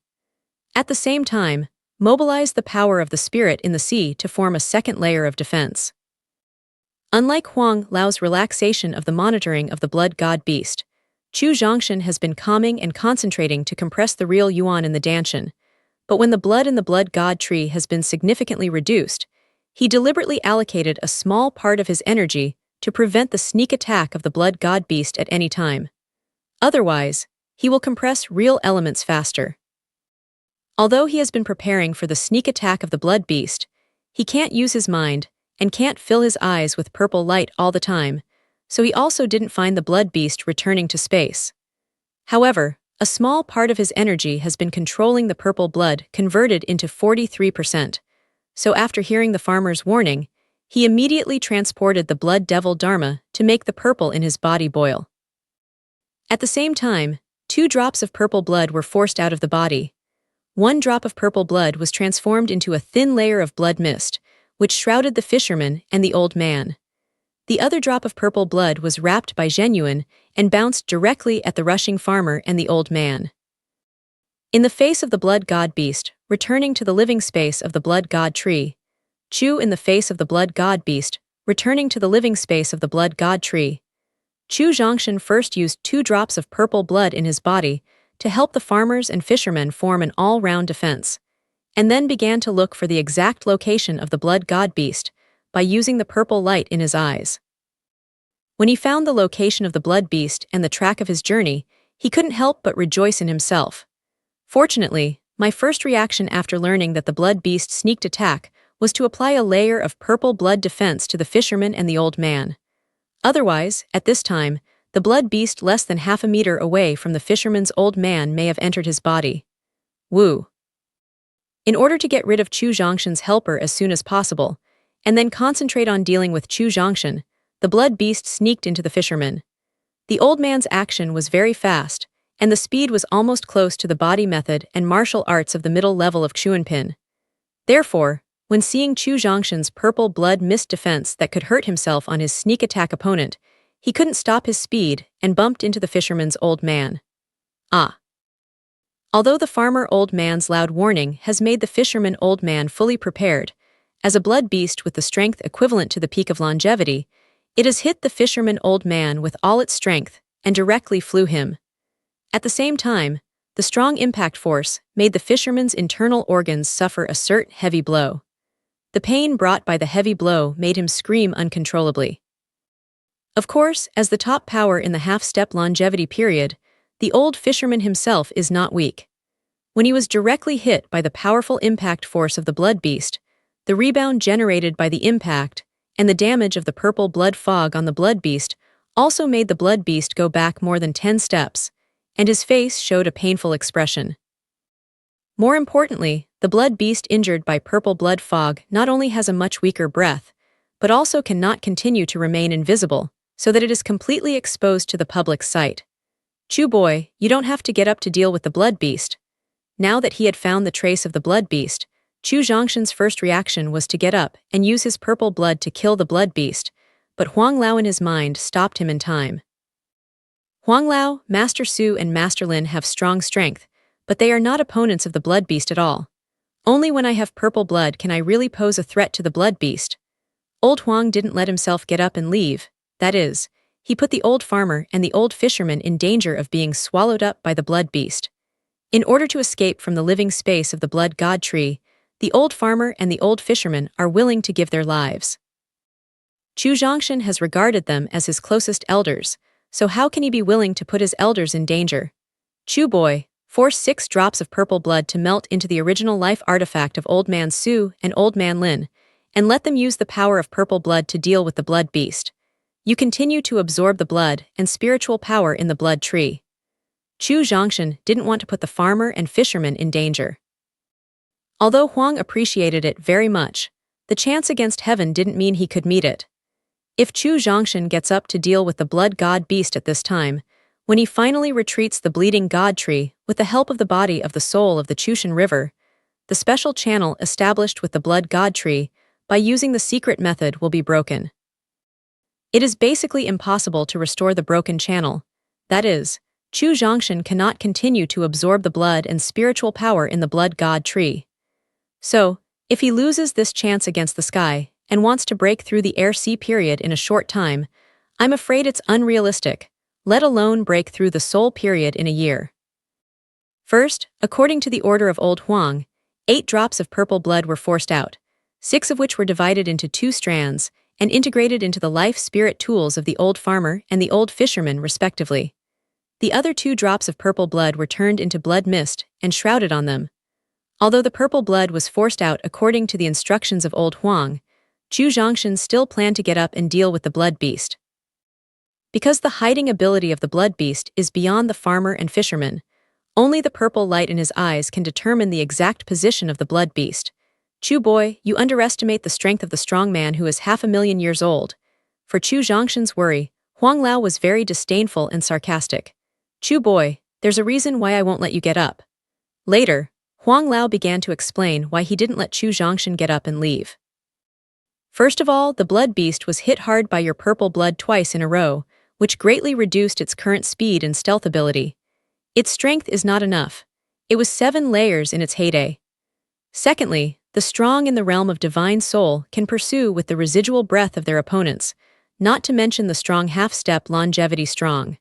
At the same time, mobilized the power of the spirit in the sea to form a second layer of defense. Unlike Huang Lao's relaxation of the monitoring of the blood god beast, Chu Zhongshan has been calming and concentrating to compress the real Yuan in the Danshan, but when the blood in the blood god tree has been significantly reduced, he deliberately allocated a small part of his energy to prevent the sneak attack of the blood god beast at any time. Otherwise, he will compress real elements faster. Although he has been preparing for the sneak attack of the blood beast, he can't use his mind and can't fill his eyes with purple light all the time, so he also didn't find the blood beast returning to space. However, a small part of his energy has been controlling the purple blood converted into 43%, so after hearing the farmer's warning, he immediately transported the blood devil Dharma to make the purple in his body boil. At the same time, 2 drops of purple blood were forced out of the body. 1 drop of purple blood was transformed into a thin layer of blood mist, which shrouded the fisherman and the old man. The other drop of purple blood was wrapped by Zhenyuan and bounced directly at the rushing farmer and the old man. In the face of the blood god beast, returning to the living space of the blood god tree, Chu in the face of the blood god beast, returning to the living space of the blood god tree, Chu Zhongshan first used 2 drops of purple blood in his body to help the farmers and fishermen form an all-round defense, and then began to look for the exact location of the blood god beast by using the purple light in his eyes. When he found the location of the blood beast and the track of his journey, he couldn't help but rejoice in himself. Fortunately, my first reaction after learning that the blood beast sneaked attack was to apply a layer of purple blood defense to the fisherman and the old man. Otherwise, at this time, the blood beast less than half a meter away from the fisherman's old man may have entered his body. Woo. In order to get rid of Chu Zhongshan's helper as soon as possible, and then concentrate on dealing with Chu Zhongshan, the blood beast sneaked into the fisherman. The old man's action was very fast, and the speed was almost close to the body method and martial arts of the middle level of Xuanpin. Therefore, when seeing Chu Zhongshan's purple blood mist defense that could hurt himself on his sneak attack opponent, he couldn't stop his speed and bumped into the fisherman's old man. Ah! Although the farmer old man's loud warning has made the fisherman old man fully prepared, as a blood beast with the strength equivalent to the peak of longevity, it has hit the fisherman old man with all its strength and directly flew him. At the same time, the strong impact force made the fisherman's internal organs suffer a certain heavy blow. The pain brought by the heavy blow made him scream uncontrollably. Of course, as the top power in the half-step longevity period, the old fisherman himself is not weak. When he was directly hit by the powerful impact force of the blood beast, the rebound generated by the impact and the damage of the purple blood fog on the blood beast also made the blood beast go back more than 10 steps, and his face showed a painful expression. More importantly, the blood beast injured by purple blood fog not only has a much weaker breath, but also cannot continue to remain invisible, so that it is completely exposed to the public's sight. Chu boy, you don't have to get up to deal with the blood beast. Now that he had found the trace of the blood beast, Chu Zhongshan's first reaction was to get up and use his purple blood to kill the blood beast, but Huang Lao in his mind stopped him in time. Huang Lao, Master Su and Master Lin have strong strength, but they are not opponents of the blood beast at all. Only when I have purple blood can I really pose a threat to the blood beast. Old Huang didn't let himself get up and leave, that is, he put the old farmer and the old fisherman in danger of being swallowed up by the blood beast. In order to escape from the living space of the blood god tree, the old farmer and the old fisherman are willing to give their lives. Chu Zhongshan has regarded them as his closest elders, so how can he be willing to put his elders in danger? Chu boy, force 6 drops of purple blood to melt into the original life artifact of Old Man Su and Old Man Lin, and let them use the power of purple blood to deal with the blood beast. You continue to absorb the blood and spiritual power in the blood tree. Chu Zhongshan didn't want to put the farmer and fisherman in danger. Although Huang appreciated it very much, the chance against heaven didn't mean he could meet it. If Chu Zhongshan gets up to deal with the blood god beast at this time, when he finally retreats the bleeding god tree with the help of the body of the soul of the Chushan River, the special channel established with the blood god tree by using the secret method will be broken. It is basically impossible to restore the broken channel. That is, Chu Zhongshan cannot continue to absorb the blood and spiritual power in the blood god tree. So, if he loses this chance against the sky and wants to break through the air-sea period in a short time, I'm afraid it's unrealistic, let alone break through the soul period in a year. First, according to the order of Old Huang, 8 drops of purple blood were forced out, 6 of which were divided into 2 strands and integrated into the life-spirit tools of the old farmer and the old fisherman respectively. The other 2 drops of purple blood were turned into blood mist and shrouded on them. Although the purple blood was forced out according to the instructions of Old Huang, Chu Zhongshan still planned to get up and deal with the blood beast. Because the hiding ability of the blood beast is beyond the farmer and fisherman, only the purple light in his eyes can determine the exact position of the blood beast. Chu boy, you underestimate the strength of the strong man who is 500,000 years old. For Chu Zhongshan's worry, Huang Lao was very disdainful and sarcastic. Chu boy, there's a reason why I won't let you get up. Later, Huang Lao began to explain why he didn't let Chu Zhongshan get up and leave. First of all, the blood beast was hit hard by your purple blood twice in a row, which greatly reduced its current speed and stealth ability. Its strength is not enough. It was 7 layers in its heyday. Secondly, the strong in the realm of divine soul can pursue with the residual breath of their opponents, not to mention the strong half-step longevity strong.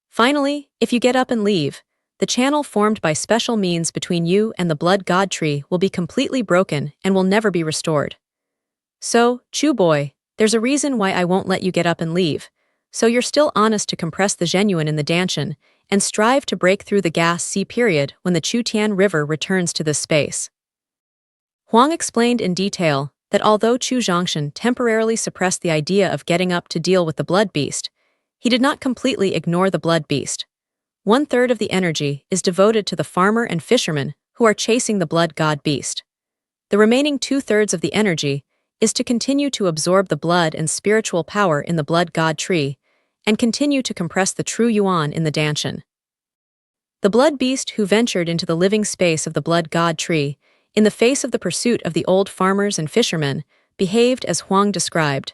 Finally, if you get up and leave, the channel formed by special means between you and the blood god tree will be completely broken and will never be restored. So, Chu boy, there's a reason why I won't let you get up and leave, so you're still honest to compress the genuine in the Danshan and strive to break through the gas sea period when the Chutian River returns to this space. Huang explained in detail that although Chu Zhongshan temporarily suppressed the idea of getting up to deal with the blood beast, he did not completely ignore the blood beast. 1/3 of the energy is devoted to the farmer and fisherman who are chasing the blood god beast. The remaining 2/3 of the energy is to continue to absorb the blood and spiritual power in the blood god tree, and continue to compress the true yuan in the danshin. The blood beast who ventured into the living space of the blood god tree, in the face of the pursuit of the old farmers and fishermen, behaved as Huang described.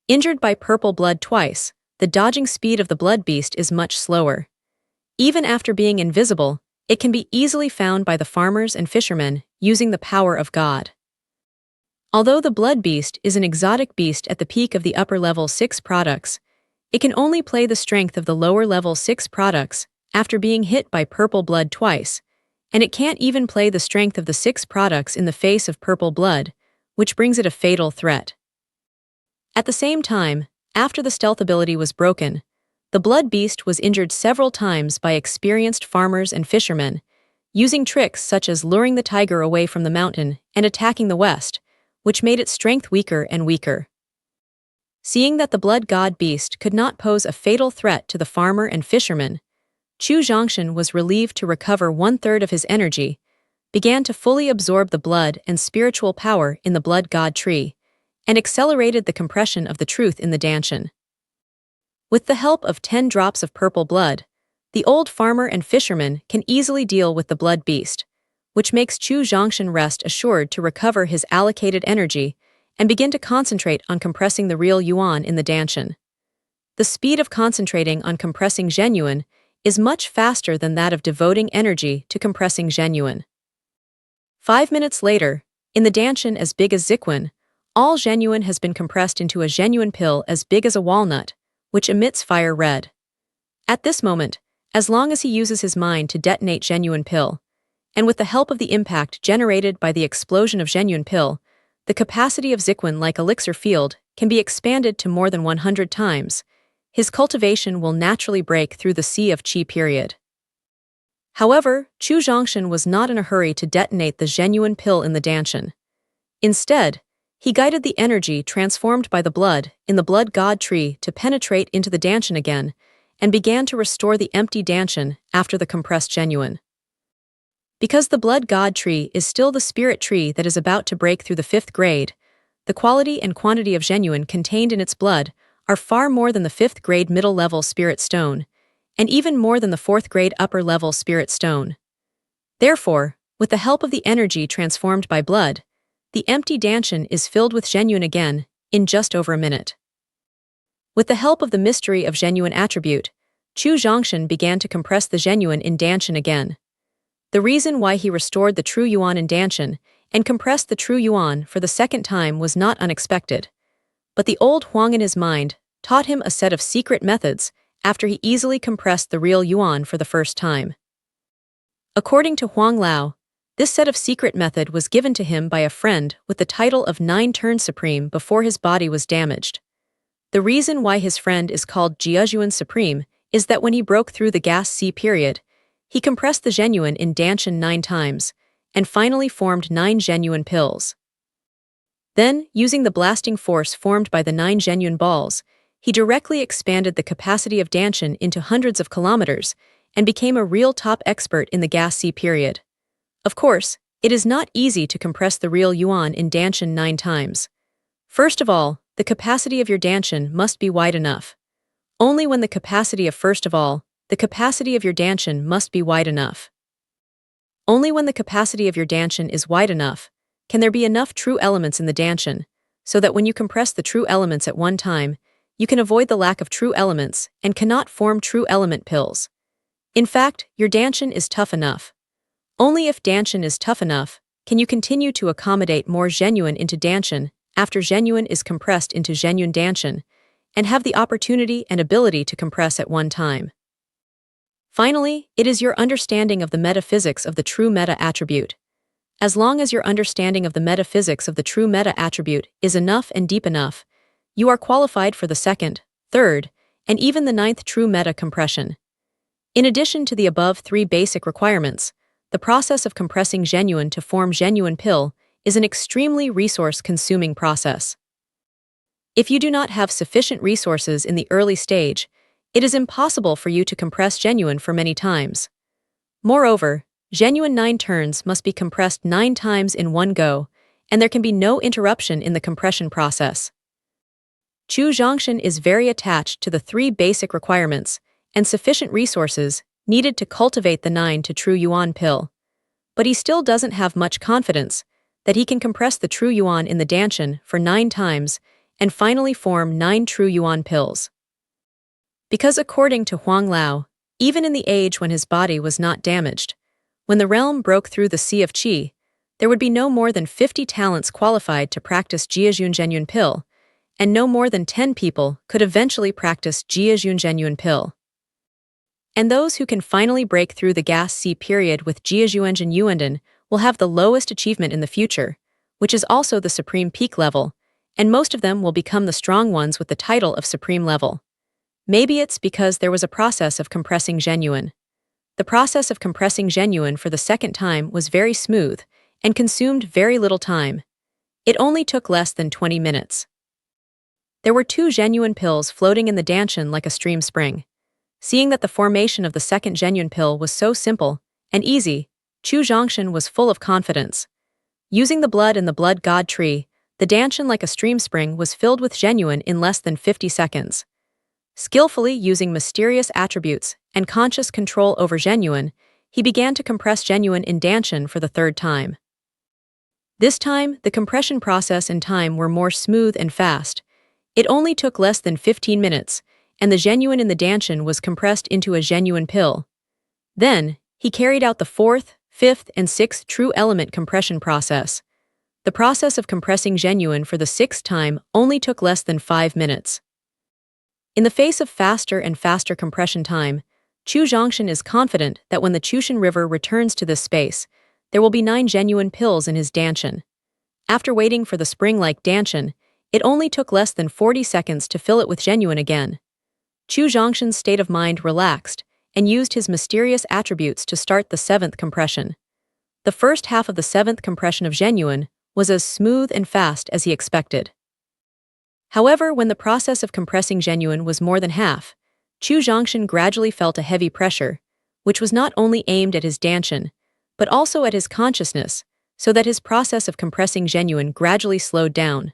Injured by purple blood twice, the dodging speed of the blood beast is much slower. Even after being invisible, it can be easily found by the farmers and fishermen using the power of God. Although the blood beast is an exotic beast at the peak of the upper level 6 products, it can only play the strength of the lower level 6 products after being hit by purple blood twice, and it can't even play the strength of the 6 products in the face of purple blood, which brings it a fatal threat. At the same time, after the stealth ability was broken, the blood beast was injured several times by experienced farmers and fishermen, using tricks such as luring the tiger away from the mountain and attacking the west, which made its strength weaker and weaker. Seeing that the blood god beast could not pose a fatal threat to the farmer and fisherman, Chu Zhongshan was relieved to recover 1/3 of his energy, began to fully absorb the blood and spiritual power in the blood god tree, and accelerated the compression of the truth in the danshin. With the help of 10 drops of purple blood, the old farmer and fisherman can easily deal with the blood beast, which makes Chu Zhongshan rest assured to recover his allocated energy and begin to concentrate on compressing the real yuan in the danshin. The speed of concentrating on compressing genuine is much faster than that of devoting energy to compressing genuine. 5 minutes later, in the danshin as big as Ziquan, all genuine has been compressed into a genuine pill as big as a walnut, which emits fire red. At this moment, as long as he uses his mind to detonate genuine pill, and with the help of the impact generated by the explosion of genuine pill, the capacity of Ziquan like elixir field can be expanded to more than 100 times. His cultivation will naturally break through the sea of qi period. However, Chu Zhongshan was not in a hurry to detonate the genuine pill in the danshin. Instead, he guided the energy transformed by the blood in the blood god tree to penetrate into the danshin again, and began to restore the empty danshin after the compressed genuine. Because the blood god tree is still the spirit tree that is about to break through the 5th grade, the quality and quantity of genuine contained in its blood are far more than the 5th grade middle-level spirit stone, and even more than the 4th grade upper-level spirit stone. Therefore, with the help of the energy transformed by blood, the empty danshin is filled with genuine again in just over a minute. With the help of the mystery of genuine attribute, Chu Zhongshan began to compress the genuine in danshin again. The reason why he restored the true yuan in danshin and compressed the true yuan for the second time was not unexpected. But the old Huang in his mind taught him a set of secret methods after he easily compressed the real yuan for the first time. According to Huang Lao, this set of secret method was given to him by a friend with the title of 9 Turns Supreme before his body was damaged. The reason why his friend is called Jiazhuan Supreme is that when he broke through the gas sea period, he compressed the genuine in danshin 9 times, and finally formed 9 genuine pills. Then, using the blasting force formed by the 9 genuine balls, he directly expanded the capacity of danshin into hundreds of kilometers and became a real top expert in the gas sea period. Of course, it is not easy to compress the real yuan in danshin 9 times. First of all, the capacity of your danshin must be wide enough. Only when the capacity of your danshin must be wide enough. Only when the capacity of your danshin is wide enough can there be enough true elements in the danshin, so that when you compress the true elements at one time, you can avoid the lack of true elements and cannot form true element pills. In fact, your danshin is tough enough. Only if danshin is tough enough can you continue to accommodate more genuine into danshin after genuine is compressed into genuine danshin, and have the opportunity and ability to compress at one time. Finally, it is your understanding of the metaphysics of the true meta-attribute. As long as your understanding of the metaphysics of the true meta-attribute is enough and deep enough, you are qualified for the 2nd, 3rd, and even the 9th true meta-compression. In addition to the above 3 basic requirements, the process of compressing genuine to form genuine pill is an extremely resource-consuming process. If you do not have sufficient resources in the early stage, it is impossible for you to compress genuine for many times. Moreover, genuine 9 turns must be compressed 9 times in one go, and there can be no interruption in the compression process. Chu Zhongshan is very attached to the 3 basic requirements and sufficient resources needed to cultivate the 9 true yuan pill. But he still doesn't have much confidence that he can compress the true yuan in the danshan for 9 times and finally form 9 true yuan pills. Because according to Huang Lao, even in the age when his body was not damaged, when the realm broke through the sea of qi, there would be no more than 50 talents qualified to practice Jiazhun Zhenyun pill, and no more than 10 people could eventually practice Jiazhun Zhenyun pill. And those who can finally break through the gas sea period with Jiazhuenzhen Yuanden will have the lowest achievement in the future, which is also the supreme peak level, and most of them will become the strong ones with the title of supreme level. Maybe it's because there was a process of compressing Zhenyuan. The process of compressing Zhenyuan for the second time was very smooth and consumed very little time. It only took less than 20 minutes. There were 2 Zhenyuan pills floating in the danshan like a stream spring. Seeing that the formation of the second Zhenyuan pill was so simple and easy, Chu Zhongshan was full of confidence. Using the blood in the blood god tree, the danshan like a stream spring was filled with Zhenyuan in less than 50 seconds. Skillfully using mysterious attributes and conscious control over Zhenyuan, he began to compress Zhenyuan in danshan for the 3rd time. This time, the compression process and time were more smooth and fast. It only took less than 15 minutes, and the Zhenyuan in the danshan was compressed into a Zhenyuan pill. Then, he carried out the 4th, 5th, and 6th true element compression process. The process of compressing Zhenyuan for the 6th time only took less than 5 minutes. In the face of faster and faster compression time, Chu Zhongshan is confident that when the Chushan River returns to this space, there will be 9 Zhenyuan pills in his danshan. After waiting for the spring-like danshan, it only took less than 40 seconds to fill it with Zhenyuan again. Chu Zhongshan's state of mind relaxed and used his mysterious attributes to start the 7th compression. The first half of the 7th compression of Zhenyuan was as smooth and fast as he expected. However, when the process of compressing Zhenyuan was more than half, Chu Zhongshan gradually felt a heavy pressure, which was not only aimed at his danshan, but also at his consciousness, so that his process of compressing Zhenyuan gradually slowed down.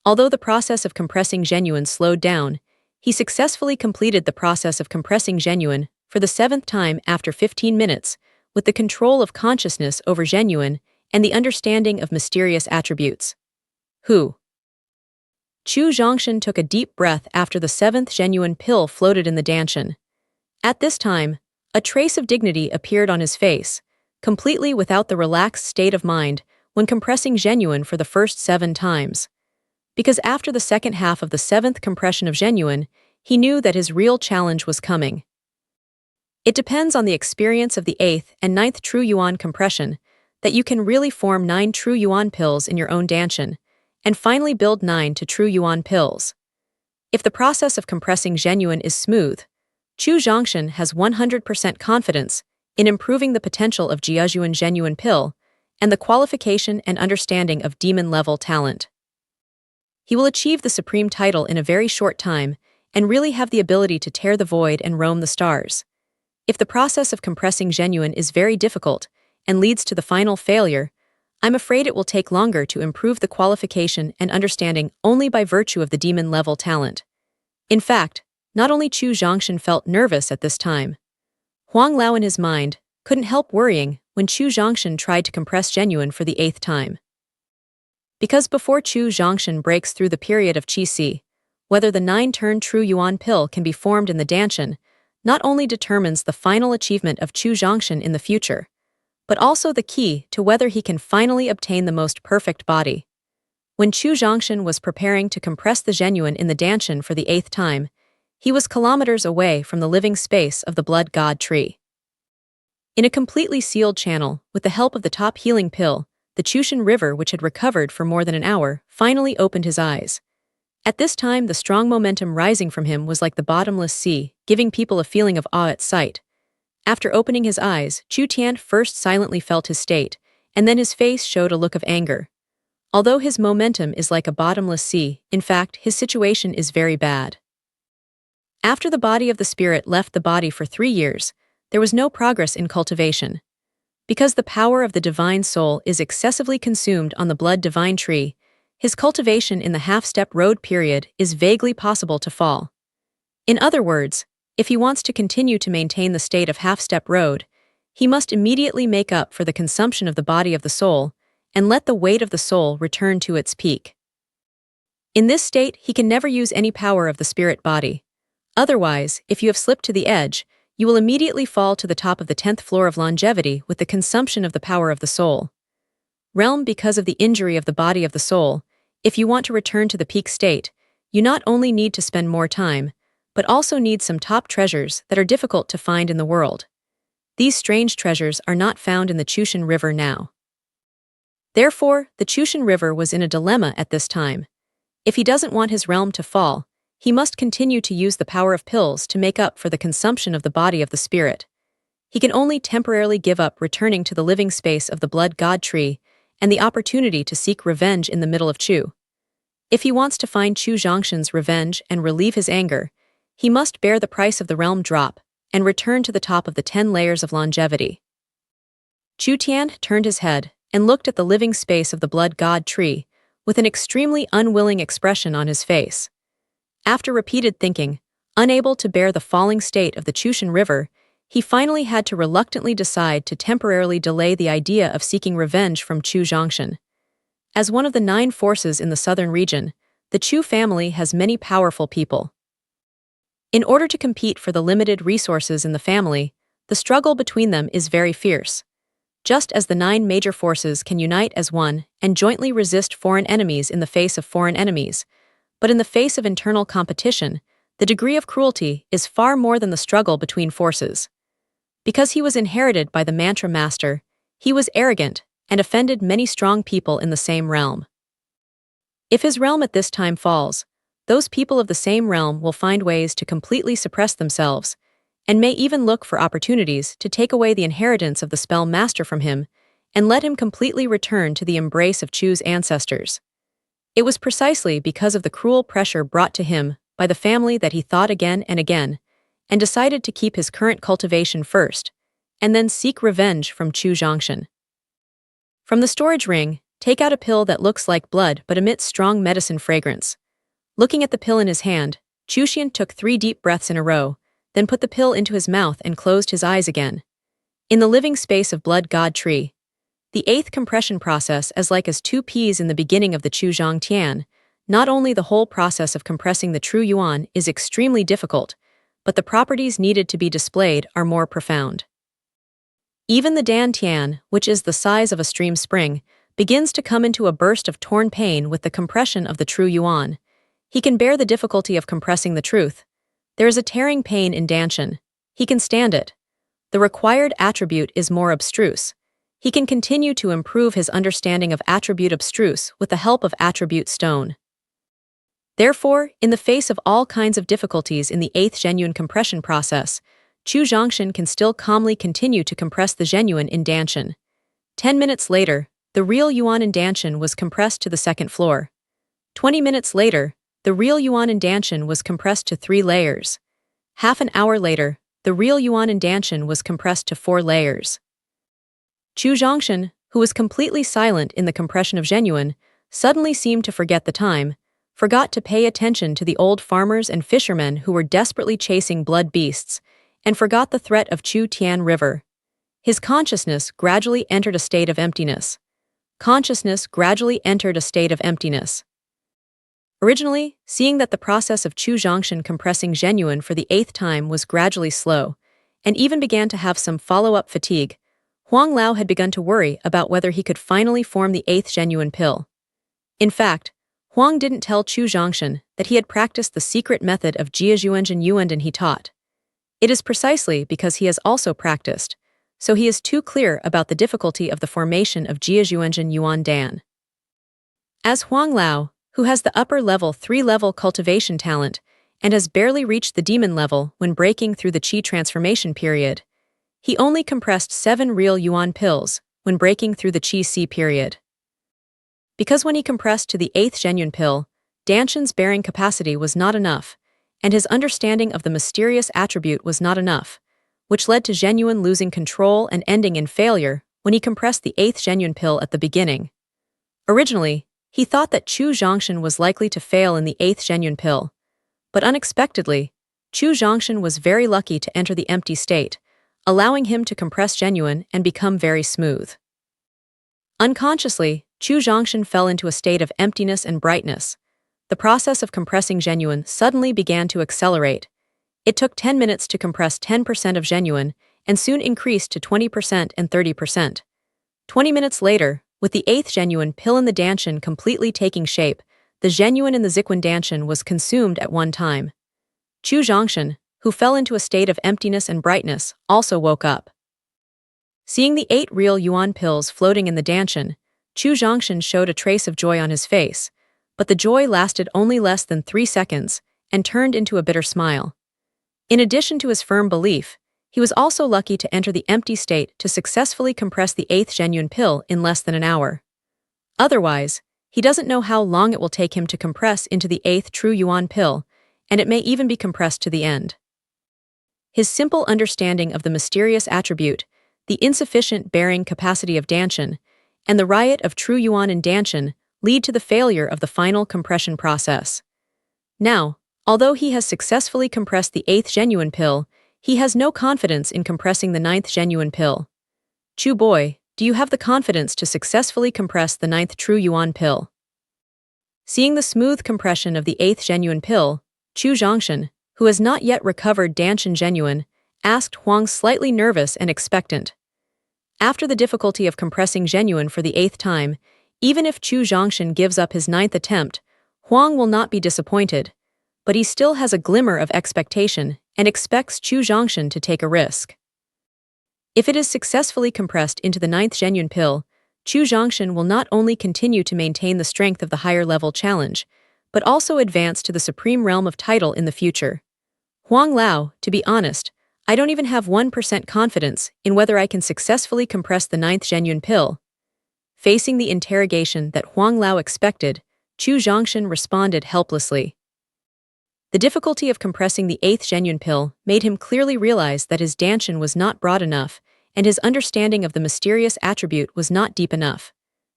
Although the process of compressing Zhenyuan slowed down, he successfully completed the process of compressing Zhenyuan for the 7th time after 15 minutes, with the control of consciousness over Zhenyuan and the understanding of mysterious attributes. Chu Zhongshan took a deep breath after the 7th Zhenyuan pill floated in the danshan. At this time, a trace of dignity appeared on his face, completely without the relaxed state of mind when compressing Zhenyuan for the first 7 times. Because after the second half of the 7th compression of Zhenyuan, he knew that his real challenge was coming. It depends on the experience of the 8th and 9th true yuan compression that you can really form 9 true yuan pills in your own danshan, and finally build 9 true yuan pills. If the process of compressing Zhenyuan is smooth, Chu Zhongshan has 100% confidence in improving the potential of Jiazhuan Zhenyuan pill and the qualification and understanding of demon-level talent. He will achieve the supreme title in a very short time and really have the ability to tear the void and roam the stars. If the process of compressing Zhenyuan is very difficult and leads to the final failure, I'm afraid it will take longer to improve the qualification and understanding only by virtue of the demon-level talent. In fact, not only Chu Zhongshan felt nervous at this time. Huang Lao in his mind couldn't help worrying when Chu Zhongshan tried to compress Zhenyuan for the 8th time. Because before Chu Zhongshan breaks through the period of Qi, whether the 9-turn true yuan pill can be formed in the danshan not only determines the final achievement of Chu Zhongshan in the future, but also the key to whether he can finally obtain the most perfect body. When Chu Zhongshan was preparing to compress the Zhenyuan in the danshan for the 8th time, he was kilometers away from the living space of the blood god tree. In a completely sealed channel, with the help of the top healing pill, the Chushan River, which had recovered for more than an hour, finally opened his eyes. At this time, the strong momentum rising from him was like the bottomless sea, giving people a feeling of awe at sight. After opening his eyes, Chu Tian first silently felt his state, and then his face showed a look of anger. Although his momentum is like a bottomless sea, in fact, his situation is very bad. After the body of the spirit left the body for 3 years, there was no progress in cultivation. Because the power of the divine soul is excessively consumed on the blood divine tree, his cultivation in the half-step road period is vaguely possible to fall. In other words, if he wants to continue to maintain the state of half-step road, he must immediately make up for the consumption of the body of the soul and let the weight of the soul return to its peak. In this state, he can never use any power of the spirit body. Otherwise, if you have slipped to the edge, you will immediately fall to the top of the 10th floor of longevity with the consumption of the power of the soul. Realm, because of the injury of the body of the soul, if you want to return to the peak state, you not only need to spend more time, but also need some top treasures that are difficult to find in the world. These strange treasures are not found in the Chushan River now. Therefore, the Chushan River was in a dilemma at this time. If he doesn't want his realm to fall, he must continue to use the power of pills to make up for the consumption of the body of the spirit. He can only temporarily give up returning to the living space of the blood god tree and the opportunity to seek revenge in the middle of Chu. If he wants to find Chu Zhongshan's revenge and relieve his anger, he must bear the price of the realm drop and return to the top of the 10 layers of longevity. Chu Tian turned his head and looked at the living space of the blood god tree with an extremely unwilling expression on his face. After repeated thinking, unable to bear the falling state of the Chushan River, he finally had to reluctantly decide to temporarily delay the idea of seeking revenge from Chu Zhongshan. As one of the 9 forces in the southern region, the Chu family has many powerful people. In order to compete for the limited resources in the family, the struggle between them is very fierce. Just as the 9 major forces can unite as one and jointly resist foreign enemies in the face of foreign enemies, but in the face of internal competition, the degree of cruelty is far more than the struggle between forces. Because he was inherited by the mantra master, he was arrogant and offended many strong people in the same realm. If his realm at this time falls, those people of the same realm will find ways to completely suppress themselves, and may even look for opportunities to take away the inheritance of the spell master from him and let him completely return to the embrace of Chu's ancestors. It was precisely because of the cruel pressure brought to him by the family that he thought again and again, and decided to keep his current cultivation first, and then seek revenge from Chu Zhongshan. From the storage ring, take out a pill that looks like blood but emits strong medicine fragrance. Looking at the pill in his hand, Chu Xian took 3 deep breaths in a row, then put the pill into his mouth and closed his eyes again. In the living space of blood god tree, the 8th compression process as like as 2 peas in the beginning of the Chu Zhang Tian, not only the whole process of compressing the true yuan is extremely difficult, but the properties needed to be displayed are more profound. Even the Dan Tian, which is the size of a stream spring, begins to come into a burst of torn pain with the compression of the true yuan. He can bear the difficulty of compressing the truth. There is a tearing pain in Danshan. He can stand it. The required attribute is more abstruse. He can continue to improve his understanding of attribute abstruse with the help of attribute stone. Therefore, in the face of all kinds of difficulties in the 8th genuine compression process, Chu Zhongshan can still calmly continue to compress the genuine in Danshan. 10 minutes later, the real yuan in Danshan was compressed to the 2nd floor. 20 minutes later, the real yuan in Danshan was compressed to 3 layers. Half an hour later, the real yuan in Danshan was compressed to 4 layers. Chu Zhongshan, who was completely silent in the compression of genuine, suddenly seemed to forget the time, forgot to pay attention to the old farmers and fishermen who were desperately chasing blood beasts, and forgot the threat of Chu Tian River. His consciousness gradually entered a state of emptiness. Consciousness gradually entered a state of emptiness. Originally, seeing that the process of Chu Zhongshan compressing genuine for the 8th time was gradually slow, and even began to have some follow-up fatigue, Huang Lao had begun to worry about whether he could finally form the 8th genuine pill. In fact, Huang didn't tell Chu Zhongshan that he had practiced the secret method of Jiazhuanzhen Yuandan he taught. It is precisely because he has also practiced, so he is too clear about the difficulty of the formation of Jiazhuanzhen Yuandan. As Huang Lao, who has the upper-level 3-level cultivation talent and has barely reached the demon level when breaking through the Qi transformation period, he only compressed 7 real yuan pills when breaking through the Qi C period. Because when he compressed to the 8th genuine pill, Danshan's bearing capacity was not enough, and his understanding of the mysterious attribute was not enough, which led to genuine losing control and ending in failure when he compressed the 8th genuine pill at the beginning. Originally, he thought that Chu Zhongshan was likely to fail in the 8th genuine pill, but unexpectedly, Chu Zhongshan was very lucky to enter the empty state, allowing him to compress genuine and become very smooth. Unconsciously, Chu Zhongshan fell into a state of emptiness and brightness. The process of compressing genuine suddenly began to accelerate. It took 10 minutes to compress 10% of genuine and soon increased to 20% and 30%. 20 minutes later, with the 8th genuine pill in the danshan completely taking shape, the genuine in the ziquan danshan was consumed at one time. Chu Zhongshan, who fell into a state of emptiness and brightness, also woke up. Seeing the 8 real yuan pills floating in the danshan, Chu Zhongshan showed a trace of joy on his face, but the joy lasted only less than 3 seconds and turned into a bitter smile. In addition to his firm belief, he was also lucky to enter the empty state to successfully compress the 8th genuine pill in less than an hour. Otherwise, he doesn't know how long it will take him to compress into the 8th true yuan pill, and it may even be compressed to the end. His simple understanding of the mysterious attribute, the insufficient bearing capacity of danshan, and the riot of true yuan in danshan lead to the failure of the final compression process. Now, although he has successfully compressed the 8th genuine pill, he has no confidence in compressing the 9th genuine pill. Chu boy, do you have the confidence to successfully compress the 9th true yuan pill? Seeing the smooth compression of the 8th genuine pill, Chu Zhongshan, who has not yet recovered danshan genuine, asked Huang slightly nervous and expectant. After the difficulty of compressing genuine for the 8th time, even if Chu Zhongshan gives up his 9th attempt, Huang will not be disappointed, but he still has a glimmer of expectation and expects Chu Zhongshan to take a risk. If it is successfully compressed into the 9th genuine pill, Chu Zhongshan will not only continue to maintain the strength of the higher-level challenge, but also advance to the supreme realm of title in the future. Huang Lao, to be honest, I don't even have 1% confidence in whether I can successfully compress the 9th genuine pill. Facing the interrogation that Huang Lao expected, Chu Zhongshan responded helplessly. The difficulty of compressing the 8th genuine pill made him clearly realize that his danshan was not broad enough, and his understanding of the mysterious attribute was not deep enough.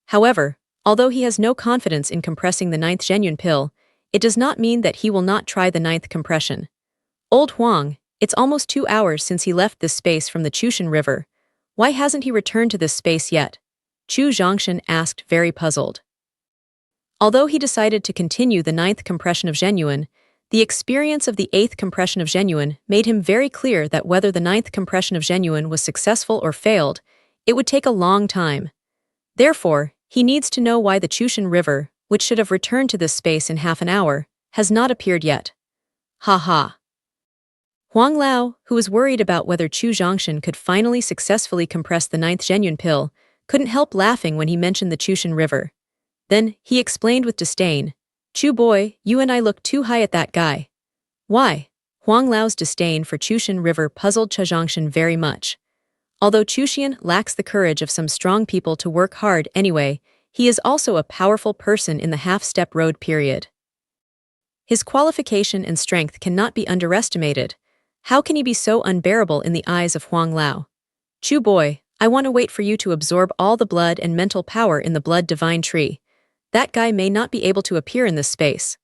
However, although he has no confidence in compressing the 9th genuine pill, it does not mean that he will not try the 9th compression. Old Huang, it's almost 2 hours since he left this space from the Chushan River. Why hasn't he returned to this space yet? Chu Zhongshan asked, very puzzled. Although he decided to continue the 9th compression of genuine, the experience of the 8th compression of genuine made him very clear that whether the 9th compression of genuine was successful or failed, it would take a long time. Therefore, he needs to know why the Chushan River, which should have returned to this space in half an hour, has not appeared yet. Ha ha. Huang Lao, who was worried about whether Chu Zhongshan could finally successfully compress the 9th genuine pill, couldn't help laughing when he mentioned the Chushan River. Then, he explained with disdain, Chu boy, you and I look too high at that guy. Why? Huang Lao's disdain for Chushan River puzzled Chu Zhongshan very much. Although Chushan lacks the courage of some strong people to work hard anyway, he is also a powerful person in the half-step road period. His qualification and strength cannot be underestimated. How can he be so unbearable in the eyes of Huang Lao? Chu boy, I want to wait for you to absorb all the blood and mental power in the blood divine tree. That guy may not be able to appear in this space.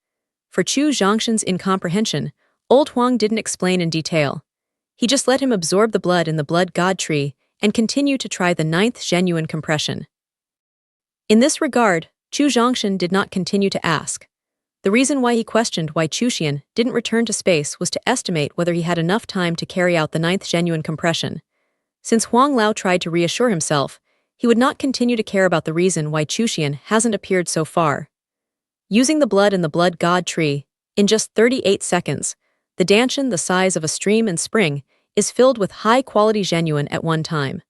For Chu Zhongshan's incomprehension, old Huang didn't explain in detail. He just let him absorb the blood in the blood god tree and continue to try the 9th genuine compression. In this regard, Chu Zhongshan did not continue to ask. The reason why he questioned why Chushan didn't return to space was to estimate whether he had enough time to carry out the 9th genuine compression. Since Huang Lao tried to reassure himself, he would not continue to care about the reason why Chushan hasn't appeared so far. Using the blood in the blood god tree, in just 38 seconds, the danshan the size of a stream and spring is filled with high-quality genuine at one time.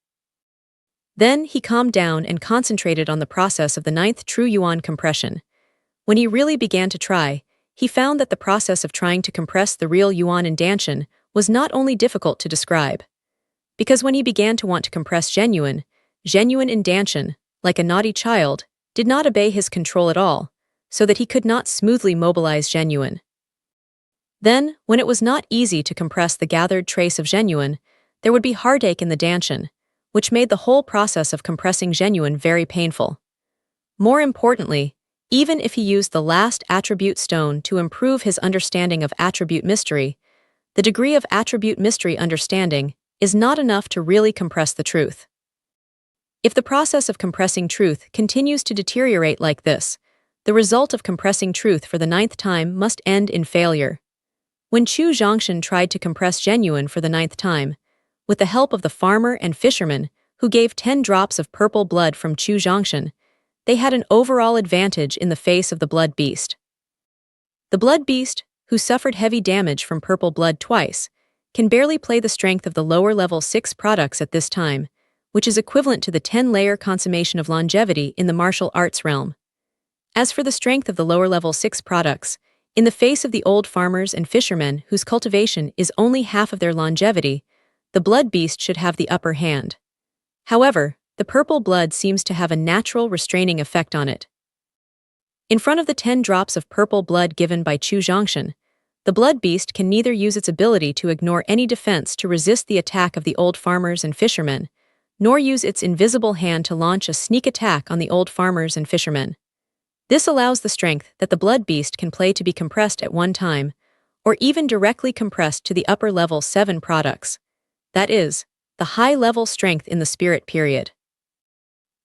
Then he calmed down and concentrated on the process of the 9th true yuan compression. When he really began to try, he found that the process of trying to compress the real yuan in danshan was not only difficult to describe. Because when he began to want to compress genuine in danshan, like a naughty child, did not obey his control at all, so that he could not smoothly mobilize genuine. Then, when it was not easy to compress the gathered trace of genuine, there would be heartache in the danshan, which made the whole process of compressing genuine very painful. More importantly, even if he used the last attribute stone to improve his understanding of attribute mystery, the degree of attribute mystery understanding is not enough to really compress the truth. If the process of compressing truth continues to deteriorate like this, the result of compressing truth for the 9th time must end in failure. When Chu Zhongshan tried to compress genuine for the 9th time, with the help of the farmer and fisherman who gave 10 drops of purple blood from Chu Zhongshan, they had an overall advantage in the face of the blood beast. The blood beast, who suffered heavy damage from purple blood twice, can barely play the strength of the lower level 6 products at this time, which is equivalent to the 10-layer consummation of longevity in the martial arts realm. As for the strength of the lower level 6 products, in the face of the old farmers and fishermen whose cultivation is only half of their longevity, the blood beast should have the upper hand. However, the purple blood seems to have a natural restraining effect on it. In front of the 10 drops of purple blood given by Chu Zhongshan, the blood beast can neither use its ability to ignore any defense to resist the attack of the old farmers and fishermen, nor use its invisible hand to launch a sneak attack on the old farmers and fishermen. This allows the strength that the blood beast can play to be compressed at one time, or even directly compressed to the upper level 7 products. That is, the high-level strength in the spirit period.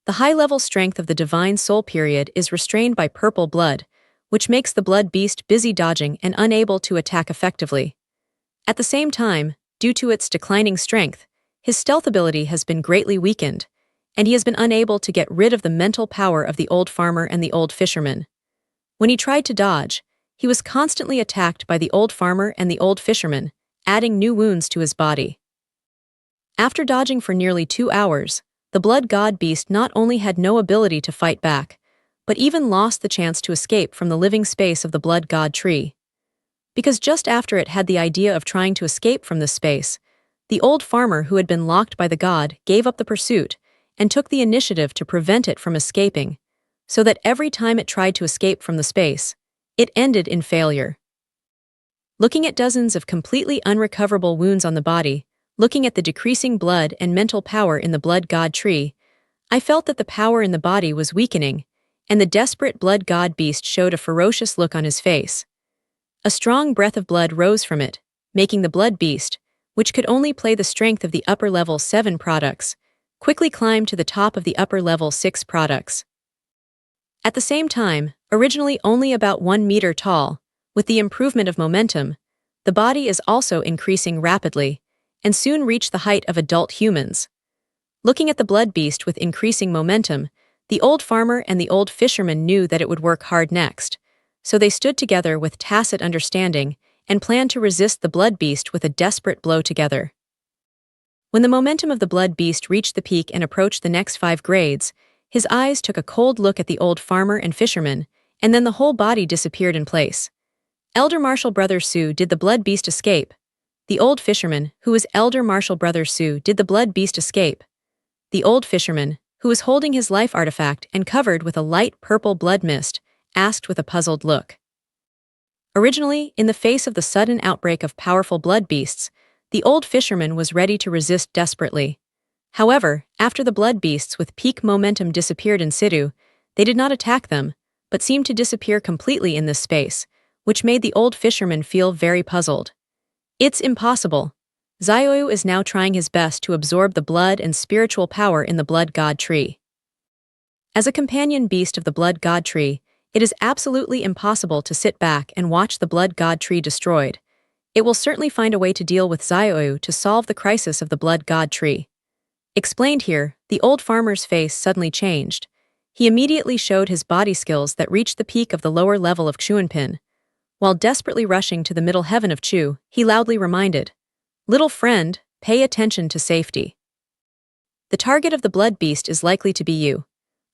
The high-level strength of the divine soul period is restrained by purple blood, which makes the blood beast busy dodging and unable to attack effectively. At the same time, due to its declining strength, his stealth ability has been greatly weakened, and he has been unable to get rid of the mental power of the old farmer and the old fisherman. When he tried to dodge, he was constantly attacked by the old farmer and the old fisherman, adding new wounds to his body. After dodging for nearly 2 hours, the blood god beast not only had no ability to fight back, but even lost the chance to escape from the living space of the blood god tree. Because just after it had the idea of trying to escape from this space, the old farmer who had been locked by the god gave up the pursuit and took the initiative to prevent it from escaping, so that every time it tried to escape from the space, it ended in failure. Looking at dozens of completely unrecoverable wounds on the body, looking at the decreasing blood and mental power in the blood god tree, I felt that the power in the body was weakening, and the desperate blood god beast showed a ferocious look on his face. A strong breath of blood rose from it, making the blood beast, which could only play the strength of the upper level 7 products, quickly climb to the top of the upper level 6 products. At the same time, originally only about 1 meter tall, with the improvement of momentum, the body is also increasing rapidly, and soon reach the height of adult humans. Looking at the blood beast with increasing momentum, the old farmer and the old fisherman knew that it would work hard next, so they stood together with tacit understanding and planned to resist the blood beast with a desperate blow together. When the momentum of the blood beast reached the peak and approached the next 5 grades, his eyes took a cold look at the old farmer and fisherman, and then the whole body disappeared in place. Elder Martial Brother Su, did the blood beast escape? The old fisherman, who was Elder Martial Brother Su, did the blood beast escape? The old fisherman, who was holding his life artifact and covered with a light purple blood mist, asked with a puzzled look. Originally, in the face of the sudden outbreak of powerful blood beasts, the old fisherman was ready to resist desperately. However, after the blood beasts with peak momentum disappeared in situ, they did not attack them, but seemed to disappear completely in this space, which made the old fisherman feel very puzzled. It's impossible. Xiaoyu is now trying his best to absorb the blood and spiritual power in the blood god tree. As a companion beast of the blood god tree, it is absolutely impossible to sit back and watch the blood god tree destroyed. It will certainly find a way to deal with Xiaoyu to solve the crisis of the blood god tree. Explained here, the old farmer's face suddenly changed. He immediately showed his body skills that reached the peak of the lower level of Chuanpin. While desperately rushing to the middle heaven of Chu, he loudly reminded, "Little friend, pay attention to safety. The target of the blood beast is likely to be you."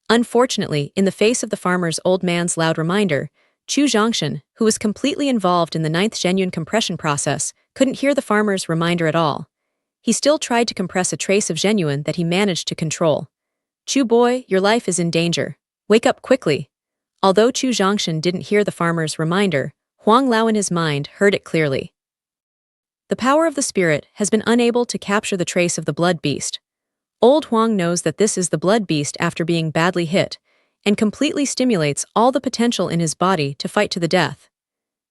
Unfortunately, in the face of the farmer's old man's loud reminder, Chu Zhongshan, who was completely involved in the 9th genuine compression process, couldn't hear the farmer's reminder at all. He still tried to compress a trace of genuine that he managed to control. "Chu boy, your life is in danger. Wake up quickly." Although Chu Zhongshan didn't hear the farmer's reminder, Huang Lao in his mind heard it clearly. The power of the spirit has been unable to capture the trace of the blood beast. Old Huang knows that this is the blood beast after being badly hit, and completely stimulates all the potential in his body to fight to the death.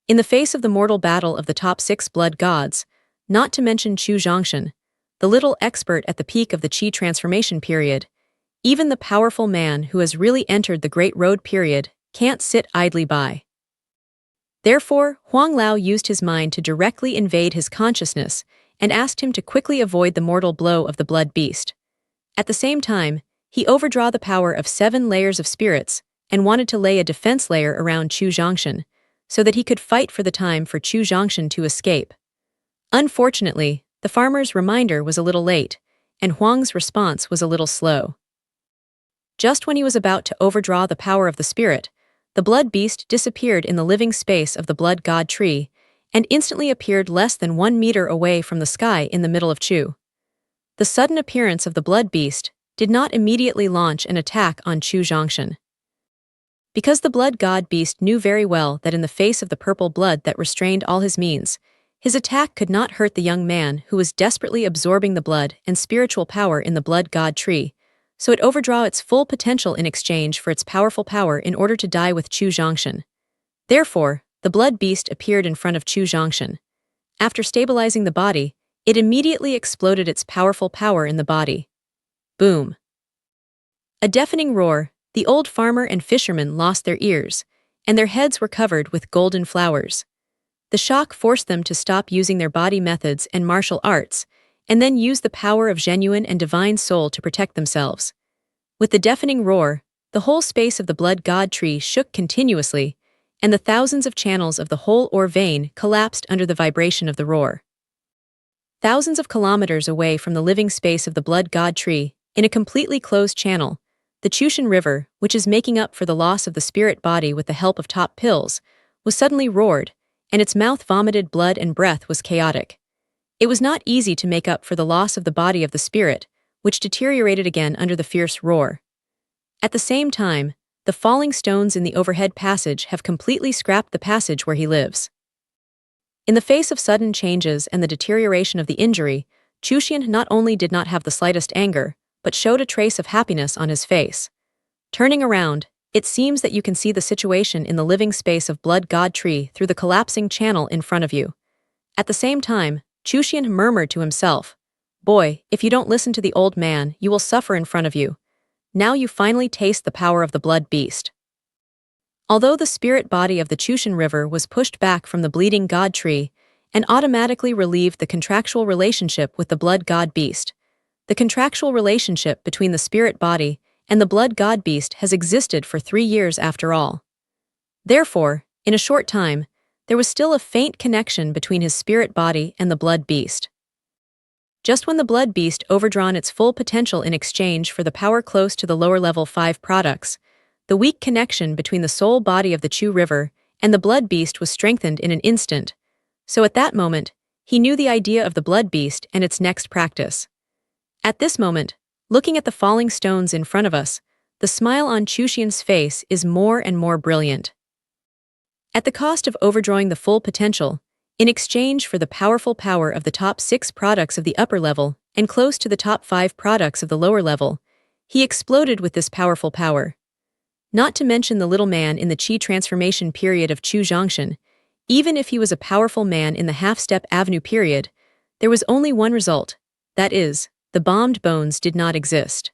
In the face of the mortal battle of the top 6 blood gods, not to mention Chu Zhongshan, the little expert at the peak of the Qi transformation period, even the powerful man who has really entered the Great Road period can't sit idly by. Therefore, Huang Lao used his mind to directly invade his consciousness and asked him to quickly avoid the mortal blow of the blood beast. At the same time, he overdrew the power of 7 layers of spirits and wanted to lay a defense layer around Chu Zhongshan, so that he could fight for the time for Chu Zhongshan to escape. Unfortunately, the farmer's reminder was a little late, and Huang's response was a little slow. Just when he was about to overdraw the power of the spirit, the blood beast disappeared in the living space of the blood god tree and instantly appeared less than 1 meter away from the sky in the middle of Chu. The sudden appearance of the blood beast did not immediately launch an attack on Chu Zhongshan. Because the blood god beast knew very well that in the face of the purple blood that restrained all his means, his attack could not hurt the young man who was desperately absorbing the blood and spiritual power in the blood god tree, so it overdrew its full potential in exchange for its powerful power in order to die with Chu Zhongshan. Therefore, the blood beast appeared in front of Chu Zhongshan. After stabilizing the body, it immediately exploded its powerful power in the body. Boom! A deafening roar, the old farmer and fisherman lost their ears, and their heads were covered with golden flowers. The shock forced them to stop using their body methods and martial arts, and then use the power of genuine and divine soul to protect themselves. With the deafening roar, the whole space of the blood god tree shook continuously, and the thousands of channels of the whole ore vein collapsed under the vibration of the roar. Thousands of kilometers away from the living space of the blood god tree, in a completely closed channel, the Chushan River, which is making up for the loss of the spirit body with the help of top pills, was suddenly roared, and its mouth vomited blood and breath was chaotic. It was not easy to make up for the loss of the body of the spirit, which deteriorated again under the fierce roar. At the same time, the falling stones in the overhead passage have completely scrapped the passage where he lives. In the face of sudden changes and the deterioration of the injury, Chushan not only did not have the slightest anger, but showed a trace of happiness on his face. Turning around, it seems that you can see the situation in the living space of blood god tree through the collapsing channel in front of you. At the same time, Chushan murmured to himself, "Boy, if you don't listen to the old man, you will suffer in front of you. Now you finally taste the power of the blood beast." Although the spirit body of the Chushan River was pushed back from the bleeding god tree and automatically relieved the contractual relationship with the blood god beast, the contractual relationship between the spirit body and the blood god beast has existed for 3 years after all. Therefore, in a short time, there was still a faint connection between his spirit body and the blood beast. Just when the blood beast overdrawn its full potential in exchange for the power close to the lower level 5 products, the weak connection between the soul body of the Chu River and the blood beast was strengthened in an instant, so at that moment, he knew the idea of the blood beast and its next practice. At this moment, looking at the falling stones in front of us, the smile on Chushan's face is more and more brilliant. At the cost of overdrawing the full potential, in exchange for the powerful power of the top 6 products of the upper level and close to the top 5 products of the lower level, he exploded with this powerful power. Not to mention the little man in the Qi transformation period of Chu Zhongshan, even if he was a powerful man in the half-step avenue period, there was only one result, that is, the bombed bones did not exist.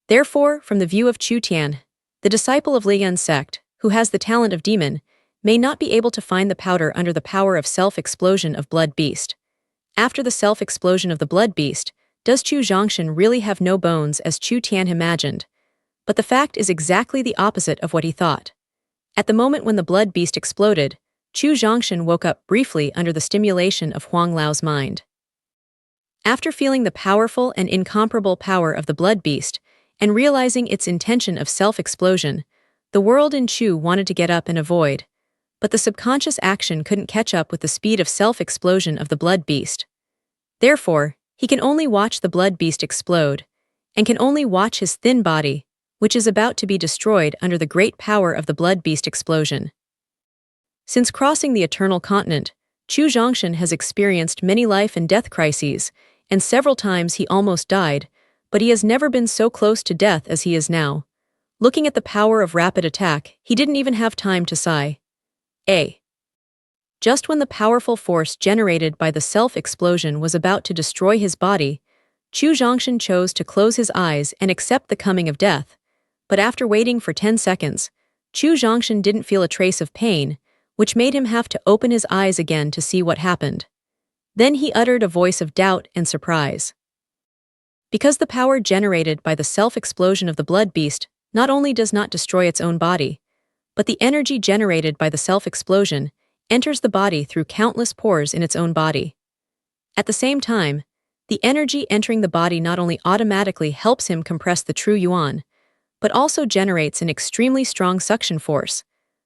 Therefore, from the view of Chu Tian, the disciple of Liyuan's sect, who has the talent of demon, may not be able to find the powder under the power of self-explosion of blood beast. After the self-explosion of the blood beast, does Chu Zhongshan really have no bones as Chu Tian imagined? But the fact is exactly the opposite of what he thought. At the moment when the blood beast exploded, Chu Zhongshan woke up briefly under the stimulation of Huang Lao's mind. After feeling the powerful and incomparable power of the blood beast, and realizing its intention of self-explosion, the world in Chu wanted to get up and avoid, but the subconscious action couldn't catch up with the speed of self-explosion of the blood beast. Therefore, he can only watch the blood beast explode, and can only watch his thin body, which is about to be destroyed under the great power of the blood beast explosion. Since crossing the eternal continent, Chu Zhongshan has experienced many life and death crises, and several times he almost died, but he has never been so close to death as he is now. Looking at the power of rapid attack, he didn't even have time to sigh. Just when the powerful force generated by the self-explosion was about to destroy his body, Chu Zhongshan chose to close his eyes and accept the coming of death. But after waiting for 10 seconds, Chu Zhongshan didn't feel a trace of pain, which made him have to open his eyes again to see what happened. Then he uttered a voice of doubt and surprise. Because the power generated by the self-explosion of the blood beast not only does not destroy its own body, but the energy generated by the self-explosion enters the body through countless pores in its own body. At the same time, the energy entering the body not only automatically helps him compress the true yuan, but also generates an extremely strong suction force,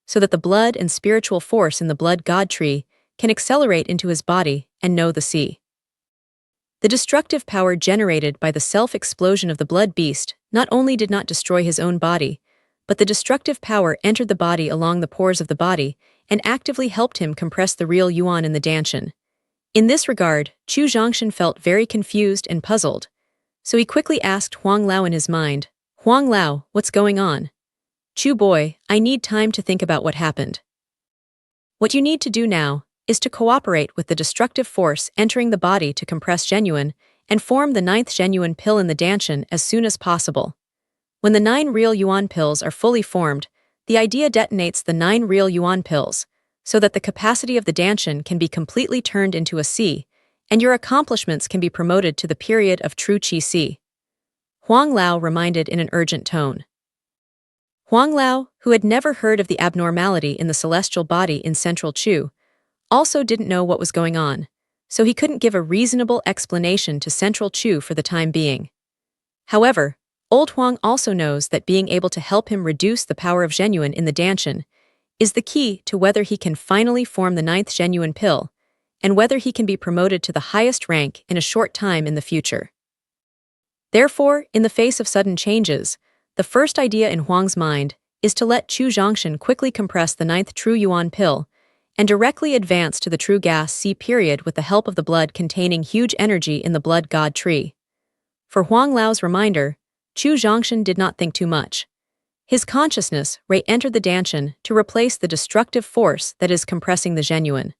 so that the blood and spiritual force in the blood god tree can accelerate into his body and know the sea. The destructive power generated by the self-explosion of the blood beast not only did not destroy his own body, but the destructive power entered the body along the pores of the body and actively helped him compress the real yuan in the danshan. In this regard, Chu Zhongshan felt very confused and puzzled, so he quickly asked Huang Lao in his mind, "Huang Lao, what's going on?" "Chu boy, I need time to think about what happened. What you need to do now is to cooperate with the destructive force entering the body to compress genuine and form the 9th genuine pill in the danshan as soon as possible. When the 9 real yuan pills are fully formed, the idea detonates the 9 real yuan pills, so that the capacity of the danshan can be completely turned into a si, and your accomplishments can be promoted to the period of true qi si." Huang Lao reminded in an urgent tone. Huang Lao, who had never heard of the abnormality in the celestial body in Central Chu, also didn't know what was going on, so he couldn't give a reasonable explanation to Central Chu for the time being. However, Old Huang also knows that being able to help him reduce the power of genuine in the danshan is the key to whether he can finally form the 9th genuine pill, and whether he can be promoted to the highest rank in a short time in the future. Therefore, in the face of sudden changes, the first idea in Huang's mind is to let Chu Zhongshan quickly compress the 9th true yuan pill and directly advance to the true gas C period with the help of the blood containing huge energy in the blood god tree. For Huang Lao's reminder, Chu Zhongshan did not think too much. His consciousness re-entered the danshan to replace the destructive force that is compressing the genuine.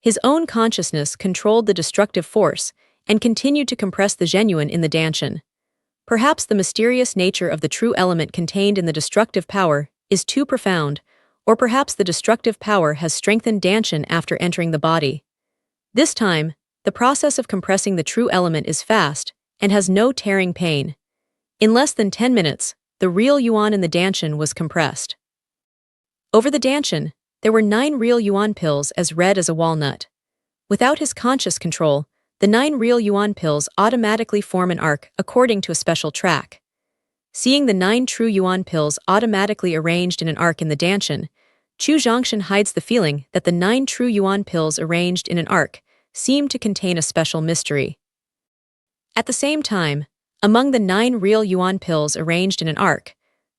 His own consciousness controlled the destructive force and continued to compress the genuine in the danshan. Perhaps the mysterious nature of the true element contained in the destructive power is too profound, or perhaps the destructive power has strengthened danshan after entering the body. This time, the process of compressing the true element is fast and has no tearing pain. In less than 10 minutes, the real yuan in the danshan was compressed. Over the danshan, there were 9 real yuan pills as red as a walnut. Without his conscious control, the 9 real yuan pills automatically form an arc according to a special track. Seeing the 9 true yuan pills automatically arranged in an arc in the danshan, Chu Zhongshan hides the feeling that the 9 true yuan pills arranged in an arc seem to contain a special mystery. At the same time, among the 9 real yuan pills arranged in an arc,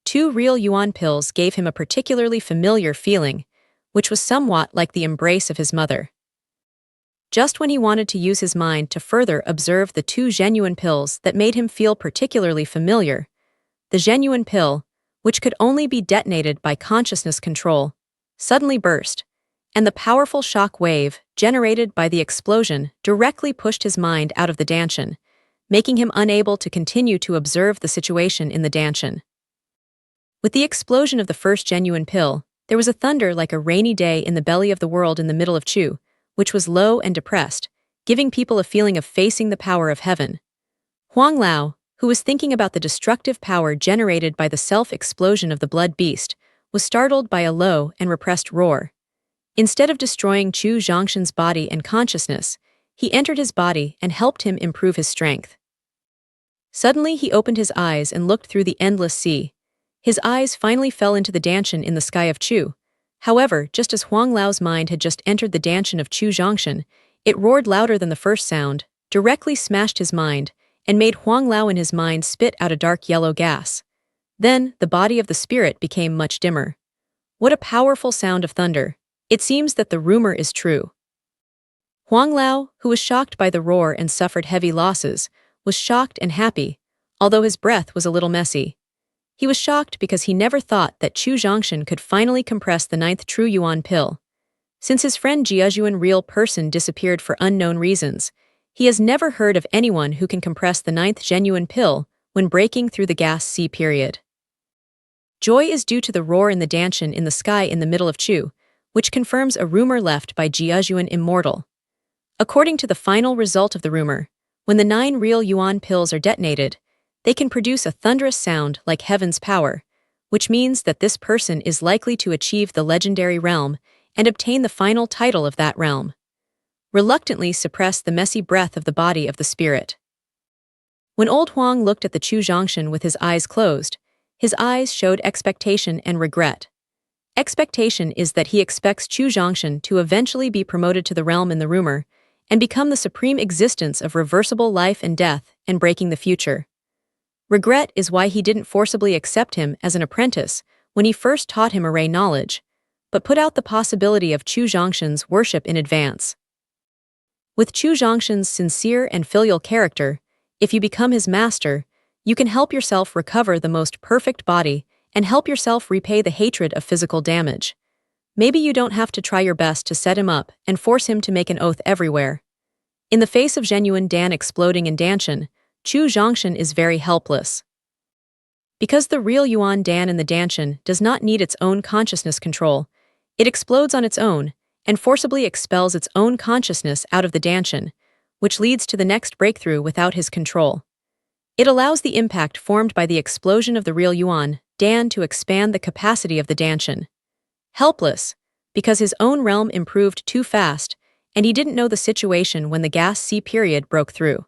2 real yuan pills gave him a particularly familiar feeling, which was somewhat like the embrace of his mother. Just when he wanted to use his mind to further observe the 2 genuine pills that made him feel particularly familiar, the genuine pill, which could only be detonated by consciousness control, suddenly burst, and the powerful shock wave generated by the explosion directly pushed his mind out of the danshan, making him unable to continue to observe the situation in the danshan. With the explosion of the first genuine pill, there was a thunder like a rainy day in the belly of the world in the middle of Chu, which was low and depressed, giving people a feeling of facing the power of heaven. Huang Lao, who was thinking about the destructive power generated by the self-explosion of the blood beast, was startled by a low and repressed roar. Instead of destroying Chu Zhongshan's body and consciousness, he entered his body and helped him improve his strength. Suddenly he opened his eyes and looked through the endless sea. His eyes finally fell into the danshan in the sky of Chu. However, just as Huang Lao's mind had just entered the danshan of Chu Zhongshan, it roared louder than the first sound, directly smashed his mind, and made Huang Lao in his mind spit out a dark yellow gas. Then, the body of the spirit became much dimmer. What a powerful sound of thunder! It seems that the rumor is true. Huang Lao, who was shocked by the roar and suffered heavy losses, was shocked and happy, although his breath was a little messy. He was shocked because he never thought that Chu Zhongshan could finally compress the 9th true yuan pill. Since his friend Jiajuan real person disappeared for unknown reasons, he has never heard of anyone who can compress the 9th genuine pill when breaking through the gas C period. Joy is due to the roar in the danshan in the sky in the middle of Chu, which confirms a rumor left by Jiajuan Immortal. According to the final result of the rumor, when the 9 real yuan pills are detonated, they can produce a thunderous sound like heaven's power, which means that this person is likely to achieve the legendary realm and obtain the final title of that realm. Reluctantly suppress the messy breath of the body of the spirit. When old Huang looked at the Chu Zhongshan with his eyes closed, his eyes showed expectation and regret. Expectation is that he expects Chu Zhongshan to eventually be promoted to the realm in the rumor and become the supreme existence of reversible life and death and breaking the future. Regret is why he didn't forcibly accept him as an apprentice when he first taught him array knowledge, but put out the possibility of Chu Zhongshan's worship in advance. With Chu Zhongshan's sincere and filial character, if you become his master, you can help yourself recover the most perfect body and help yourself repay the hatred of physical damage. Maybe you don't have to try your best to set him up and force him to make an oath everywhere. In the face of genuine Dan exploding in danshan, Chu Zhongshan is very helpless. Because the real Yuan Dan in the danshan does not need its own consciousness control, it explodes on its own and forcibly expels its own consciousness out of the danshan, which leads to the next breakthrough without his control. It allows the impact formed by the explosion of the real Yuan Dan to expand the capacity of the danshan. Helpless, because his own realm improved too fast, and he didn't know the situation when the gas C period broke through.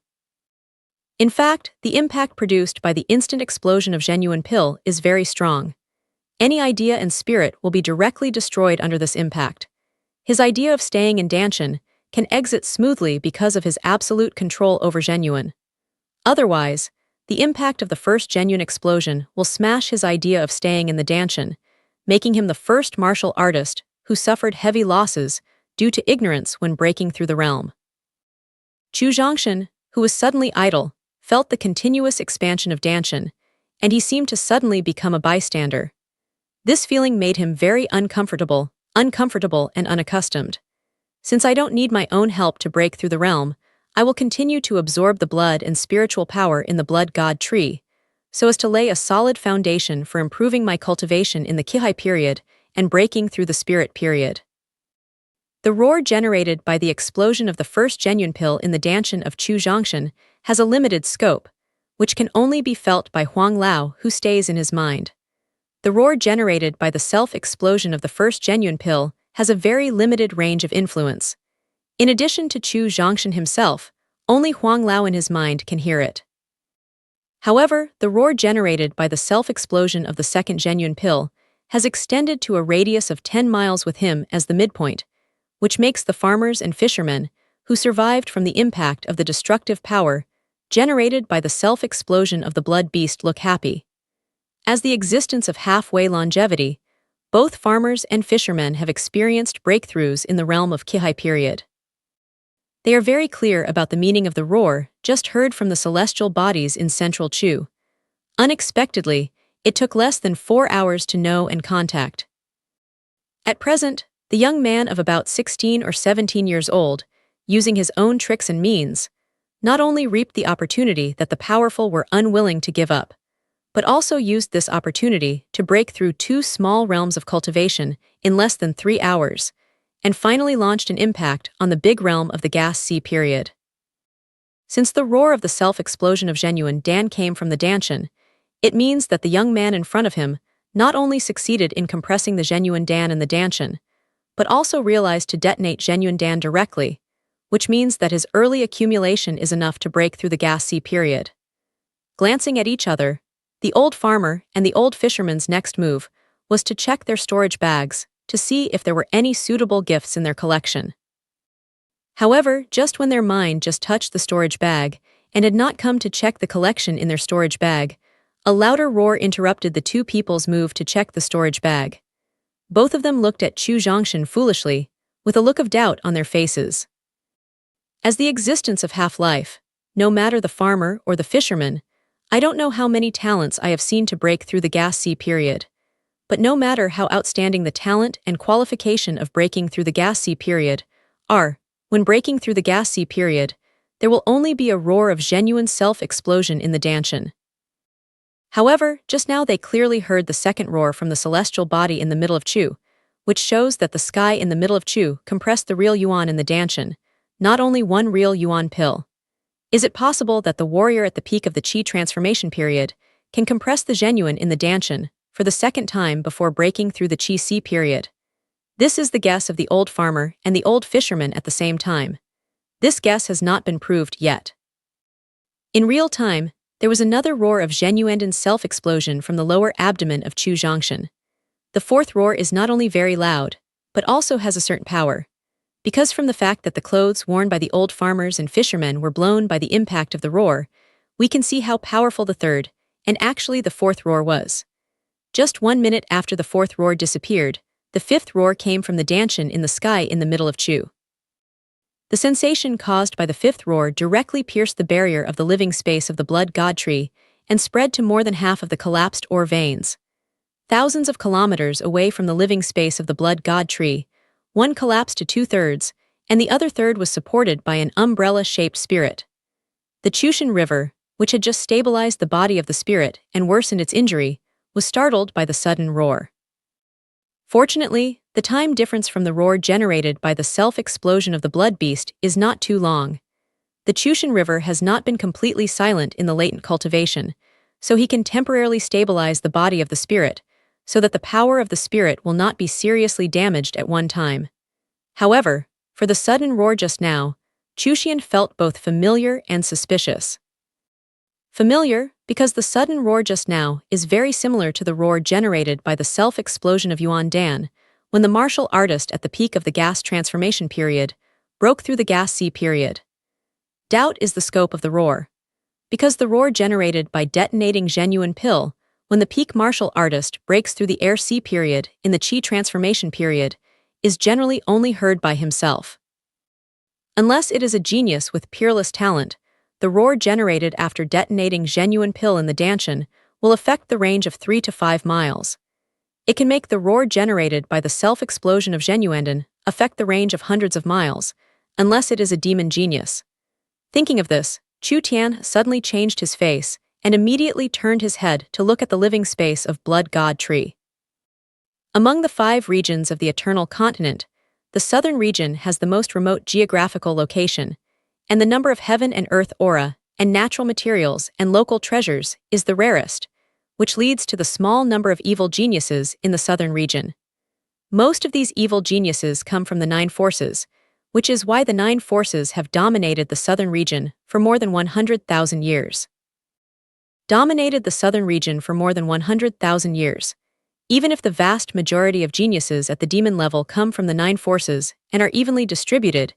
In fact, the impact produced by the instant explosion of genuine pill is very strong. Any idea and spirit will be directly destroyed under this impact. His idea of staying in danshan can exit smoothly because of his absolute control over genuine. Otherwise, the impact of the first genuine explosion will smash his idea of staying in the danshan, making him the first martial artist who suffered heavy losses due to ignorance when breaking through the realm. Chu Zhongshan, who was suddenly idle, felt the continuous expansion of danshan, and he seemed to suddenly become a bystander. This feeling made him very uncomfortable and unaccustomed. Since I don't need my own help to break through the realm, I will continue to absorb the blood and spiritual power in the blood god tree, so as to lay a solid foundation for improving my cultivation in the Kihai period and breaking through the spirit period. The roar generated by the explosion of the first genuine pill in the danshan of Chu Zhongshan has a limited scope, which can only be felt by Huang Lao, who stays in his mind. The roar generated by the self-explosion of the first genuine pill has a very limited range of influence. In addition to Chu Zhongshan himself, only Huang Lao in his mind can hear it. However, the roar generated by the self-explosion of the second genuine pill has extended to a radius of 10 miles with him as the midpoint, which makes the farmers and fishermen, who survived from the impact of the destructive power generated by the self-explosion of the blood beast, look happy. As the existence of halfway longevity, both farmers and fishermen have experienced breakthroughs in the realm of Kihai period. They are very clear about the meaning of the roar just heard from the celestial bodies in central Chu. Unexpectedly, it took less than 4 hours to know and contact. At present, the young man of about 16 or 17 years old, using his own tricks and means, not only reaped the opportunity that the powerful were unwilling to give up, but also used this opportunity to break through 2 small realms of cultivation in less than 3 hours, and finally launched an impact on the big realm of the gas C period. Since the roar of the self-explosion of genuine Dan came from the danshan, it means that the young man in front of him not only succeeded in compressing the genuine Dan in the danshan, but also realized to detonate genuine Dan directly, which means that his early accumulation is enough to break through the gas C period. Glancing at each other, the old farmer and the old fisherman's next move was to check their storage bags to see if there were any suitable gifts in their collection. However, just when their mind just touched the storage bag and had not come to check the collection in their storage bag, a louder roar interrupted the 2 people's move to check the storage bag. Both of them looked at Chu Zhongshan foolishly, with a look of doubt on their faces. As the existence of half-life, no matter the farmer or the fisherman. I don't know how many talents I have seen to break through the gas sea period. But no matter how outstanding the talent and qualification of breaking through the gas sea period are, when breaking through the gas sea period, there will only be a roar of genuine self-explosion in the Danshan. However, just now they clearly heard the second roar from the celestial body in the middle of Chu, which shows that the sky in the middle of Chu compressed the real yuan in the Danshan, not only one real yuan pill. Is it possible that the warrior at the peak of the Qi transformation period can compress the genuine in the Danshan for the second time before breaking through the Qi sea period? This is the guess of the old farmer and the old fisherman at the same time. This guess has not been proved yet. In real time, there was another roar of genuine self-explosion from the lower abdomen of Chu Zhongshan. The fourth roar is not only very loud, but also has a certain power. Because from the fact that the clothes worn by the old farmers and fishermen were blown by the impact of the roar, we can see how powerful the third, and actually the fourth roar was. Just 1 minute after the fourth roar disappeared, the fifth roar came from the Danshan in the sky in the middle of Chu. The sensation caused by the fifth roar directly pierced the barrier of the living space of the blood god tree and spread to more than half of the collapsed ore veins. Thousands of kilometers away from the living space of the blood god tree, one collapsed to 2/3, and the other third was supported by an umbrella-shaped spirit. The Chushan River, which had just stabilized the body of the spirit and worsened its injury, was startled by the sudden roar. Fortunately, the time difference from the roar generated by the self-explosion of the blood beast is not too long. The Chushan River has not been completely silent in the latent cultivation, so he can temporarily stabilize the body of the spirit, so that the power of the spirit will not be seriously damaged at one time. However, for the sudden roar just now, Chushian felt both familiar and suspicious. Familiar, because the sudden roar just now is very similar to the roar generated by the self-explosion of Yuan Dan, when the martial artist at the peak of the gas transformation period broke through the gas sea period. Doubt is the scope of the roar. Because the roar generated by detonating genuine pill, when the peak martial artist breaks through the air sea period in the Qi transformation period, is generally only heard by himself. Unless it is a genius with peerless talent, the roar generated after detonating genuine pill in the Danshan will affect the range of 3 to 5 miles. It can make the roar generated by the self-explosion of genuine affect the range of hundreds of miles, unless it is a demon genius. Thinking of this, Chu Tian suddenly changed his face and immediately turned his head to look at the living space of Blood God Tree. Among the 5 regions of the Eternal Continent, the southern region has the most remote geographical location, and the number of heaven and earth aura and natural materials and local treasures is the rarest, which leads to the small number of evil geniuses in the southern region. Most of these evil geniuses come from the 9 forces, which is why the 9 forces have dominated the southern region for more than 100,000 years. Dominated the southern region for more than 100,000 years. Even if the vast majority of geniuses at the demon level come from the 9 forces and are evenly distributed,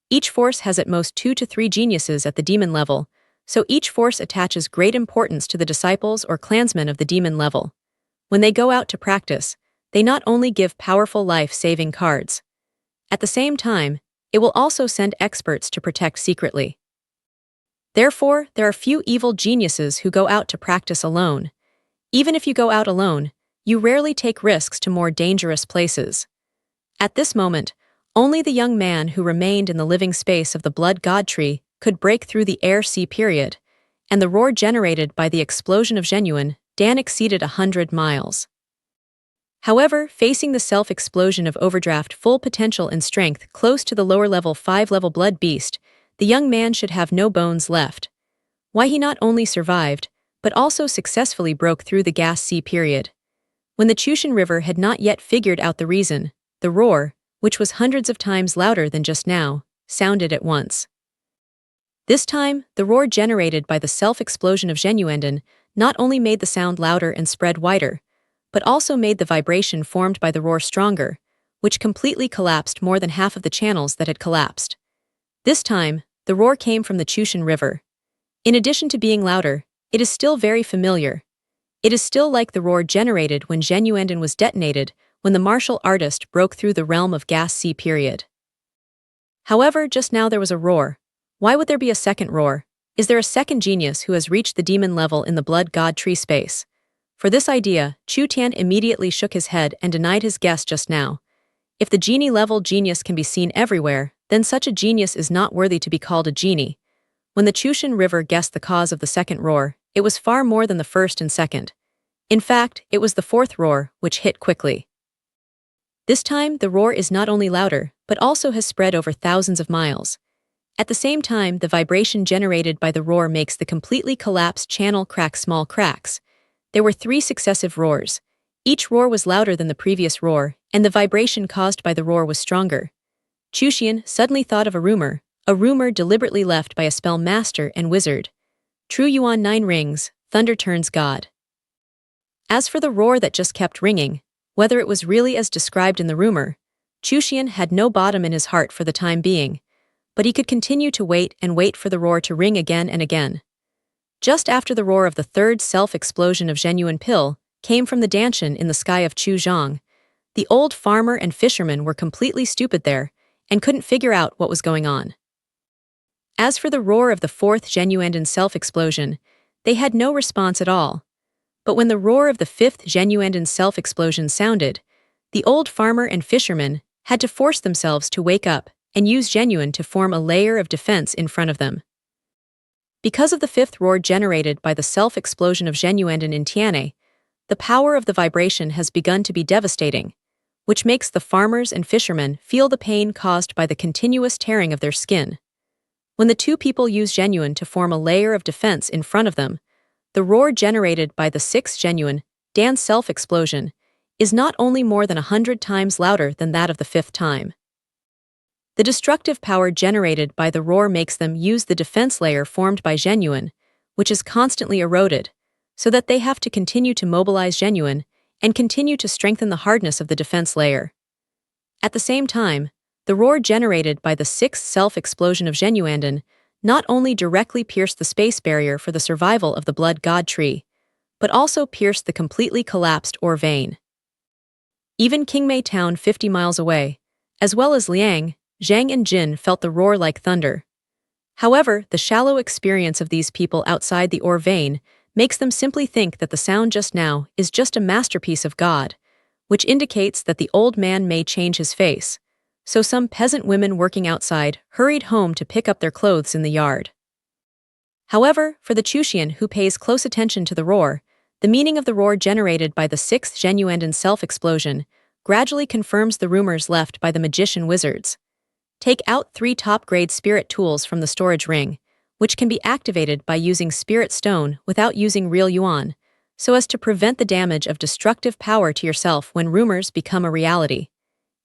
each force has at most 2 to 3 geniuses at the demon level, so each force attaches great importance to the disciples or clansmen of the demon level. When they go out to practice, they not only give powerful life-saving cards. At the same time, it will also send experts to protect secretly. Therefore, there are few evil geniuses who go out to practice alone. Even if you go out alone, you rarely take risks to more dangerous places. At this moment, only the young man who remained in the living space of the blood god tree could break through the air-sea period, and the roar generated by the explosion of genuine Dan exceeded 100 miles. However, facing the self-explosion of overdraft full potential and strength close to the lower-level 5-level blood beast, the young man should have no bones left. Why he not only survived, but also successfully broke through the gas sea period. When the Chushan River had not yet figured out the reason, the roar, which was hundreds of times louder than just now, sounded at once. This time, the roar generated by the self-explosion of genuine not only made the sound louder and spread wider, but also made the vibration formed by the roar stronger, which completely collapsed more than half of the channels that had collapsed. This time, the roar came from the Chushan River. In addition to being louder, it is still very familiar. It is still like the roar generated when genuine was detonated, when the martial artist broke through the realm of gas sea period. However, just now there was a roar. Why would there be a second roar? Is there a second genius who has reached the demon level in the blood god tree space? For this idea, Chu Tian immediately shook his head and denied his guess just now. If the genie-level genius can be seen everywhere, then such a genius is not worthy to be called a genie. When the Chushan River guessed the cause of the second roar, it was far more than the first and second. In fact, it was the fourth roar, which hit quickly. This time, the roar is not only louder, but also has spread over thousands of miles. At the same time, the vibration generated by the roar makes the completely collapsed channel crack small cracks. There were 3 successive roars. Each roar was louder than the previous roar, and the vibration caused by the roar was stronger. Chuxian suddenly thought of a rumor deliberately left by a spell master and wizard. True Yuan 9 rings, thunder turns god. As for the roar that just kept ringing, whether it was really as described in the rumor, Chuxian had no bottom in his heart for the time being, but he could continue to wait and wait for the roar to ring again and again. Just after the roar of the third self-explosion of genuine pill came from the Danshan in the sky of Chuzhong, the old farmer and fisherman were completely stupid there and couldn't figure out what was going on. As for the roar of the fourth genuine self-explosion, they had no response at all. But when the roar of the fifth genuine self-explosion sounded, the old farmer and fisherman had to force themselves to wake up and use genuine to form a layer of defense in front of them. Because of the fifth roar generated by the self-explosion of genuine in Tianhe, the power of the vibration has begun to be devastating, which makes the farmers and fishermen feel the pain caused by the continuous tearing of their skin. When the two people use genuine to form a layer of defense in front of them, the roar generated by the sixth genuine, Dan's self-explosion, is not only more than 100 times louder than that of the fifth time. The destructive power generated by the roar makes them use the defense layer formed by genuine, which is constantly eroded, so that they have to continue to mobilize genuine and continue to strengthen the hardness of the defense layer. At the same time, the roar generated by the sixth self-explosion of genuine not only directly pierced the space barrier for the survival of the blood god tree, but also pierced the completely collapsed ore vein. Even Qingmei town 50 miles away, as well as Liang, Zhang and Jin felt the roar like thunder. However, the shallow experience of these people outside the ore vein makes them simply think that the sound just now is just a masterpiece of God, which indicates that the old man may change his face. So some peasant women working outside hurried home to pick up their clothes in the yard. However, for the Chuxian who pays close attention to the roar, the meaning of the roar generated by the sixth genuine self-explosion gradually confirms the rumors left by the magician wizards. Take out 3 top-grade spirit tools from the storage ring, which can be activated by using spirit stone without using real yuan, so as to prevent the damage of destructive power to yourself when rumors become a reality.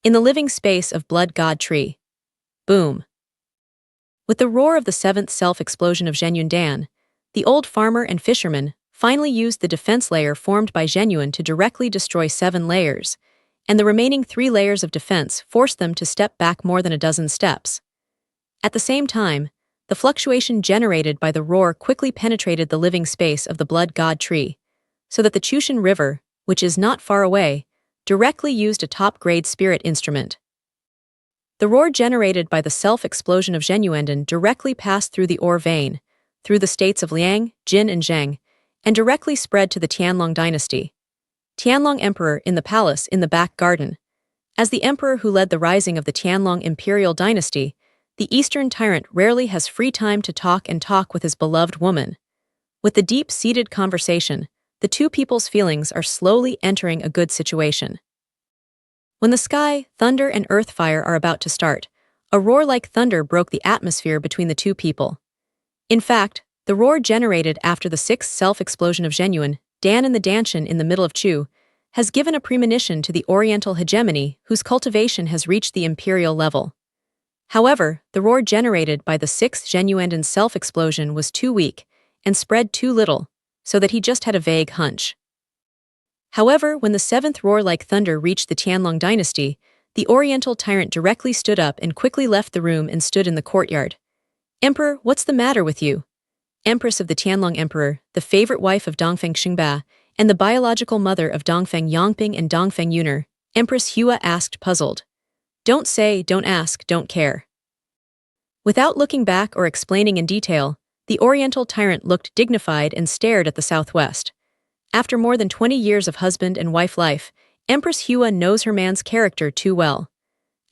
In the living space of blood god tree. Boom. With the roar of the seventh self-explosion of Zhenyun Dan, the old farmer and fisherman finally used the defense layer formed by Zhenyun to directly destroy 7 layers, and the remaining 3 layers of defense forced them to step back more than a dozen steps. At the same time, the fluctuation generated by the roar quickly penetrated the living space of the blood god tree, so that the Chushan River, which is not far away, directly used a top-grade spirit instrument. The roar generated by the self-explosion of Zhenyuanden directly passed through the ore vein, through the states of Liang, Jin and Zheng, and directly spread to the Tianlong dynasty. Tianlong Emperor in the palace in the back garden. As the emperor who led the rising of the Tianlong imperial dynasty, the eastern tyrant rarely has free time to talk with his beloved woman. With the deep-seated conversation, the two people's feelings are slowly entering a good situation. When the sky, thunder and earth fire are about to start, a roar like thunder broke the atmosphere between the two people. In fact, the roar generated after the sixth self-explosion of Zhenyun, Dan in the Danshan in the middle of Chu, has given a premonition to the Oriental hegemony whose cultivation has reached the imperial level. However, the roar generated by the sixth Zhenyuanden self-explosion was too weak and spread too little, so that he just had a vague hunch. However, when the seventh roar like thunder reached the Tianlong dynasty, the Oriental tyrant directly stood up and quickly left the room and stood in the courtyard. "Emperor, what's the matter with you?" Empress of the Tianlong Emperor, the favorite wife of Dongfeng Xingba, and the biological mother of Dongfeng Yangping and Dongfeng Yuner, Empress Hua asked puzzled. "Don't say, don't ask, don't care." Without looking back or explaining in detail, The Oriental tyrant looked dignified and stared at the southwest. After more than 20 years of husband and wife life, Empress Hua knows her man's character too well.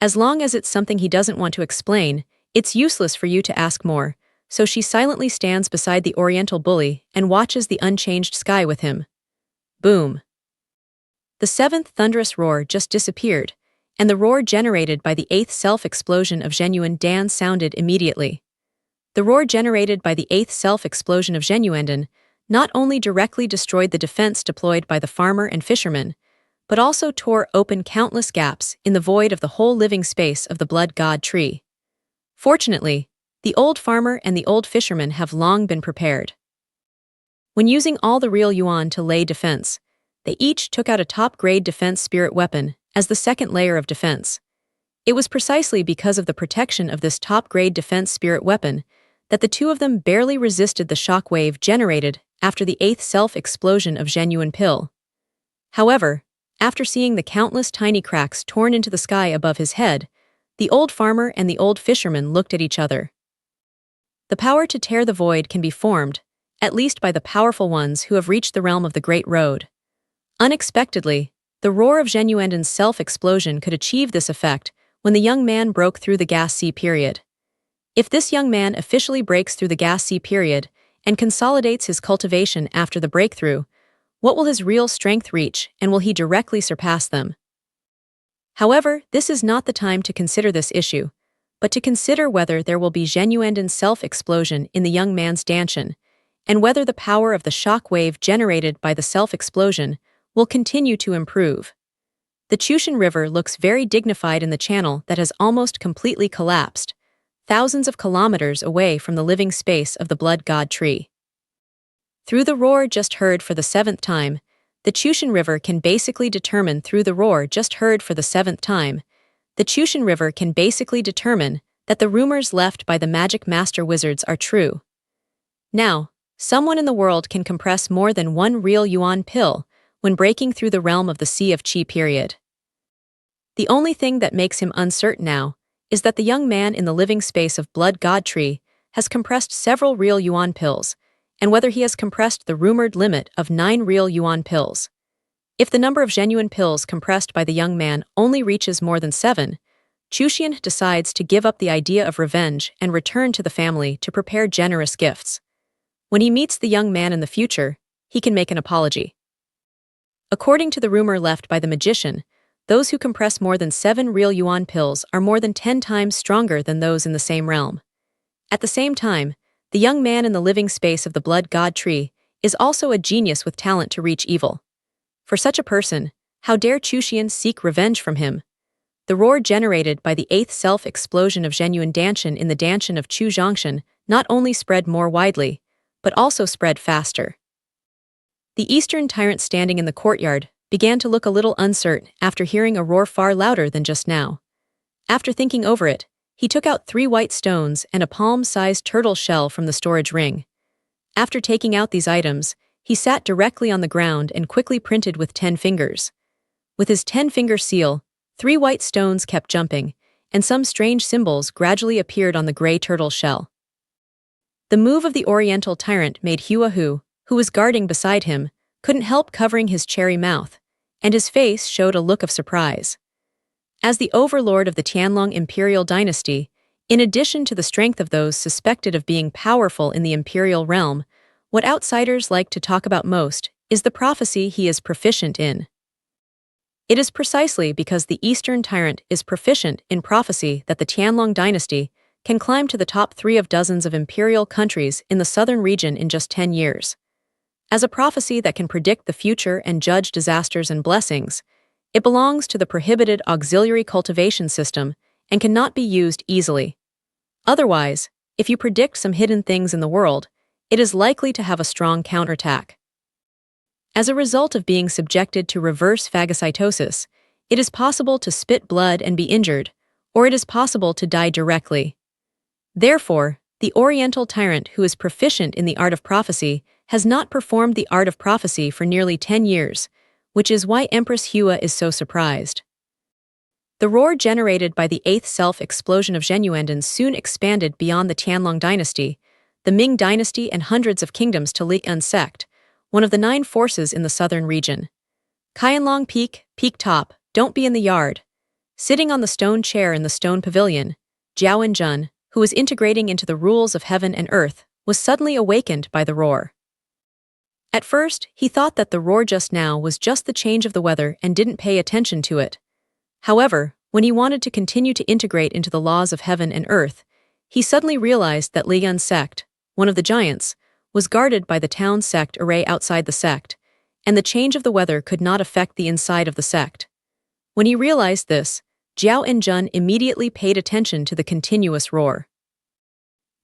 As long as it's something he doesn't want to explain, it's useless for you to ask more, so she silently stands beside the Oriental bully and watches the unchanged sky with him. Boom. The seventh thunderous roar just disappeared, and the roar generated by the eighth self-explosion of Genuine Dan sounded immediately. The roar generated by the eighth self-explosion of Genuine not only directly destroyed the defense deployed by the farmer and fisherman, but also tore open countless gaps in the void of the whole living space of the blood god tree. Fortunately, the old farmer and the old fisherman have long been prepared. When using all the real yuan to lay defense, they each took out a top-grade defense spirit weapon as the second layer of defense. It was precisely because of the protection of this top-grade defense spirit weapon that the two of them barely resisted the shock wave generated after the eighth self-explosion of Genuine Pill. However, after seeing the countless tiny cracks torn into the sky above his head, the old farmer and the old fisherman looked at each other. The power to tear the void can be formed, at least by the powerful ones who have reached the realm of the Great Road. Unexpectedly, the roar of Genuine's self-explosion could achieve this effect when the young man broke through the gas sea period. If this young man officially breaks through the gas sea period and consolidates his cultivation after the breakthrough, what will his real strength reach, and will he directly surpass them? However, this is not the time to consider this issue, but to consider whether there will be genuine self-explosion in the young man's dantian, and whether the power of the shock wave generated by the self-explosion will continue to improve. The Chushan River looks very dignified in the channel that has almost completely collapsed, thousands of kilometers away from the living space of the blood god tree. Through the roar just heard for the seventh time, the Chushan River can basically determine that the rumors left by the magic master wizards are true. Now, someone in the world can compress more than one real yuan pill when breaking through the realm of the Sea of Qi period. The only thing that makes him uncertain now is that the young man in the living space of blood god tree has compressed several real yuan pills, and whether he has compressed the rumored limit of 9 real yuan pills. If the number of genuine pills compressed by the young man only reaches more than 7, Chushan decides to give up the idea of revenge and return to the family to prepare generous gifts. When he meets the young man in the future, he can make an apology. According to the rumor left by the magician, those who compress more than 7 real yuan pills are more than 10 times stronger than those in the same realm. At the same time, the young man in the living space of the blood god tree is also a genius with talent to reach evil. For such a person, how dare Chushan seek revenge from him? The roar generated by the eighth self-explosion of Genuine dantian in the dantian of Chu Zhongshan not only spread more widely, but also spread faster. The eastern tyrant standing in the courtyard began to look a little uncertain after hearing a roar far louder than just now. After thinking over it, he took out 3 white stones and a palm-sized turtle shell from the storage ring. After taking out these items, he sat directly on the ground and quickly printed with 10 fingers. With his 10-finger seal, 3 white stones kept jumping, and some strange symbols gradually appeared on the gray turtle shell. The move of the Oriental tyrant made Hua who was guarding beside him, couldn't help covering his cherry mouth, and his face showed a look of surprise. As the overlord of the Tianlong imperial dynasty, in addition to the strength of those suspected of being powerful in the imperial realm, what outsiders like to talk about most is the prophecy he is proficient in. It is precisely because the Eastern tyrant is proficient in prophecy that the Tianlong dynasty can climb to the top 3 of dozens of imperial countries in the southern region in just 10 years. As a prophecy that can predict the future and judge disasters and blessings, it belongs to the prohibited auxiliary cultivation system and cannot be used easily. Otherwise, if you predict some hidden things in the world, it is likely to have a strong counterattack. As a result of being subjected to reverse phagocytosis, it is possible to spit blood and be injured, or it is possible to die directly. Therefore, the Oriental tyrant who is proficient in the art of prophecy has not performed the art of prophecy for nearly 10 years, which is why Empress Hua is so surprised. The roar generated by the 8th self-explosion of Genuine soon expanded beyond the Tianlong dynasty, the Ming dynasty and hundreds of kingdoms to Li'an sect, one of the 9 forces in the southern region. Qianlong Peak, peak top, don't be in the yard. Sitting on the stone chair in the stone pavilion, Zhao Enjun, who was integrating into the rules of heaven and earth, was suddenly awakened by the roar. At first, he thought that the roar just now was just the change of the weather and didn't pay attention to it. However, when he wanted to continue to integrate into the laws of heaven and earth, he suddenly realized that Li'an sect, one of the giants, was guarded by the town sect array outside the sect, and the change of the weather could not affect the inside of the sect. When he realized this, Zhao Enjun immediately paid attention to the continuous roar.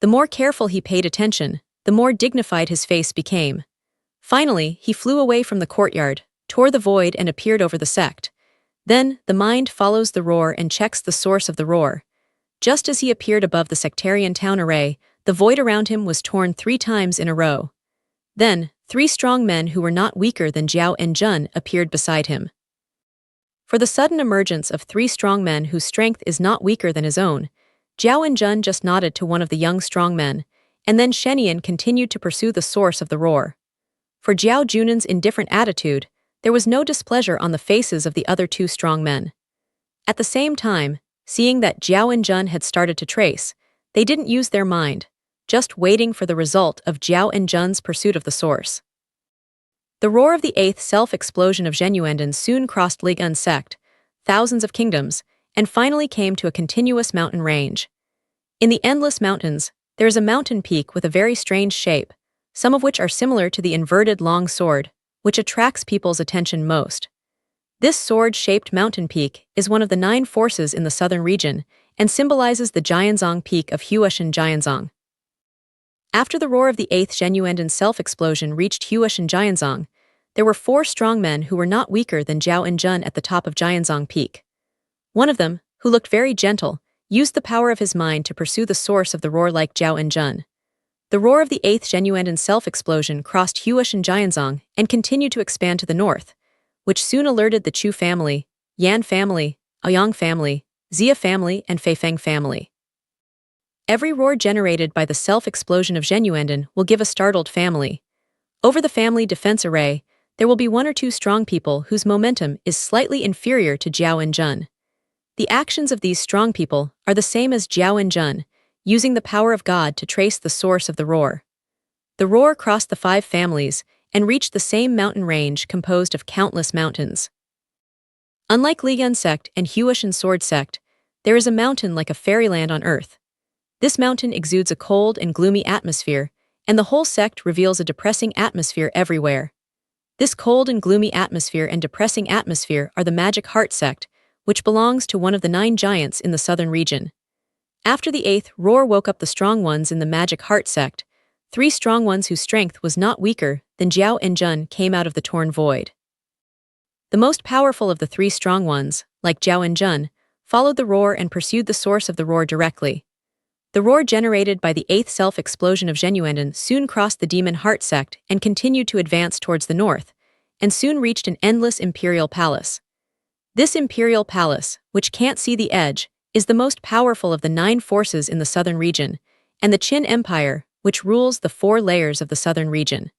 The more careful he paid attention, the more dignified his face became. Finally, he flew away from the courtyard, tore the void and appeared over the sect. Then, the mind follows the roar and checks the source of the roar. Just as he appeared above the sectarian town array, the void around him was torn 3 times in a row. Then, 3 strong men who were not weaker than Zhao Enjun appeared beside him. For the sudden emergence of 3 strong men whose strength is not weaker than his own, Zhao Enjun just nodded to one of the young strong men, and then Shenian continued to pursue the source of the roar. For Zhao Junan's indifferent attitude, there was no displeasure on the faces of the other 2 strong men. At the same time, seeing that Zhao Enjun had started to trace, they didn't use their mind, just waiting for the result of Zhao Enjun's pursuit of the source. The roar of the 8th self-explosion of Zhenyuanden soon crossed Li'an sect, thousands of kingdoms, and finally came to a continuous mountain range. In the endless mountains, there is a mountain peak with a very strange shape, some of which are similar to the inverted long sword, which attracts people's attention most. This sword-shaped mountain peak is one of the 9 forces in the southern region and symbolizes the Jianzong peak of Huashan Jianzong. After the roar of the 8th Zhenyuanden self-explosion reached Huashan Jianzong, there were 4 strong men who were not weaker than Zhao Enjun at the top of Jianzong Peak. One of them, who looked very gentle, used the power of his mind to pursue the source of the roar like Zhao Enjun. The roar of the 8th Zhenyuanden self-explosion crossed Huashan Jianzong and continued to expand to the north, which soon alerted the Chu family, Yan family, Aoyang family, Xia family, and Feifeng family. Every roar generated by the self-explosion of Zhenyuanden will give a startled family. Over the family defense array, there will be 1 or 2 strong people whose momentum is slightly inferior to Zhao Enjun. The actions of these strong people are the same as Zhao Enjun, using the power of God to trace the source of the roar. The roar crossed the 5 families and reached the same mountain range composed of countless mountains. Unlike Li'an sect and Huashan sword sect, there is a mountain like a fairyland on earth. This mountain exudes a cold and gloomy atmosphere, and the whole sect reveals a depressing atmosphere everywhere. This cold and gloomy atmosphere and depressing atmosphere are the Magic Heart sect, which belongs to one of the 9 giants in the southern region. After the 8th roar woke up the strong ones in the Magic Heart sect, 3 strong ones whose strength was not weaker than Zhao Enjun came out of the torn void. The most powerful of the 3 strong ones, like Zhao Enjun, followed the roar and pursued the source of the roar directly. The roar generated by the 8th self-explosion of Zhenyuanden soon crossed the Demon Heart sect and continued to advance towards the north, and soon reached an endless imperial palace. This imperial palace, which can't see the edge, is the most powerful of the 9 forces in the southern region, and the Qin Empire, which rules the 4 layers of the southern region.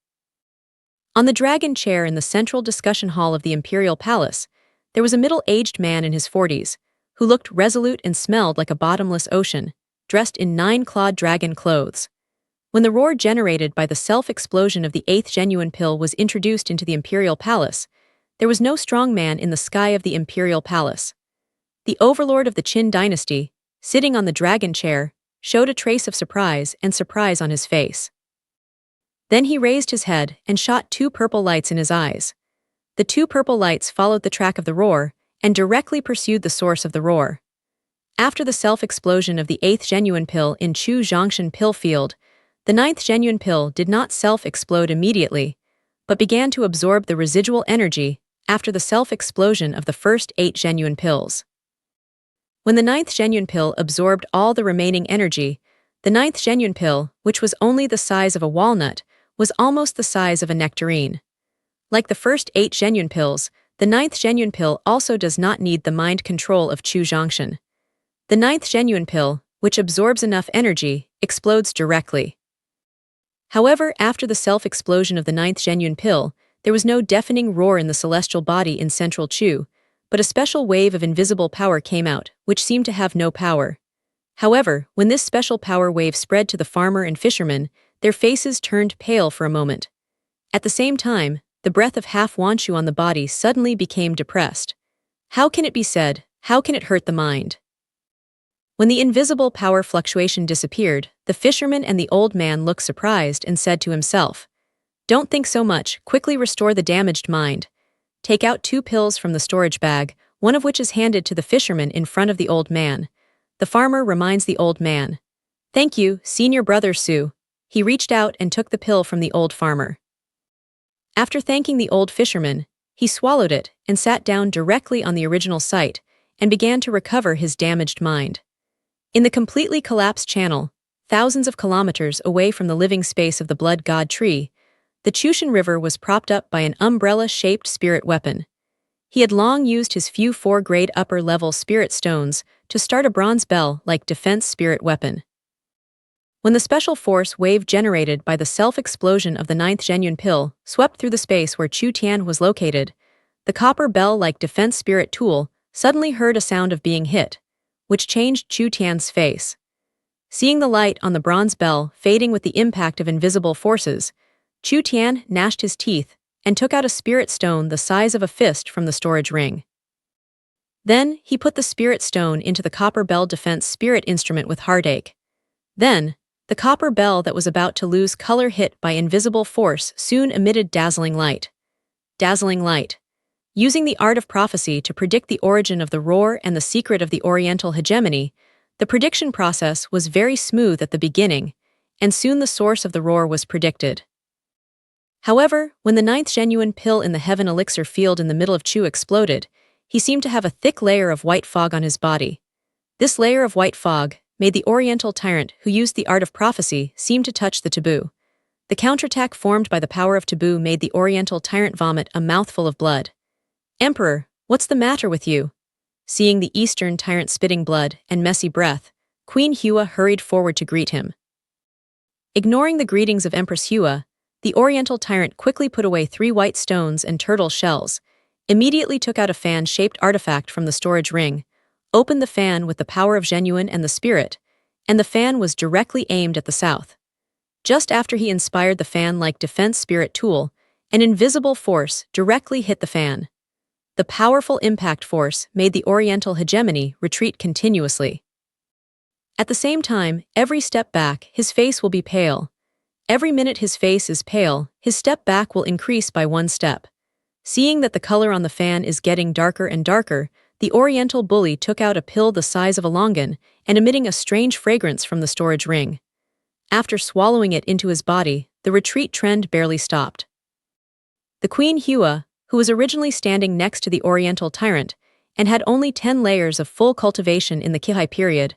On the dragon chair in the central discussion hall of the imperial palace, there was a middle-aged man in his 40s, who looked resolute and smelled like a bottomless ocean, dressed in 9-clawed dragon clothes. When the roar generated by the self-explosion of the 8th Zhenyuan pill was introduced into the imperial palace, there was no strong man in the sky of the imperial palace. The overlord of the Qin dynasty, sitting on the dragon chair, showed a trace of surprise on his face. Then he raised his head and shot 2 purple lights in his eyes. The 2 purple lights followed the track of the roar and directly pursued the source of the roar. After the self-explosion of the 8th Zhenyuan pill in Chu Zhongshan pill field, the 9th Zhenyuan pill did not self-explode immediately, but began to absorb the residual energy after the self-explosion of the first 8 Zhenyuan pills. When the 9th Zhenyuan pill absorbed all the remaining energy, the 9th Zhenyuan pill, which was only the size of a walnut, was almost the size of a nectarine. Like the first 8 Zhenyuan pills, the 9th Zhenyuan pill also does not need the mind control of Chu Zhongshan. The 9th Zhenyuan pill, which absorbs enough energy, explodes directly. However, after the self-explosion of the ninth Zhenyun pill, there was no deafening roar in the celestial body in central Chu, but a special wave of invisible power came out, which seemed to have no power. However, when this special power wave spread to the farmer and fisherman, their faces turned pale for a moment. At the same time, the breath of half Wanshu on the body suddenly became depressed. How can it be said? How can it hurt the mind? When the invisible power fluctuation disappeared, the fisherman and the old man looked surprised and said to himself, "Don't think so much, quickly restore the damaged mind. Take out 2 pills from the storage bag, one of which is handed to the fisherman in front of the old man. The farmer reminds the old man, "Thank you, senior brother Su." He reached out and took the pill from the old farmer. After thanking the old fisherman, he swallowed it and sat down directly on the original site and began to recover his damaged mind. In the completely collapsed channel, thousands of kilometers away from the living space of the blood god tree, the Chushan River was propped up by an umbrella-shaped spirit weapon. He had long used his few 4-grade upper-level spirit stones to start a bronze bell-like defense spirit weapon. When the special force wave generated by the self-explosion of the ninth Zhenyun pill swept through the space where Chu Tian was located, the copper bell-like defense spirit tool suddenly heard a sound of being hit, which changed Chu Tian's face. Seeing the light on the bronze bell fading with the impact of invisible forces, Chu Tian gnashed his teeth and took out a spirit stone the size of a fist from the storage ring. Then, he put the spirit stone into the copper bell defense spirit instrument with heartache. Then, the copper bell that was about to lose color hit by invisible force soon emitted dazzling light. Dazzling light. Using the art of prophecy to predict the origin of the roar and the secret of the Oriental hegemony, the prediction process was very smooth at the beginning, and soon the source of the roar was predicted. However, when the ninth genuine pill in the heaven elixir field in the middle of Chu exploded, he seemed to have a thick layer of white fog on his body. This layer of white fog made the Oriental tyrant who used the art of prophecy seem to touch the taboo. The counterattack formed by the power of taboo made the Oriental tyrant vomit a mouthful of blood. "Emperor, what's the matter with you?" Seeing the Eastern tyrant spitting blood and messy breath, Queen Hua hurried forward to greet him. Ignoring the greetings of Empress Hua, the Oriental tyrant quickly put away 3 white stones and turtle shells, immediately took out a fan-shaped artifact from the storage ring, opened the fan with the power of Genuine and the spirit, and the fan was directly aimed at the south. Just after he inspired the fan-like defense spirit tool, an invisible force directly hit the fan. The powerful impact force made the Oriental hegemony retreat continuously. At the same time, every step back, his face will be pale. Every minute his face is pale, his step back will increase by 1 step. Seeing that the color on the fan is getting darker and darker, the Oriental bully took out a pill the size of a longan and emitting a strange fragrance from the storage ring. After swallowing it into his body, the retreat trend barely stopped. The Queen Hua, who was originally standing next to the Oriental tyrant and had only 10 layers of full cultivation in the Kihai period,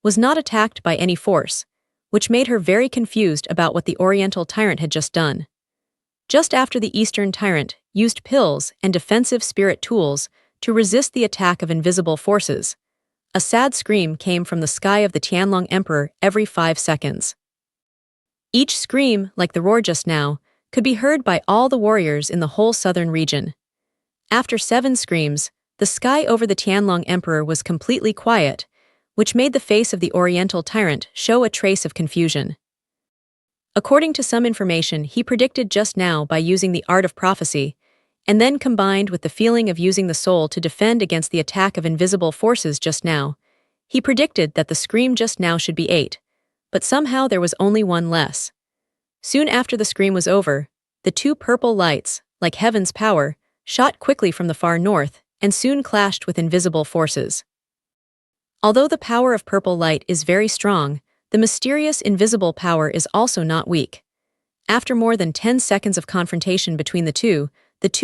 was not attacked by any force, which made her very confused about what the Oriental tyrant had just done. Just after the Eastern tyrant used pills and defensive spirit tools to resist the attack of invisible forces, a sad scream came from the sky of the Tianlong Emperor every 5 seconds. Each scream, like the roar just now, could be heard by all the warriors in the whole southern region. After 7 screams, the sky over the Tianlong Emperor was completely quiet, which made the face of the Oriental tyrant show a trace of confusion. According to some information he predicted just now by using the art of prophecy, and then combined with the feeling of using the soul to defend against the attack of invisible forces just now, he predicted that the scream just now should be 8, but somehow there was only 1 less. Soon after the scream was over, the 2 purple lights, like heaven's power, shot quickly from the far north and soon clashed with invisible forces. Although the power of purple light is very strong, the mysterious invisible power is also not weak. After more than 10 seconds of confrontation between the 2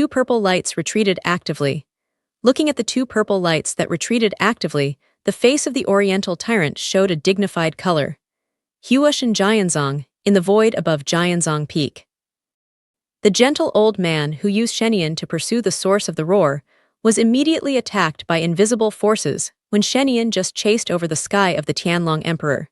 purple lights retreated actively. Looking at the 2 purple lights that retreated actively, the face of the Oriental tyrant showed a dignified color. Huashan Jianzong, in the void above Jianzong Peak. The gentle old man who used Shenian to pursue the source of the roar was immediately attacked by invisible forces when Shenian just chased over the sky of the Tianlong Emperor.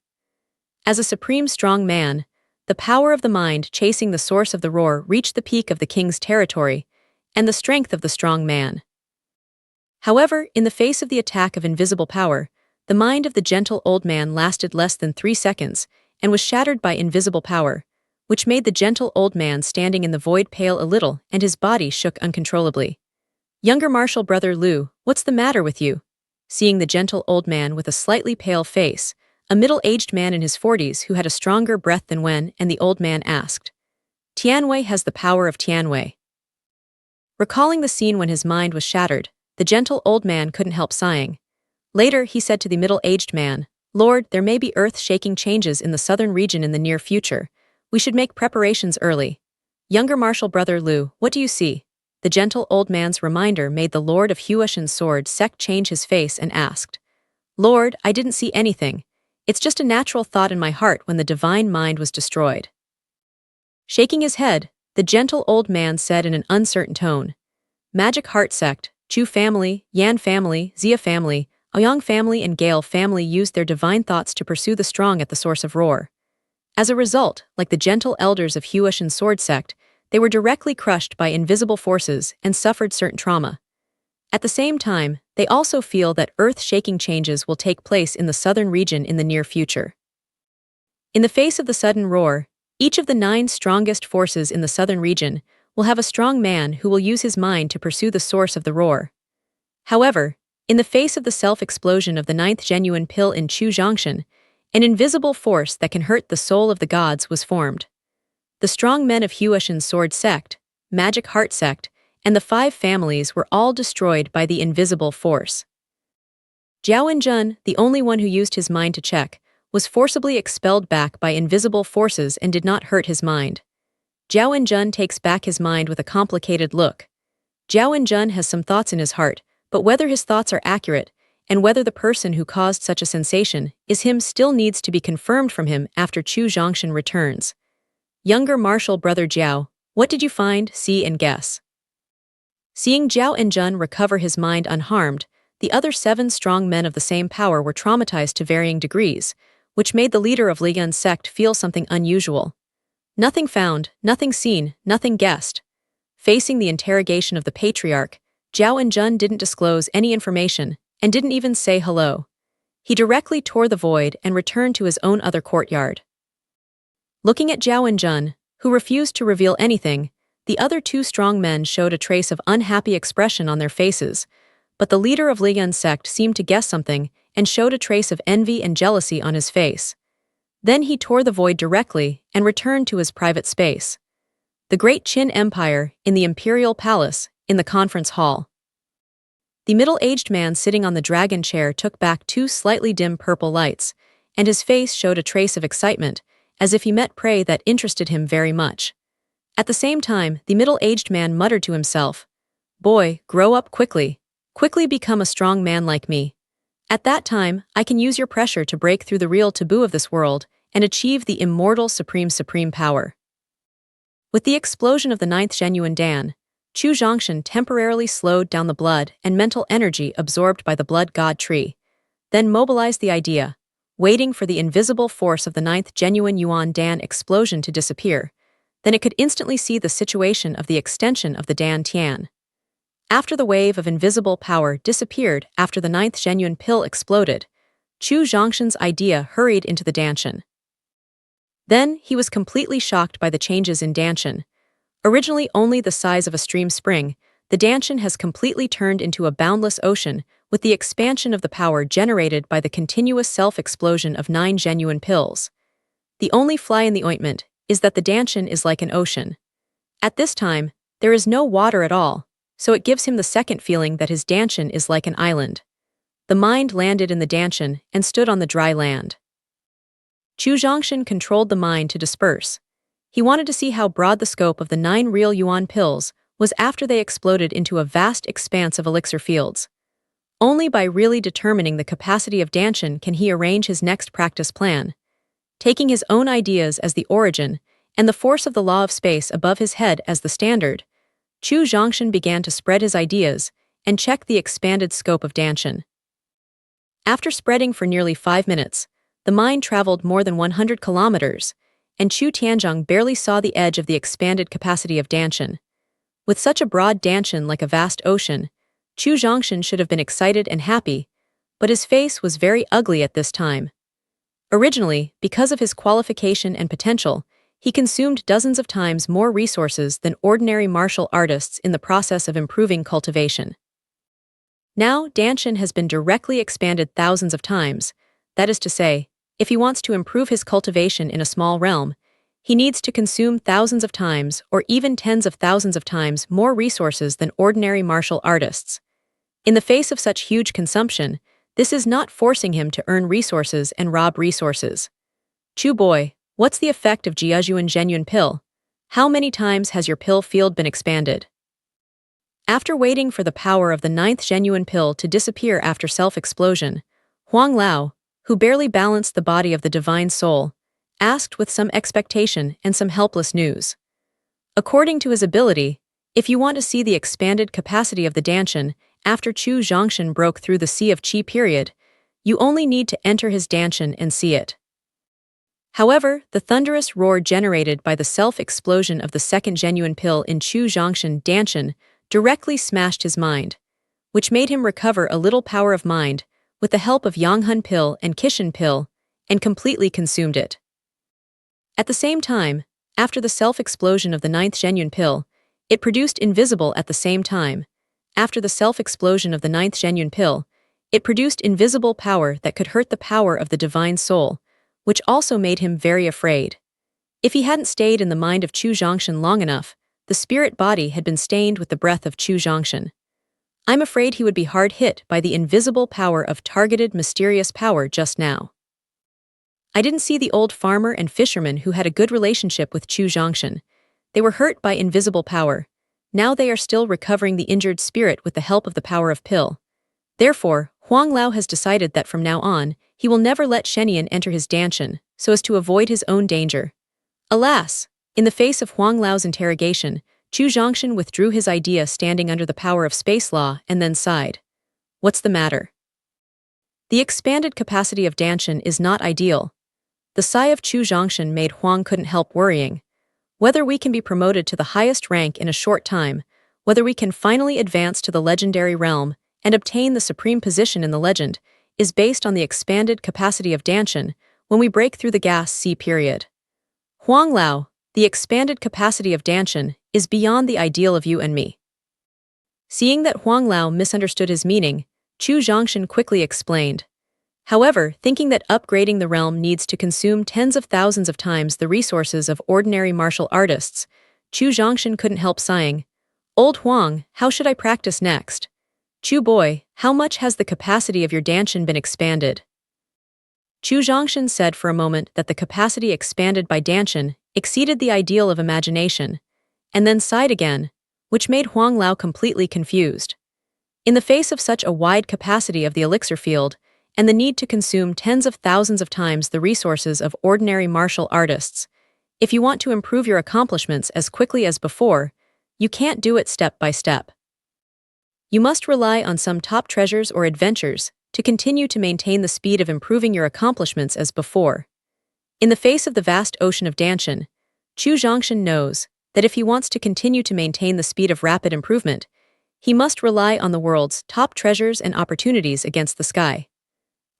As a supreme strong man, the power of the mind chasing the source of the roar reached the peak of the king's territory, and the strength of the strong man. However, in the face of the attack of invisible power, the mind of the gentle old man lasted less than 3 seconds and was shattered by invisible power, which made the gentle old man standing in the void pale a little and his body shook uncontrollably. Younger martial brother Lu, what's the matter with you? Seeing the gentle old man with a slightly pale face, a middle-aged man in his 40s who had a stronger breath than Wen, and the old man asked. Tianwei has the power of Tianwei. Recalling the scene when his mind was shattered, the gentle old man couldn't help sighing. Later, he said to the middle-aged man, Lord, there may be earth-shaking changes in the southern region in the near future. We should make preparations early. Younger martial brother Lu, what do you see? The gentle old man's reminder made the Lord of Huashan's sword Sek change his face and asked, Lord, I didn't see anything. It's just a natural thought in my heart when the divine mind was destroyed. Shaking his head, the gentle old man said in an uncertain tone, Magic Heart Sect, Chu family, Yan family, Zia family, Aoyang family and Gale family used their divine thoughts to pursue the strong at the source of roar. As a result, like the gentle elders of Huashan's sword sect, they were directly crushed by invisible forces and suffered certain trauma. At the same time, they also feel that earth-shaking changes will take place in the southern region in the near future. In the face of the sudden roar, each of the 9 strongest forces in the southern region will have a strong man who will use his mind to pursue the source of the roar. However, in the face of the self-explosion of the 9th genuine pill in Chu Zhongshan, an invisible force that can hurt the soul of the gods was formed. The strong men of Huashan's sword sect, Magic Heart sect, and the 5 families were all destroyed by the invisible force. Zhao Wenjun, the only one who used his mind to check, was forcibly expelled back by invisible forces and did not hurt his mind. Zhao Wenjun takes back his mind with a complicated look. Zhao Wenjun has some thoughts in his heart, but whether his thoughts are accurate, and whether the person who caused such a sensation is him still needs to be confirmed from him after Chu Zhongshan returns. Younger martial brother Zhao, what did you find, see and guess? Seeing Zhao Wenjun recover his mind unharmed, the other 7 strong men of the same power were traumatized to varying degrees, which made the leader of Liyun's sect feel something unusual. Nothing found, nothing seen, nothing guessed. Facing the interrogation of the patriarch, Zhao Wenjun didn't disclose any information and didn't even say hello. He directly tore the void and returned to his own other courtyard. Looking at Zhao Wenjun, who refused to reveal anything, the other 2 strong men showed a trace of unhappy expression on their faces, but the leader of Liyun's sect seemed to guess something and showed a trace of envy and jealousy on his face. Then he tore the void directly and returned to his private space. The Great Qin Empire, in the Imperial Palace, in the conference hall. The middle-aged man sitting on the dragon chair took back 2 slightly dim purple lights, and his face showed a trace of excitement, as if he met prey that interested him very much. At the same time, the middle-aged man muttered to himself, Boy, grow up quickly. Quickly become a strong man like me. At that time, I can use your pressure to break through the real taboo of this world and achieve the immortal supreme power. With the explosion of the 9th genuine Dan, Chu Zhongshan temporarily slowed down the blood and mental energy absorbed by the blood god tree, then mobilized the idea, waiting for the invisible force of the 9th genuine Yuan Dan explosion to disappear. Then it could instantly see the situation of the extension of the Dan Tian. After the wave of invisible power disappeared after the 9th genuine pill exploded, Chu Zhongshan's idea hurried into the Danshan. Then he was completely shocked by the changes in Danshan. Originally only the size of a stream spring, the Danshan has completely turned into a boundless ocean with the expansion of the power generated by the continuous self-explosion of 9 genuine pills. The only fly in the ointment is that the Danshan is like an ocean. At this time, there is no water at all, so it gives him the second feeling that his Danshan is like an island. The mind landed in the Danshan and stood on the dry land. Chu Zhongshan controlled the mind to disperse. He wanted to see how broad the scope of the 9 real yuan pills was after they exploded into a vast expanse of elixir fields. Only by really determining the capacity of Danshan can he arrange his next practice plan. Taking his own ideas as the origin and the force of the law of space above his head as the standard, Chu Zhongshan began to spread his ideas and check the expanded scope of Danshan. After spreading for nearly 5 minutes, the mind traveled more than 100 kilometers, and Chu Tianzhong barely saw the edge of the expanded capacity of Danshan. With such a broad Danshan like a vast ocean, Chu Zhongshan should have been excited and happy, but his face was very ugly at this time. Originally, because of his qualification and potential, he consumed dozens of times more resources than ordinary martial artists in the process of improving cultivation. Now, Danshan has been directly expanded thousands of times. That is to say, if he wants to improve his cultivation in a small realm, he needs to consume thousands of times or even tens of thousands of times more resources than ordinary martial artists. In the face of such huge consumption, this is not forcing him to earn resources and rob resources. Chu boy, what's the effect of Jiajuan Genuine Pill? How many times has your pill field been expanded? After waiting for the power of the 9th genuine pill to disappear after self-explosion, Huang Lao, who barely balanced the body of the divine soul, asked with some expectation and some helpless news. According to his ability, if you want to see the expanded capacity of the Danshan after Chu Zhongshan broke through the Sea of Qi period, you only need to enter his Danshan and see it. However, the thunderous roar generated by the self-explosion of the 2nd genuine pill in Chu Zhongshan Danshan directly smashed his mind, which made him recover a little power of mind with the help of Yanghun pill and Qishan pill, and completely consumed it. At the same time, after the self-explosion of the 9th genuine pill, it produced invisible at the same time. After the self-explosion of the 9th genuine pill, it produced invisible power that could hurt the power of the divine soul, which also made him very afraid. If he hadn't stayed in the mind of Chu Zhongshan long enough, the spirit body had been stained with the breath of Chu Zhongshan. I'm afraid he would be hard hit by the invisible power of targeted mysterious power just now. I didn't see the old farmer and fisherman who had a good relationship with Chu Zhongshan. They were hurt by invisible power. Now they are still recovering the injured spirit with the help of the power of pill. Therefore, Huang Lao has decided that from now on, he will never let Shenian enter his Danshan, so as to avoid his own danger. Alas! In the face of Huang Lao's interrogation, Chu Zhongshan withdrew his idea standing under the power of space law and then sighed. What's the matter? The expanded capacity of Danshan is not ideal. The sigh of Chu Zhongshan made Huang couldn't help worrying. Whether we can be promoted to the highest rank in a short time, whether we can finally advance to the legendary realm and obtain the supreme position in the legend, is based on the expanded capacity of Danshan when we break through the gas sea period. Huang Lao, the expanded capacity of Danshan is beyond the ideal of you and me. Seeing that Huang Lao misunderstood his meaning, Chu Zhongshan quickly explained. However, thinking that upgrading the realm needs to consume tens of thousands of times the resources of ordinary martial artists, Chu Zhongshan couldn't help sighing. Old Huang, how should I practice next? Chu boy, how much has the capacity of your Danshan been expanded? Chu Zhongshan said for a moment that the capacity expanded by Danshan exceeded the ideal of imagination, and then sighed again, which made Huang Lao completely confused. In the face of such a wide capacity of the elixir field, and the need to consume tens of thousands of times the resources of ordinary martial artists, if you want to improve your accomplishments as quickly as before, you can't do it step by step. You must rely on some top treasures or adventures to continue to maintain the speed of improving your accomplishments as before. In the face of the vast ocean of Danshan, Chu Zhongshan knows that if he wants to continue to maintain the speed of rapid improvement, he must rely on the world's top treasures and opportunities against the sky.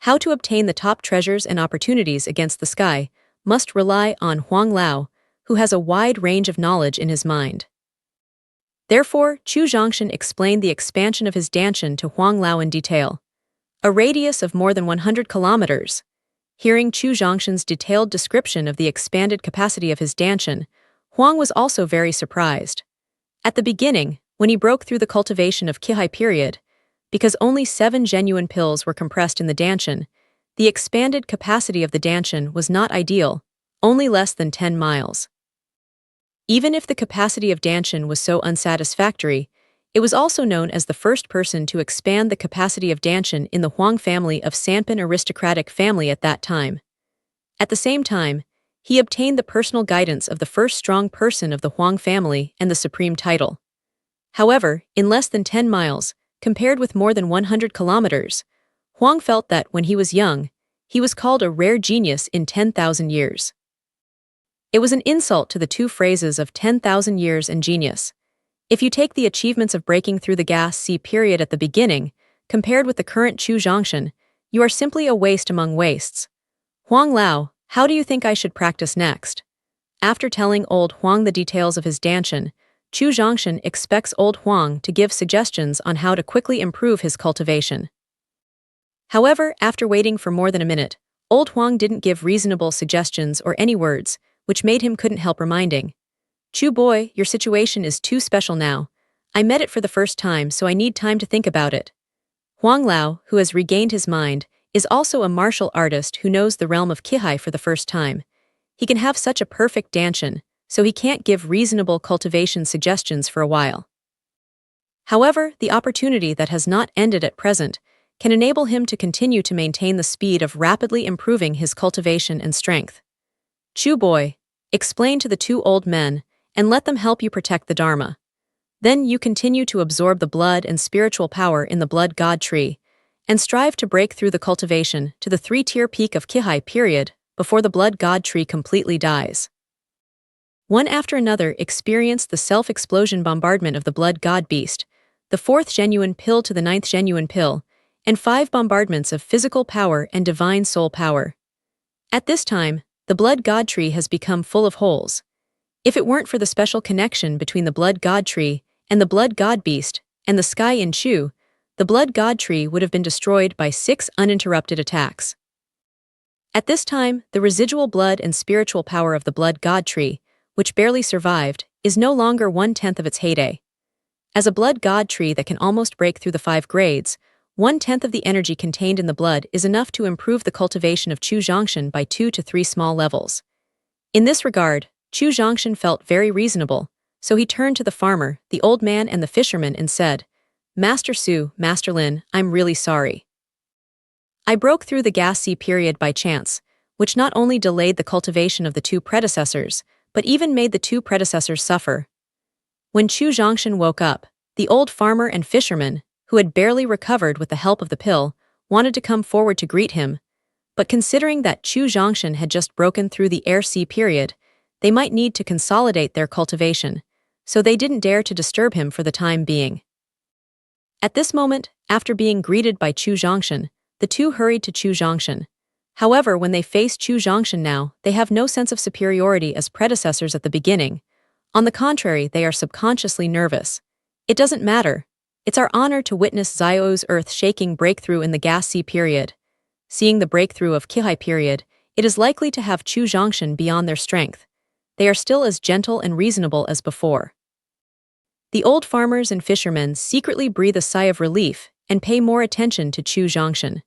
How to obtain the top treasures and opportunities against the sky must rely on Huang Lao, who has a wide range of knowledge in his mind. Therefore, Chu Zhongshan explained the expansion of his Danshan to Huang Lao in detail. A radius of more than 100 kilometers. Hearing Chu Zhongshan's detailed description of the expanded capacity of his Danshan, Huang was also very surprised. At the beginning, when he broke through the cultivation of Qihai period, because only 7 genuine pills were compressed in the Danshan, the expanded capacity of the Danshan was not ideal, only less than 10 miles. Even if the capacity of Danshan was so unsatisfactory, it was also known as the first person to expand the capacity of Danshan in the Huang family of Sanpin aristocratic family at that time. At the same time, he obtained the personal guidance of the first strong person of the Huang family and the supreme title. However, in less than 10 miles, compared with more than 100 kilometers, Huang felt that when he was young, he was called a rare genius in 10,000 years. It was an insult to the two phrases of 10,000 years and genius. If you take the achievements of breaking through the gas C period at the beginning, compared with the current Chu Zhongshan, you are simply a waste among wastes. Huang Lao, how do you think I should practice next? After telling old Huang the details of his danshan, Chu Zhongshan expects old Huang to give suggestions on how to quickly improve his cultivation. However, after waiting for more than a minute, old Huang didn't give reasonable suggestions or any words, which made him couldn't help reminding. Chu boy, your situation is too special now. I met it for the first time, so I need time to think about it. Huang Lao, who has regained his mind, is also a martial artist who knows the realm of Qihai for the first time. He can have such a perfect danshan, so he can't give reasonable cultivation suggestions for a while. However, the opportunity that has not ended at present can enable him to continue to maintain the speed of rapidly improving his cultivation and strength. Chu boy, explain to the two old men, and let them help you protect the Dharma. Then you continue to absorb the blood and spiritual power in the blood god tree, and strive to break through the cultivation to the 3-tier peak of Qihai period before the blood god tree completely dies. One after another experience the self-explosion bombardment of the blood god beast, the 4th genuine pill to the 9th genuine pill, and 5 bombardments of physical power and divine soul power. At this time, the blood god tree has become full of holes. If it weren't for the special connection between the blood god tree and the blood god beast and the sky in Chu, the blood god tree would have been destroyed by 6 uninterrupted attacks. At this time, the residual blood and spiritual power of the blood god tree, which barely survived, is no longer 1/10 of its heyday. As a blood god tree that can almost break through the 5 grades, 1/10 of the energy contained in the blood is enough to improve the cultivation of Chu Zhongshan by 2 to 3 small levels. In this regard, Chu Zhongshan felt very reasonable, so he turned to the farmer, the old man and the fisherman and said, Master Su, Master Lin, I'm really sorry. I broke through the gas C period by chance, which not only delayed the cultivation of the 2 predecessors, but even made the 2 predecessors suffer. When Chu Zhongshan woke up, the old farmer and fisherman, who had barely recovered with the help of the pill, wanted to come forward to greet him, but considering that Chu Zhongshan had just broken through the air C period, they might need to consolidate their cultivation, so they didn't dare to disturb him for the time being. At this moment, after being greeted by Chu Zhongshan, the 2 hurried to Chu Zhongshan. However, when they face Chu Zhongshan now, they have no sense of superiority as predecessors at the beginning. On the contrary, they are subconsciously nervous. It doesn't matter. It's our honor to witness Xiao's earth-shaking breakthrough in the gas C period. Seeing the breakthrough of Qihai period, it is likely to have Chu Zhongshan beyond their strength. They are still as gentle and reasonable as before. The old farmers and fishermen secretly breathe a sigh of relief and pay more attention to Chu Zhongshan.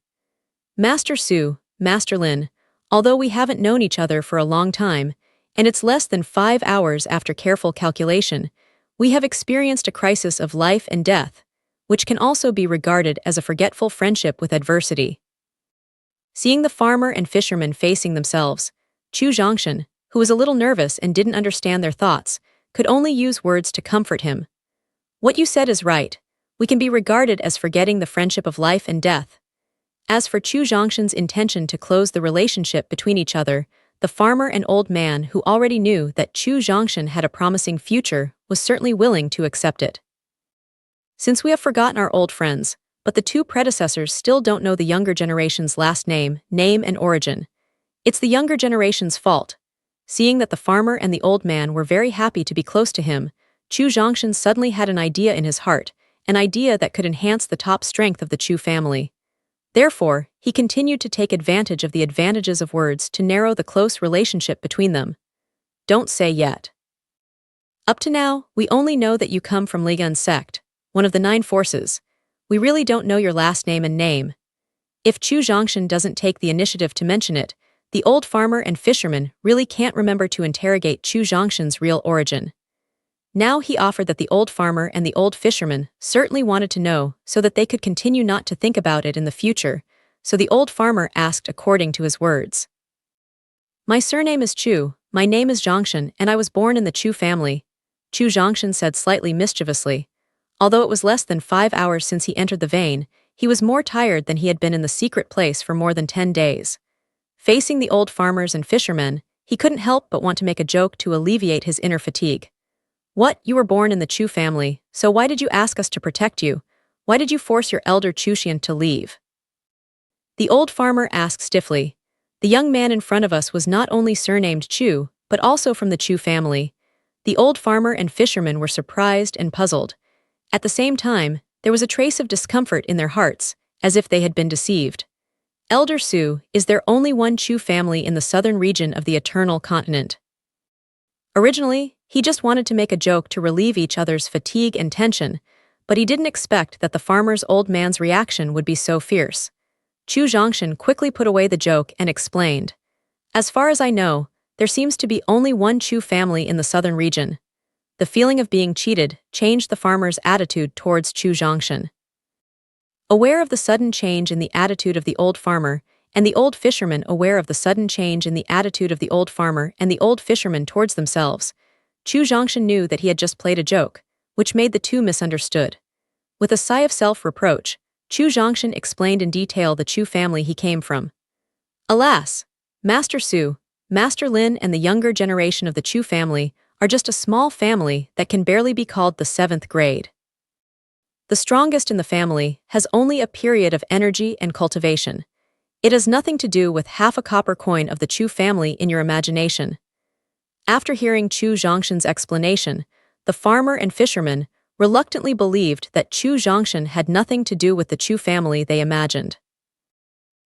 Master Su, Master Lin, although we haven't known each other for a long time, and it's less than 5 hours after careful calculation, we have experienced a crisis of life and death, which can also be regarded as a forgetful friendship with adversity. Seeing the farmer and fisherman facing themselves, Chu Zhongshan, who was a little nervous and didn't understand their thoughts, could only use words to comfort him. What you said is right. We can be regarded as forgetting the friendship of life and death. As for Chu Zhongshan's intention to close the relationship between each other, the farmer and old man who already knew that Chu Zhongshan had a promising future was certainly willing to accept it. Since we have forgotten our old friends, but the 2 predecessors still don't know the younger generation's last name and origin. It's the younger generation's fault. Seeing that the farmer and the old man were very happy to be close to him, Chu Zhongshan suddenly had an idea in his heart, an idea that could enhance the top strength of the Chu family. Therefore, he continued to take advantage of the advantages of words to narrow the close relationship between them. Don't say yet. Up to now, we only know that you come from Ligun sect, one of the 9 forces. We really don't know your last name and name. If Chu Zhongshan doesn't take the initiative to mention it, the old farmer and fisherman really can't remember to interrogate Chu Zhongshan's real origin. Now he offered that the old farmer and the old fisherman certainly wanted to know so that they could continue not to think about it in the future, so the old farmer asked according to his words. My surname is Chu, my name is Zhongshan, and I was born in the Chu family, Chu Zhongshan said slightly mischievously. Although it was less than 5 hours since he entered the vein, he was more tired than he had been in the secret place for more than 10 days. Facing the old farmers and fishermen, he couldn't help but want to make a joke to alleviate his inner fatigue. "What, you were born in the Chu family, so why did you ask us to protect you? Why did you force your elder Chuxian to leave?" The old farmer asked stiffly. The young man in front of us was not only surnamed Chu, but also from the Chu family. The old farmer and fisherman were surprised and puzzled. At the same time, there was a trace of discomfort in their hearts, as if they had been deceived. Elder Su, is there only one Chu family in the southern region of the Eternal Continent? Originally, he just wanted to make a joke to relieve each other's fatigue and tension, but he didn't expect that the farmer's old man's reaction would be so fierce. Chu Zhongshan quickly put away the joke and explained, "As far as I know, there seems to be only one Chu family in the southern region." The feeling of being cheated changed the farmer's attitude towards Chu Zhongshan. Aware of the sudden change in the attitude of the old farmer, and the old fisherman aware of the sudden change in the attitude of the old farmer and the old fisherman towards themselves, Chu Zhongshan knew that he had just played a joke, which made the two misunderstood. With a sigh of self-reproach, Chu Zhongshan explained in detail the Chu family he came from. "Alas, Master Su, Master Lin and the younger generation of the Chu family are just a small family that can barely be called the 7th grade. The strongest in the family has only a period of energy and cultivation. It has nothing to do with half a copper coin of the Chu family in your imagination." After hearing Chu Zhongshan's explanation, the farmer and fisherman reluctantly believed that Chu Zhongshan had nothing to do with the Chu family they imagined.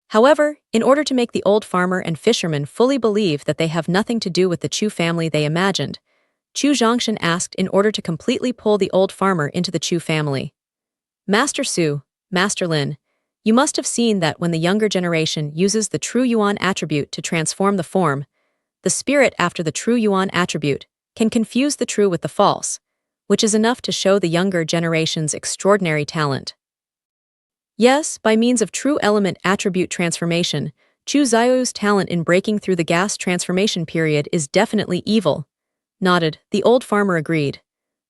However, in order to make the old farmer and fisherman fully believe that they have nothing to do with the Chu family they imagined, Chu Zhongshan asked in order to completely pull the old farmer into the Chu family. "Master Su, Master Lin, you must have seen that when the younger generation uses the true Yuan attribute to transform the form, the spirit after the true Yuan attribute can confuse the true with the false, which is enough to show the younger generation's extraordinary talent. Yes, by means of true element attribute transformation, Chu Xiao's talent in breaking through the gas transformation period is definitely evil." Nodded, the old farmer agreed.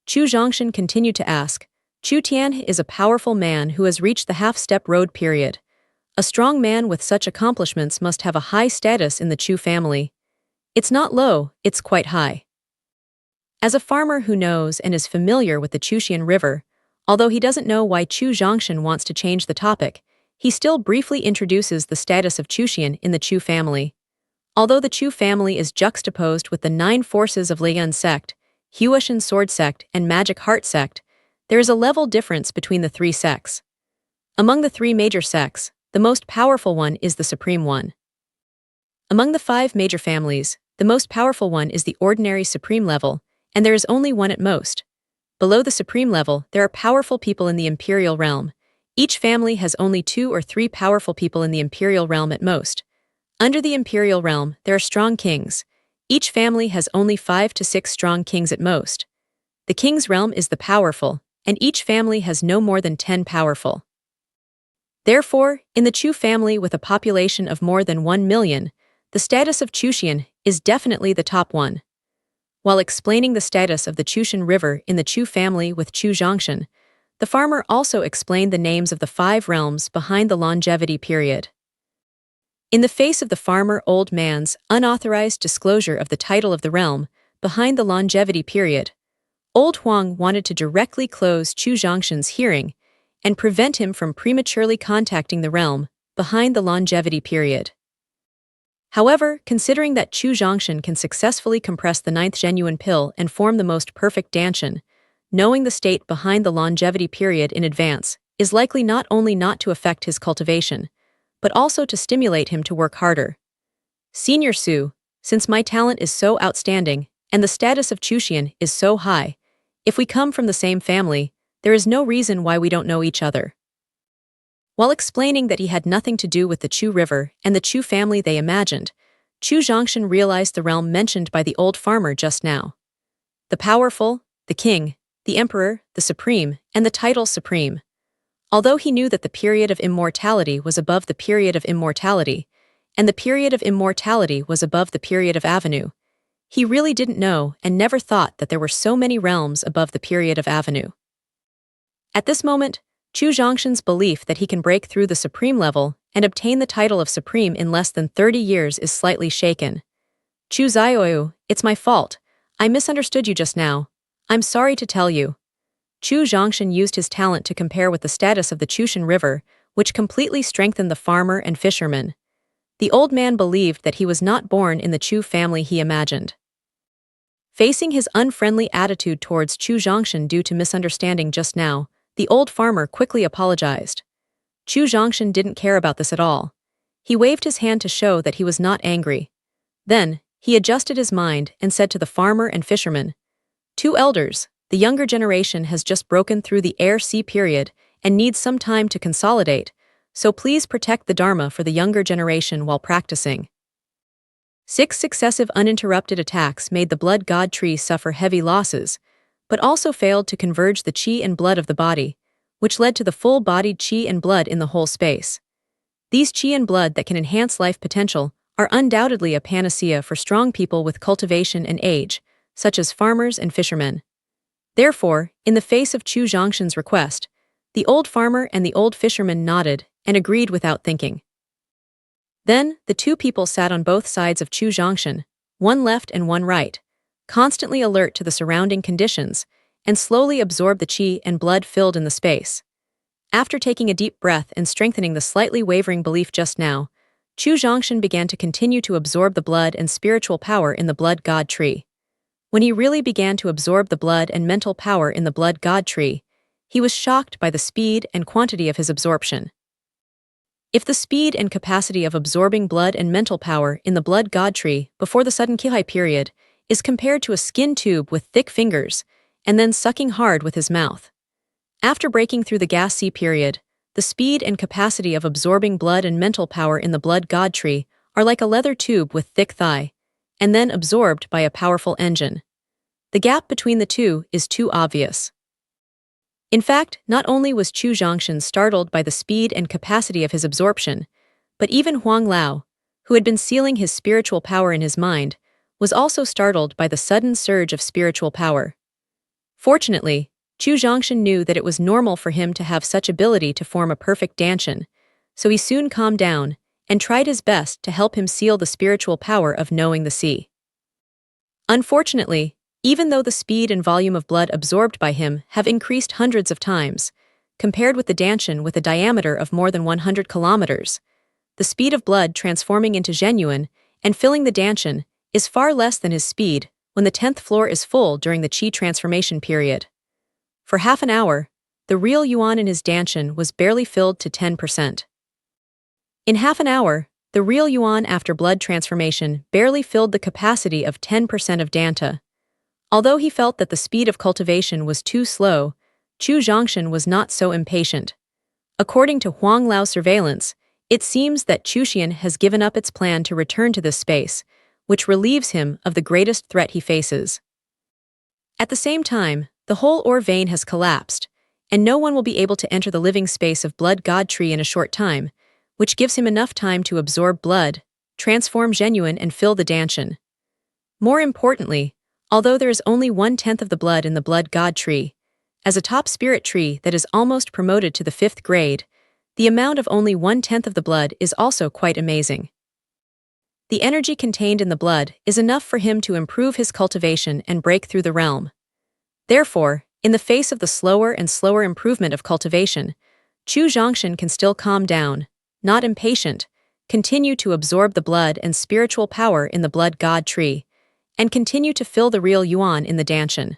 Chu Zhongshan continued to ask, "Chu Tian is a powerful man who has reached the half-step road period. A strong man with such accomplishments must have a high status in the Chu family. It's not low, it's quite high." As a farmer who knows and is familiar with the Chuxian River, although he doesn't know why Chu Zhongshan wants to change the topic, he still briefly introduces the status of Chuxian in the Chu family. Although the Chu family is juxtaposed with the 9 forces of Liyan sect, Huashan sword sect, and magic heart sect, there is a level difference between the 3 sects. Among the 3 major sects, the most powerful one is the supreme one. Among the 5 major families, the most powerful one is the ordinary supreme level, and there is only one at most. Below the supreme level, there are powerful people in the imperial realm. Each family has only 2 or 3 powerful people in the imperial realm at most. Under the imperial realm, there are strong kings. Each family has only 5 to 6 strong kings at most. The king's realm is the powerful, and each family has no more than 10 powerful. Therefore, in the Chu family with a population of more than 1 million, the status of Chuxian is definitely the top one. While explaining the status of the Chuxian River in the Chu family with Chu Zhongshan, the farmer also explained the names of the 5 realms behind the longevity period. In the face of the farmer old man's unauthorized disclosure of the title of the realm behind the longevity period, Old Huang wanted to directly close Chu Zhongshan's hearing and prevent him from prematurely contacting the realm behind the longevity period. However, considering that Chu Zhongshan can successfully compress the 9th genuine pill and form the most perfect danshan, knowing the state behind the longevity period in advance is likely not only not to affect his cultivation, but also to stimulate him to work harder. "Senior Su, since my talent is so outstanding and the status of Chuxian is so high, if we come from the same family, there is no reason why we don't know each other." While explaining that he had nothing to do with the Chu River and the Chu family they imagined, Chu Zhongshan realized the realm mentioned by the old farmer just now. The powerful, the king, the emperor, the supreme, and the title supreme. Although he knew that the period of immortality was above the period of immortality, and the period of immortality was above the period of avenue, he really didn't know and never thought that there were so many realms above the period of avenue. At this moment, Chu Zhongshan's belief that he can break through the supreme level and obtain the title of supreme in less than 30 years is slightly shaken. Chu Zioyu, it's my fault. I misunderstood you just now. I'm sorry to tell you. Chu Zhongshan used his talent to compare with the status of the Chushan River, which completely strengthened the farmer and fisherman. The old man believed that he was not born in the Chu family he imagined. Facing his unfriendly attitude towards Chu Zhongshan due to misunderstanding just now, the old farmer quickly apologized. Chu Zhongshan didn't care about this at all. He waved his hand to show that he was not angry. Then, he adjusted his mind and said to the farmer and fisherman, "Two elders, the younger generation has just broken through the air-sea period and needs some time to consolidate, so please protect the Dharma for the younger generation while practicing." 6 successive uninterrupted attacks made the blood god tree suffer heavy losses, but also failed to converge the qi and blood of the body, which led to the full-bodied qi and blood in the whole space. These qi and blood that can enhance life potential are undoubtedly a panacea for strong people with cultivation and age, such as farmers and fishermen. Therefore, in the face of Chu Zhongshan's request, the old farmer and the old fisherman nodded and agreed without thinking. Then, the two people sat on both sides of Chu Zhongshan, one left and one right, constantly alert to the surrounding conditions, and slowly absorbed the qi and blood filled in the space. After taking a deep breath and strengthening the slightly wavering belief just now, Chu Zhongshan began to continue to absorb the blood and spiritual power in the blood god tree. When he really began to absorb the blood and mental power in the blood god tree, he was shocked by the speed and quantity of his absorption. If the speed and capacity of absorbing blood and mental power in the blood god tree before the sudden Kihai period is compared to a skin tube with thick fingers and then sucking hard with his mouth. After breaking through the gas sea period, the speed and capacity of absorbing blood and mental power in the blood god tree are like a leather tube with thick thigh, and then absorbed by a powerful engine. The gap between the two is too obvious. In fact, not only was Chu Zhongshan startled by the speed and capacity of his absorption, but even Huang Lao, who had been sealing his spiritual power in his mind, was also startled by the sudden surge of spiritual power. Fortunately, Chu Zhongshan knew that it was normal for him to have such ability to form a perfect danshan, so he soon calmed down and tried his best to help him seal the spiritual power of knowing the sea. Unfortunately, even though the speed and volume of blood absorbed by him have increased hundreds of times, compared with the danshan with a diameter of more than 100 kilometers, the speed of blood transforming into genuine and filling the danshan is far less than his speed when the 10th floor is full during the qi transformation period. For half an hour, the real yuan in his danshan was barely filled to 10%. In half an hour, the real yuan after blood transformation barely filled the capacity of 10% of danta. Although he felt that the speed of cultivation was too slow, Chu Zhongshan was not so impatient. According to Huang Lao's surveillance, it seems that Chushan has given up its plan to return to this space, which relieves him of the greatest threat he faces. At the same time, the whole ore vein has collapsed, and no one will be able to enter the living space of blood god tree in a short time, which gives him enough time to absorb blood, transform genuine and fill the danshan. More importantly, although there is only 1/10 of the blood in the blood god tree, as a top spirit tree that is almost promoted to the 5th grade, the amount of only 1/10 of the blood is also quite amazing. The energy contained in the blood is enough for him to improve his cultivation and break through the realm. Therefore, in the face of the slower and slower improvement of cultivation, Chu Zhongshan can still calm down, not impatient, continue to absorb the blood and spiritual power in the blood god tree, and continue to fill the real yuan in the danshan.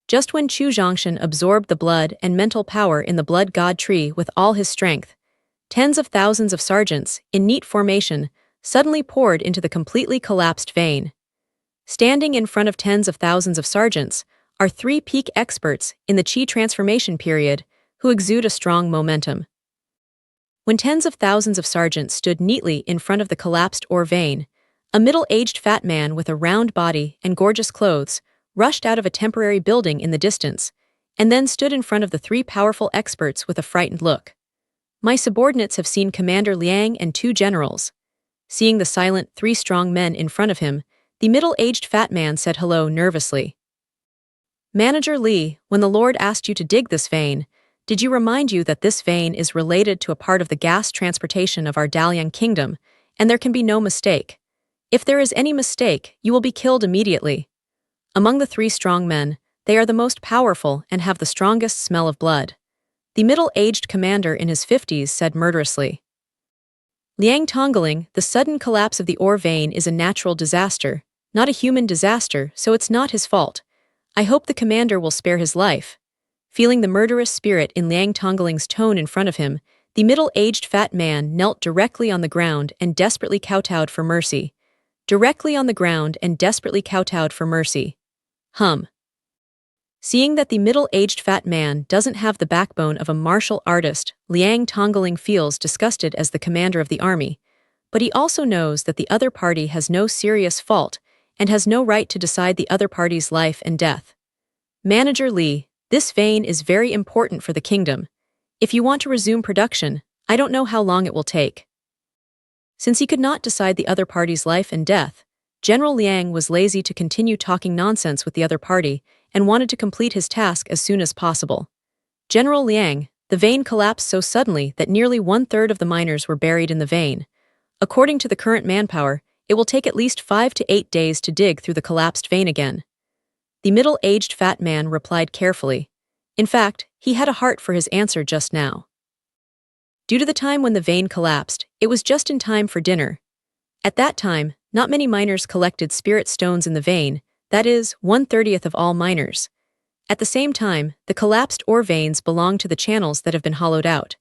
Just when Chu Zhongshan absorbed the blood and mental power in the blood god tree with all his strength, tens of thousands of sergeants, in neat formation, suddenly poured into the completely collapsed vein. Standing in front of tens of thousands of sergeants are 3 peak experts in the qi transformation period who exude a strong momentum. When tens of thousands of sergeants stood neatly in front of the collapsed ore vein, a middle-aged fat man with a round body and gorgeous clothes rushed out of a temporary building in the distance, and then stood in front of the 3 powerful experts with a frightened look. "My subordinates have seen Commander Liang and 2 generals." Seeing the silent 3 strong men in front of him, the middle-aged fat man said hello nervously. "Manager Li, when the Lord asked you to dig this vein, did you remind you that this vein is related to a part of the gas transportation of our Dalian kingdom, and there can be no mistake? If there is any mistake, you will be killed immediately. Among the 3 strong men, they are the most powerful and have the strongest smell of blood. The middle-aged commander in his 50s said murderously. Liang Tongling, the sudden collapse of the ore vein is a natural disaster, not a human disaster, so it's not his fault. I hope the commander will spare his life. Feeling the murderous spirit in Liang Tongling's tone in front of him, the middle-aged fat man knelt directly on the ground and desperately kowtowed for mercy. Directly on the ground and desperately kowtowed for mercy. Seeing that the middle-aged fat man doesn't have the backbone of a martial artist, Liang Tongling feels disgusted as the commander of the army, but he also knows that the other party has no serious fault and has no right to decide the other party's life and death. Manager Li, this vein is very important for the kingdom. If you want to resume production, I don't know how long it will take. Since he could not decide the other party's life and death, General Liang was lazy to continue talking nonsense with the other party and wanted to complete his task as soon as possible. General Liang, the vein collapsed so suddenly that nearly 1/3 of the miners were buried in the vein. According to the current manpower, it will take at least 5 to 8 days to dig through the collapsed vein again. The middle-aged fat man replied carefully. In fact, he had a heart for his answer just now. Due to the time when the vein collapsed, it was just in time for dinner. At that time, not many miners collected spirit stones in the vein, that is, 1/30th of all miners. At the same time, the collapsed ore veins belong to the channels that have been hollowed out.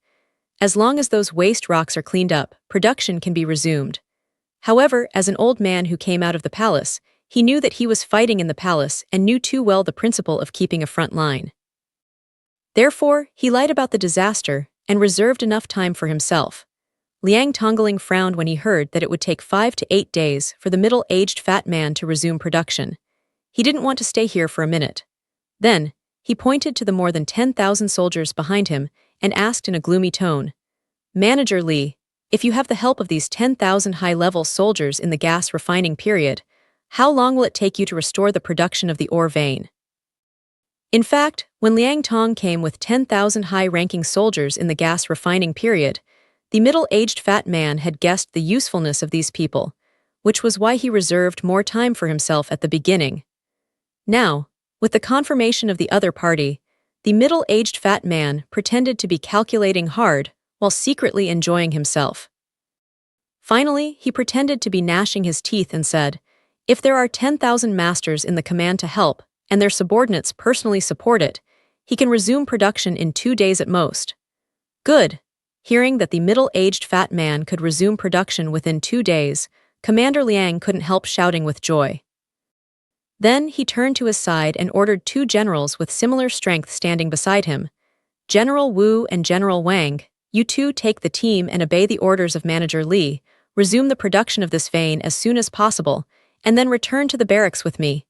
As long as those waste rocks are cleaned up, production can be resumed. However, as an old man who came out of the palace, he knew that he was fighting in the palace and knew too well the principle of keeping a front line. Therefore, he lied about the disaster and reserved enough time for himself. Liang Tongling frowned when he heard that it would take 5 to 8 days for the middle-aged fat man to resume production. He didn't want to stay here for a minute. Then, he pointed to the more than 10,000 soldiers behind him and asked in a gloomy tone, "Manager Li, if you have the help of these 10,000 high-level soldiers in the gas refining period, how long will it take you to restore the production of the ore vein?" In fact, when Liang Tong came with 10,000 high-ranking soldiers in the gas refining period, the middle-aged fat man had guessed the usefulness of these people, which was why he reserved more time for himself at the beginning. Now, with the confirmation of the other party, the middle-aged fat man pretended to be calculating hard while secretly enjoying himself. Finally, he pretended to be gnashing his teeth and said, "If there are 10,000 masters in the command to help, and their subordinates personally support it, he can resume production in 2 days at most." Good. Hearing that the middle-aged fat man could resume production within 2 days, Commander Liang couldn't help shouting with joy. Then he turned to his side and ordered 2 generals with similar strength standing beside him. "General Wu and General Wang, you 2 take the team and obey the orders of Manager Li, resume the production of this vein as soon as possible, and then return to the barracks with me."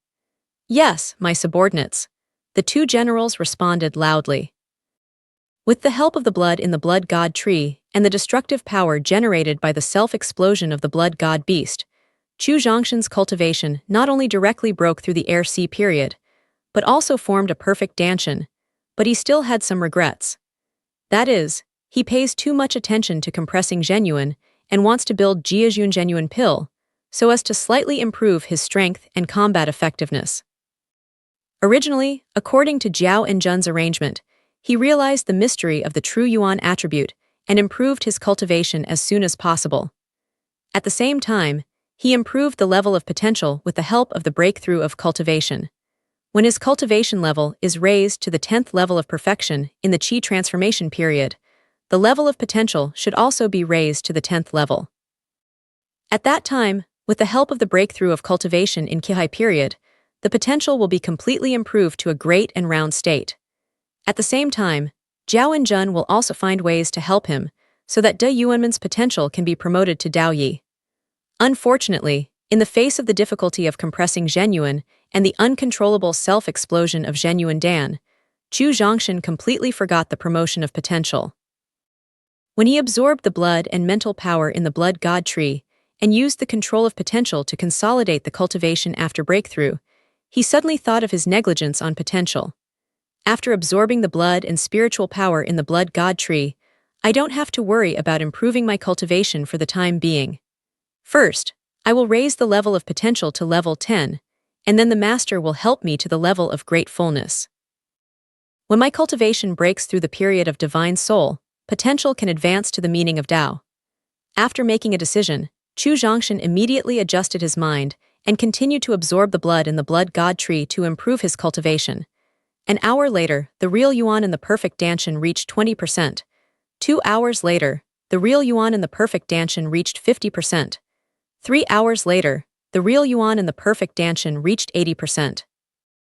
"Yes, my subordinates," the 2 generals responded loudly. With the help of the blood in the blood god tree and the destructive power generated by the self-explosion of the blood god beast, Chu Zhongshan's cultivation not only directly broke through the air-sea period, but also formed a perfect danshan, but he still had some regrets. That is, he pays too much attention to compressing genuine and wants to build Jiajun genuine pill, so as to slightly improve his strength and combat effectiveness. Originally, according to Jiao and Jun's arrangement, he realized the mystery of the true Yuan attribute and improved his cultivation as soon as possible. At the same time, he improved the level of potential with the help of the breakthrough of cultivation. When his cultivation level is raised to the 10th level of perfection in the Qi transformation period, the level of potential should also be raised to the 10th level. At that time, with the help of the breakthrough of cultivation in Qihai period, the potential will be completely improved to a great and round state. At the same time, Jiao and Jun will also find ways to help him, so that De Yuanman's potential can be promoted to Dao Yi. Unfortunately, in the face of the difficulty of compressing genuine and the uncontrollable self-explosion of genuine Dan, Chu Zhongshan completely forgot the promotion of potential. When he absorbed the blood and mental power in the blood god tree and used the control of potential to consolidate the cultivation after breakthrough, he suddenly thought of his negligence on potential. After absorbing the blood and spiritual power in the blood god tree, I don't have to worry about improving my cultivation for the time being. First, I will raise the level of potential to level 10, and then the master will help me to the level of great fullness. When my cultivation breaks through the period of divine soul, potential can advance to the meaning of Tao. After making a decision, Chu Zhongshan immediately adjusted his mind and continued to absorb the blood in the blood god tree to improve his cultivation. An hour later, the real yuan in the perfect danshan reached 20%. 2 hours later, the real yuan in the perfect danshan reached 50%. 3 hours later, the real yuan in the perfect danshan reached 80%.